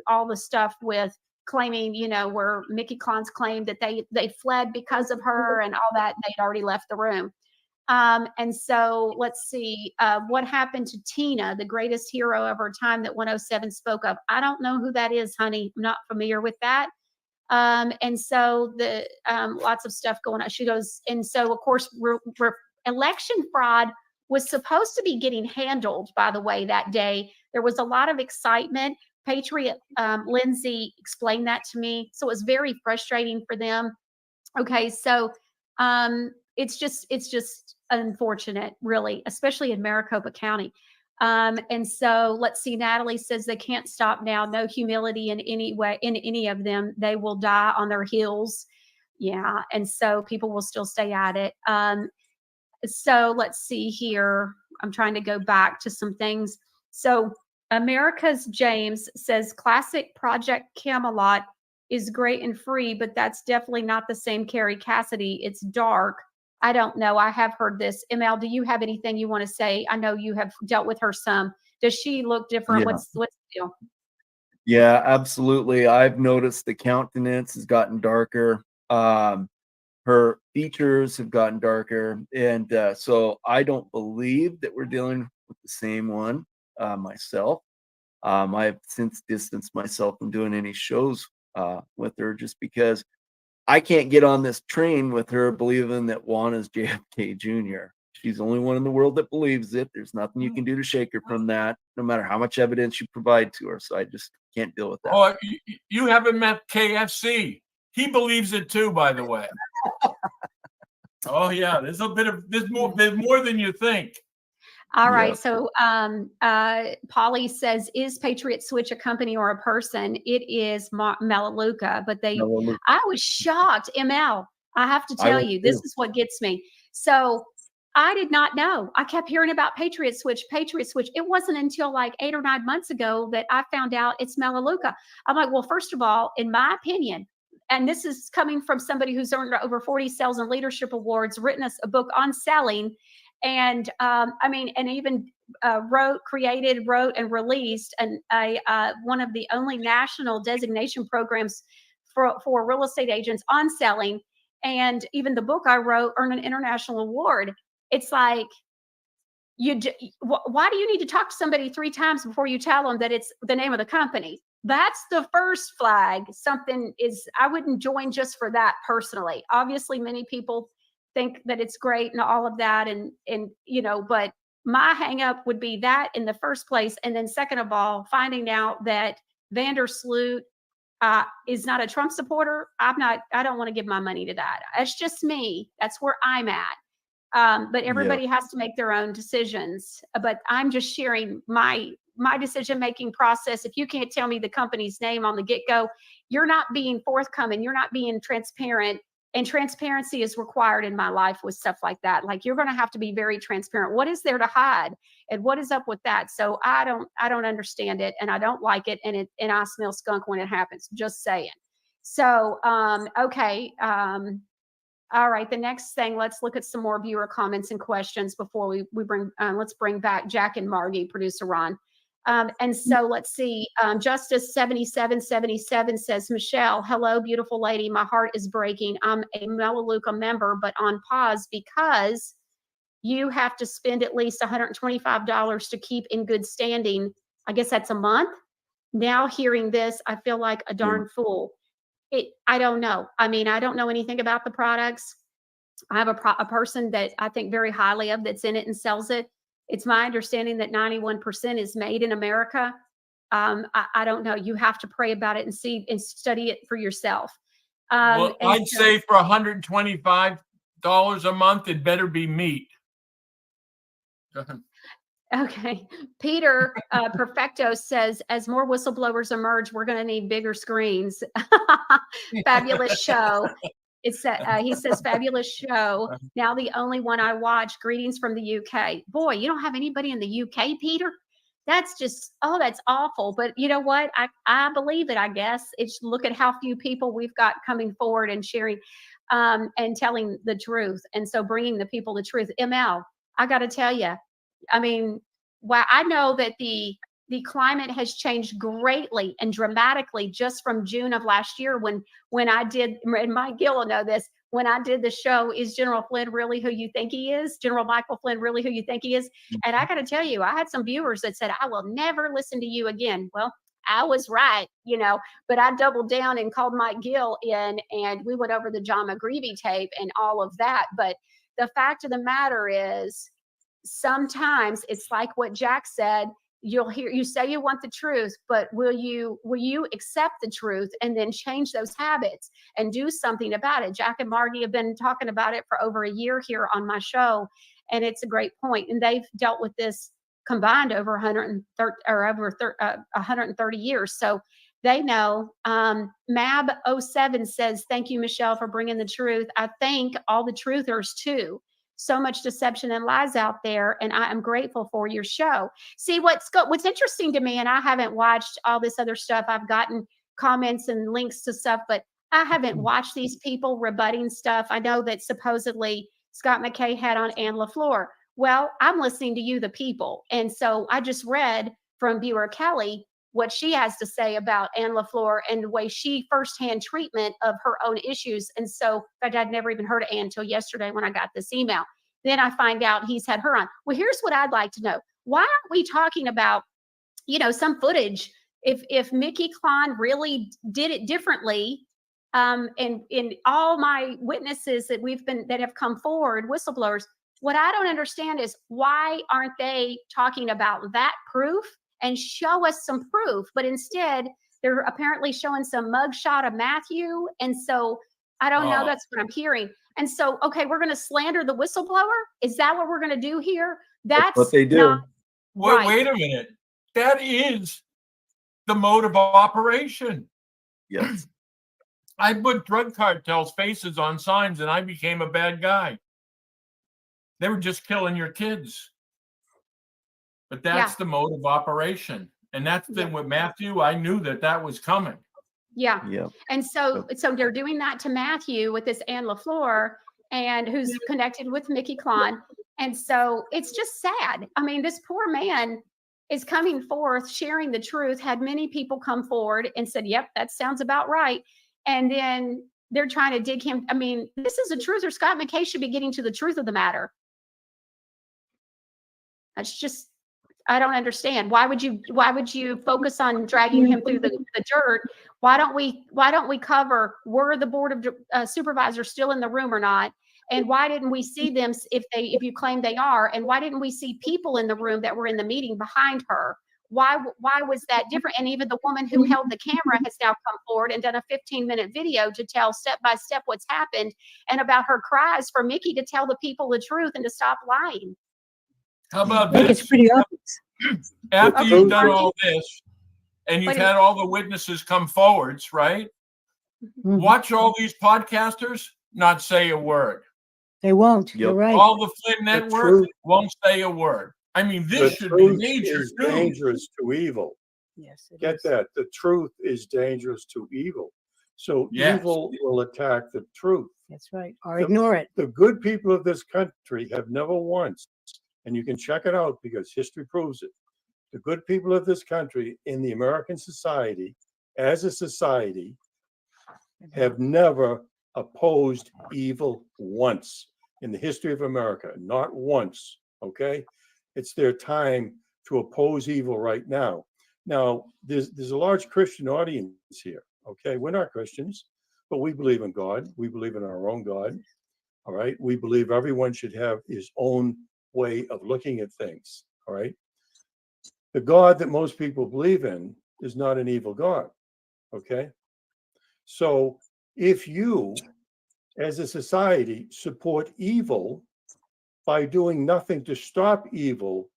all the stuff with claiming, where Mickey Klon's claimed that they fled because of her and all that. They'd already left the room. And so let's see what happened to Tina, the greatest hero of our time that 107 spoke of. I don't know who that is, honey. I'm not familiar with that. And so the lots of stuff going on. She goes, and so of course, election fraud was supposed to be getting handled, by the way, that day. There was a lot of excitement. Patriot Lindsay explained that to me. So it was very frustrating for them. Okay, so it's just unfortunate, really, especially in Maricopa County. And so let's see, Natalie says they can't stop now. No humility in any way, in any of them. They will die on their heels. Yeah. And so people will still stay at it. So let's see here. I'm trying to go back to some things. So America's James says classic Project Camelot is great and free, but that's definitely not the same Carrie Cassidy. It's dark. I don't know. I have heard this. ML, do you have anything you want to say? I know you have dealt with her some. Does she look different? Yeah. What's the deal? Yeah, absolutely. I've noticed the countenance has gotten darker. Her features have gotten darker. And so I don't believe that we're dealing with the same one. myself. I've since distanced myself from doing any shows with her just because I can't get on this train with her believing that Juana's JFK Jr. She's the only one in the world that believes it. There's nothing you can do to shake her from that, no matter how much evidence you provide to her. So I just can't deal with that. Oh, you haven't met KFC. He believes it too, by the way. Oh yeah, there's more than you think. All right. So Polly says, is Patriot Switch a company or a person? It is Melaleuca, but I was shocked. ML, I have to tell you, this is what gets me. So I did not know. I kept hearing about Patriot Switch, Patriot Switch. It wasn't until like 8 or 9 months ago that I found out it's Melaleuca. I'm like, well, first of all, in my opinion, and this is coming from somebody who's earned over 40 sales and leadership awards, written us a book on selling, and and even wrote and released one of the only national designation programs for real estate agents on selling. And even the book I wrote earned an international award. It's like, why do you need to talk to somebody 3 times before you tell them that it's the name of the company? That's the first flag. I wouldn't join just for that personally. Obviously, many people think that it's great and all of that. But my hang up would be that in the first place. And then second of all, finding out that Vandersloot is not a Trump supporter. I don't want to give my money to that. That's just me. That's where I'm at. But everybody has to make their own decisions. But I'm just sharing my decision-making process. If you can't tell me the company's name on the get-go, you're not being forthcoming. You're not being transparent. And transparency is required in my life with stuff like that. Like, you're going to have to be very transparent. What is there to hide? And what is up with that? So I don't understand it, and I don't like it. And I smell skunk when it happens. Just saying. So, okay. All right. The next thing, let's look at some more viewer comments and questions before we bring, let's bring back Jack and Margie, producer Ron. And so let's see, Justice 7777 says, Michelle, hello, beautiful lady. My heart is breaking. I'm a Melaleuca member, but on pause because you have to spend at least $125 to keep in good standing. I guess that's a month. Now hearing this, I feel like a darn fool. I don't know. I mean, I don't know anything about the products. I have a person that I think very highly of that's in it and sells it. It's my understanding that 91% is made in America. I don't know. You have to pray about it and see and study it for yourself. Well, I'd say for $125 a month, it better be meat. Okay. Peter Perfecto says, as more whistleblowers emerge, we're going to need bigger screens. Fabulous show. He says, fabulous show. Now the only one I watch. Greetings from the UK. Boy, you don't have anybody in the UK, Peter? That's just, that's awful. But you know what? I believe it, I guess. It's look at how few people we've got coming forward and sharing and telling the truth. And so bringing the people the truth. ML, I got to tell you, I mean, wow, I know that the climate has changed greatly and dramatically just from June of last year when I did, and Mike Gill will know this, when I did the show, Is General Flynn Really Who You Think He Is? General Michael Flynn Really Who You Think He Is? And I got to tell you, I had some viewers that said, I will never listen to you again. Well, I was right, but I doubled down and called Mike Gill in, and we went over the John McGreevy tape and all of that. But the fact of the matter is, sometimes it's like what Jack said. You say you want the truth, but will you accept the truth and then change those habits and do something about it? Jack and Margie have been talking about it for over a year here on my show, and it's a great point. And they've dealt with this combined over 130 years, so they know. Mab07 says, thank you, Michelle, for bringing the truth. I thank all the truthers too. So much deception and lies out there, and I am grateful for your show. See, what's interesting to me, and I haven't watched all this other stuff. I've gotten comments and links to stuff, but I haven't watched these people rebutting stuff. I know that supposedly Scott McKay had on Ann LaFleur. Well, I'm listening to you, the people. And so I just read from viewer Kelly what she has to say about Ann LaFleur and the way she firsthand treatment of her own issues. And so, in fact, I'd never even heard of Ann until yesterday when I got this email. Then I find out he's had her on. Well, here's what I'd like to know. why aren't we talking about, some footage? If Mickey Klein really did it differently, and in all my witnesses that have come forward, whistleblowers, what I don't understand is why aren't they talking about that proof and show us some proof? But instead, they're apparently showing some mugshot of Matthew. And so I don't know. That's what I'm hearing. And so, okay, we're going to slander the whistleblower. Is that what we're going to do here? That's what they do. Not right. Wait a minute. That is the mode of operation. Yes. I put drug cartels' faces on signs and I became a bad guy. They were just killing your kids. But that's the mode of operation. And that's the thing with Matthew. I knew that was coming. Yeah. And so they're doing that to Matthew with this Anne LaFleur, and who's connected with Mickey Klein. And so it's just sad. I mean, this poor man is coming forth, sharing the truth, had many people come forward and said, yep, that sounds about right. And then they're trying to dig him. I mean, this is the truth, or Scott McKay should be getting to the truth of the matter. That's just, I don't understand. Why would you focus on dragging him through the dirt? Why don't we cover, were the board of supervisors still in the room or not? And why didn't we see them if you claim they are? And why didn't we see people in the room that were in the meeting behind her? Why was that different? And even the woman who held the camera has now come forward and done a 15-minute video to tell step by step what's happened, and about her cries for Mickey to tell the people the truth and to stop lying. How about this? It's pretty obvious. After you've done all this and you've had all the witnesses come forwards, right? Mm-hmm. Watch all these podcasters not say a word. They won't. You're right. All the Flynn Network won't say a word. I mean, this should be major is dangerous to evil. Yes. Get that? The truth is dangerous to evil. So evil will attack the truth. That's right. Or ignore it. The good people of this country have never once, and you can check it out because history proves it. The good people of this country in the American society, as a society, have never opposed evil once in the history of America. Not once. Okay? It's their time to oppose evil right now. Now, there's a large Christian audience here. Okay? We're not Christians, but we believe in God. We believe in our own God. All right? We believe everyone should have his own way of looking at things. All right? The God that most people believe in is not an evil God. Okay? So if you, as a society, support evil by doing nothing to stop evil,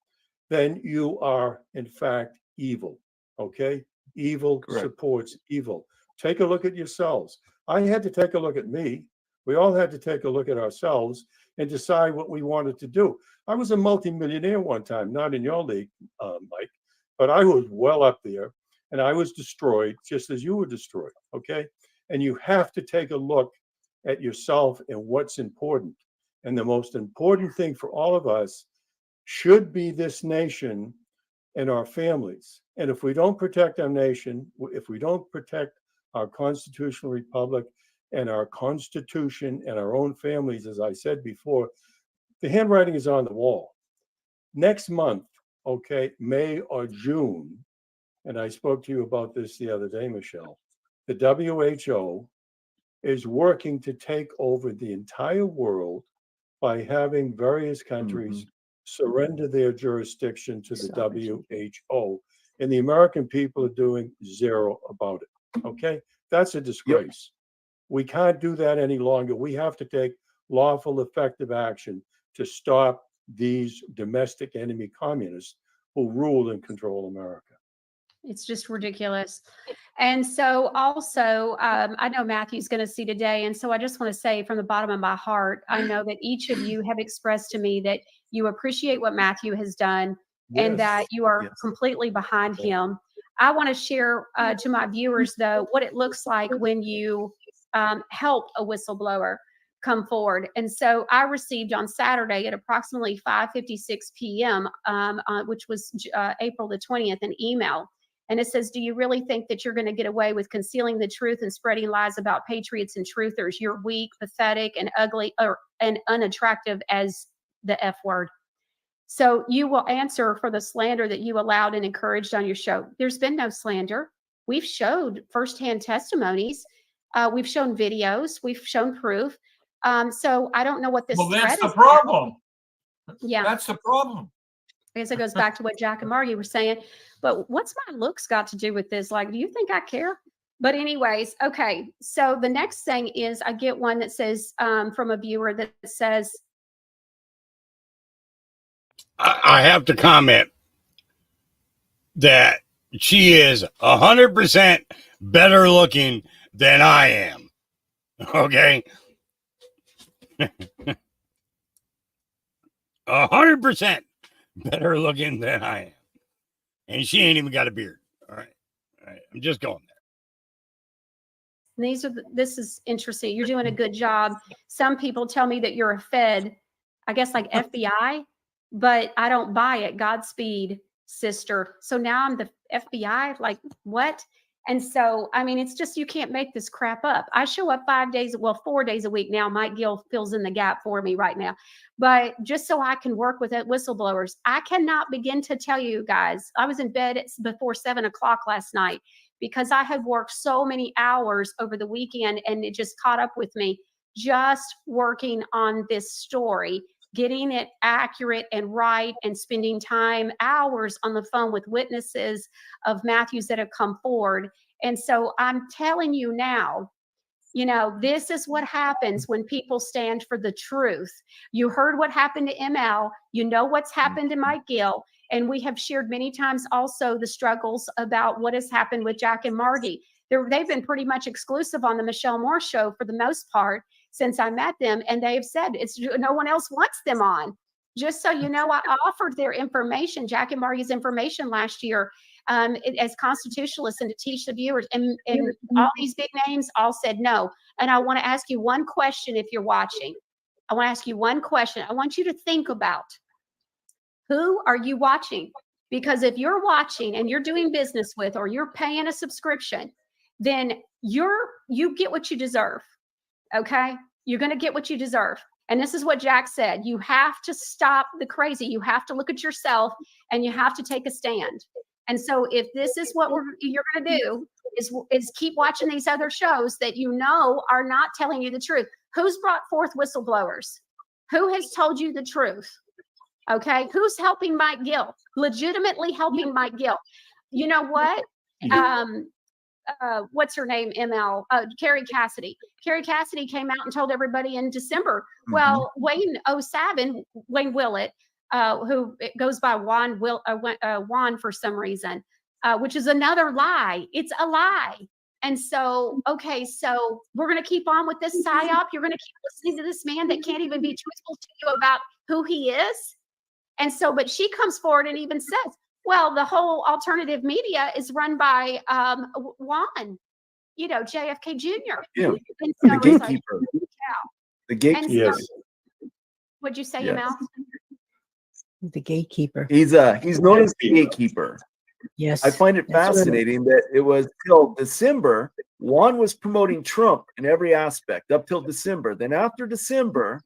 then you are, in fact, evil. Okay? Evil supports evil. Take a look at yourselves. I had to take a look at me. We all had to take a look at ourselves and decide what we wanted to do. I was a multimillionaire one time, not in your league, Mike, but I was well up there, and I was destroyed just as you were destroyed. Okay? And you have to take a look at yourself and what's important. And the most important thing for all of us should be this nation and our families. And if we don't protect our nation, if we don't protect our constitutional republic and our constitution and our own families, as I said before, the handwriting is on the wall. Next month, okay, May or June, and I spoke to you about this the other day, Michelle, the WHO is working to take over the entire world by having various countries surrender their jurisdiction to the WHO. And the American people are doing zero about it. Okay? That's a disgrace. We can't do that any longer. We have to take lawful, effective action to stop these domestic enemy communists who rule and control America. It's just ridiculous. And so also, I know Matthew's going to see today. And so I just want to say from the bottom of my heart, I know that each of you have expressed to me that you appreciate what Matthew has done and that you are completely behind him. I want to share to my viewers, though, what it looks like when you help a whistleblower come forward. And so I received on Saturday at approximately 5:56 p.m., which was April the 20th, an email. And it says, do you really think that you're going to get away with concealing the truth and spreading lies about patriots and truthers? You're weak, pathetic, and ugly, and unattractive as the F word. So you will answer for the slander that you allowed and encouraged on your show. There's been no slander. We've showed firsthand testimonies. We've shown videos. We've shown proof. So I don't know what this Well, that's threat the is. problem. Yeah. That's the problem. I guess it goes back to what Jack and Margie were saying. But what's my looks got to do with this? Like, do you think I care? But anyways, okay. So the next thing is I get one that says from a viewer that says, I have to comment that she is 100% better looking than I am. Okay. 100% better looking than I am. And she ain't even got a beard. All right. All right. I'm just going there. this is interesting. You're doing a good job. Some people tell me that you're a Fed, I guess like FBI, but I don't buy it. Godspeed, sister. So now I'm the FBI. Like, what? And so, I mean, it's just, you can't make this crap up. I show up 5 days, well, 4 days a week now. Mike Gill fills in the gap for me right now. But just so I can work with it, whistleblowers, I cannot begin to tell you guys, I was in bed before 7 o'clock last night because I had worked so many hours over the weekend and it just caught up with me just working on this story, getting it accurate and right, and spending time, hours on the phone with witnesses of Matthews that have come forward. And so I'm telling you now, you know, this is what happens when people stand for the truth. You heard what happened to ML. You know what's happened to Mike Gill. And we have shared many times also the struggles about what has happened with Jack and Margie. They've been pretty much exclusive on the Michelle Moore show for the most part since I met them. And they've said it's no one else wants them on. Just so you know, I offered their information, Jack and Margie's information last year as constitutionalists and to teach the viewers. And all these big names all said no. And I want to ask you one question if you're watching. I want to ask you one question. I want you to think about, who are you watching? Because if you're watching and you're doing business with, or you're paying a subscription, then you get what you deserve. Okay? You're going to get what you deserve. And this is what Jack said. You have to stop the crazy. You have to look at yourself and you have to take a stand. And so if this is what you're going to do, is keep watching these other shows that you know are not telling you the truth. Who's brought forth whistleblowers? Who has told you the truth? Okay. Who's helping Mike Gill? Legitimately helping Mike Gill. You know what? What's her name? ML, Carrie Cassidy. Carrie Cassidy came out and told everybody in December. Well, Wayne Willett, who goes by Juan for some reason, which is another lie. It's a lie. And so, okay, so we're going to keep on with this psyop. You're going to keep listening to this man that can't even be truthful to you about who he is. And so, but she comes forward and even says, well, the whole alternative media is run by Juan, you know, JFK Jr. Yeah, and the so gatekeeper. Like, yeah. The gatekeeper. Yes. What'd you say, Yes. Mel? The gatekeeper. He's known as the gatekeeper. Yes. I find it that's right. fascinating that it was till December, Juan was promoting Trump in every aspect up till December. Then after December,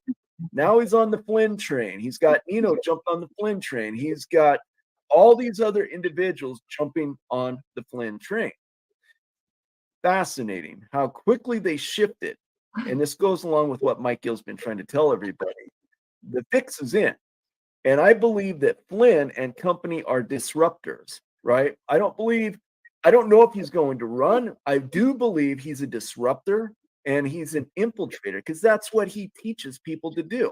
now he's on the Flynn train. He's got Nino jumped on the Flynn train. He's got all these other individuals jumping on the Flynn train. Fascinating how quickly they shifted. And this goes along with what Mike Gill's been trying to tell everybody. The fix is in. And I believe that Flynn and company are disruptors, right? I don't know if he's going to run. I do believe he's a disruptor and he's an infiltrator because that's what he teaches people to do.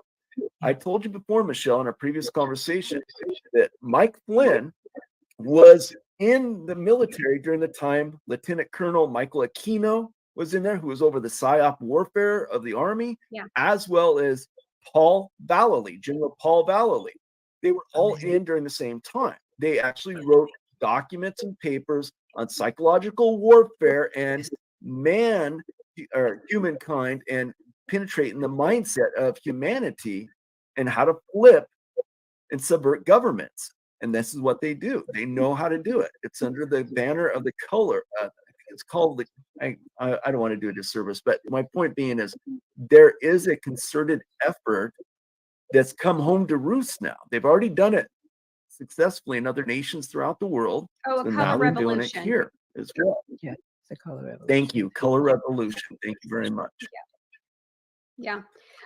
I told you before, Michelle, in our previous conversation, that Mike Flynn was in the military during the time Lieutenant Colonel Michael Aquino was in there, who was over the PSYOP warfare of the Army, as well as Paul Vallely, General Paul Vallely. They were all in during the same time. They actually wrote documents and papers on psychological warfare and humankind and penetrating the mindset of humanity and how to flip and subvert governments. And this is what they do. They know how to do it. It's under the banner of the color. It's called I don't want to do a disservice, but my point being is there is a concerted effort that's come home to roost now. They've already done it successfully in other nations throughout the world. Oh, a So color now they're doing it revolution. here as well. Yeah, it's a color revolution. Thank you. Color revolution. Thank you very much. Yeah.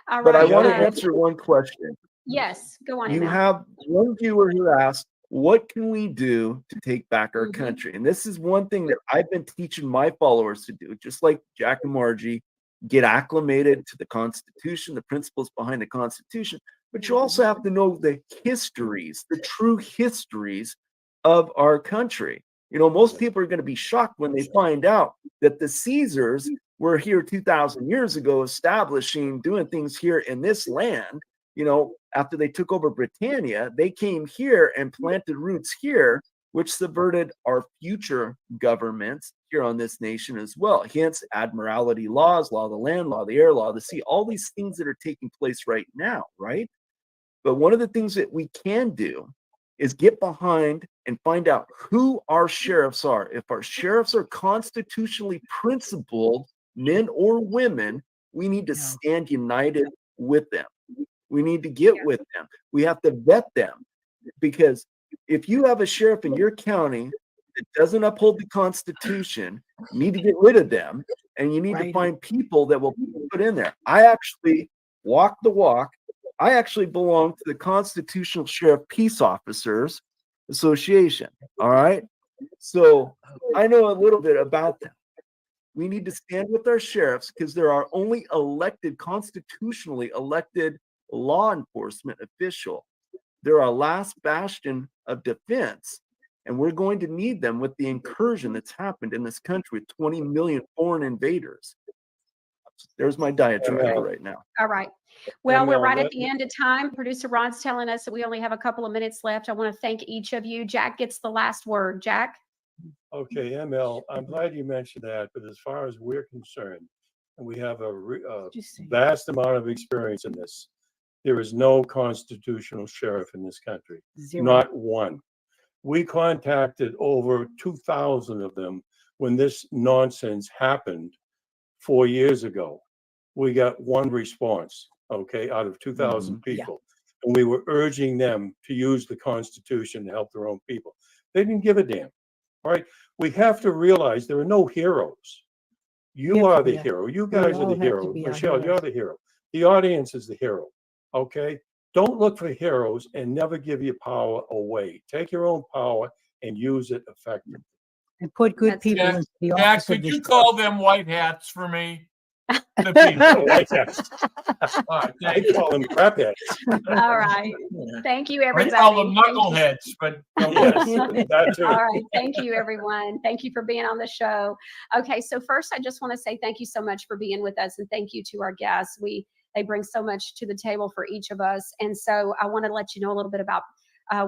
All But I right. want to answer one question. Yes, go on. You Emil. have one viewer who asked, what can we do to take back our Mhm. country? And this is one thing that I've been teaching my followers to do, just like Jack and Margie, get acclimated to the Constitution, the principles behind the Constitution. But you also have to know the histories, the true histories of our country. You know, most people are going to be shocked when they find out that the Caesars were here 2,000 years ago, establishing, doing things here in this land. You know, after they took over Britannia, they came here and planted roots here, which subverted our future governments here on this nation as well. Hence, admiralty laws, law of the land, law of the air, law of the sea, all these things that are taking place right now, right? But one of the things that we can do is get behind and find out who our sheriffs are. If our sheriffs are constitutionally principled men or women, we need to stand united with them. We need to get with them. We have to vet them, because if you have a sheriff in your county that doesn't uphold the Constitution, you need to get rid of them, and you need to find people that will put in there. I actually walk the walk. I actually belong to the Constitutional Sheriff Peace Officers Association. All right. So I know a little bit about them. We need to stand with our sheriffs because there are only elected, constitutionally elected law enforcement official. They're our last bastion of defense, and we're going to need them with the incursion that's happened in this country with 20 million foreign invaders. There's my diatribe for right now. All right. Well, we're ML, right at the end of time. Producer Ron's telling us that we only have a couple of minutes left. I want to thank each of you. Jack gets the last word. Jack? Okay, ML, I'm glad you mentioned that, but as far as we're concerned, and we have a vast amount of experience in this, there is no constitutional sheriff in this country. Zero. Not one. We contacted over 2,000 of them when this nonsense happened 4 years ago. We got one response, okay, out of 2,000 people. And we were urging them to use the Constitution to help their own people. They didn't give a damn. All right. We have to realize there are no heroes. You are the hero. You guys are the hero. Michelle, you're the hero. The audience is the hero. Okay. Don't look for heroes and never give your power away. Take your own power and use it effectively. And put good people Jack, in the Jack, office of could the you sheriff. call them white hats for me? The people. White hats. All right, I thank you. call them crap heads. All right. Thank you, I everybody. call them Thank you. knuckleheads, but Yes, that too. All right. Thank you, everyone. Thank you for being on the show. Okay. So first, I just want to say thank you so much for being with us, and thank you to our guests. They bring so much to the table for each of us. And so I want to let you know a little bit about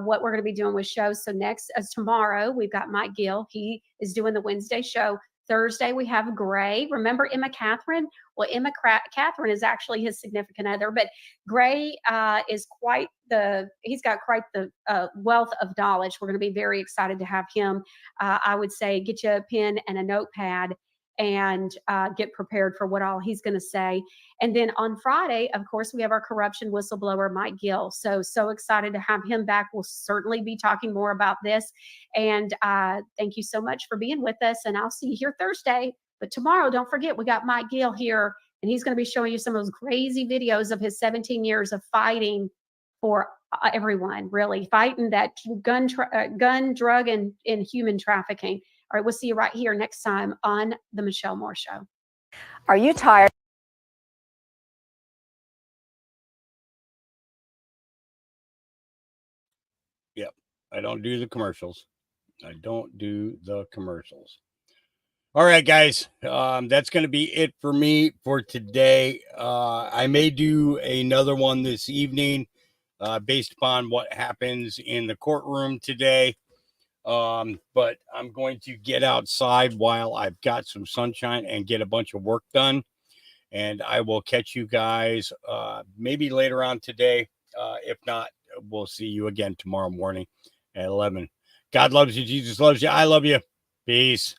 what we're going to be doing with shows. So next, as tomorrow, we've got Mike Gill. He is doing the Wednesday show. Thursday, we have Gray. Remember Emma Catherine? Well, Emma Catherine is actually his significant other, but Gray is he's got quite the wealth of knowledge. We're going to be very excited to have him. I would say get you a pen and a notepad and get prepared for what all he's going to say. And then on Friday, of course, we have our corruption whistleblower, Mike Gill. So excited to have him back. We'll certainly be talking more about this. And thank you so much for being with us. And I'll see you here Thursday. But tomorrow, don't forget, we got Mike Gill here, and he's going to be showing you some of those crazy videos of his 17 years of fighting for everyone, really fighting that gun, drug, and human trafficking. All right, we'll see you right here next time on The Michelle Moore Show. Are you tired? Yep. I don't do the commercials. I don't do the commercials. All right, guys. That's going to be it for me for today. I may do another one this evening based upon what happens in the courtroom today. But I'm going to get outside while I've got some sunshine and get a bunch of work done. And I will catch you guys maybe later on today. If not, we'll see you again tomorrow morning at 11. God loves you. Jesus loves you. I love you. Peace.